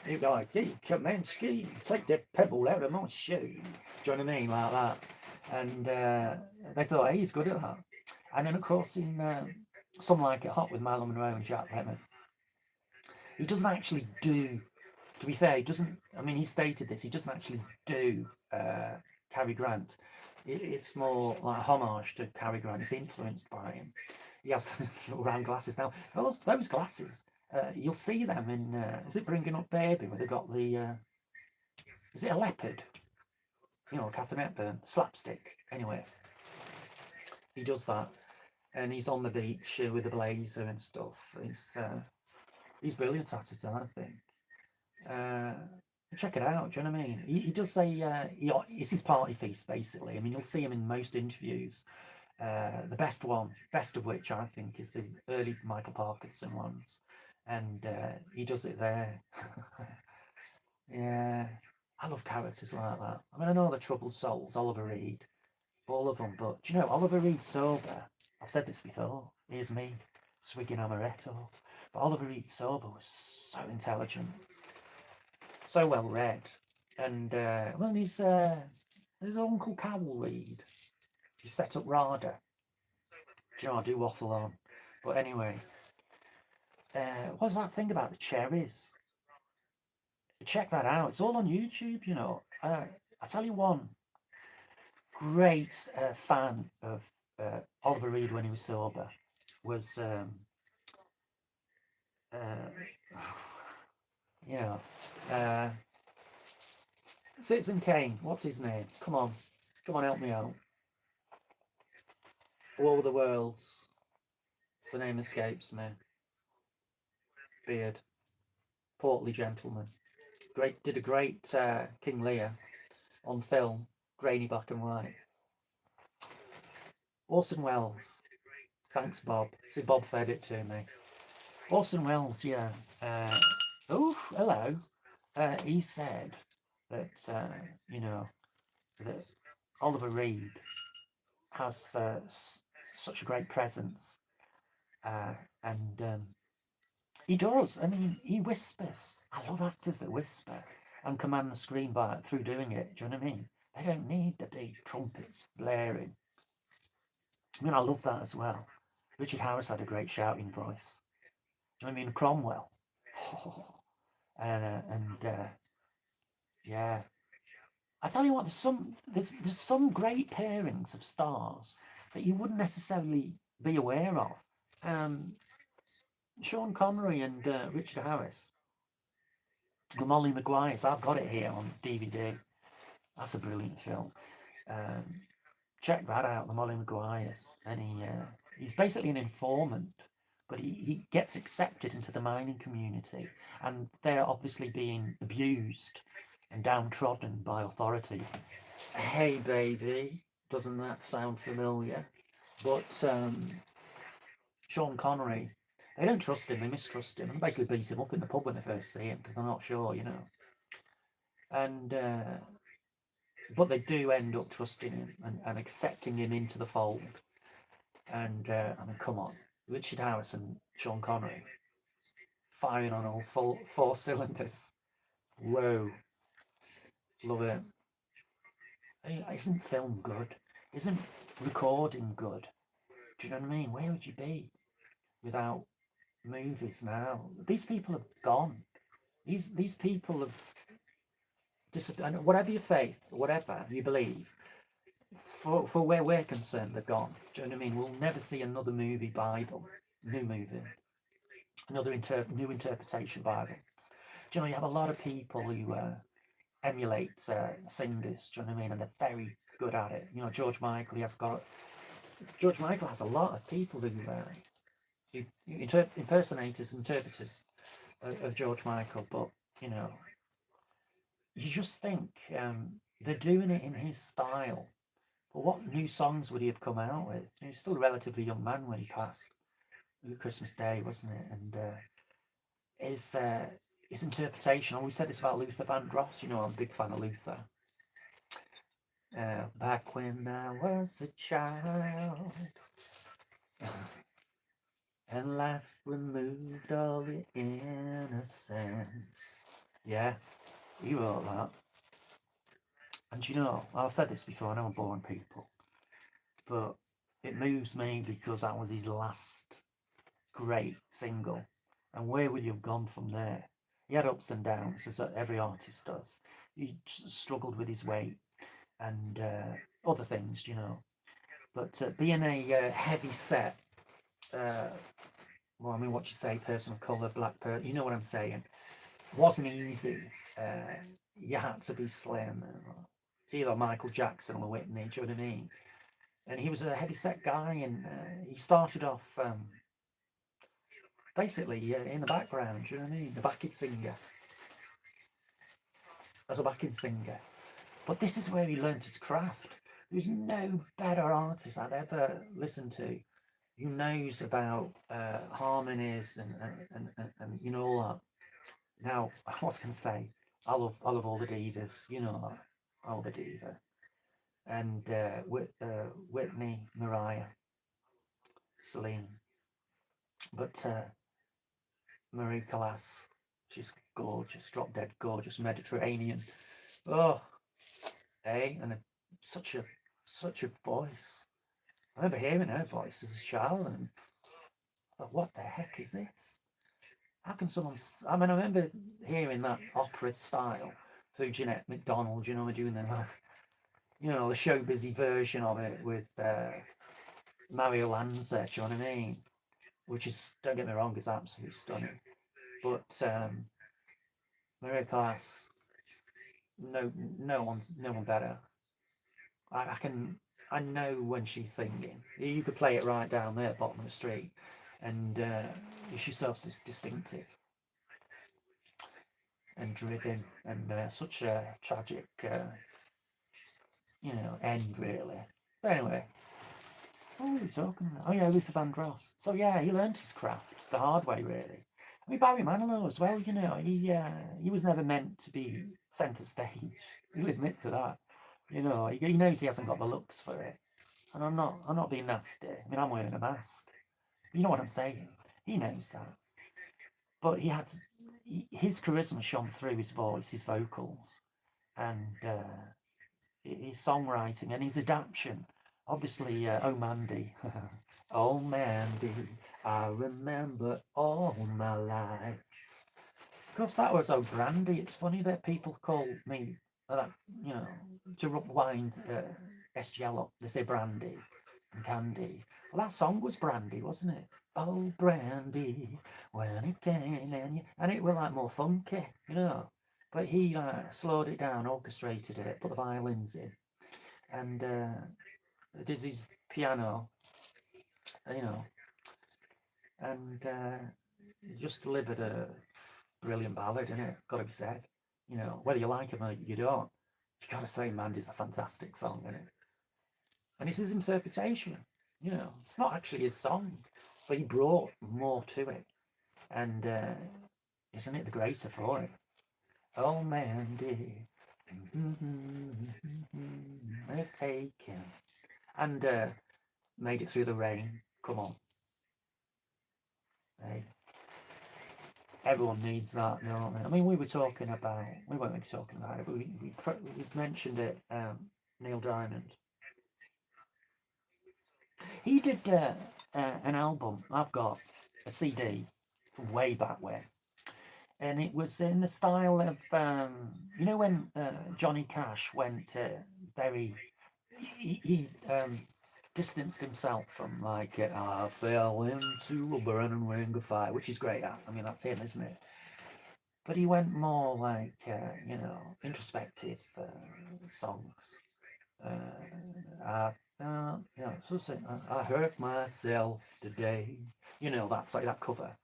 He'd be like, hey, Kaminsky, take the pebble out of my shoe. Do you know what I mean? Like that. And they thought, hey, he's good at that. And then, of course, in Some Like It Hot with Marilyn Monroe and Jack Lemmon, he doesn't actually do, to be fair, he doesn't, I mean, he stated this, he doesn't actually do Cary Grant. It's more like a homage to Cary Grant. It's influenced by him. He has little round glasses now. Those glasses, you'll see them in, is it Bringing Up Baby, where they've got the, is it a leopard? you know, Catherine Hepburn, slapstick. Anyway, he does that, and he's on the beach with the blazer and stuff. He's brilliant at it, I think. Uh, Check it out. Do you know what I mean? He does say it's his party piece, basically. I mean, you'll see him in most interviews. The best of which I think is the early Michael Parkinson ones, and he does it there. Yeah, I love characters like that. I mean, I know the Troubled Souls, Oliver Reed, all of them, but do you know Oliver Reed sober? I've said this before. Here's me swigging amaretto, but Oliver Reed sober was so intelligent, so well read, and well, his Uncle Cowell Reed. He set up RADA. Do you know, I do waffle on. But anyway, what's that thing about the cherries? Check that out. It's all on YouTube, you know. I tell you one great fan of Oliver Reed when he was sober was, you know, uh, Citizen Kane. What's his name? Come on, help me out. All the Worlds. The name escapes me. Beard, portly gentleman. Did a great King Lear on film, grainy black and white. Orson Welles. Thanks, Bob. See, Bob fed it to me. Orson Welles, yeah. Oh, hello. He said that, you know, that Oliver Reed has such a great presence. And he does. I mean, he whispers. I love actors that whisper and command the screen through doing it. Do you know what I mean? They don't need the big trumpets blaring. I mean, I love that as well. Richard Harris had a great shouting voice. Do you know what I mean? Cromwell. Oh, and yeah. I tell you what, there's some great pairings of stars that you wouldn't necessarily be aware of. Sean Connery and Richard Harris. The Molly Maguires. I've got it here on DVD. That's a brilliant film. Check that out, the Molly Maguires. And he's basically an informant, but he gets accepted into the mining community, and they're obviously being abused and downtrodden by authority. Hey, baby, doesn't that sound familiar? But Sean Connery, they don't trust him, they mistrust him, and basically beat him up in the pub when they first see him because they're not sure, you know. And but they do end up trusting him and accepting him into the fold. And I mean, come on, Richard Harris and Sean Connery firing on all four cylinders. Whoa, love it. Isn't film good? Isn't recording good? Do you know what I mean? Where would you be without movies now? These people have gone. These people have disappeared. Whatever your faith, whatever you believe, for where we're concerned, they're gone. Do you know what I mean? We'll never see another movie Bible, new movie, another new interpretation Bible. Do you know, you have a lot of people who emulate singers, do you know what I mean? And they're very good at it. You know, George Michael has a lot of people who impersonators, interpreters of George Michael, but, you know, you just think they're doing it in his style. But what new songs would he have come out with? He was still a relatively young man when he passed. Christmas Day, wasn't it? And his interpretation. I always said this about Luther Vandross. You know, I'm a big fan of Luther. Back when I was a child, and life removed all the innocence. Yeah, he wrote that. And you know, I've said this before, I know I'm boring people, but it moves me because that was his last great single. And where would you have gone from there? He had ups and downs, as every artist does. He struggled with his weight and other things, you know. But being a heavy set, well, I mean, what you say, person of colour, black person, you know what I'm saying, wasn't easy. You had to be slim, It's either Michael Jackson or Whitney, do you know what I mean? And he was a heavy set guy, and he started off basically in the background, do you know what I mean? The backing singer, as a backing singer. But this is where he learnt his craft. There's no better artist I've ever listened to who knows about harmonies and you know all that. Now, I was going to say, I love all the divas, you know that, all the diva, and Whitney, Mariah, Celine, but Marie Callas, she's gorgeous, drop dead gorgeous, Mediterranean. Oh, and such a voice. I remember hearing her voice as a child, and I thought, what the heck is this? How can someone? I mean, I remember hearing that opera style through Jeanette MacDonald. You know, doing the the show busy version of it with Mario Lanza. Do you know what I mean? Which is, don't get me wrong, is absolutely stunning. But Maria Callas, no one better. I know when she's singing. You could play it right down there, bottom of the street, and she's so distinctive and driven, and such a tragic, end really. But anyway, what were we talking about? Oh yeah, Luther Vandross. So yeah, he learned his craft the hard way, really. I mean, Barry Manilow as well. He was never meant to be centre stage. He'll admit to that. He knows he hasn't got the looks for it. And I'm not being nasty. I mean, I'm wearing a mask. You know what I'm saying? He knows that. But his charisma shone through his voice, his vocals, and his songwriting and his adaptation. Obviously, Oh Mandy. Oh Mandy, I remember all my life. Of course, that was Oh Brandy. It's funny that people call me that, to wind SGL up. They say Brandy and Candy. Well, that song was Brandy, wasn't it? Oh, Brandy, when it came and it was like more funky. But he slowed it down, orchestrated it, put the violins in, and did his piano, you know, and just delivered a brilliant ballad, innit? Got to be said. Whether you like him or you don't, you got to say Mandy's a fantastic song, innit? And it's his interpretation. It's not actually his song, but he brought more to it, and isn't it the greater for it? Oh, Mandy, I take him, and made it through the rain. Come on, hey. Everyone needs that, you know what I mean? I mean, we were talking about, we weren't really talking about it, but we mentioned it, Neil Diamond. He did an album, I've got a CD from way back when, and it was in the style of, when Johnny Cash went very, he distanced himself from like, I fell into a burning ring of fire, which is great. I mean, that's him, isn't it? But he went more like, introspective songs. I hurt myself today. That cover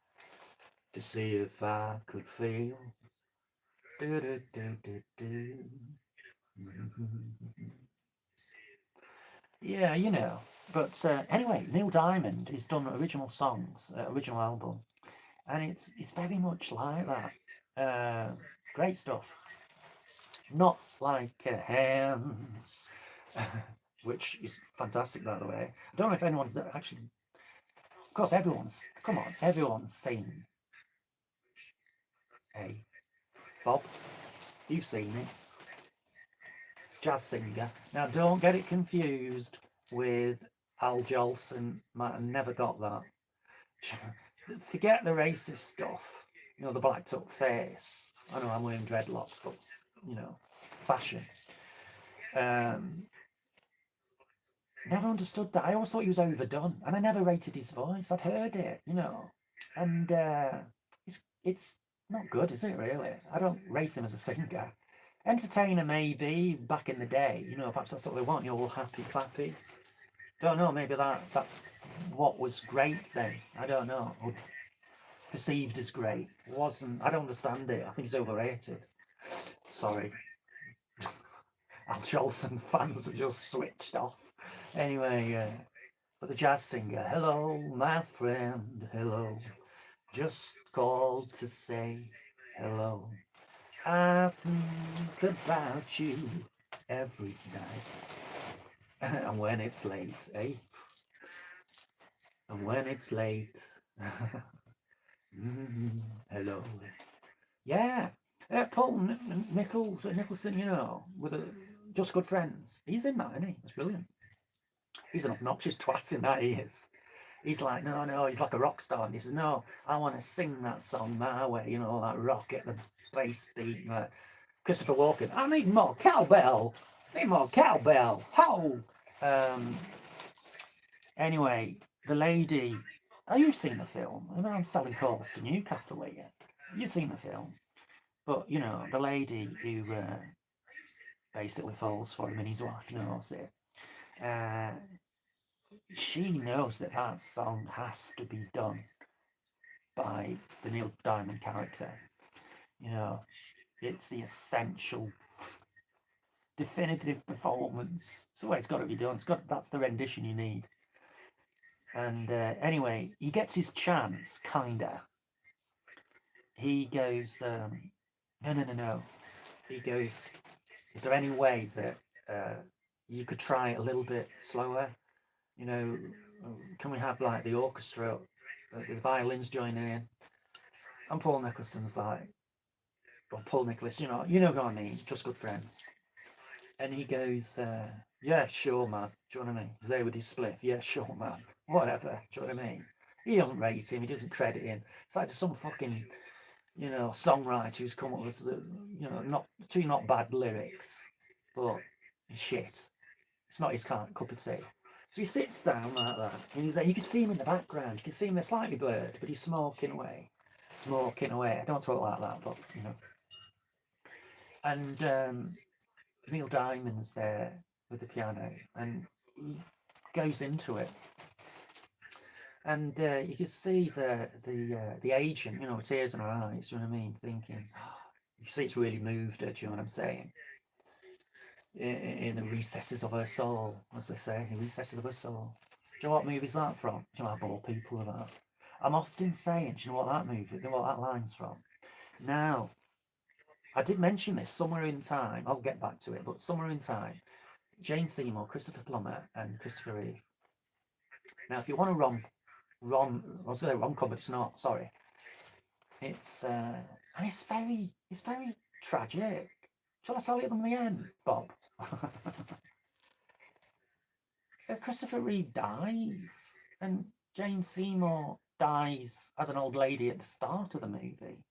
to see if I could feel. Do, do, do, do, do. Yeah, But anyway, Neil Diamond has done original songs, original album, and it's very much like that. Great stuff. Not like Hands, which is fantastic, by the way. I don't know if anyone's actually. Of course, everyone's seen. Hey, Bob, you've seen it. Jazz singer. Now, don't get it confused with Al Jolson. I never got that. Forget the racist stuff. The blacked up face. I know I'm wearing dreadlocks, but fashion. Never understood that. I always thought he was overdone, and I never rated his voice. I've heard it, and it's not good, is it? Really, I don't rate him as a singer. Entertainer maybe back in the day, you know, perhaps that's what they want. You're all happy, clappy. Don't know. Maybe that's what was great then. I don't know. Or perceived as great wasn't. I don't understand it. I think it's overrated. Sorry, Al Jolson fans have just switched off. Anyway, but the jazz singer, hello, my friend, hello. Just called to say hello. I think about you every night. And when it's late, eh? And when it's late, hello. Yeah, Paul Nicholson, you know, with Just Good Friends. He's in that, isn't he? It's brilliant. He's an obnoxious twat in that, he is. He's like, no, he's like a rock star. And he says, no, I want to sing that song my way, you know, that rock, get the bass beat. Like Christopher Walken, I need more cowbell. Ho! Anyway, the lady, have you seen the film? I mean, I'm selling calls to Newcastle here. You've seen the film. But, you know, the lady who basically falls for him and his wife knows it. She knows that that song has to be done by the Neil Diamond character. You know, it's the essential, definitive performance. So it's got to be done. That's the rendition you need. And anyway, he gets his chance, kinda. He goes, no. He goes, is there any way that you could try it a little bit slower? You know, can we have like the orchestra, the violins joining in? And Paul Nicholson's like, or Paul Nicholas, you know what I mean, just good friends. And he goes, yeah, sure, man. Do you know what I mean? He's there with his spliff. Yeah, sure, man. Whatever. Do you know what I mean? He doesn't rate him. He doesn't credit him. It's like some fucking, you know, songwriter who's come up with, you know, not bad lyrics, but shit. It's not his cup of tea. So he sits down like that, and he's there. You can see him in the background. You can see him. They're slightly blurred, but he's smoking away. I don't talk like that, but you know. And Neil Diamond's there with the piano, and he goes into it, and you can see the agent, you know, tears in her eyes. You know what I mean? Thinking, oh, you see, it's really moved her. Do you know what I'm saying? In the recesses of her soul, as they say, the recesses of her soul. Do you know what movie's that from? Do you know how bored people are that? I'm often saying, do you know what that movie, what that line's from? Now, I did mention this somewhere in time, I'll get back to it, but somewhere in time, Jane Seymour, Christopher Plummer, and Christopher Reeve. Now, if you want a rom-com, but it's not, sorry. It's, and it's very tragic. Shall I tell you them in the end, Bob? Christopher Reeve dies, and Jane Seymour dies as an old lady at the start of the movie.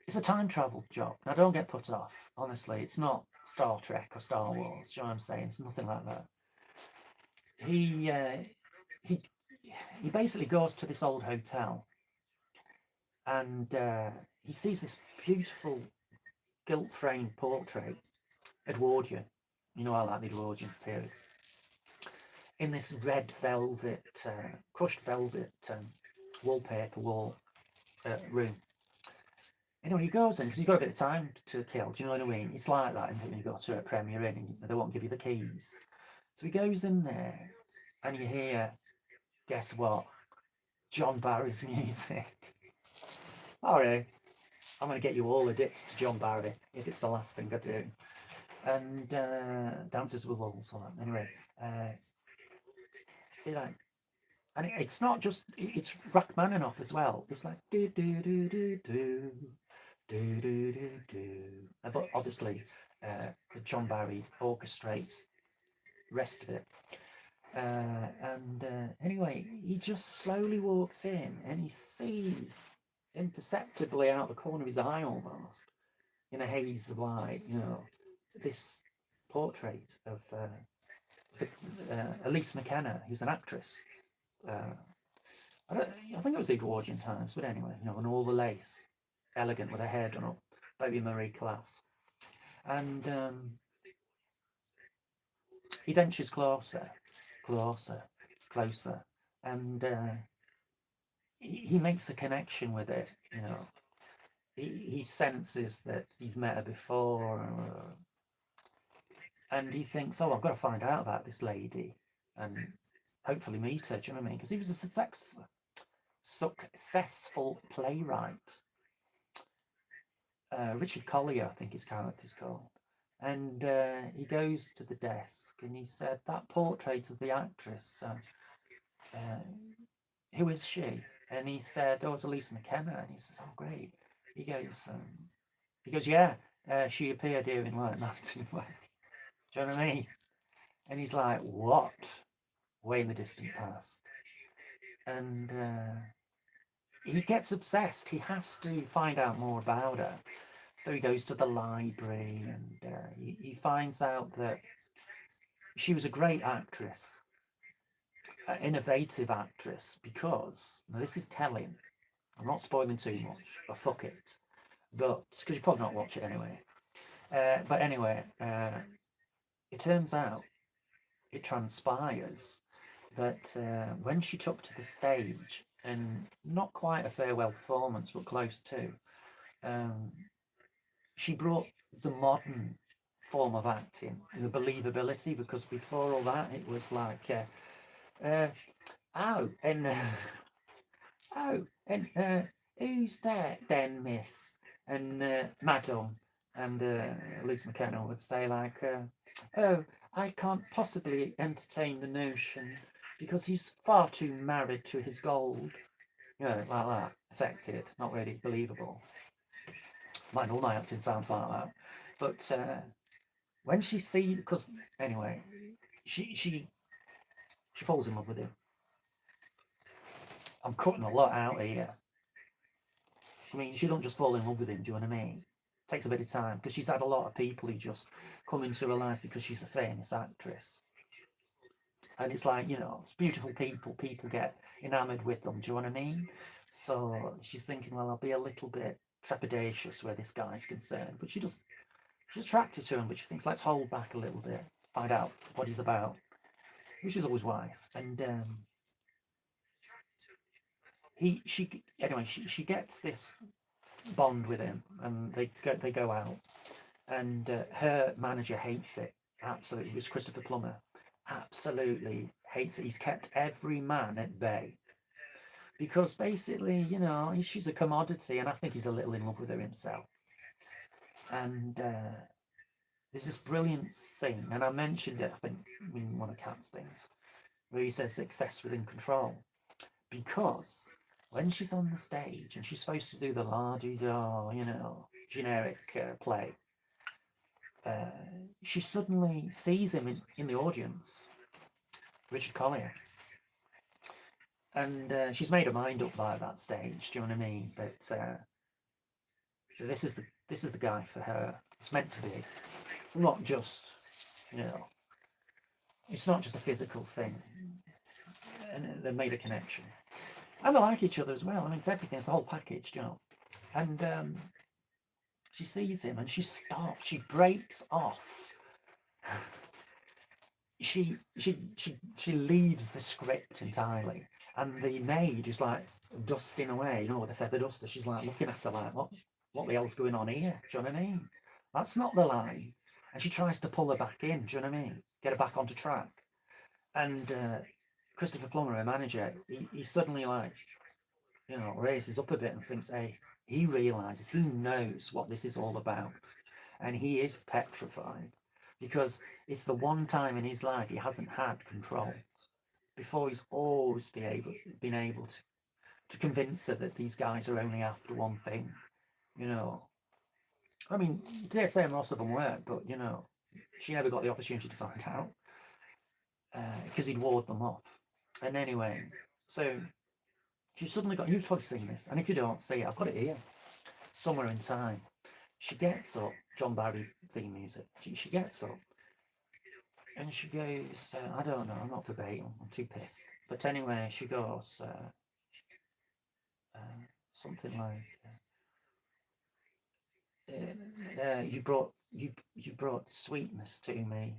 It's a time travel job. Now, don't get put off. Honestly, it's not Star Trek or Star Wars. Do you know what I'm saying? It's nothing like that. He basically goes to this old hotel, and he sees this beautiful gilt-framed portrait, Edwardian. You know, I like the Edwardian period. In this red velvet, crushed velvet wallpaper wall room. Anyway, he goes in because he's got a bit of time to kill. Do you know what I mean? It's like that when you go to a Premier Inn and they won't give you the keys. So he goes in there and you hear, guess what? John Barry's music. All right, I'm going to get you all addicted to John Barry if it's the last thing I do. And Dances with Wolves. Anyway, and it's not just, it's Rachmaninoff as well. It's like do do do do do do do do do. But obviously, John Barry orchestrates the rest of it. And anyway, he just slowly walks in and he sees imperceptibly out the corner of his eye, almost in a haze of light, you know, this portrait of Elise McKenna, who's an actress. I think it was the Edwardian times, but anyway, you know, and all the lace, elegant with her hair done up, baby Marie class. And he ventures closer, closer, and he makes a connection with it. You know, he senses that he's met her before, and he thinks, "Oh, I've got to find out about this lady, and hopefully meet her." Do you know what I mean? Because he was a successful playwright. Richard Collier, I think his character's called. And he goes to the desk and he said, "That portrait of the actress, who is she?" And he said, "Oh, it's Elisa McKenna." And he says, "Oh, great." He goes, "Yeah, she appeared here in like 19 way." Do you know what I mean? And he's like, "What?" Way in the distant past. And he gets obsessed. He has to find out more about her. So he goes to the library and he finds out that she was a great actress, an innovative actress, because, now this is telling, I'm not spoiling too much, but fuck it, but, because you probably not watch it anyway. But anyway, it turns out, it transpires that when she took to the stage, and not quite a farewell performance, but close to, um, she brought the modern form of acting, the believability, because before all that, it was like, oh, and oh, and who's that then, miss? And madam, and Liz McKenna would say like, oh, I can't possibly entertain the notion because he's far too married to his gold. You know, like that, affected, not really believable. Mine, all my acting sounds like that. But when she sees, because anyway, she falls in love with him. I'm cutting a lot out here. I mean, she don't just fall in love with him. Do you know what I mean? It takes a bit of time because she's had a lot of people who just come into her life because she's a famous actress. And it's like, you know, it's beautiful people. People get enamored with them. Do you know what I mean? So she's thinking, well, I'll be a little bit trepidatious where this guy's concerned, but she's attracted to him, but she thinks, let's hold back a little bit, find out what he's about, which is always wise. And she gets this bond with him, and they go out, and her manager hates it absolutely. It was Christopher Plummer, absolutely hates it. He's kept every man at bay because basically, you know, she's a commodity, and I think he's a little in love with her himself. And there's this brilliant scene, and I mentioned it, I think, in one of Cat's things, where he says success within control. Because when she's on the stage and she's supposed to do the la-di-da, you know, generic play, she suddenly sees him in the audience, Richard Collier. And she's made her mind up by that stage, do you know what I mean? But this is the guy for her. It's meant to be. Not just, you know, it's not just a physical thing. And they made a connection. And they like each other as well. I mean, it's everything, it's the whole package, you know. And she sees him and she stops, she breaks off. She leaves the script entirely. And the maid is like dusting away, you know, with a feather duster. She's like looking at her like, what the hell's going on here? Do you know what I mean? That's not the line. And she tries to pull her back in, do you know what I mean? Get her back onto track. And Christopher Plummer, her manager, he suddenly like, you know, raises up a bit and thinks, hey, he realizes, he knows what this is all about. And he is petrified because it's the one time in his life he hasn't had control. Before, he's always been able to convince her that these guys are only after one thing, you know. I mean, dare say most of them weren't, but, you know, she never got the opportunity to find out because he'd ward them off. And anyway, so she suddenly got, you've probably seen this, and if you don't see it, I've got it here, Somewhere in Time. She gets up, John Barry theme music, she gets up, and she goes, I don't know, I'm not verbatim, I'm too pissed. But anyway, she goes, something like, you brought you brought sweetness to me.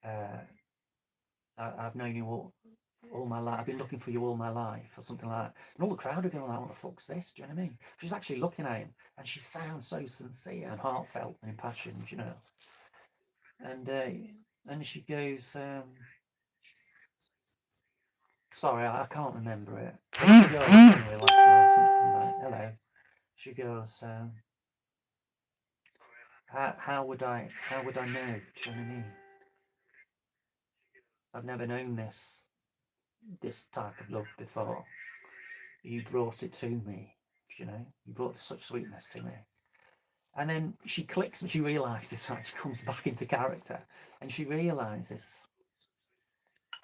Uh, I've known you all my life. I've been looking for you all my life, or something like that. And all the crowd are going like, "What the fuck's this?" Do you know what I mean? She's actually looking at him, and she sounds so sincere and heartfelt and impassioned, you know. And she goes, "Sorry, I can't remember it." She goes, anyway, last line, something like, "Hello." She goes, how would I know? Do you know what I mean? I've never known this type of love before. You brought it to me, you know. You brought such sweetness to me. And then she clicks and she realises, right, she comes back into character and she realises,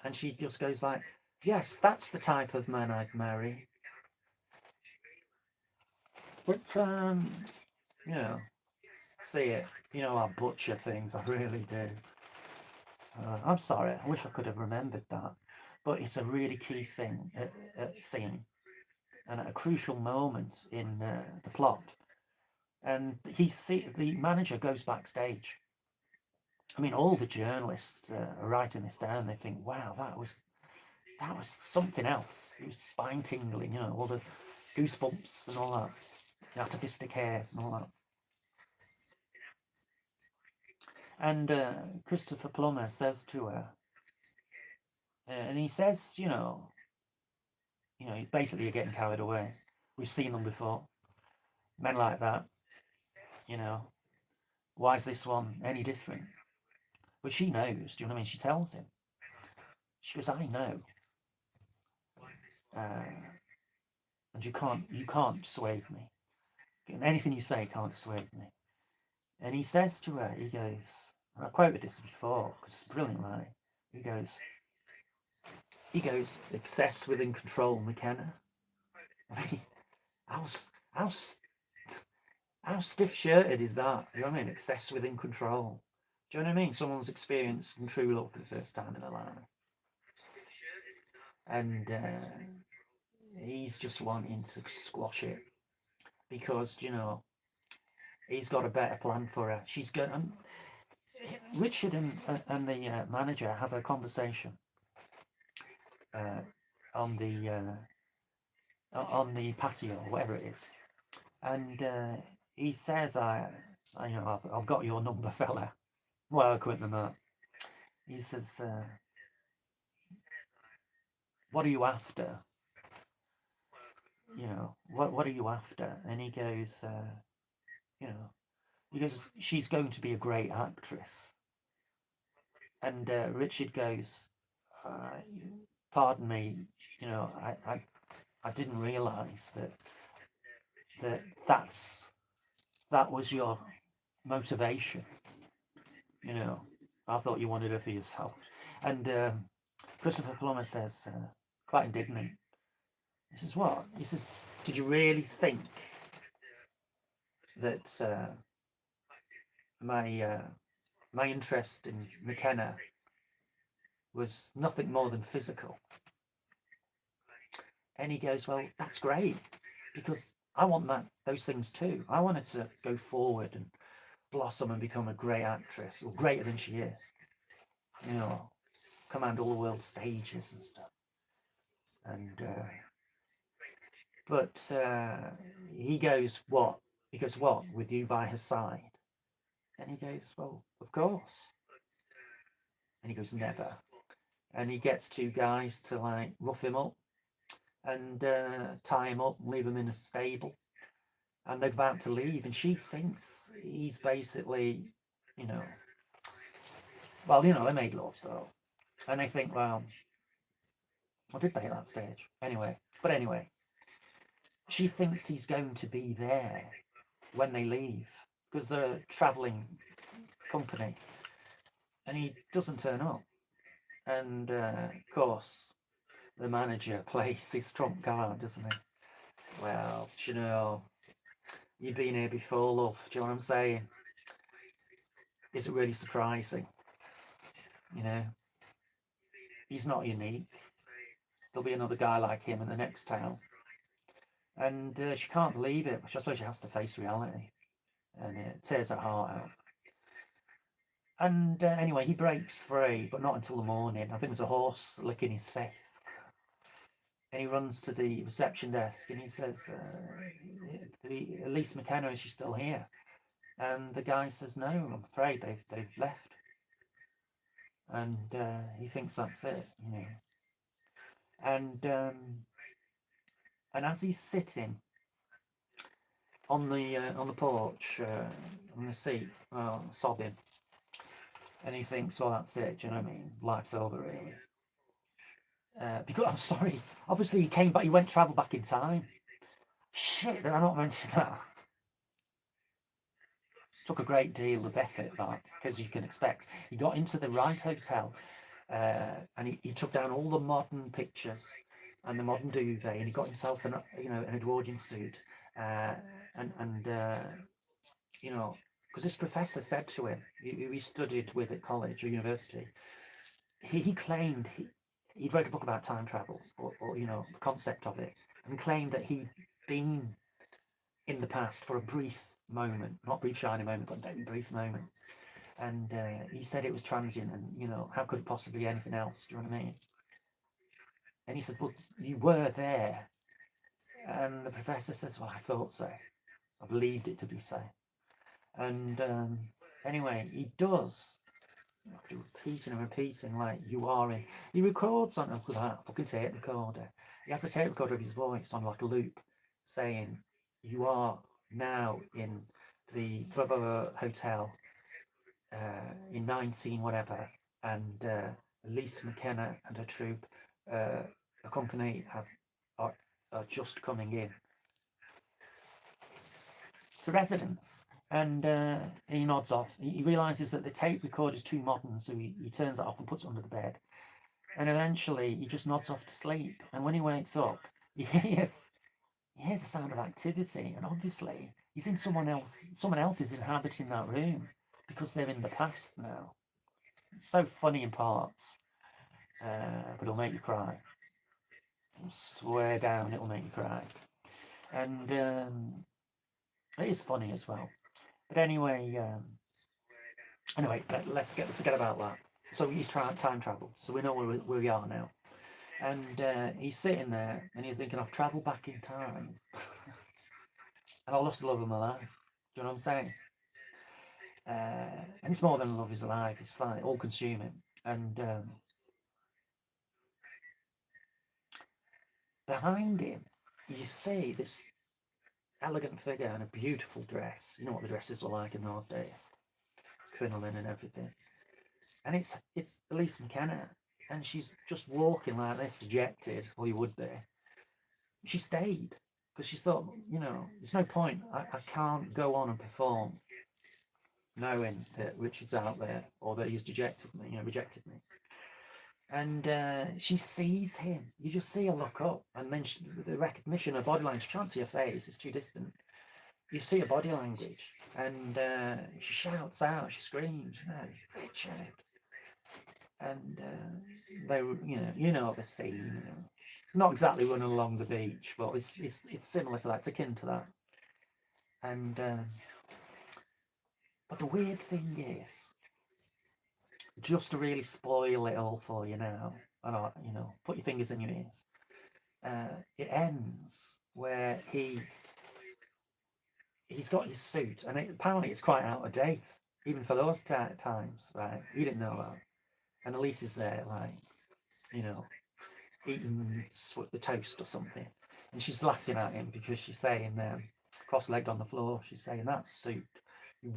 and she just goes like, yes, that's the type of man I'd marry. But, you know, see it. You know, I butcher things, I really do. I'm sorry, I wish I could have remembered that. But it's a really key scene and at a crucial moment in the plot. And the manager goes backstage. I mean, all the journalists are writing this down. They think, "Wow, that was something else. It was spine tingling, you know, all the goosebumps and all that, the atavistic hairs and all that." And Christopher Plummer says to her, and he says, basically you're getting carried away. We've seen them before, men like that. You know, why is this one any different? But she knows. Do you know what I mean? She tells him. She goes, "I know, and you can't dissuade me. Anything you say can't dissuade me." And he says to her, he goes, I quoted this before because it's a brilliant line. He goes, "Excess within control, McKenna." I mean, how how how stiff-shirted is that? You know what I mean? Excess within control. Do you know what I mean? Someone's experienced true love for the first time in their life, and he's just wanting to squash it because he's got a better plan for her. She's going. Richard and the manager have a conversation uh, on the patio, whatever it is, and he says, I've got your number, fella." Well, quicker than that. He says, "What are you after? What are you after?" And he goes, you know, "She's going to be a great actress." And Richard goes, uh, "Pardon me, I didn't realise that was your motivation. I thought you wanted her for yourself." And Christopher Plummer says, quite indignant, he says, "What?" He says, "Did you really think that my interest in McKenna was nothing more than physical?" And he goes, "Well, that's great, because I want those things too. I want her to go forward and blossom and become a great actress, or greater than she is. Command all the world stages and stuff." And but he goes, "What?" He goes, "What, with you by her side?" And he goes, "Well, of course." And he goes, "Never." And he gets two guys to like rough him up and tie him up and leave him in a stable. And they're about to leave, and she thinks he's basically, you know, they made love, so, and they think, well, did they at that stage? Anyway, she thinks he's going to be there when they leave because they're a travelling company, and he doesn't turn up. And of course, the manager plays his trump card, doesn't he? "Well, you've been here before, love. Do you know what I'm saying? Is it really surprising? You know, he's not unique. There'll be another guy like him in the next town." And she can't believe it. I suppose she has to face reality, and it tears her heart out. And anyway, he breaks free, but not until the morning. I think there's a horse licking his face. And he runs to the reception desk and he says, Elise McKenna, is she still here? And the guy says, no, I'm afraid they've left. And he thinks that's it, you know. And as he's sitting on the porch, on the seat, sobbing, and he thinks, well, that's it. Do you know what I mean? Life's over, really. Because I'm sorry, obviously he came back. He went travel back in time. Shit, did I not mention that? Took a great deal of effort, that, because you can expect. He got into the right hotel, and he took down all the modern pictures and the modern duvet, and he got himself an Edwardian suit, and you know, because this professor said to him, he studied with at college or university, he claimed he'd read a book about time travel, or you know, the concept of it, and claimed that he'd been in the past for a brief moment, not brief shiny moment, but a very brief moment. And he said it was transient, and you know, how could it possibly be anything else? Do you know what I mean? And he said, well, you were there. And the professor says, well, I thought so. I believed it to be so. And anyway, he does, after repeating and repeating, like, you are in. He records on that fucking tape recorder. He has a tape recorder of his voice on like a loop, saying, you are now in the blah, blah, blah, hotel in 19 whatever, and Elise McKenna and her troupe, accompanied, are just coming in to residence. And he nods off. He realizes that the tape recorder is too modern, so he turns it off and puts it under the bed. And eventually he just nods off to sleep. And when he wakes up, he hears the sound of activity. And obviously he's in someone else is inhabiting that room, because they're in the past now. It's so funny in parts, but it'll make you cry. I swear down, it'll make you cry. And it is funny as well. But anyway, let's forget about that. So he's time travel. So we know where we are now. And he's sitting there and he's thinking, I've travelled back in time. And I lost the love of my life. Do you know what I'm saying? And it's more than love is alive. It's like all consuming. And behind him, you see this elegant figure in a beautiful dress. You know what the dresses were like in those days, crinoline and everything. And it's Elise McKenna, and she's just walking like this, dejected. Well, you would be. She stayed because she thought, you know, there's no point. I can't go on and perform knowing that Richard's out there, or that he's rejected me. And she sees him. You just see her look up, and then the recognition, her body language, she can't see her face, it's too distant. You see her body language, and she shouts out, she screams, Richard. And they, you know the scene. You know. Not exactly running along the beach, but it's similar to that. It's akin to that. And but the weird thing is, just to really spoil it all for you now, and put your fingers in your ears. It ends where he's got his suit, and apparently it's quite out of date, even for those times, right? You didn't know that. And Elise is there, like, eating the toast or something, and she's laughing at him because she's saying, cross-legged on the floor, she's saying, that suit, you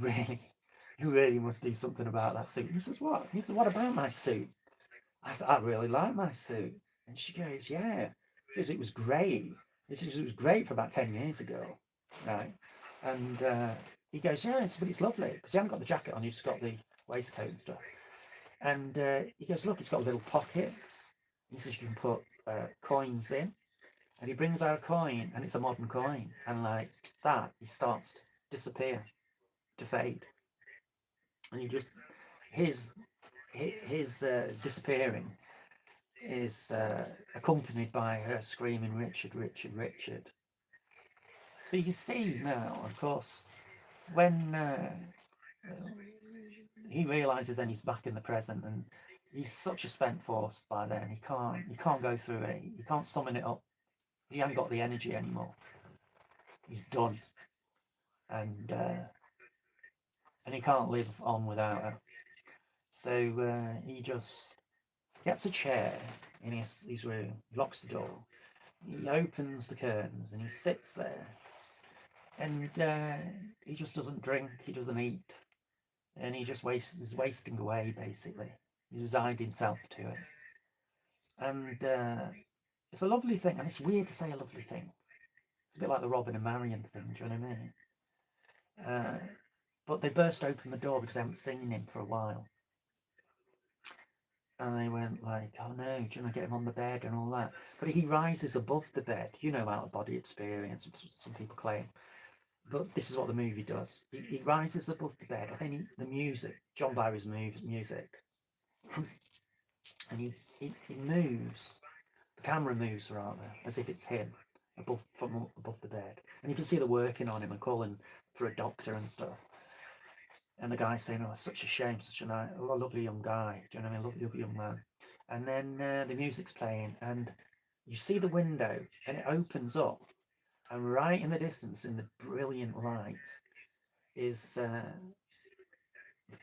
really must do something about that suit. And he says, what? He says, what about my suit? I really like my suit. And she goes, yeah, because it was great. It was great for about 10 years ago, right? And he goes, yeah, but it's lovely, because he hadn't got the jacket on, he's just got the waistcoat and stuff. And he goes, look, it's got little pockets. He says you can put coins in. And he brings out a coin, and it's a modern coin. And like that, he starts to disappear, to fade. And you just, his disappearing is accompanied by her screaming, Richard, Richard, Richard. So you see now, of course, when he realizes then he's back in the present, and he's such a spent force by then. He can't go through it. He can't summon it up. He hasn't got the energy anymore. He's done, and he can't live on without her. So he just gets a chair in his room, locks the door, he opens the curtains, and he sits there, and he just doesn't drink, he doesn't eat, and he just is wasting away basically. He's resigned himself to it, and it's a lovely thing, and it's weird to say a lovely thing. It's a bit like the Robin and Marion thing. Do you know what I mean? But they burst open the door because they haven't seen him for a while. And they went like, oh no, do you want to get him on the bed and all that? But he rises above the bed. You know, out of body experience, some people claim. But this is what the movie does. He rises above the bed, and then the music, John Barry's music, and he moves. The camera moves rather, as if it's him from above the bed, and you can see they're working on him and calling for a doctor and stuff. And the guy's saying, "Oh, it's such a shame, such a lovely young guy. Do you know what I mean? Lovely young man." And then the music's playing, and you see the window, and it opens up, and right in the distance, in the brilliant light, is the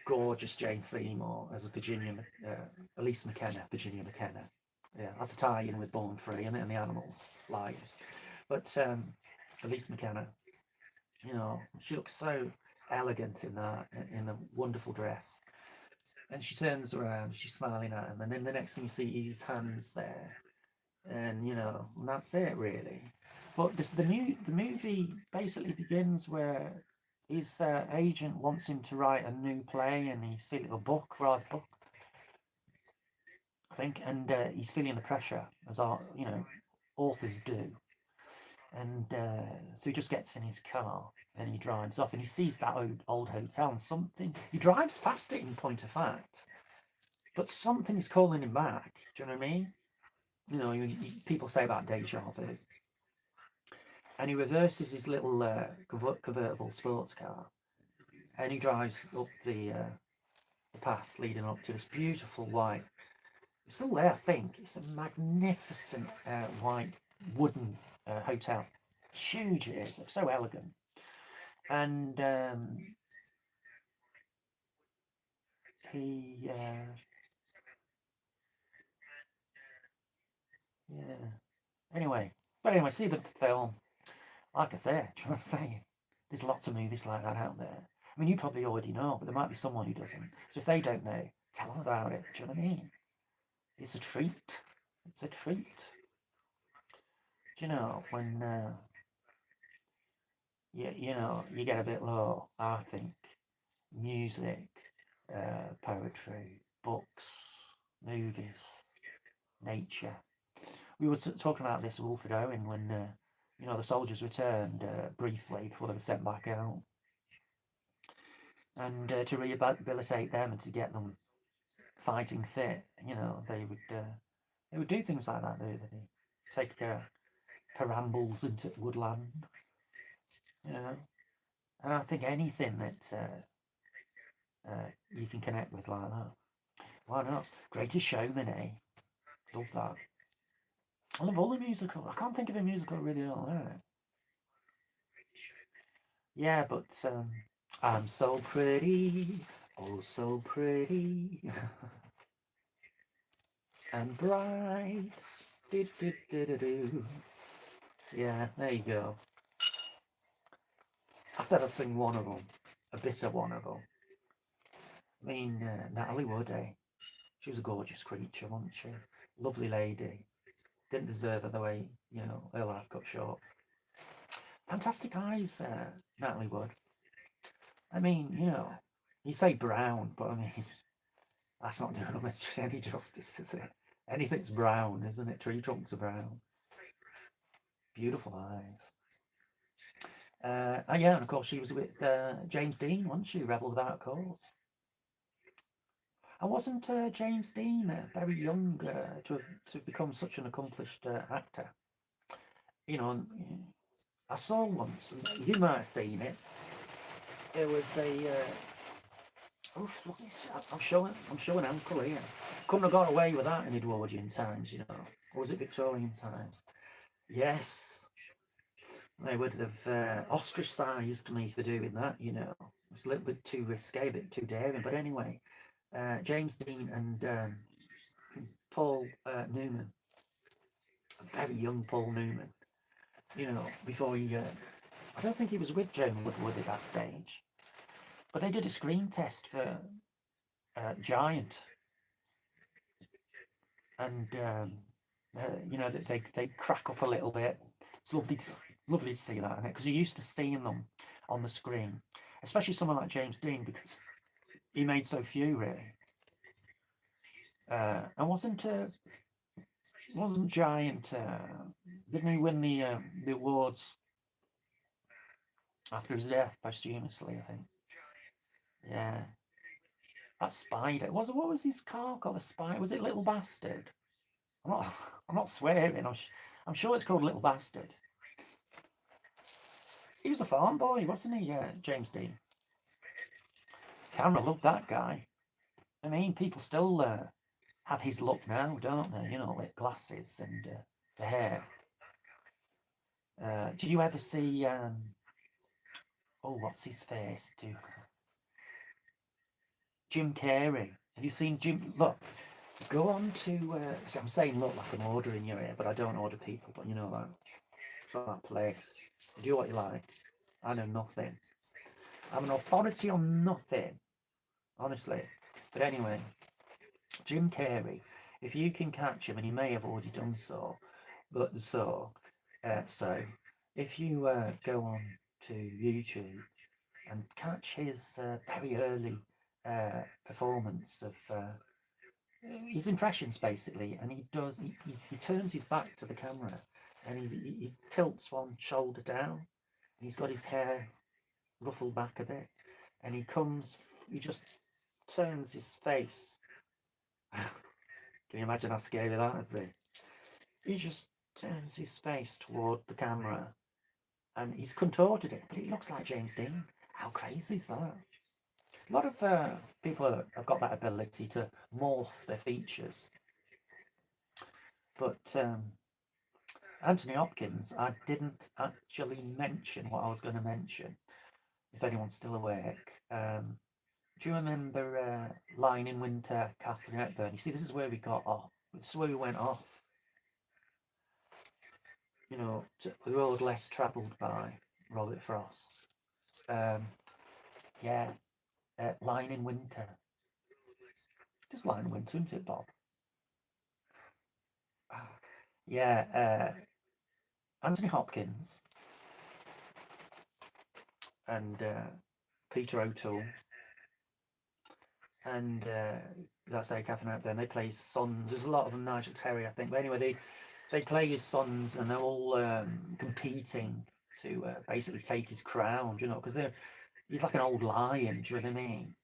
gorgeous Jane Seymour as Elise McKenna, Virginia McKenna. Yeah, that's a tie-in with Born Free and the Animals lives. But Elise McKenna, you know, she looks so elegant in a wonderful dress. And she turns around, she's smiling at him, and then the next thing you see, his hands there, and you know, and that's it really. But the movie basically begins where his agent wants him to write a new play, and he's feeling a book, I think, and he's feeling the pressure as authors do, and so he just gets in his car and he drives off, and he sees that old hotel, and something he drives past it in point of fact, but something's calling him back. Do you know what I mean? You know, people say about deja vu. And he reverses his little convertible sports car, and he drives up the path leading up to this beautiful white. It's still there, I think. It's a magnificent white wooden hotel. Huge it is. It's so elegant. And he, yeah. Anyway, see the film. Like I say, do you know what I'm saying? There's lots of movies like that out there. I mean, you probably already know, but there might be someone who doesn't. So if they don't know, tell them about it. Do you know what I mean? It's a treat. It's a treat. Do you know, when you get a bit low, I think music, poetry, books, movies, nature. We were talking about this a wolf ago, and when the soldiers returned briefly before they were sent back out, and to rehabilitate them and to get them fighting fit, they would do things like that. They take perambles into woodland, and I think anything that you can connect with like that, why not? Greatest Showman, eh? Love that. I love all the musical. I can't think of a musical I really don't like. Yeah, but I'm so pretty, oh so pretty, and bright. Do, do, do, do, do. Yeah, there you go. I said I'd sing one of them, a bit of one of them. I mean, Natalie Wood, eh? She was a gorgeous creature, wasn't she? Lovely lady. Didn't deserve her the way, her life got short. Fantastic eyes, Natalie Wood. I mean, you say brown, but I mean, that's not doing them any justice, is it? Anything's brown, isn't it? Tree trunks are brown. Beautiful eyes. Yeah, and of course she was with James Dean, wasn't she? Rebel Without a Cause. And wasn't James Dean very young to become such an accomplished actor? I saw once, you might have seen it. There was Oof, look, I'm showing ankle here. Couldn't have got away with that in Edwardian times, you know. Or was it Victorian times? Yes. They would have ostracised me for doing that, you know. It's a little bit too risque, a bit too daring. But anyway, James Dean and Paul Newman, a very young Paul Newman, you know, before he, I don't think he was with Joan Woodward at that stage, but they did a screen test for Giant, and you know, they crack up a little bit. It's lovely to see that, because you're used to seeing them on the screen, especially someone like James Dean, because he made so few really. And wasn't Giant? Didn't he win the awards after his death posthumously? I think. Yeah, that Spider. What was his car called? A Spider? Was it Little Bastard? I'm not. I'm not swearing. I'm sure it's called Little Bastard. He was a farm boy, wasn't he, James Dean? Camera loved that guy. I mean, people still have his look now, don't they? You know, with glasses and the hair. Did you ever see? Oh, what's his face? Jim Carrey. Have you seen Jim? Look, go on to. See, I'm saying look like I'm ordering you here, but I don't order people. But you know that. It's not that place. Do what you like. I know nothing. I'm an authority on nothing, honestly. But anyway, Jim Carrey, if you can catch him, and he may have already done so, but so if you go on to YouTube and catch his very early performance of his impressions, basically, and he turns his back to the camera, and he tilts one shoulder down, and he's got his hair ruffled back a bit, and he just turns his face. Can you imagine how scary that would be? He just turns his face toward the camera, and he's contorted it, but it looks like James Dean. How crazy is that? A lot of people have got that ability to morph their features, but Anthony Hopkins, I didn't actually mention what I was going to mention. If anyone's still awake, do you remember Line in Winter, Catherine Hepburn? You see, this is where we got off. This is where we went off. You know, the road less travelled by Robert Frost. Yeah, Line in Winter. Just Line in Winter, isn't it, Bob? Yeah, Anthony Hopkins and Peter O'Toole and let's say Catherine Hepburn. They play his sons. There's a lot of them, Nigel Terry, I think. But anyway, they play his sons, and they're all competing to basically take his crown. You know, because he's like an old lion. Do you know what I mean?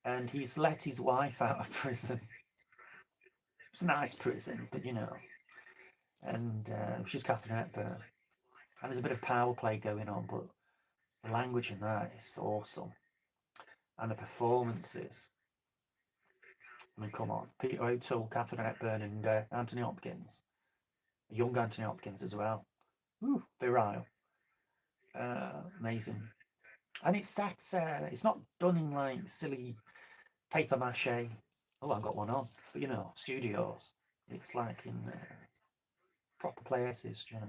And he's let his wife out of prison. It's a nice prison, but you know. And she's Catherine Hepburn. And there's a bit of power play going on, but the language in that is awesome. And the performances. I mean, come on. Peter O'Toole, Catherine Hepburn, and Anthony Hopkins. Young Anthony Hopkins as well. Ooh, virile. Amazing. And it's set, it's not done in like silly paper mache. Oh, I've got one on. But you know, studios. It's like in proper places, you know.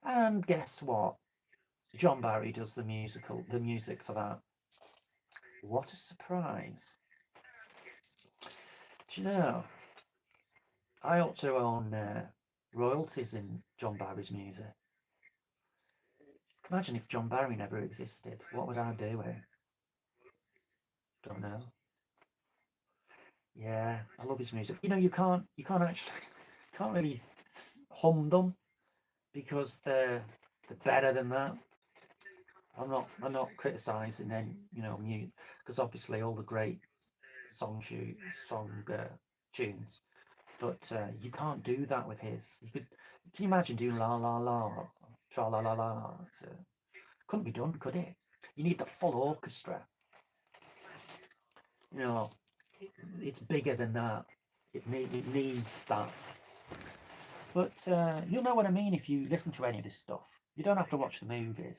And guess what? John Barry does the music for that. What a surprise. Do you know, I ought to own royalties in John Barry's music. Imagine if John Barry never existed. What would I do? Don't know. Yeah, I love his music. You know, can't really hum them because they're better than that. I'm not criticising any, you know, music, because obviously all the great tunes, but you can't do that with his. Can you imagine doing la la la, tra la la la? Couldn't be done, could it? You need the full orchestra. You know, it's bigger than that. It needs that. But you'll know what I mean if you listen to any of this stuff. You don't have to watch the movies.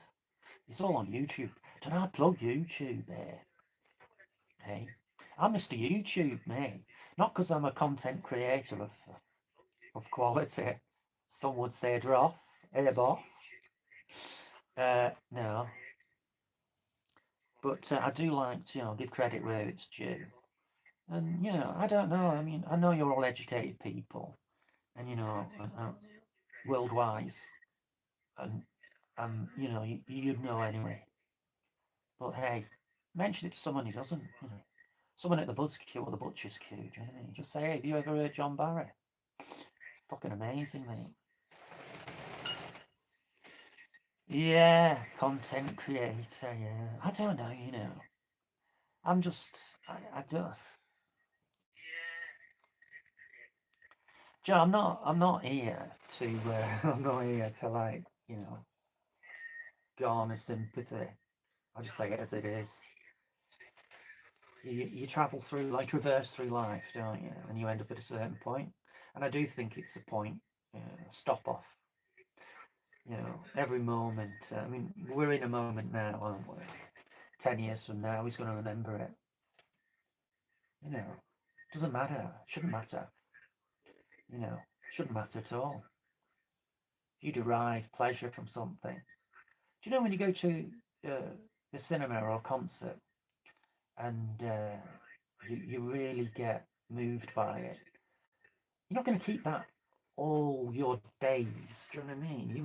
It's all on YouTube. Don't I plug YouTube there? Hey, I'm Mr. YouTube, mate. Not because I'm a content creator of quality. Some would say dross, boss. No. But I do like to, give credit where it's due. And, I don't know. I mean, I know you're all educated people. And, worldwide. And, you'd know anyway. But hey, mention it to someone who doesn't, Someone at the buzz queue or the butcher's queue, do you know what I mean? Just say, hey, have you ever heard John Barry? Fucking amazing, mate. Yeah, content creator, yeah. I don't know, I'm just, I don't. Joe, I'm not here to, I'm not here to like, garner sympathy. I just say it as it is. You travel through, like, traverse through life, don't you? And you end up at a certain point. And I do think it's a point, stop off. Every moment. I mean, we're in a moment now, aren't we? 10 years from now, he's going to remember it. Doesn't matter. Shouldn't matter. Shouldn't matter at all. You derive pleasure from something. Do you know when you go to the cinema or a concert and you really get moved by it? You're not going to keep that all your days. Do you know what I mean? You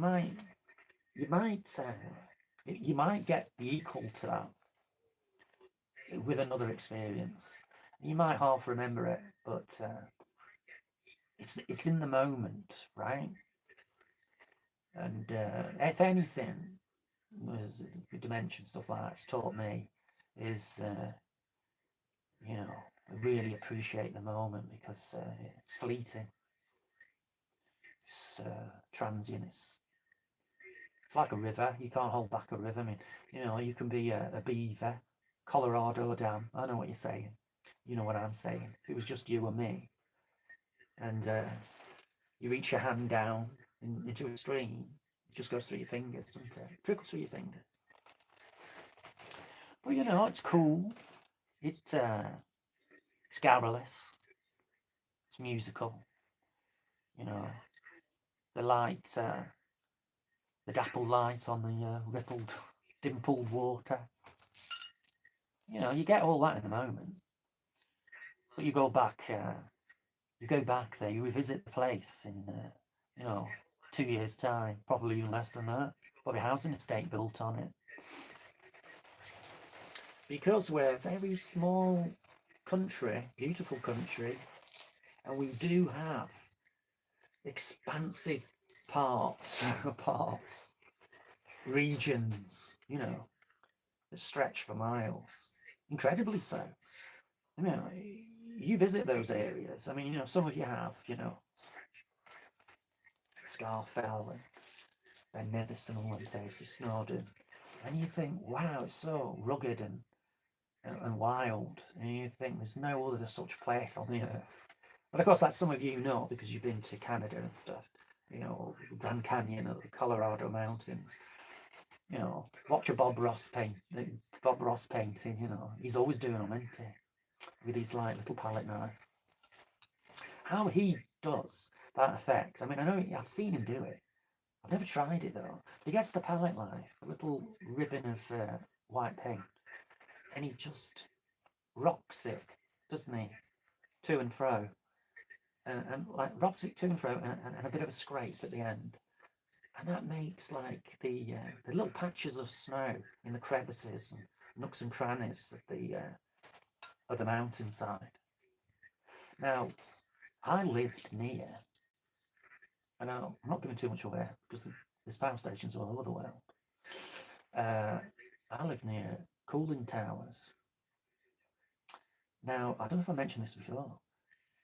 might get the equal to that with another experience. You might half remember it, but it's in the moment, right? And if anything, was dimension stuff like that's taught me is really appreciate the moment because it's fleeting, it's transient. It's like a river. You can't hold back a river. I mean, you can be a beaver, Colorado Dam. I know what you're saying. You know what I'm saying. If it was just you and me, and you reach your hand down into a stream, it just goes through your fingers, doesn't it? Trickles through your fingers. But it's cool. It's garrulous. It's musical. The light, the dapple light on the rippled, dimpled water. You get all that in the moment. But you go back there, you revisit the place in, 2 years' time, probably even less than that. Probably a housing estate built on it. Because we're a very small country, beautiful country, and we do have expansive parts, regions, that stretch for miles, incredibly so. You visit those areas. I mean, some of you have, Scarfell and Ben Nevis all them places, Snowdon, and you think, wow, it's so rugged and wild, and you think there's no other such place on the earth. But of course, like some of you know, because you've been to Canada and stuff, Grand Canyon or the Colorado Mountains. Watch a Bob Ross painting. He's always doing them, isn't he? With his like little palette knife. How he does that effect. I mean, I know I've seen him do it. I've never tried it though. But he gets the palette knife, a little ribbon of white paint, and he just rocks it, doesn't he? To and fro. And like rocks it to and fro and a bit of a scrape at the end. And that makes like the little patches of snow in the crevices and nooks and crannies of the mountainside. Now, I lived near, and I'm not giving too much away because there's power stations all over the world. I live near cooling towers. Now, I don't know if I mentioned this before,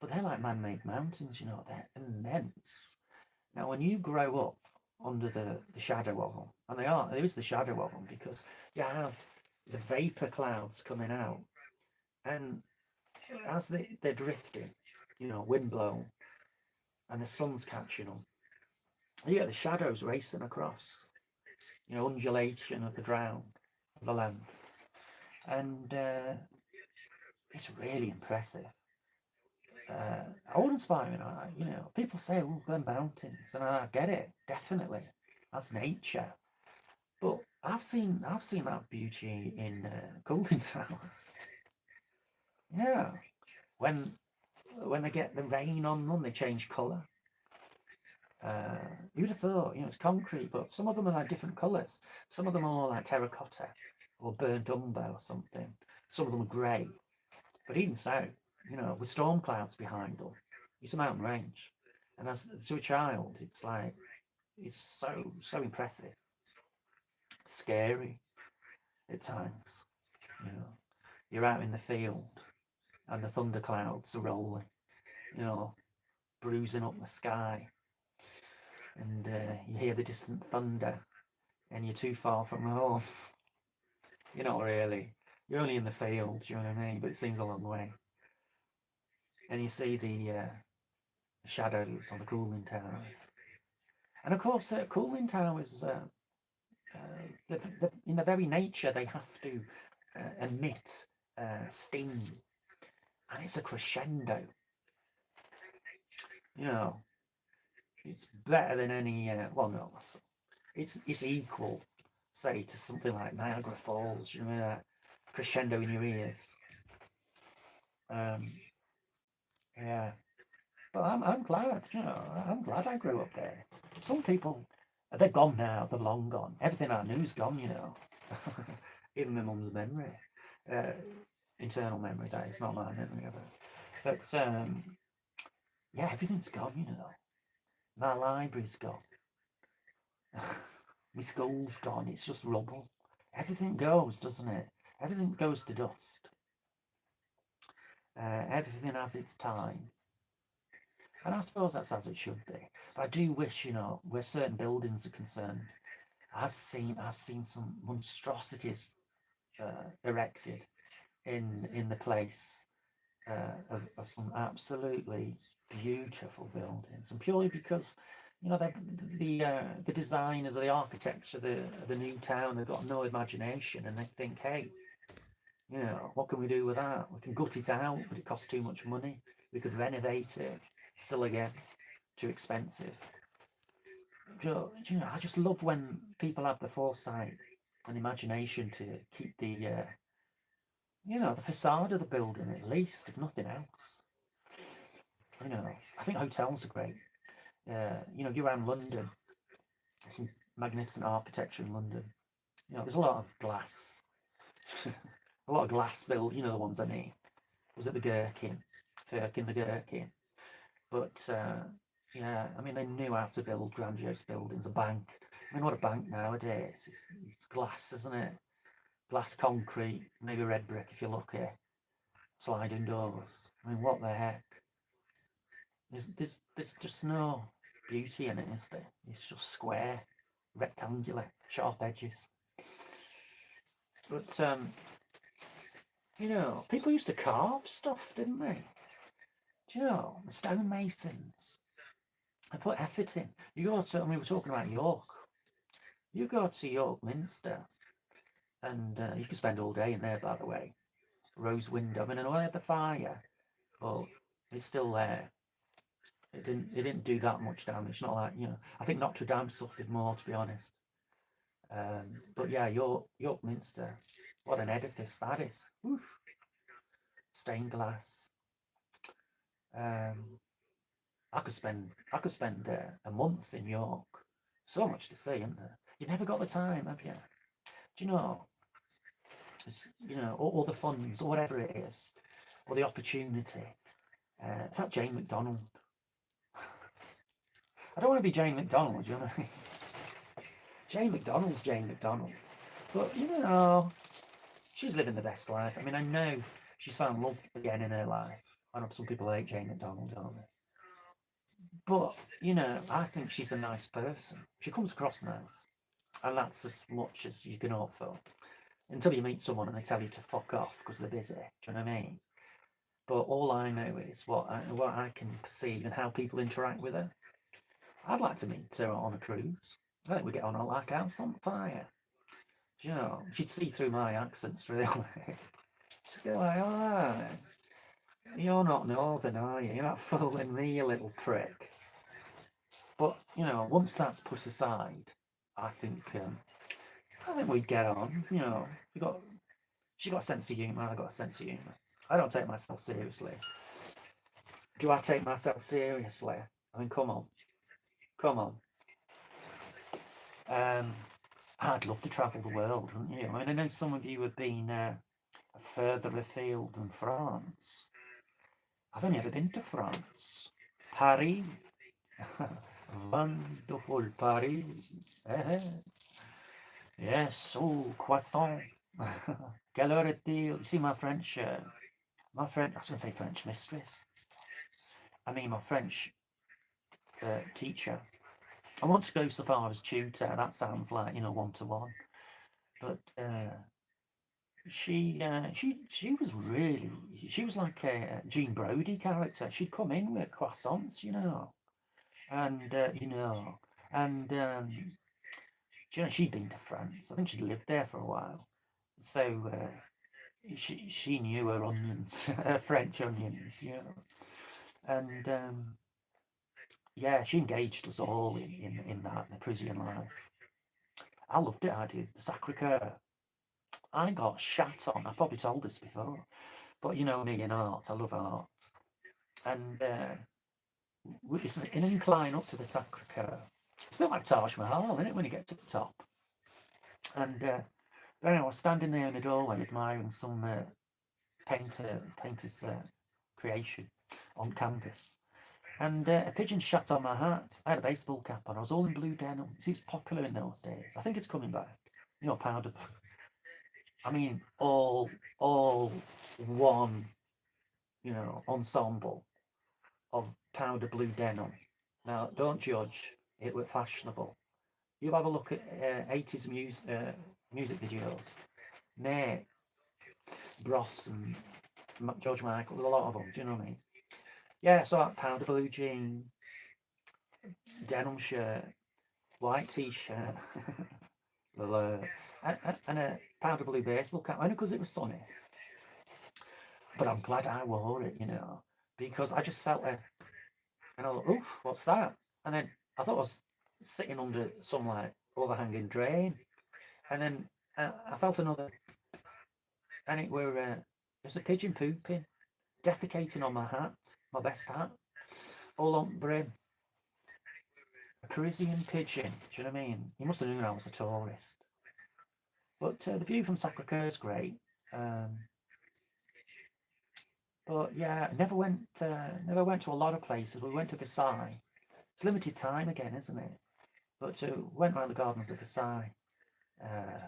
but they're like man-made mountains, they're immense. Now, when you grow up under the shadow of them, and there is the shadow of them because you have the vapor clouds coming out, and as they're drifting, wind blown, and the sun's catching them, you get the shadows racing across, undulation of the ground, of the land. And it's really impressive. Awe-inspiring, people say, oh, Glen Mountains, and I get it, definitely. That's nature. But I've seen that beauty in cooling towers. Yeah. When they get the rain on them, they change colour. You'd have thought, it's concrete, but some of them are like different colours. Some of them are more like terracotta or burnt umber or something. Some of them are grey. But even so, with storm clouds behind them, it's a mountain range. And as to a child, it's so impressive. It's scary at times. You're out in the field and the thunder clouds are rolling, bruising up the sky. And you hear the distant thunder and you're too far from home. You're not really. You're only in the field, you know what I mean? But it seems a long way. And you see the shadows on the cooling towers. And of course, cooling towers, in the very nature, they have to emit steam. And it's a crescendo. It's better than any, well, no, it's equal, say, to something like Niagara Falls, that crescendo in your ears. Yeah, but I'm glad, I'm glad I grew up there. Some people, they've gone now, they're long gone. Everything I knew's gone, Even my mum's memory, internal memory, that is not my memory of it. But yeah, everything's gone, My library's gone. My school's gone. It's just rubble. Everything goes, doesn't it? Everything goes to dust. Everything has its time. And I suppose that's as it should be. But I do wish, where certain buildings are concerned, I've seen some monstrosities erected in the place of some absolutely beautiful buildings, and purely because the designers or the architecture of the new town have got no imagination, and they think, hey, what can we do with that? We can gut it out, but it costs too much money. We could renovate it, still again, too expensive. I just love when people have the foresight and imagination to keep the facade of the building at least, if nothing else. I think hotels are great. You're around London, some magnificent architecture in London. There's a lot of glass, a lot of glass built. The ones I mean. Was it the Gherkin, Firkin the Gherkin? But yeah, I mean they knew how to build grandiose buildings. A bank. I mean, what a bank nowadays? It's glass, isn't it? Glass, concrete, maybe red brick if you're lucky. Sliding doors. I mean, what the heck? There's just no beauty in it, is there? It's just square, rectangular, sharp edges. But people used to carve stuff, didn't they? Do the stonemasons? They put effort in. You go to, we were talking about York. You go to York Minster, and you can spend all day in there, by the way. Rose window. I mean, I know I had the fire, but it's still there. It didn't do that much damage. Not like I think Notre Dame suffered more, to be honest. But yeah, York Minster, what an edifice that is. Oof. Stained glass. I could spend a month in York. So much to see, isn't there? You never got the time, have you? Do you know? It's, all the funds or whatever it is, or the opportunity. It's like Jane McDonald. I don't want to be Jane McDonald, do you know what I mean? Jane McDonald's Jane McDonald. But, she's living the best life. I mean, I know she's found love again in her life. I know some people hate Jane McDonald, don't they? But, I think she's a nice person. She comes across nice. And that's as much as you can hope for. Until you meet someone and they tell you to fuck off because they're busy. Do you know what I mean? But all I know is what I can perceive and how people interact with her. I'd like to meet her on a cruise. I think we get on like house on fire. You know, she'd see through my accent straight away. She'd go like, "Oh, you're not northern, are you? You're not fooling me, you little prick." But you know, once that's put aside, I think we'd get on. You know, she got a sense of humour. I got a sense of humour. I don't take myself seriously. Do I take myself seriously? I mean, come on, come on. Um, I'd love to travel the world, wouldn't you? I mean, I know some of you have been further afield than France. I've only ever been to France. Paris. Wonderful Paris. Eh, yes, oh, croissant. Quelle heure est-il? You see, my French, I was going to say French mistress. I mean, my French teacher. I want to go so far as tutor. That sounds like, you know, one to one. But she was really, she was like a Jean Brodie character. She'd come in with croissants, and and you know, she'd been to France. I think she'd lived there for a while, so she knew her onions, her French onions, and yeah, she engaged us all in that in the Parisian life. I loved it. I did the Sacre-Cœur. I got shat on. I probably told this before, but you know me in art. I love art, and it's an incline up to the Sacre-Cœur. It's a bit like Taj Mahal, isn't it? When you get to the top, and then I was standing there in the doorway admiring some painter's creation on canvas. And a pigeon shat on my hat. I had a baseball cap on. I was all in blue denim. See, it's popular in those days. I think it's coming back. You know, powder. I mean, all one, ensemble of powder blue denim. Now, don't judge. It was fashionable. You have a look at 80s music videos. Mate, Bros and George Michael, there's a lot of them. Do you know what I mean? Yeah, so that powder blue jean, denim shirt, white t-shirt, and a powder blue baseball cap, only because it was sunny. But I'm glad I wore it, because I just felt it, and I thought, oof, what's that? And then I thought I was sitting under some like overhanging drain, and then I felt another, and it was a pigeon pooping, defecating on my hat, my best hat, all on brim. A Parisian pigeon, do you know what I mean? You must have known I was a tourist. But the view from Sacre-Cœur is great. Um, but yeah, never went to a lot of places. We went to Versailles. It's limited time again, isn't it? But went around the gardens of Versailles,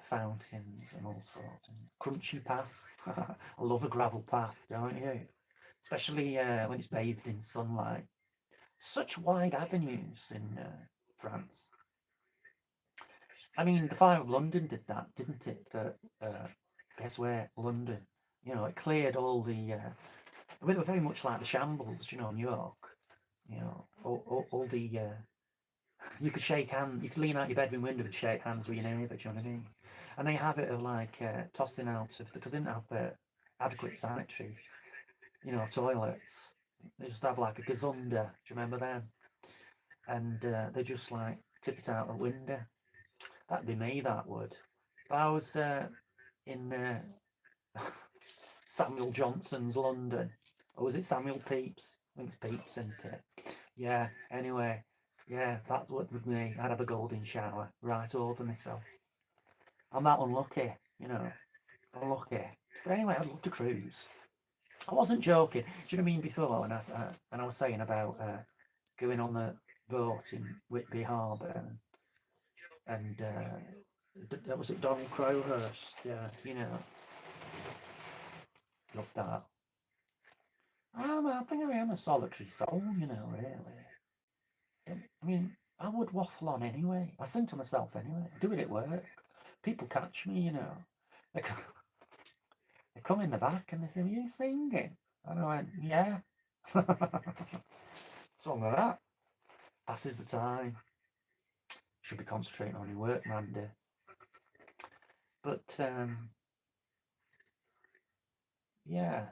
fountains and all sorts. And crunchy path. I love a gravel path, don't you? Especially when it's bathed in sunlight. Such wide avenues in France. I mean, the Fire of London did that, didn't it? For guess where? London. It cleared all the. I mean, they were very much like the shambles, New York. All the. You could shake hands. You could lean out your bedroom window and shake hands with your neighbour. Do you know what I mean? And they have it of like tossing out of because they didn't have adequate sanitary, toilets. They just have like a gazunder. Do you remember them? And they just like tip it out the window. That'd be me, that would. If I was in Samuel Johnson's London, or was it Samuel Pepys? I think it's Pepys, isn't it? Yeah, anyway, yeah, that's what with me. I'd have a golden shower right over myself. I'm that unlucky, unlucky. But anyway, I'd love to cruise. I wasn't joking. Do you know what I mean? Before, when I was saying about going on the boat in Whitby Harbour and that was at Donald Crowhurst. Yeah, love that. I think I am a solitary soul, really. I mean, I would waffle on anyway. I sing to myself anyway. I do it at work. People catch me, They come, they come in the back and they say, "Are you singing?" And I went, yeah. What's wrong with that? Passes the time. Should be concentrating on your work, Mandy. But, yeah.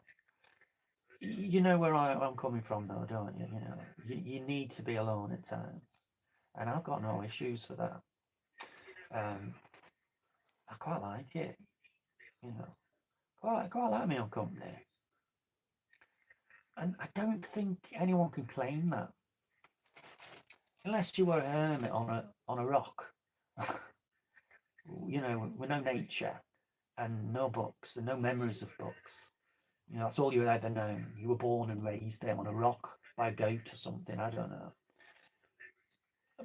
You know where I'm coming from, though, don't you? You know, you need to be alone at times. And I've got no issues for that. I quite like it, you know. Quite like my own company. And I don't think anyone can claim that. Unless you were a hermit on a rock. You know, with no nature and no books and no memories of books. You know, that's all you ever known. You were born and raised there on a rock by a goat or something, I don't know.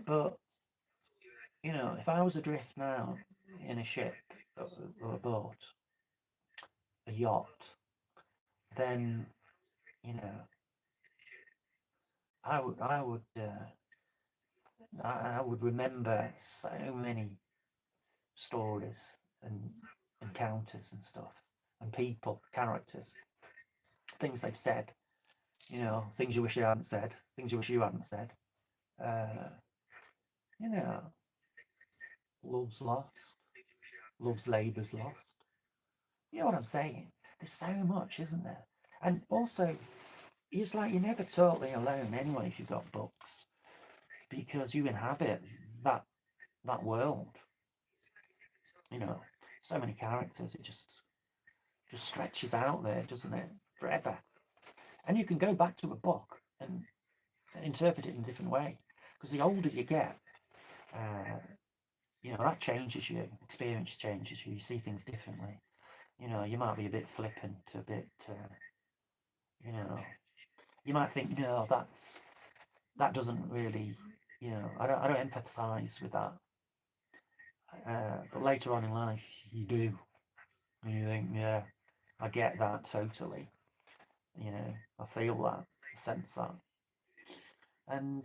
But, you know, if I was adrift now in a ship or a boat, a yacht, then, you know, I would remember so many stories and encounters and stuff and people, characters, things they've said, you know, things you wish you hadn't said, things you wish you hadn't said. Uh, you know, love's lost, love's labour's lost. You know what I'm saying? There's so much, isn't there? And also, it's like you're never totally alone anyway if you've got books, because you inhabit that that world. You know, so many characters. It just stretches out there, doesn't it? Forever. And you can go back to a book and interpret it in a different way. Because the older you get, uh, you know, that changes you. Experience changes you. You see things differently. You know, you might be a bit flippant, a bit, you know, you might think, no, that doesn't really, you know, I don't empathise with that. But later on in life, you do. And you think, yeah, I get that totally. You know, I feel that, I sense that. And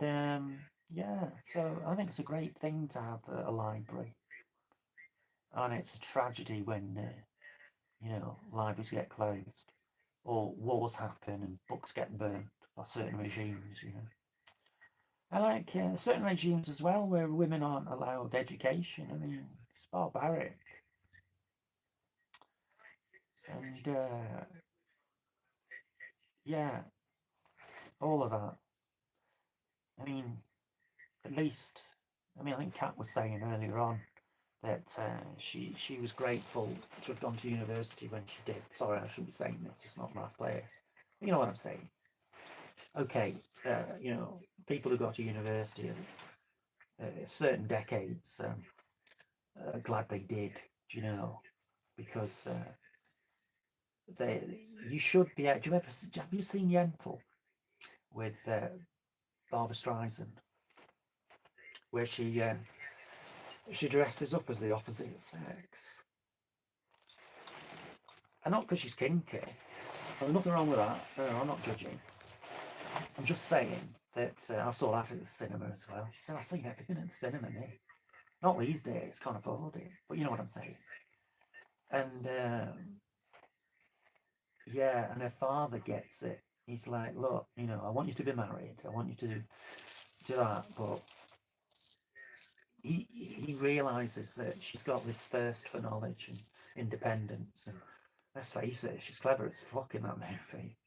yeah, so I think it's a great thing to have a library. And it's a tragedy when, you know, libraries get closed or wars happen and books get burnt by certain regimes, you know. I like certain regimes as well where women aren't allowed education. I mean, it's barbaric. And yeah, all of that. I mean, at least, I mean, I think Kat was saying earlier on that she was grateful to have gone to university when she did. Sorry, I shouldn't be saying this. It's not my place. You know what I'm saying? Okay, you know, people who got to university at certain decades are glad they did. Do you know? Because they, you should be. Do you ever have you seen Yentl with Barbara Streisand, where she dresses up as the opposite sex, and not because she's kinky. There's nothing wrong with that. No, I'm not judging. I'm just saying that I saw that at the cinema as well. So I've seen everything at the cinema, mate. Not these days, can't afford it. But you know what I'm saying. And yeah, and her father gets it. He's like, look, you know, I want you to be married. I want you to do that. But he realizes that she's got this thirst for knowledge and independence. And let's face it, she's clever as fuck in that movie.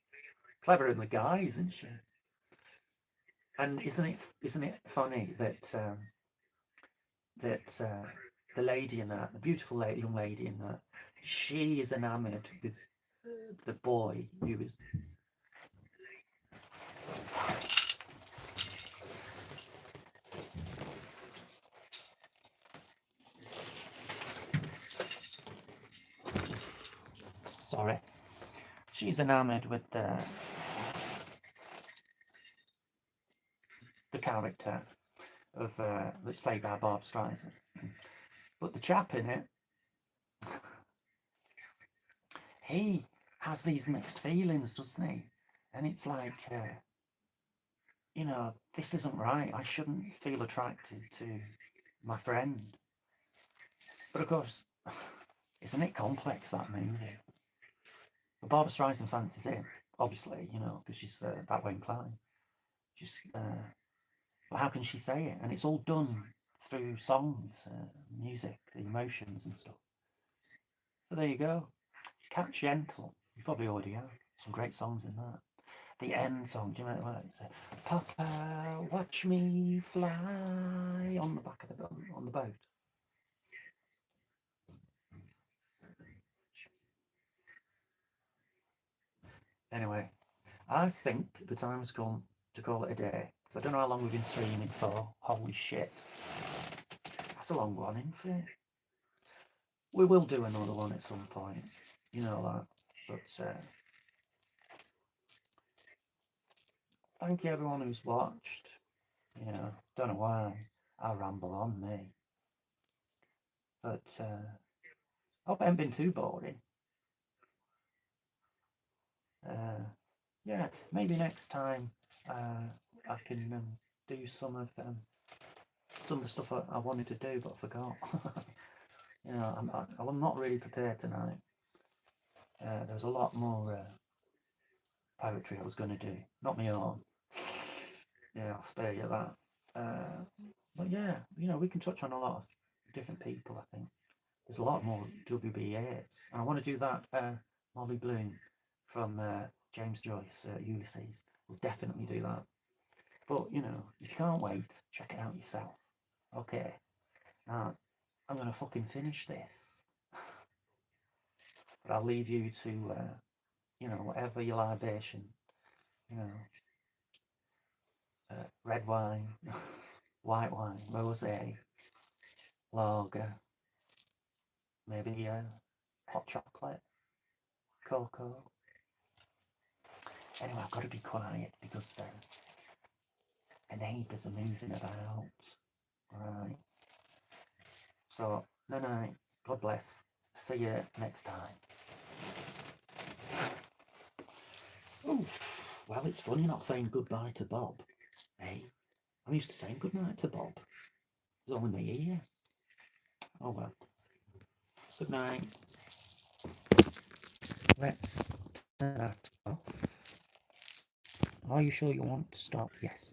Cleverer than the guys, isn't she? And isn't it funny that the lady in that, the beautiful young lady in that, she is enamoured with the boy who was. Sorry. She's enamoured with the character of that's played by Bob Streisand. But the chap in it, he has these mixed feelings, doesn't he? And it's like, you know, this isn't right. I shouldn't feel attracted to my friend. But of course, isn't it complex, that movie? But Barbara Streisand fancies him. obviously, you know, because she's that way inclined. Just, but how can she say it? And it's all done through songs, music, the emotions and stuff. So there you go. Cat Gentle. You probably already have some great songs in that. The end song, do you remember what it said? Papa, watch me fly on the back of the boat. Anyway, I think the time's come to call it a day. Because I don't know how long we've been streaming for. Holy shit. That's a long one, isn't it? We will do another one at some point. You know that. But thank you everyone who's watched. You know, don't know why I ramble on, me. But I hope I haven't been too boring. Yeah, maybe next time I can do some of the stuff I wanted to do but I forgot. You know, I'm not really prepared tonight. There was a lot more poetry I was going to do, not my own. Yeah, I'll spare you that. But yeah, you know, we can touch on a lot of different people. I think there's a lot more WBAs, and I want to do that. Molly Bloom from James Joyce, Ulysses. We'll definitely do that. But you know, if you can't wait, check it out yourself. Okay, now I'm gonna fucking finish this, but I'll leave you to, you know, whatever your libation, you know, red wine, white wine, rosé, lager, maybe hot chocolate, cocoa. Anyway, I've got to be quiet because the neighbours are moving about. Right. So, no, no. God bless. See you next time. Oh, well, it's funny not saying goodbye to Bob. Hey, I'm used to saying goodnight to Bob. It's only me here. Oh well. Good night. Let's turn that off. Are you sure you want to stop? Yes.